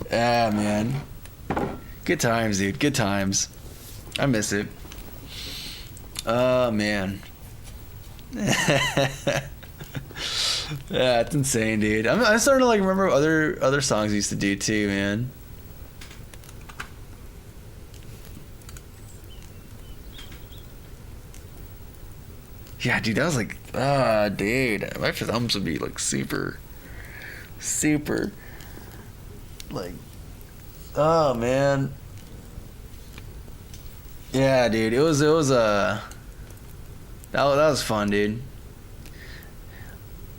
man, good times, dude, good times. I miss it. Oh man, yeah, it's insane, dude. I'm starting to like remember other songs we used to do too, man. Yeah, dude, that was like, dude, my thumbs would be like super, like, oh man, yeah, dude, it was that was fun, dude.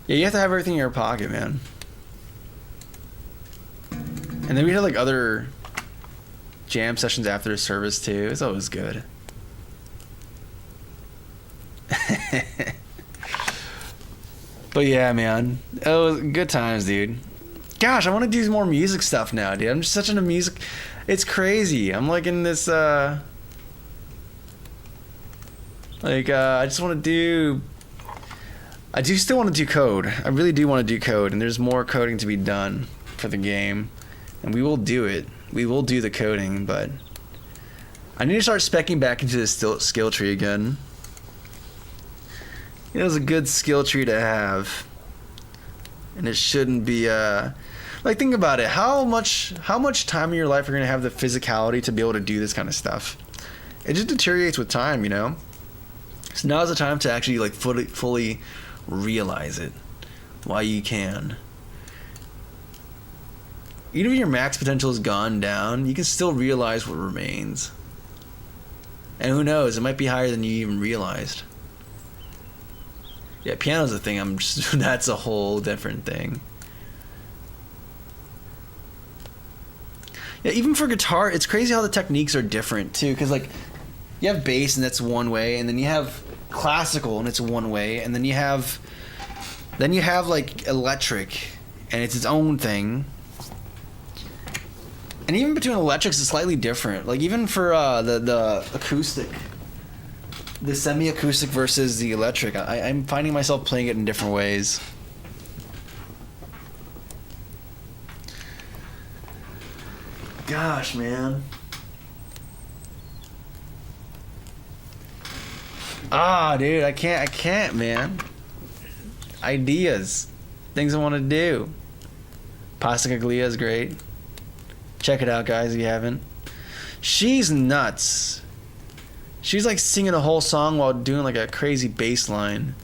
Yeah, you have to have everything in your pocket, man. And then we had like other jam sessions after the service too. It's always good. But yeah, man, it was good times, dude. Gosh, I want to do more music stuff now, dude. I'm just such into music. It's crazy. I'm like in this I just want to do. I do still want to do code. I really do want to do code, and there's more coding to be done for the game, and we will do it. We will do the coding, but I need to start speccing back into the skill tree again. It was a good skill tree to have, and it shouldn't be like, think about it. How much time in your life are you gonna have the physicality to be able to do this kind of stuff? It just deteriorates with time, you know. So now's the time to actually like fully realize it while you can. Even if your max potential has gone down, you can still realize what remains. And who knows, it might be higher than you even realized. Yeah, piano's a thing. That's a whole different thing. Yeah, even for guitar, it's crazy how the techniques are different too. Because like, you have bass and that's one way, and then you have classical and it's one way, and then you have like electric, and it's its own thing. And even between electrics, it's slightly different. Like even for the acoustic. The semi-acoustic versus the electric, I'm finding myself playing it in different ways. Gosh, man. Dude, I can't, man. Ideas. Things I want to do. Pasacaglia is great. Check it out, guys, if you haven't. She's nuts. She's like singing a whole song while doing like a crazy bass line.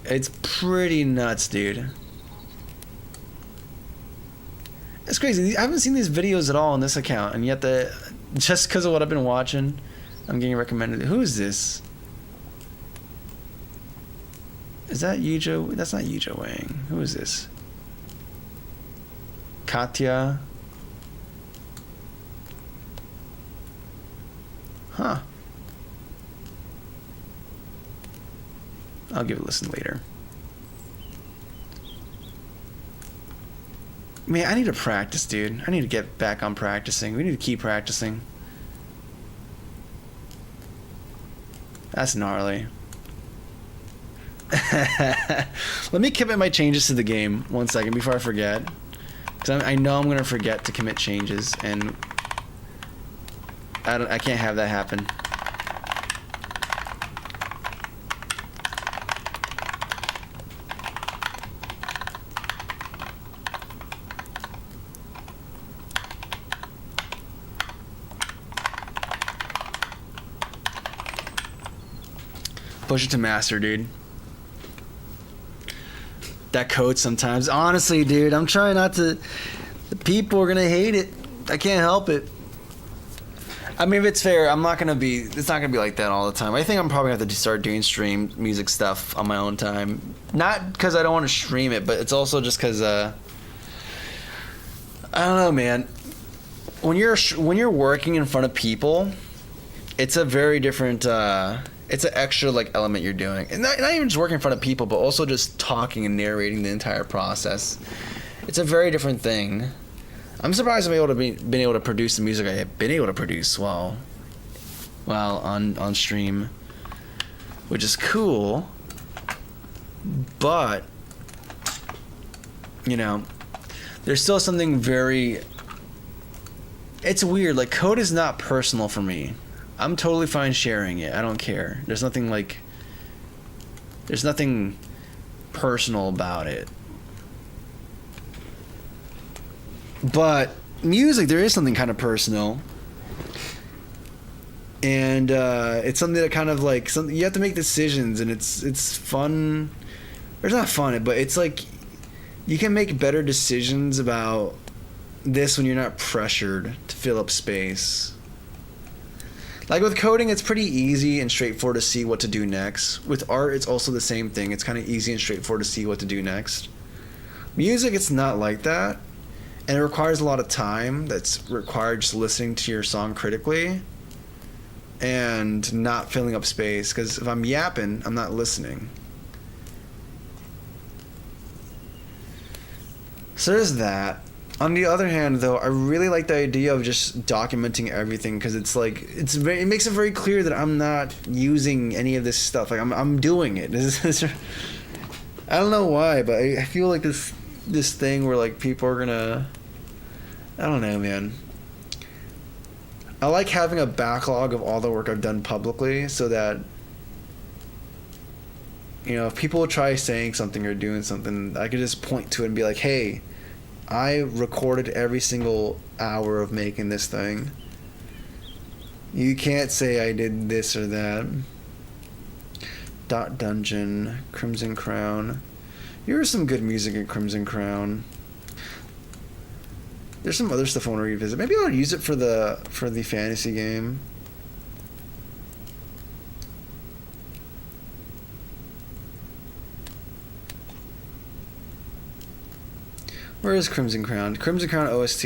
It's pretty nuts, dude. It's crazy. I haven't seen these videos at all on this account, and yet just because of what I've been watching, I'm getting recommended. Who is this? Is that Yujo? That's not Yujo Wang. Who is this? Katya. Huh. I'll give it a listen later. Man, I need to practice, dude. I need to get back on practicing. We need to keep practicing. That's gnarly. Let me commit my changes to the game 1 second before I forget. Because I know I'm going to forget to commit changes, and I can't have that happen. Push it to master, dude. That code sometimes. Honestly, dude, I'm trying not to. The people are gonna hate it. I can't help it. I mean, if it's fair, I'm not gonna be. It's not gonna be like that all the time. I think I'm probably gonna have to start doing stream music stuff on my own time. Not because I don't want to stream it, but it's also just because I don't know, man. When you're working in front of people, it's a very different. It's an extra like element you're doing, and not even just working in front of people, but also just talking and narrating the entire process. It's a very different thing. I'm surprised I'm been able to produce the music I've been able to produce while on stream, which is cool. But you know, there's still something very. It's weird. Like, code is not personal for me. I'm totally fine sharing it. I don't care. There's nothing personal about it. But music, there is something kind of personal. And it's something that kind of like something you have to make decisions, and it's fun. Or it's not fun, but it's like you can make better decisions about this when you're not pressured to fill up space. Like with coding, it's pretty easy and straightforward to see what to do next. With art, it's also the same thing. It's kind of easy and straightforward to see what to do next. Music, it's not like that. And it requires a lot of time that's required just listening to your song critically and not filling up space. Because if I'm yapping, I'm not listening. So there's that. On the other hand, though, I really like the idea of just documenting everything, because it's like it makes it very clear that I'm not using any of this stuff. Like I'm doing it. I don't know why, but I feel like this thing where like people are gonna. I don't know, man. I like having a backlog of all the work I've done publicly, so that if people try saying something or doing something, I could just point to it and be like, hey, I recorded every single hour of making this thing. You can't say I did this or that. Dot Dungeon, Crimson Crown. Here's some good music in Crimson Crown. There's some other stuff I want to revisit. Maybe I'll use it for the fantasy game. Where is Crimson Crown? Crimson Crown OST.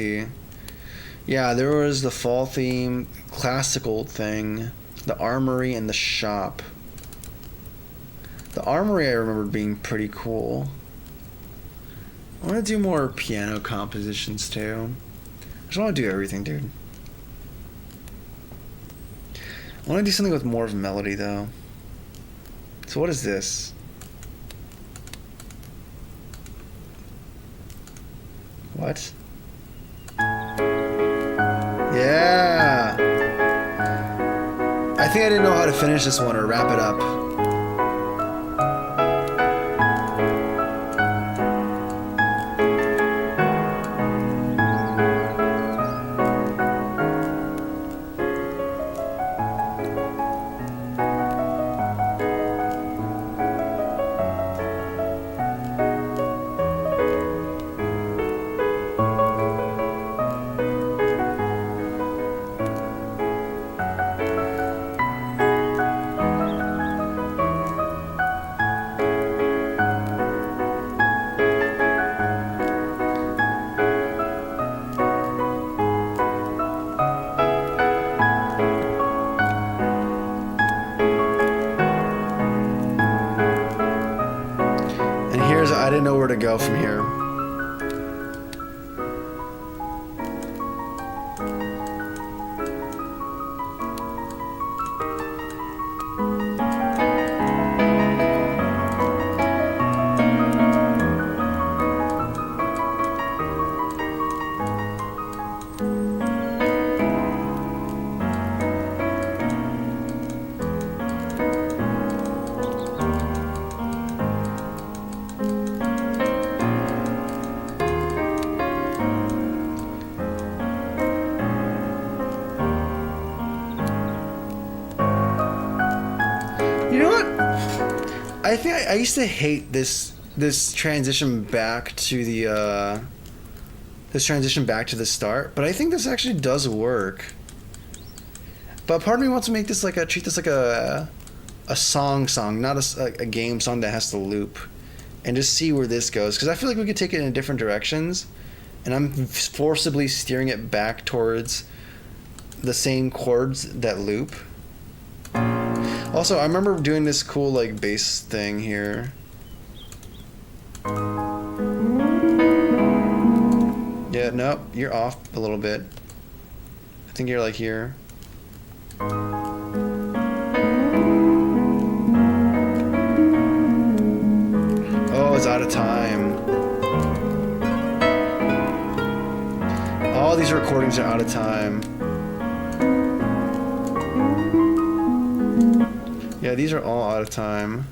Yeah, there was the fall theme, classical thing, the armory, and the shop. The armory I remember being pretty cool. I want to do more piano compositions too. I just want to do everything, dude. I want to do something with more of melody though. So what is this? What? Yeah! I think I didn't know how to finish this one or wrap it up. I didn't know where to go from here. I think I used to hate this transition back to the start, but I think this actually does work. But part of me wants to make this treat this like a song, not a game song that has to loop, and just see where this goes, because I feel like we could take it in different directions, and I'm forcibly steering it back towards the same chords that loop. Also, I remember doing this cool like bass thing here. Yeah, nope, you're off a little bit. I think you're like here. Oh, it's out of time. All these recordings are out of time. Yeah, these are all out of time.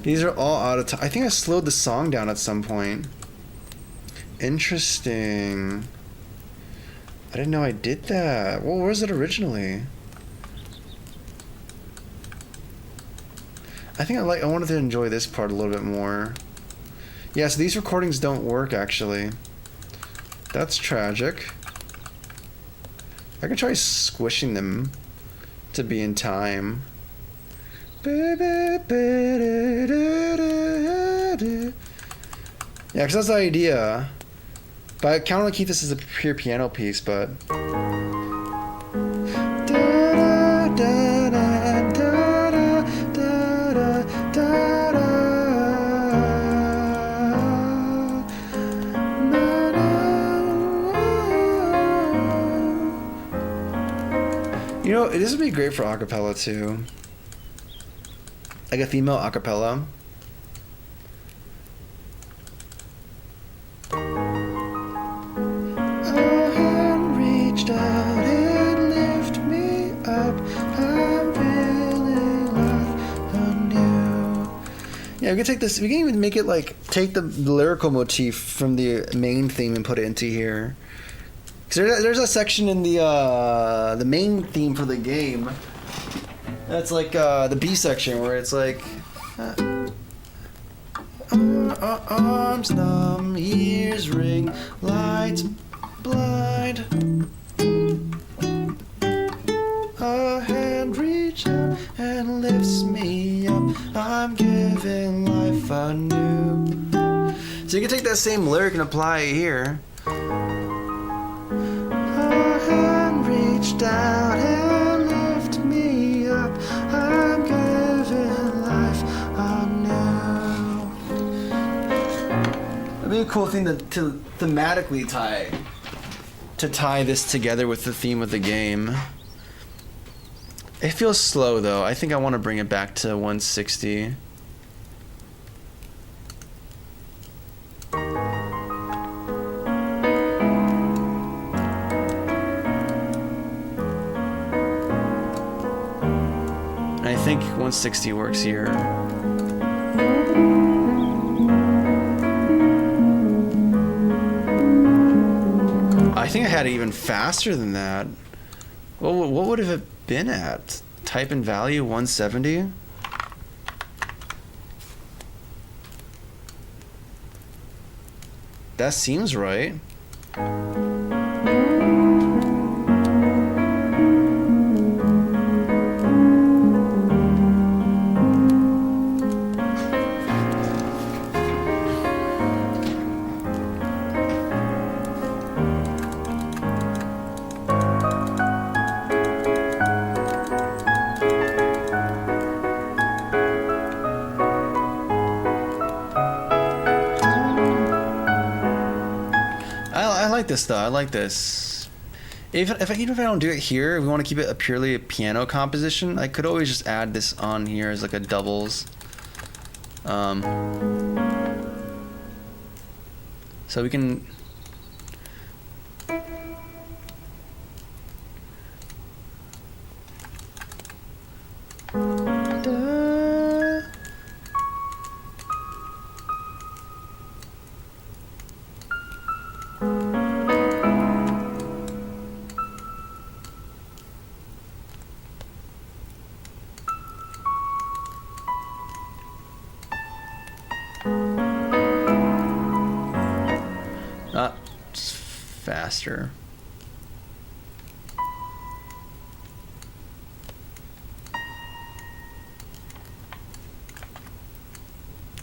These are all out of time. I think I slowed the song down at some point. Interesting. I didn't know I did that. Well, where was it originally? I think I wanted to enjoy this part a little bit more. Yeah, so these recordings don't work actually. That's tragic. I could try squishing them to be in time. Yeah, because that's the idea. But I kind of want to keep this as a pure piano piece, but... You know, this would be great for acapella too. Like a female acapella. Yeah, we can take this. We can even make it like take the lyrical motif from the main theme and put it into here. Cause there's a section in the main theme for the game. That's like the B section where it's like arms numb, ears ring, lights blind. A hand reach out and lifts me up. I'm giving life anew. So you can take that same lyric and apply it here. A hand reached out and lifted me up. I'm giving life anew. That'd be a cool thing to thematically tie this together with the theme of the game. It feels slow though. I think I want to bring it back to 160. I think 160 works here. I think I had it even faster than that. Well, what would have it been at? Type in value 170. That seems right. I like this though. I like this. Even if I don't do it here, if we want to keep it purely a piano composition, I could always just add this on here as like a doubles. So we can. faster.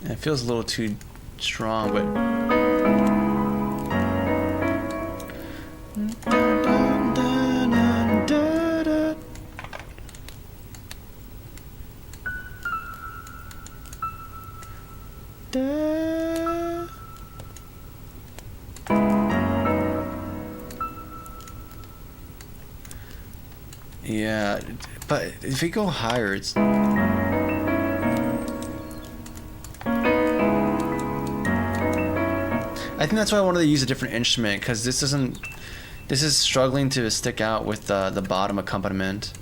And it feels a little too strong, but yeah, but if we go higher, it's I think that's why I wanted to use a different instrument, because this is struggling to stick out with the bottom accompaniment.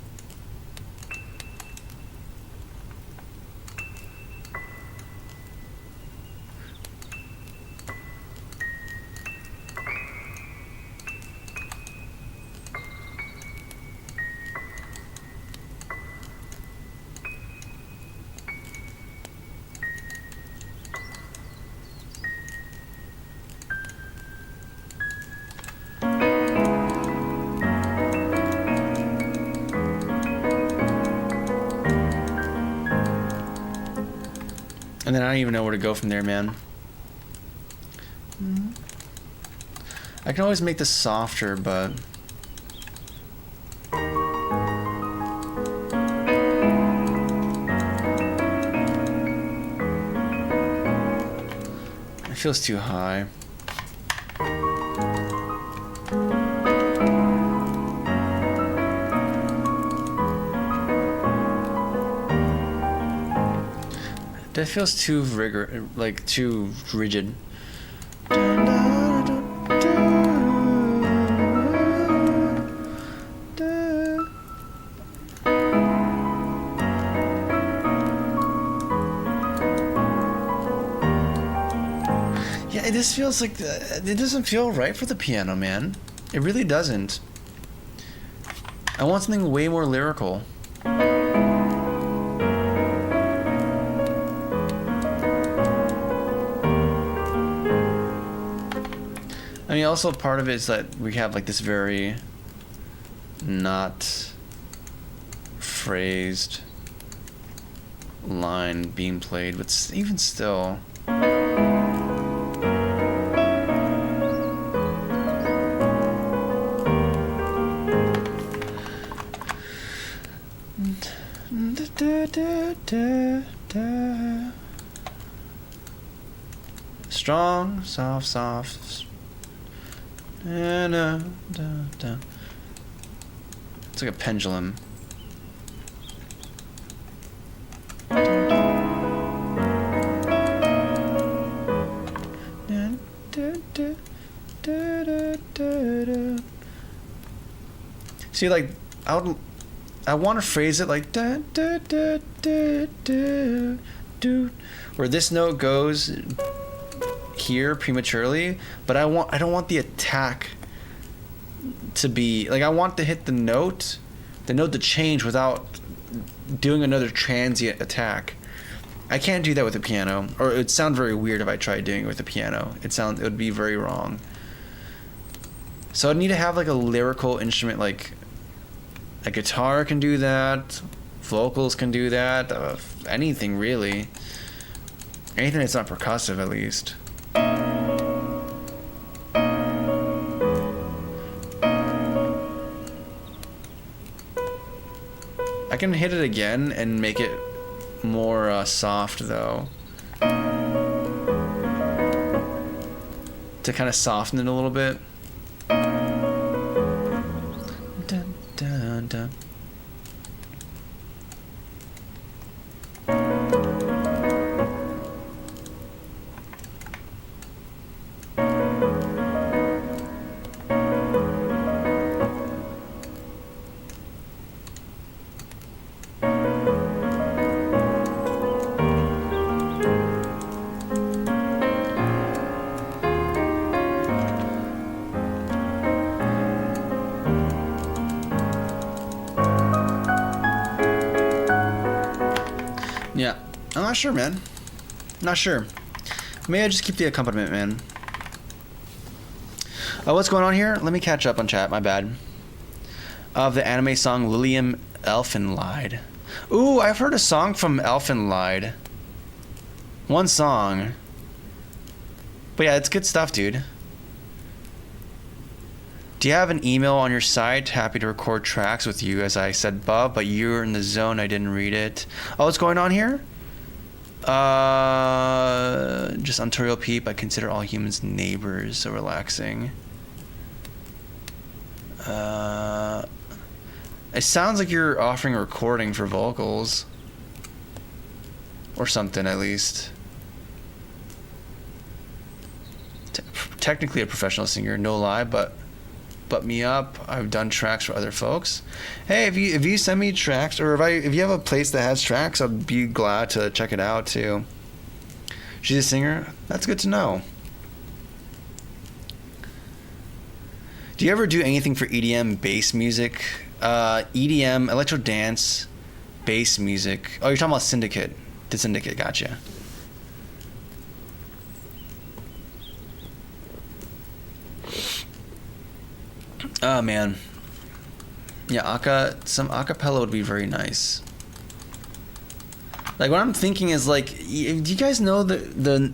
And then I don't even know where to go from there, man. I can always make this softer, but it feels too high. That feels too too rigid. Yeah, it just feels like it doesn't feel right for the piano, man. It really doesn't. I want something way more lyrical. I mean, also part of it is that we have like this very not phrased line being played, but even still. Strong, soft, soft. It's like a pendulum. See, like, I want to phrase it like where this note goes here prematurely, but I don't want the attack to be like, I want to hit the note to change without doing another transient attack. I can't do that with the piano, or it would sound very weird if I tried doing it with the piano. It would be very wrong. So I'd need to have like a lyrical instrument, like a guitar can do that, vocals can do that, anything really. Anything that's not percussive, at least. I can hit it again and make it more soft, though. To kind of soften it a little bit. Dun, dun, dun. Yeah, I'm not sure, man. Not sure. Maybe I just keep the accompaniment, man. Oh, what's going on here? Let me catch up on chat. My bad. Of the anime song Lilium Elfenlied. Ooh, I've heard a song from Elfenlied. One song. But yeah, it's good stuff, dude. Do you have an email on your site? Happy to record tracks with you, as I said, Bob, but you were in the zone. I didn't read it. Oh, what's going on here? Just Ontario Peep. I consider all humans neighbors. So relaxing. It sounds like you're offering a recording for vocals. Or something, at least. Technically a professional singer, no lie, but me up. I've done tracks for other folks. Hey, if you send me tracks, or if you have a place that has tracks, I'd be glad to check it out too. She's a singer? That's good to know. Do you ever do anything for EDM bass music? EDM, electro dance, bass music. Oh, you're talking about Syndicate. The Syndicate, gotcha. Oh man. Yeah, some acapella would be very nice. Like what I'm thinking is like, do you guys know the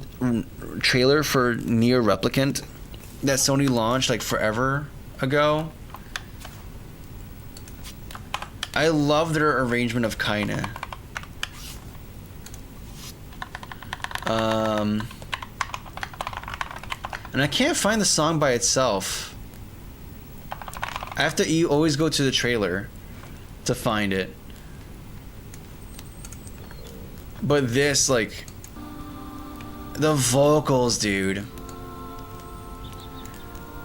trailer for Neo Replicant that Sony launched like forever ago? I love their arrangement of Kaine. And I can't find the song by itself. I have to. You always go to the trailer to find it. But this, like, the vocals, dude.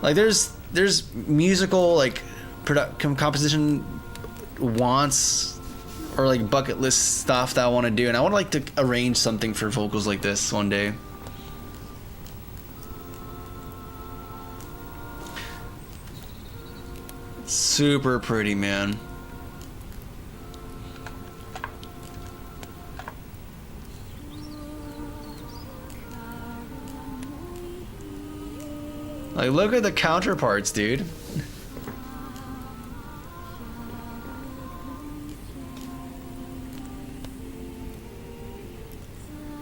Like, there's musical like composition wants or like bucket list stuff that I want to do, and I would like to arrange something for vocals like this one day. Super pretty, man. Like, look at the counterparts, dude.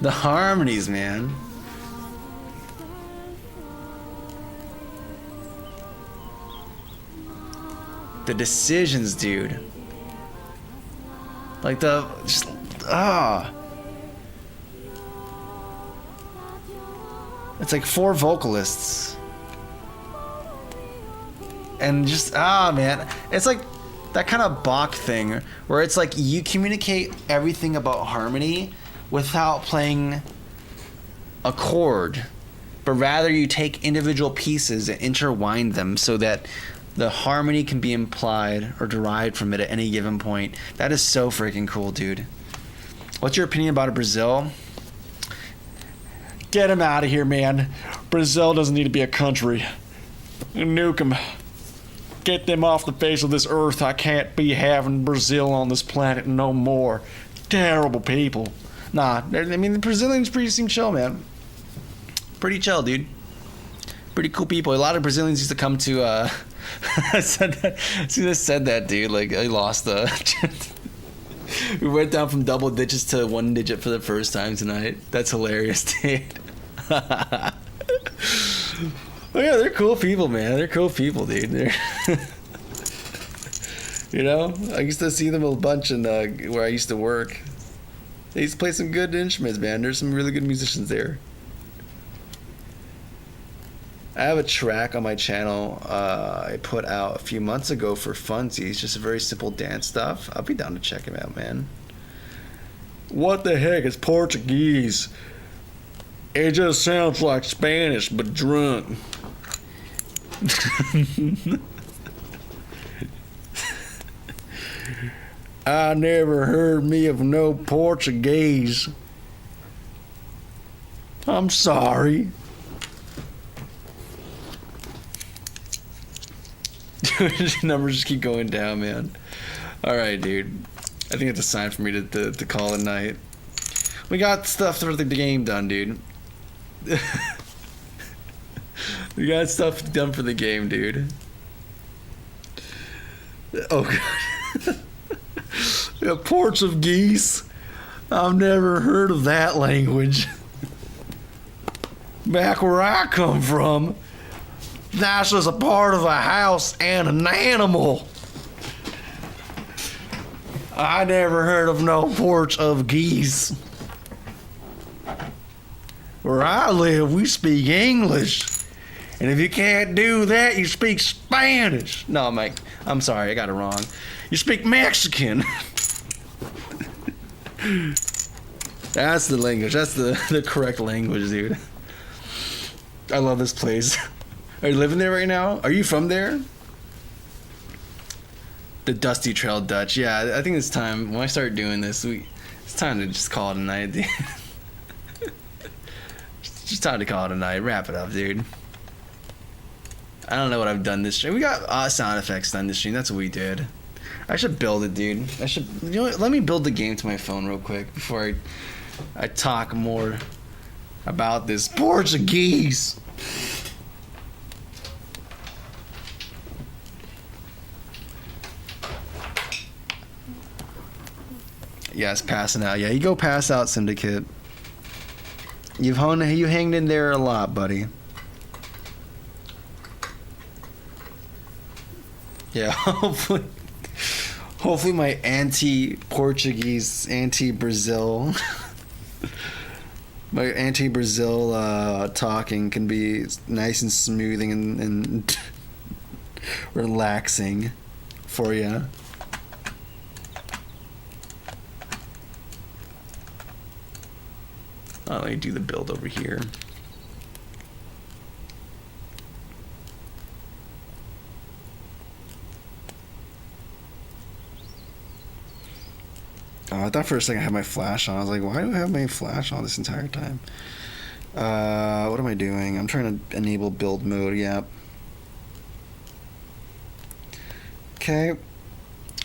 The harmonies, man. The decisions, dude. Like it's like 4 vocalists. And just, man. It's like that kind of Bach thing where it's like you communicate everything about harmony without playing a chord, but rather you take individual pieces and intertwine them so that the harmony can be implied or derived from it at any given point. That is so freaking cool, dude. What's your opinion about Brazil? Get him out of here, man. Brazil doesn't need to be a country. Nuke them. Get them off the face of this earth. I can't be having Brazil on this planet no more. Terrible people. Nah, I mean, the Brazilians seem chill, man. Pretty chill, dude. Pretty cool people. A lot of Brazilians used to come to, I said that, dude. Like, I lost the... We went down from double digits to 1 digit for the first time tonight. That's hilarious, dude. Oh, yeah, they're cool people, man. They're cool people, dude. They're... You know? I used to see them a bunch in where I used to work. They used to play some good instruments, man. There's some really good musicians there. I have a track on my channel I put out a few months ago for funsies, just a very simple dance stuff. I'll be down to check him out, man. What the heck is Portuguese? It just sounds like Spanish, but drunk. I never heard me of no Portuguese. I'm sorry. Numbers just keep going down, man. Alright, dude. I think it's a sign for me to call it night. We got stuff for the game done, dude. We got stuff done for the game, dude. Oh god. A Portuguese. I've never heard of that language. Back where I come from, that's just a part of a house and an animal. I never heard of no Portuguese. Where I live, we speak English. And if you can't do that, you speak Spanish. No, Mike, I'm sorry, I got it wrong. You speak Mexican. That's the language. That's the correct language, dude. I love this place. Are you living there right now? Are you from there? The Dusty Trail Dutch. Yeah, I think it's time. When I start doing this, it's time to just call it a night, dude. Just time to call it a night. Wrap it up, dude. I don't know what I've done this stream. We got sound effects done this stream. That's what we did. I should build it, dude. You know what? Let me build the game to my phone real quick before I talk more about this Portuguese. Yes, passing out. Yeah, you go pass out, Syndicate. You hanged in there a lot, buddy. Yeah, hopefully my anti-Portuguese, anti-Brazil, my anti-Brazil talking can be nice and smoothing and relaxing for you. Let me do the build over here. I thought for a second I had my flash on. I was like, why do I have my flash on this entire time? What am I doing? I'm trying to enable build mode. Yep. Okay.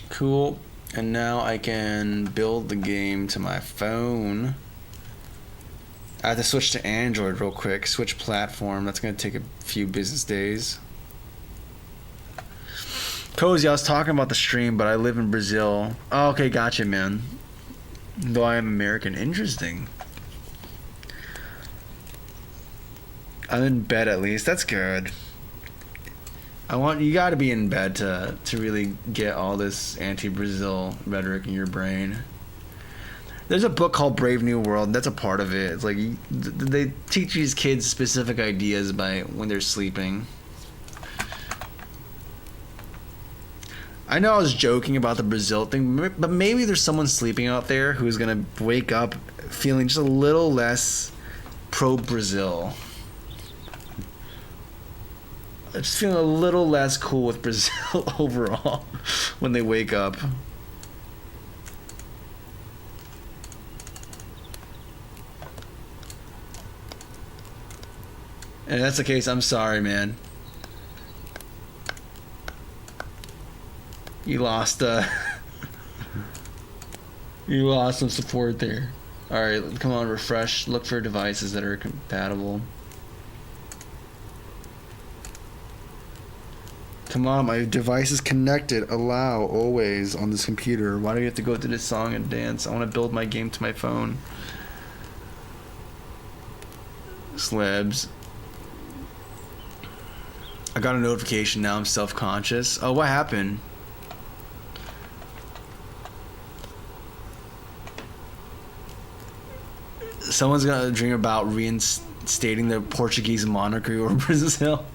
Cool. And now I can build the game to my phone. I have to switch to Android real quick. Switch platform. That's going to take a few business days. Cozy, I was talking about the stream, but I live in Brazil. Oh, okay, gotcha, man. Though I am American. Interesting. I'm in bed at least. That's good. You got to be in bed to really get all this anti-Brazil rhetoric in your brain. There's a book called Brave New World. That's a part of it. It's like they teach these kids specific ideas when they're sleeping. I know I was joking about the Brazil thing, but maybe there's someone sleeping out there who's gonna wake up feeling just a little less pro-Brazil. Just feeling a little less cool with Brazil overall when they wake up. And if that's the case, I'm sorry, man. You lost you lost some support there. Alright, come on, refresh. Look for devices that are compatible. Come on, my device is connected. Allow, always, on this computer. Why do you have to go through this song and dance? I want to build my game to my phone. Slabs. I got a notification, now I'm self-conscious. Oh, what happened? Someone's gonna dream about reinstating the Portuguese monarchy over Brazil.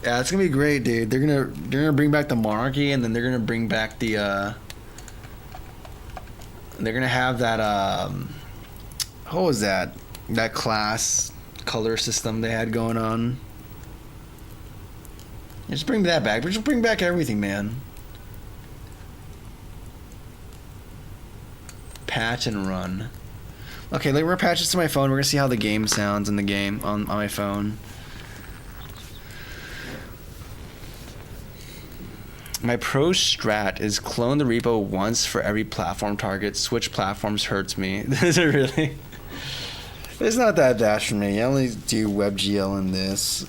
Yeah, it's gonna be great, dude. They're gonna bring back the monarchy, and then they're gonna bring back the they're gonna have that what was that class color system they had going on. Yeah, just bring that back. Just bring back everything, man. Patch and run. Okay, we're gonna patch this to my phone. We're gonna see how the game sounds in the game on my phone. My pro strat is clone the repo once for every platform target. Switch platforms hurts me. Is it really? It's not that bad for me. I only do WebGL in this.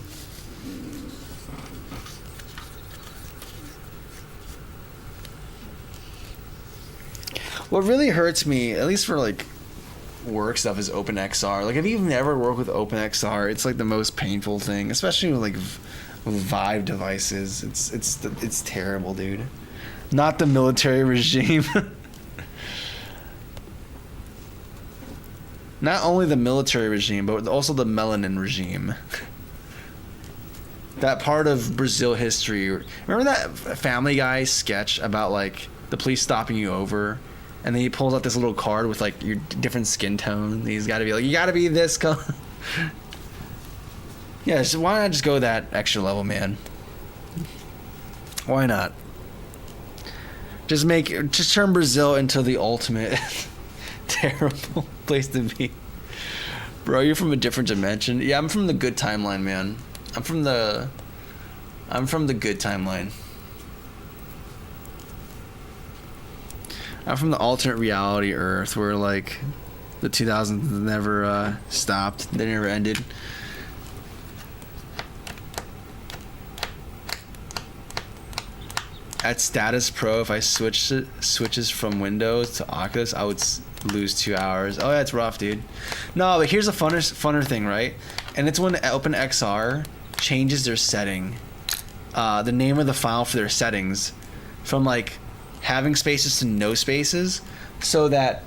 What really hurts me, at least for like work stuff, is OpenXR. Like if you've never worked with OpenXR, it's like the most painful thing, especially with like with Vive devices. It's terrible, dude. Not the military regime. Not only the military regime, but also the melanin regime. That part of Brazil history. Remember that Family Guy sketch about like the police stopping you over, and then he pulls out this little card with like your different skin tone. He's got to be like, you got to be this color. Yeah, so why not just go that extra level, man? Why not? Just turn Brazil into the ultimate terrible place to be. Bro, you're from a different dimension. Yeah, I'm from the good timeline, man. I'm from the good timeline. I'm from the alternate reality Earth where like the 2000s never stopped. They never ended. At Status Pro, if I switches from Windows to Oculus, I would lose 2 hours. Oh, yeah, it's rough, dude. No, but here's a funner thing, right? And it's when OpenXR changes their setting, the name of the file for their settings, from like having spaces to no spaces, so that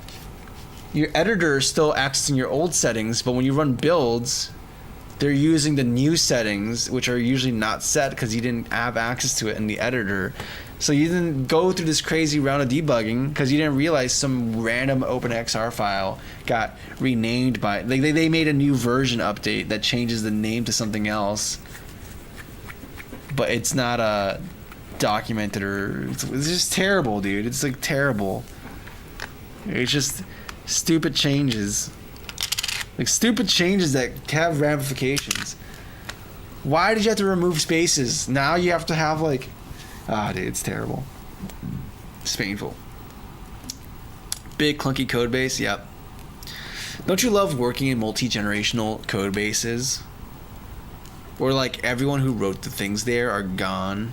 your editor still accessing your old settings, but when you run builds, they're using the new settings, which are usually not set because you didn't have access to it in the editor. So you didn't go through this crazy round of debugging because you didn't realize some random OpenXR file got renamed by... They made a new version update that changes the name to something else. But it's not documented or... It's just terrible, dude. It's like terrible. It's just stupid changes. Like stupid changes that have ramifications. Why did you have to remove spaces? Now you have to have like... dude, it's terrible. It's painful. Big clunky code base, yep. Don't you love working in multi-generational code bases? Where like everyone who wrote the things there are gone,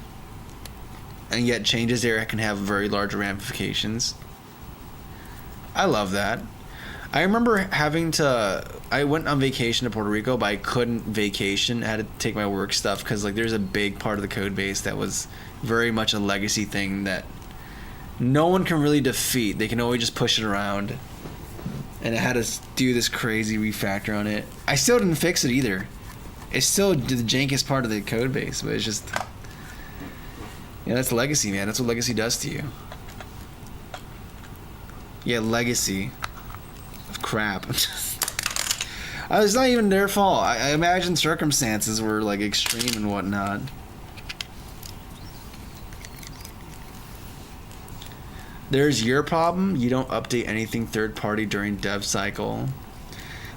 and yet changes there can have very large ramifications. I love that. I remember having to... I went on vacation to Puerto Rico, but I couldn't vacation. I had to take my work stuff because like there's a big part of the code base that was very much a legacy thing that no one can really defeat. They can always just push it around. And I had to do this crazy refactor on it. I still didn't fix it either. It's still the jankiest part of the code base, but it's just... Yeah, that's legacy, man. That's what legacy does to you. Yeah, legacy of crap. It's not even their fault. I imagine circumstances were like extreme and whatnot. There's your problem. You don't update anything third party during dev cycle.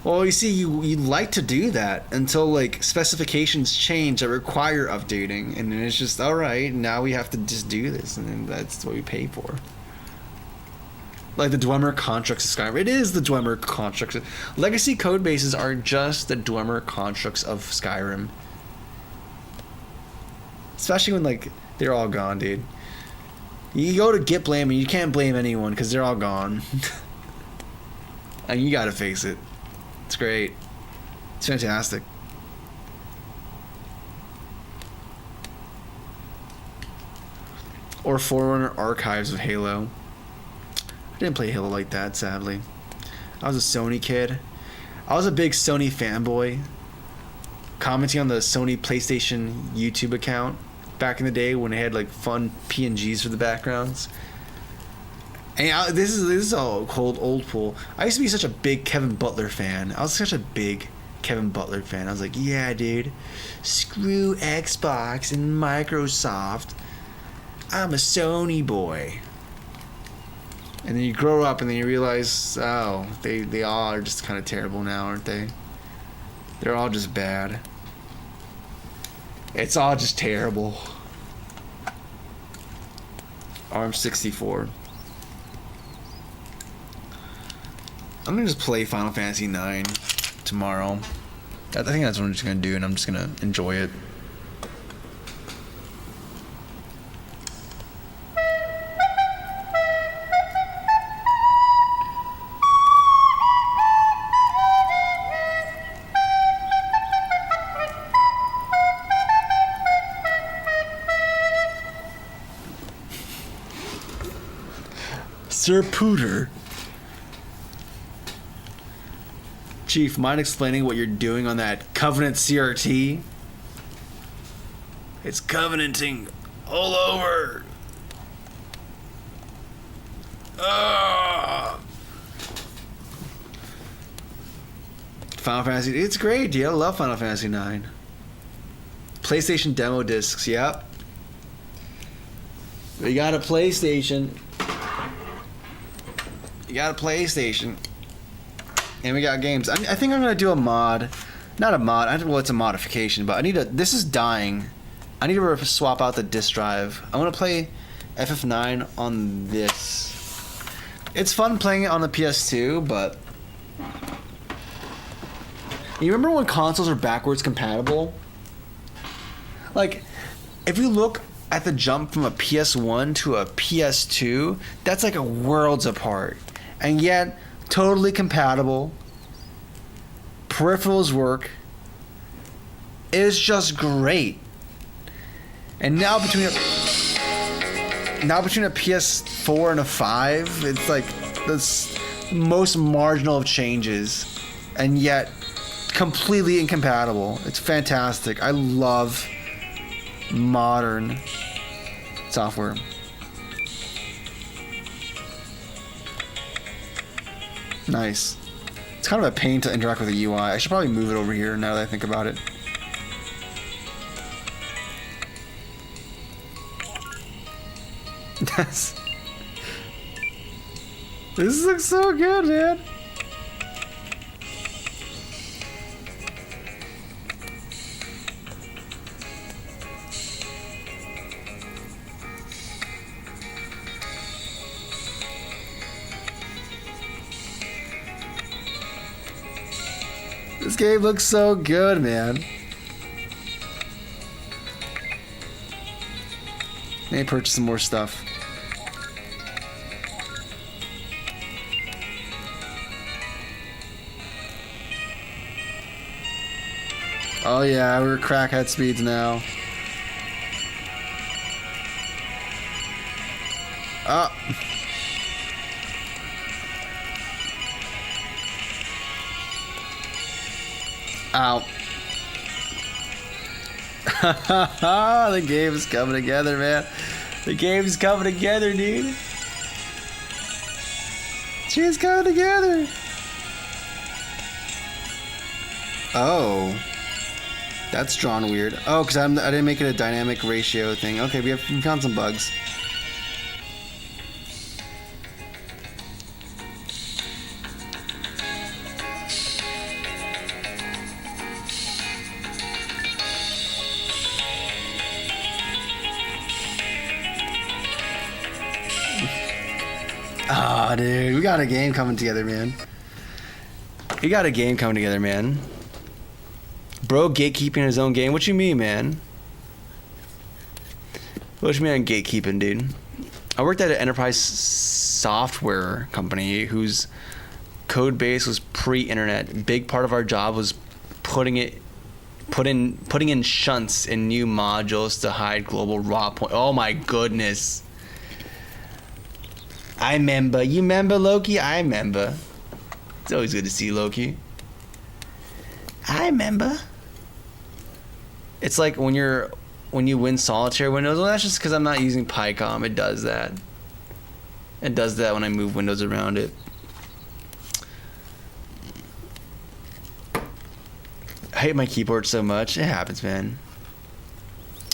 Well, you see, you like to do that until like specifications change that require updating, and then it's just all right. Now we have to just do this, and then that's what we pay for. Like the Dwemer constructs of Skyrim. It is the Dwemer constructs. Legacy code bases are just the Dwemer constructs of Skyrim. Especially when like they're all gone, dude. You go to Git blame and you can't blame anyone because they're all gone. And you gotta face it. It's great. It's fantastic. Or Forerunner Archives of Halo. I didn't play Halo like that, sadly. I was a Sony kid. I was a big Sony fanboy, commenting on the Sony PlayStation YouTube account back in the day when they had like fun PNGs for the backgrounds. And this is all cold old pool. I used to be such a big Kevin Butler fan. I was such a big Kevin Butler fan. I was like, yeah, dude, screw Xbox and Microsoft. I'm a Sony boy. And then you grow up and then you realize, oh, they all are just kind of terrible now, aren't they? They're all just bad. It's all just terrible. ARM64. I'm gonna just play Final Fantasy IX. tomorrow. I think that's what I'm just gonna do, and I'm just gonna enjoy it. Sir Pooter. Chief, mind explaining what you're doing on that Covenant CRT? It's covenanting all over. Final Fantasy, it's great, dude. I love Final Fantasy 9. PlayStation demo discs, yep. We got a PlayStation. You got a PlayStation. And we got games. I think I'm going to do a mod. Not a mod. Well, it's a modification, but I need a... This is dying. I need to swap out the disk drive. I want to play FF9 on this. It's fun playing it on the PS2, but... You remember when consoles are backwards compatible? Like, if you look at the jump from a PS1 to a PS2, that's like a worlds apart. And yet, totally compatible. Peripherals work. It's just great. And now between a PS4 and a 5, it's like the most marginal of changes, and yet completely incompatible. It's fantastic. I love modern software. Nice. It's kind of a pain to interact with the UI. I should probably move it over here now that I think about it. This looks so good, man. This game looks so good, man. Maybe purchase some more stuff. Oh yeah, we're crackhead speeds now. Oh. Ow. The game's coming together, man. The game's coming together, dude. She's coming together. Oh. That's drawn weird. Oh, because I didn't make it a dynamic ratio thing. Okay, we found some bugs. Ah, dude, we got a game coming together, man. We got a game coming together, man. Bro gatekeeping his own game? What you mean, man? What you mean on gatekeeping, dude? I worked at an enterprise software company whose code base was pre-internet. Big part of our job was putting in shunts in new modules to hide global raw point. Oh my goodness. I remember. You remember, Loki? I remember. It's always good to see Loki. I remember. It's like when you win solitaire windows. Well, that's just because I'm not using PyCom. It does that. It does that when I move windows around it. I hate my keyboard so much. It happens, man.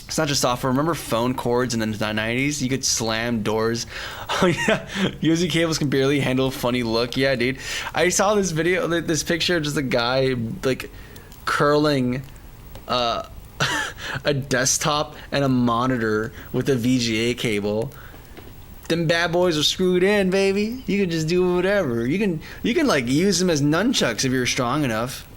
It's not just software. Remember phone cords in the 90s? You could slam doors. Oh yeah, USB cables can barely handle a funny look. Yeah, dude. I saw this video, this picture of just a guy like curling a desktop and a monitor with a VGA cable. Them bad boys are screwed in, baby. You can just do whatever. You can like use them as nunchucks if you're strong enough.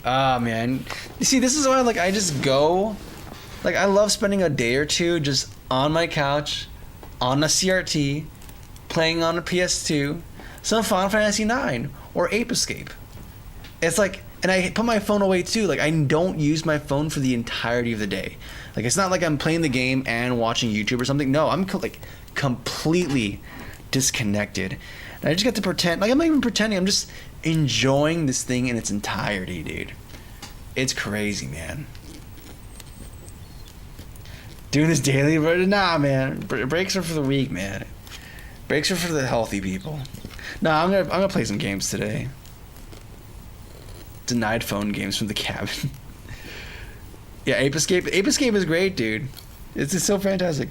Ah, man. You see, this is why, like, I just go... Like, I love spending a day or two just on my couch, on a CRT, playing on a PS2, some Final Fantasy 9 or Ape Escape. It's like... And I put my phone away, too. Like, I don't use my phone for the entirety of the day. Like, it's not like I'm playing the game and watching YouTube or something. No, I'm, like, completely disconnected. And I just get to pretend... Like, I'm not even pretending. I'm just enjoying this thing in its entirety, dude. It's crazy, man. Doing this daily, but nah, man. Breaks are for the weak, man. Breaks are for the healthy people. Nah, I'm gonna play some games today. Denied phone games from the cabin. Yeah, Ape Escape. Ape Escape is great, dude. It's so fantastic.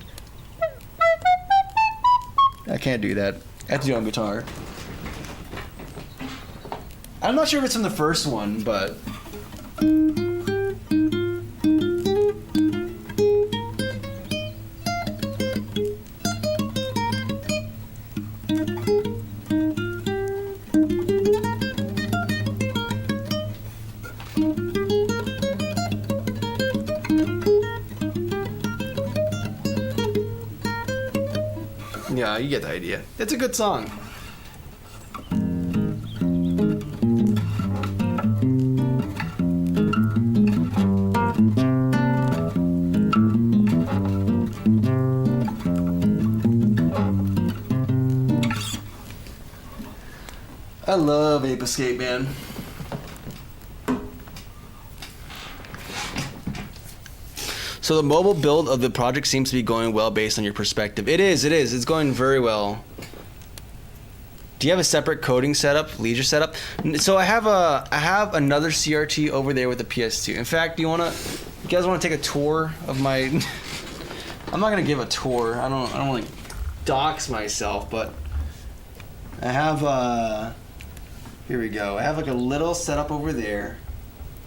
I can't do that. I have to do it on guitar. I'm not sure if it's from the first one, but... Yeah, you get the idea. It's a good song. I love Ape Escape, man. So the mobile build of the project seems to be going well based on your perspective. It is. It's going very well. Do you have a separate coding setup, leisure setup? So I have another CRT over there with the PS2. In fact, you guys wanna take a tour of my I'm not gonna give a tour. I don't like dox myself, but I have here we go. I have like a little setup over there.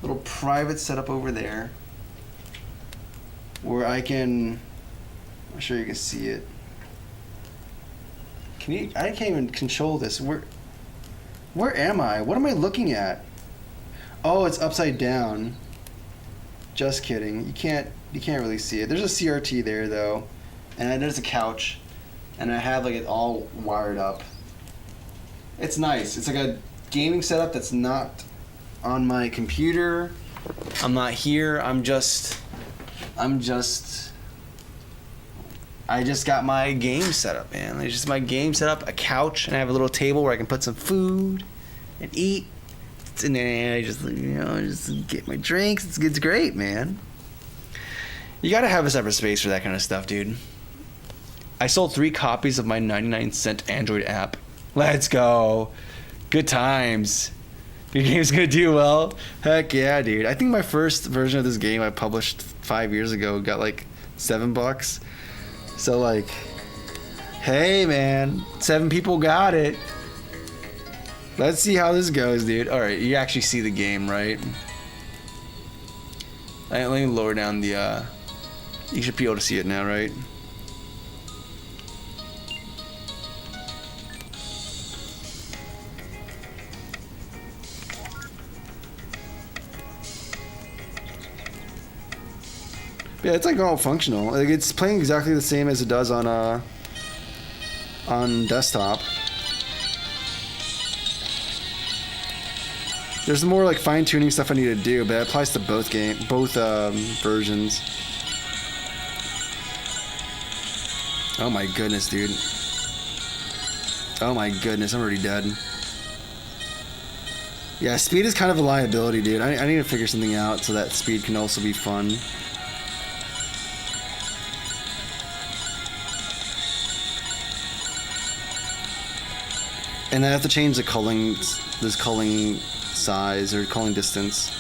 Little private setup over there. Where I'm sure you can see it. I can't even control this. Where am I? What am I looking at? Oh, it's upside down. Just kidding. You can't really see it. There's a CRT there though. And there's a couch. And I have like it all wired up. It's nice. It's like a gaming setup that's not on my computer. I'm not here. I just got my game set up, man. It's just my game set up, a couch, and I have a little table where I can put some food and eat. And then I just get my drinks. It's great, man. You gotta have a separate space for that kind of stuff, dude. I sold 3 copies of my 99-cent Android app. Let's go. Good times. Your game's gonna do well. Heck yeah, dude. I think my first version of this game I published 5 years ago got like $7. So like, hey man, 7 people got it. Let's see how this goes, dude. All right, you actually see the game, right? Let me lower down the. You should be able to see it now, right? Yeah, it's like all functional. Like it's playing exactly the same as it does on desktop. There's more like fine-tuning stuff I need to do, but it applies to both versions. Oh my goodness, dude. Oh my goodness, I'm already dead. Yeah, speed is kind of a liability, dude. I need to figure something out so that speed can also be fun. And I have to change the culling size or culling distance,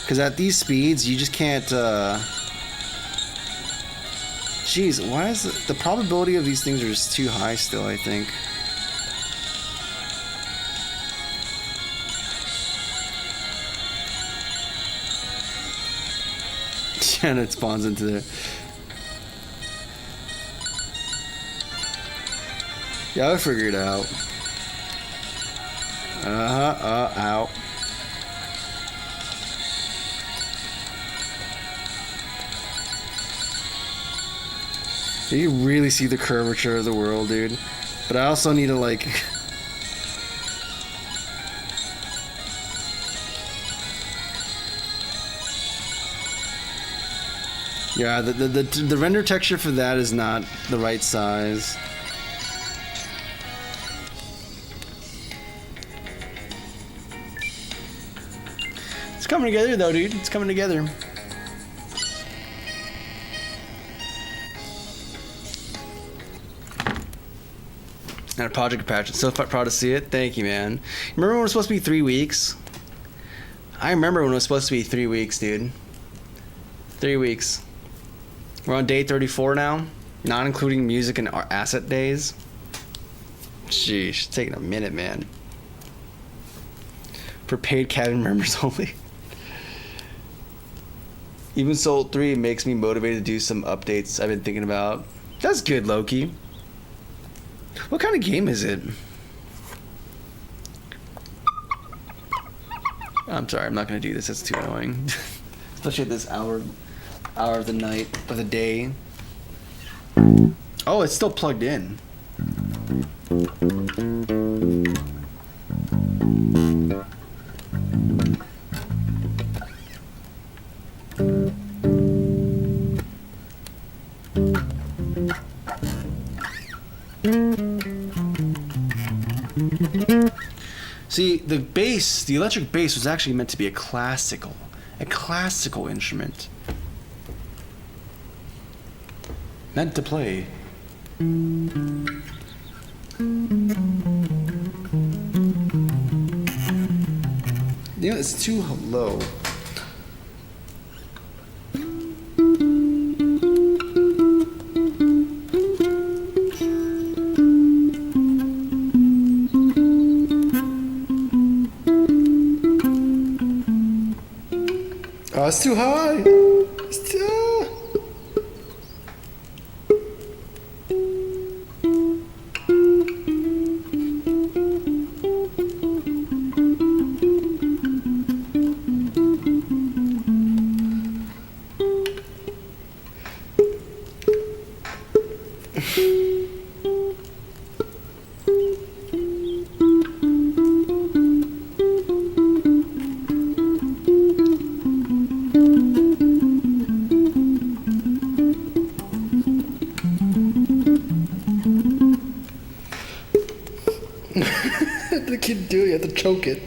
because at these speeds you just can't. Jeez, why is the probability of these things are just too high still? I think. And it spawns into there. Yeah, I'll figure it out. Ow. You can really see the curvature of the world, dude. But I also need to like... Yeah, the render texture for that is not the right size. It's coming together though, dude. It's coming together. And a project patch. So proud to see it. Thank you, man. Remember when it was supposed to be 3 weeks? I remember when it was supposed to be 3 weeks, dude. 3 weeks. We're on day 34 now, not including music and asset days. Sheesh, it's taking a minute, man. For paid cabin members only. Even Soul 3 makes me motivated to do some updates I've been thinking about. That's good, Loki. What kind of game is it? I'm sorry, I'm not gonna do this. That's too annoying. Especially at this hour of the night, of the day. Oh, it's still plugged in. See, the bass, the electric bass was actually meant to be a classical instrument. Meant to play. You know, it's too low. Oh, it's too high. It's too... The kid do it, you have to choke it.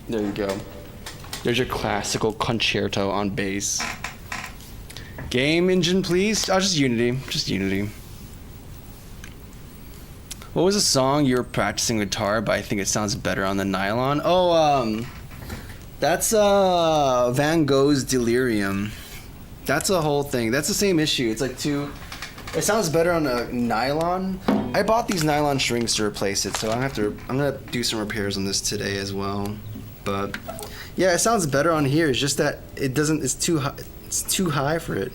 There you go. There's your classical concerto on bass. Game engine, please. Oh, just Unity. Just Unity. What was the song you were practicing guitar, but I think it sounds better on the nylon? Oh, that's Van Gogh's Delirium. That's a whole thing. That's the same issue. It's like it sounds better on a nylon. I bought these nylon strings to replace it, so I'm gonna do some repairs on this today as well. But yeah, it sounds better on here. It's just that it doesn't. It's too high. It's too high for it.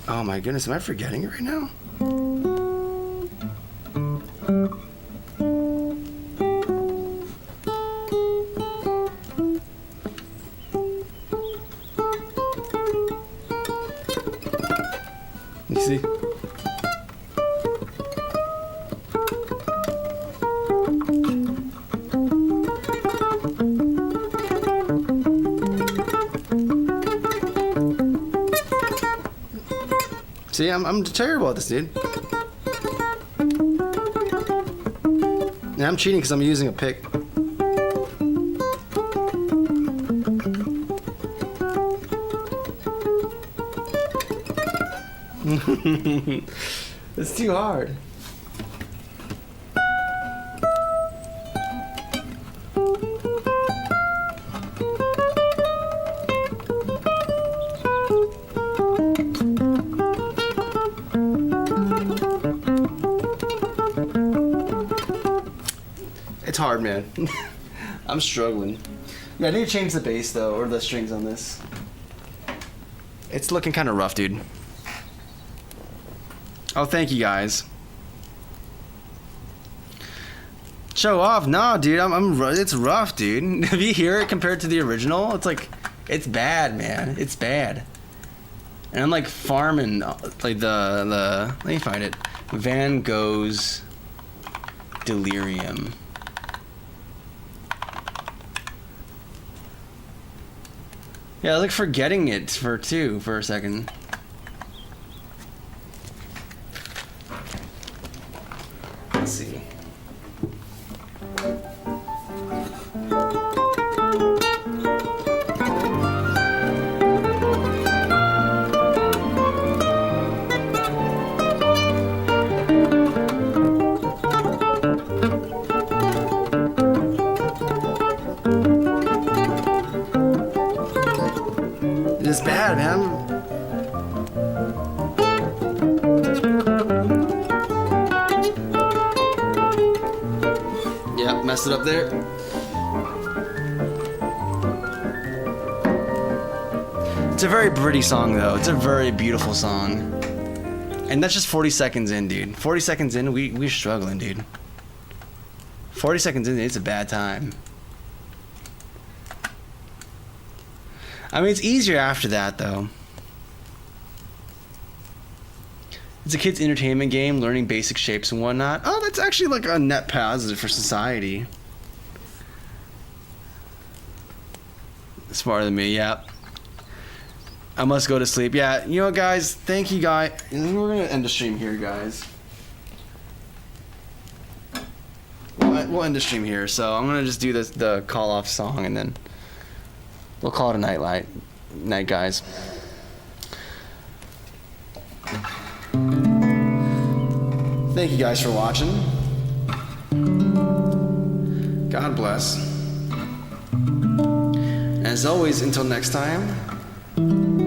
Oh my goodness, am I forgetting it right now? You see? See, I'm terrible at this, dude. Yeah, I'm cheating because I'm using a pick. It's too hard. It's hard, man. I'm struggling. Yeah, I need to change the bass though, or the strings on this. It's looking kind of rough, dude. Oh, thank you guys. Show off? Nah, dude. It's rough, dude. If you hear it compared to the original, it's like, it's bad, man. It's bad. And I'm like farming, like let me find it. Van Gogh's Delirium. Yeah, I was like forgetting it for a second. Let's see. It's bad, man. Yep, messed it up there. It's a very pretty song, though. It's a very beautiful song. And that's just 40 seconds in, dude. 40 seconds in, we're struggling, dude. 40 seconds in, it's a bad time. I mean, it's easier after that, though. It's a kid's entertainment game, learning basic shapes and whatnot. Oh, that's actually like a net positive for society. Smarter than me, yeah. I must go to sleep. Yeah, you know what, guys? Thank you, guys. We're going to end the stream here, guys. We'll end the stream here. So I'm going to just do the call-off song, and then we'll call it a night, guys. Thank you guys for watching. God bless. As always, until next time.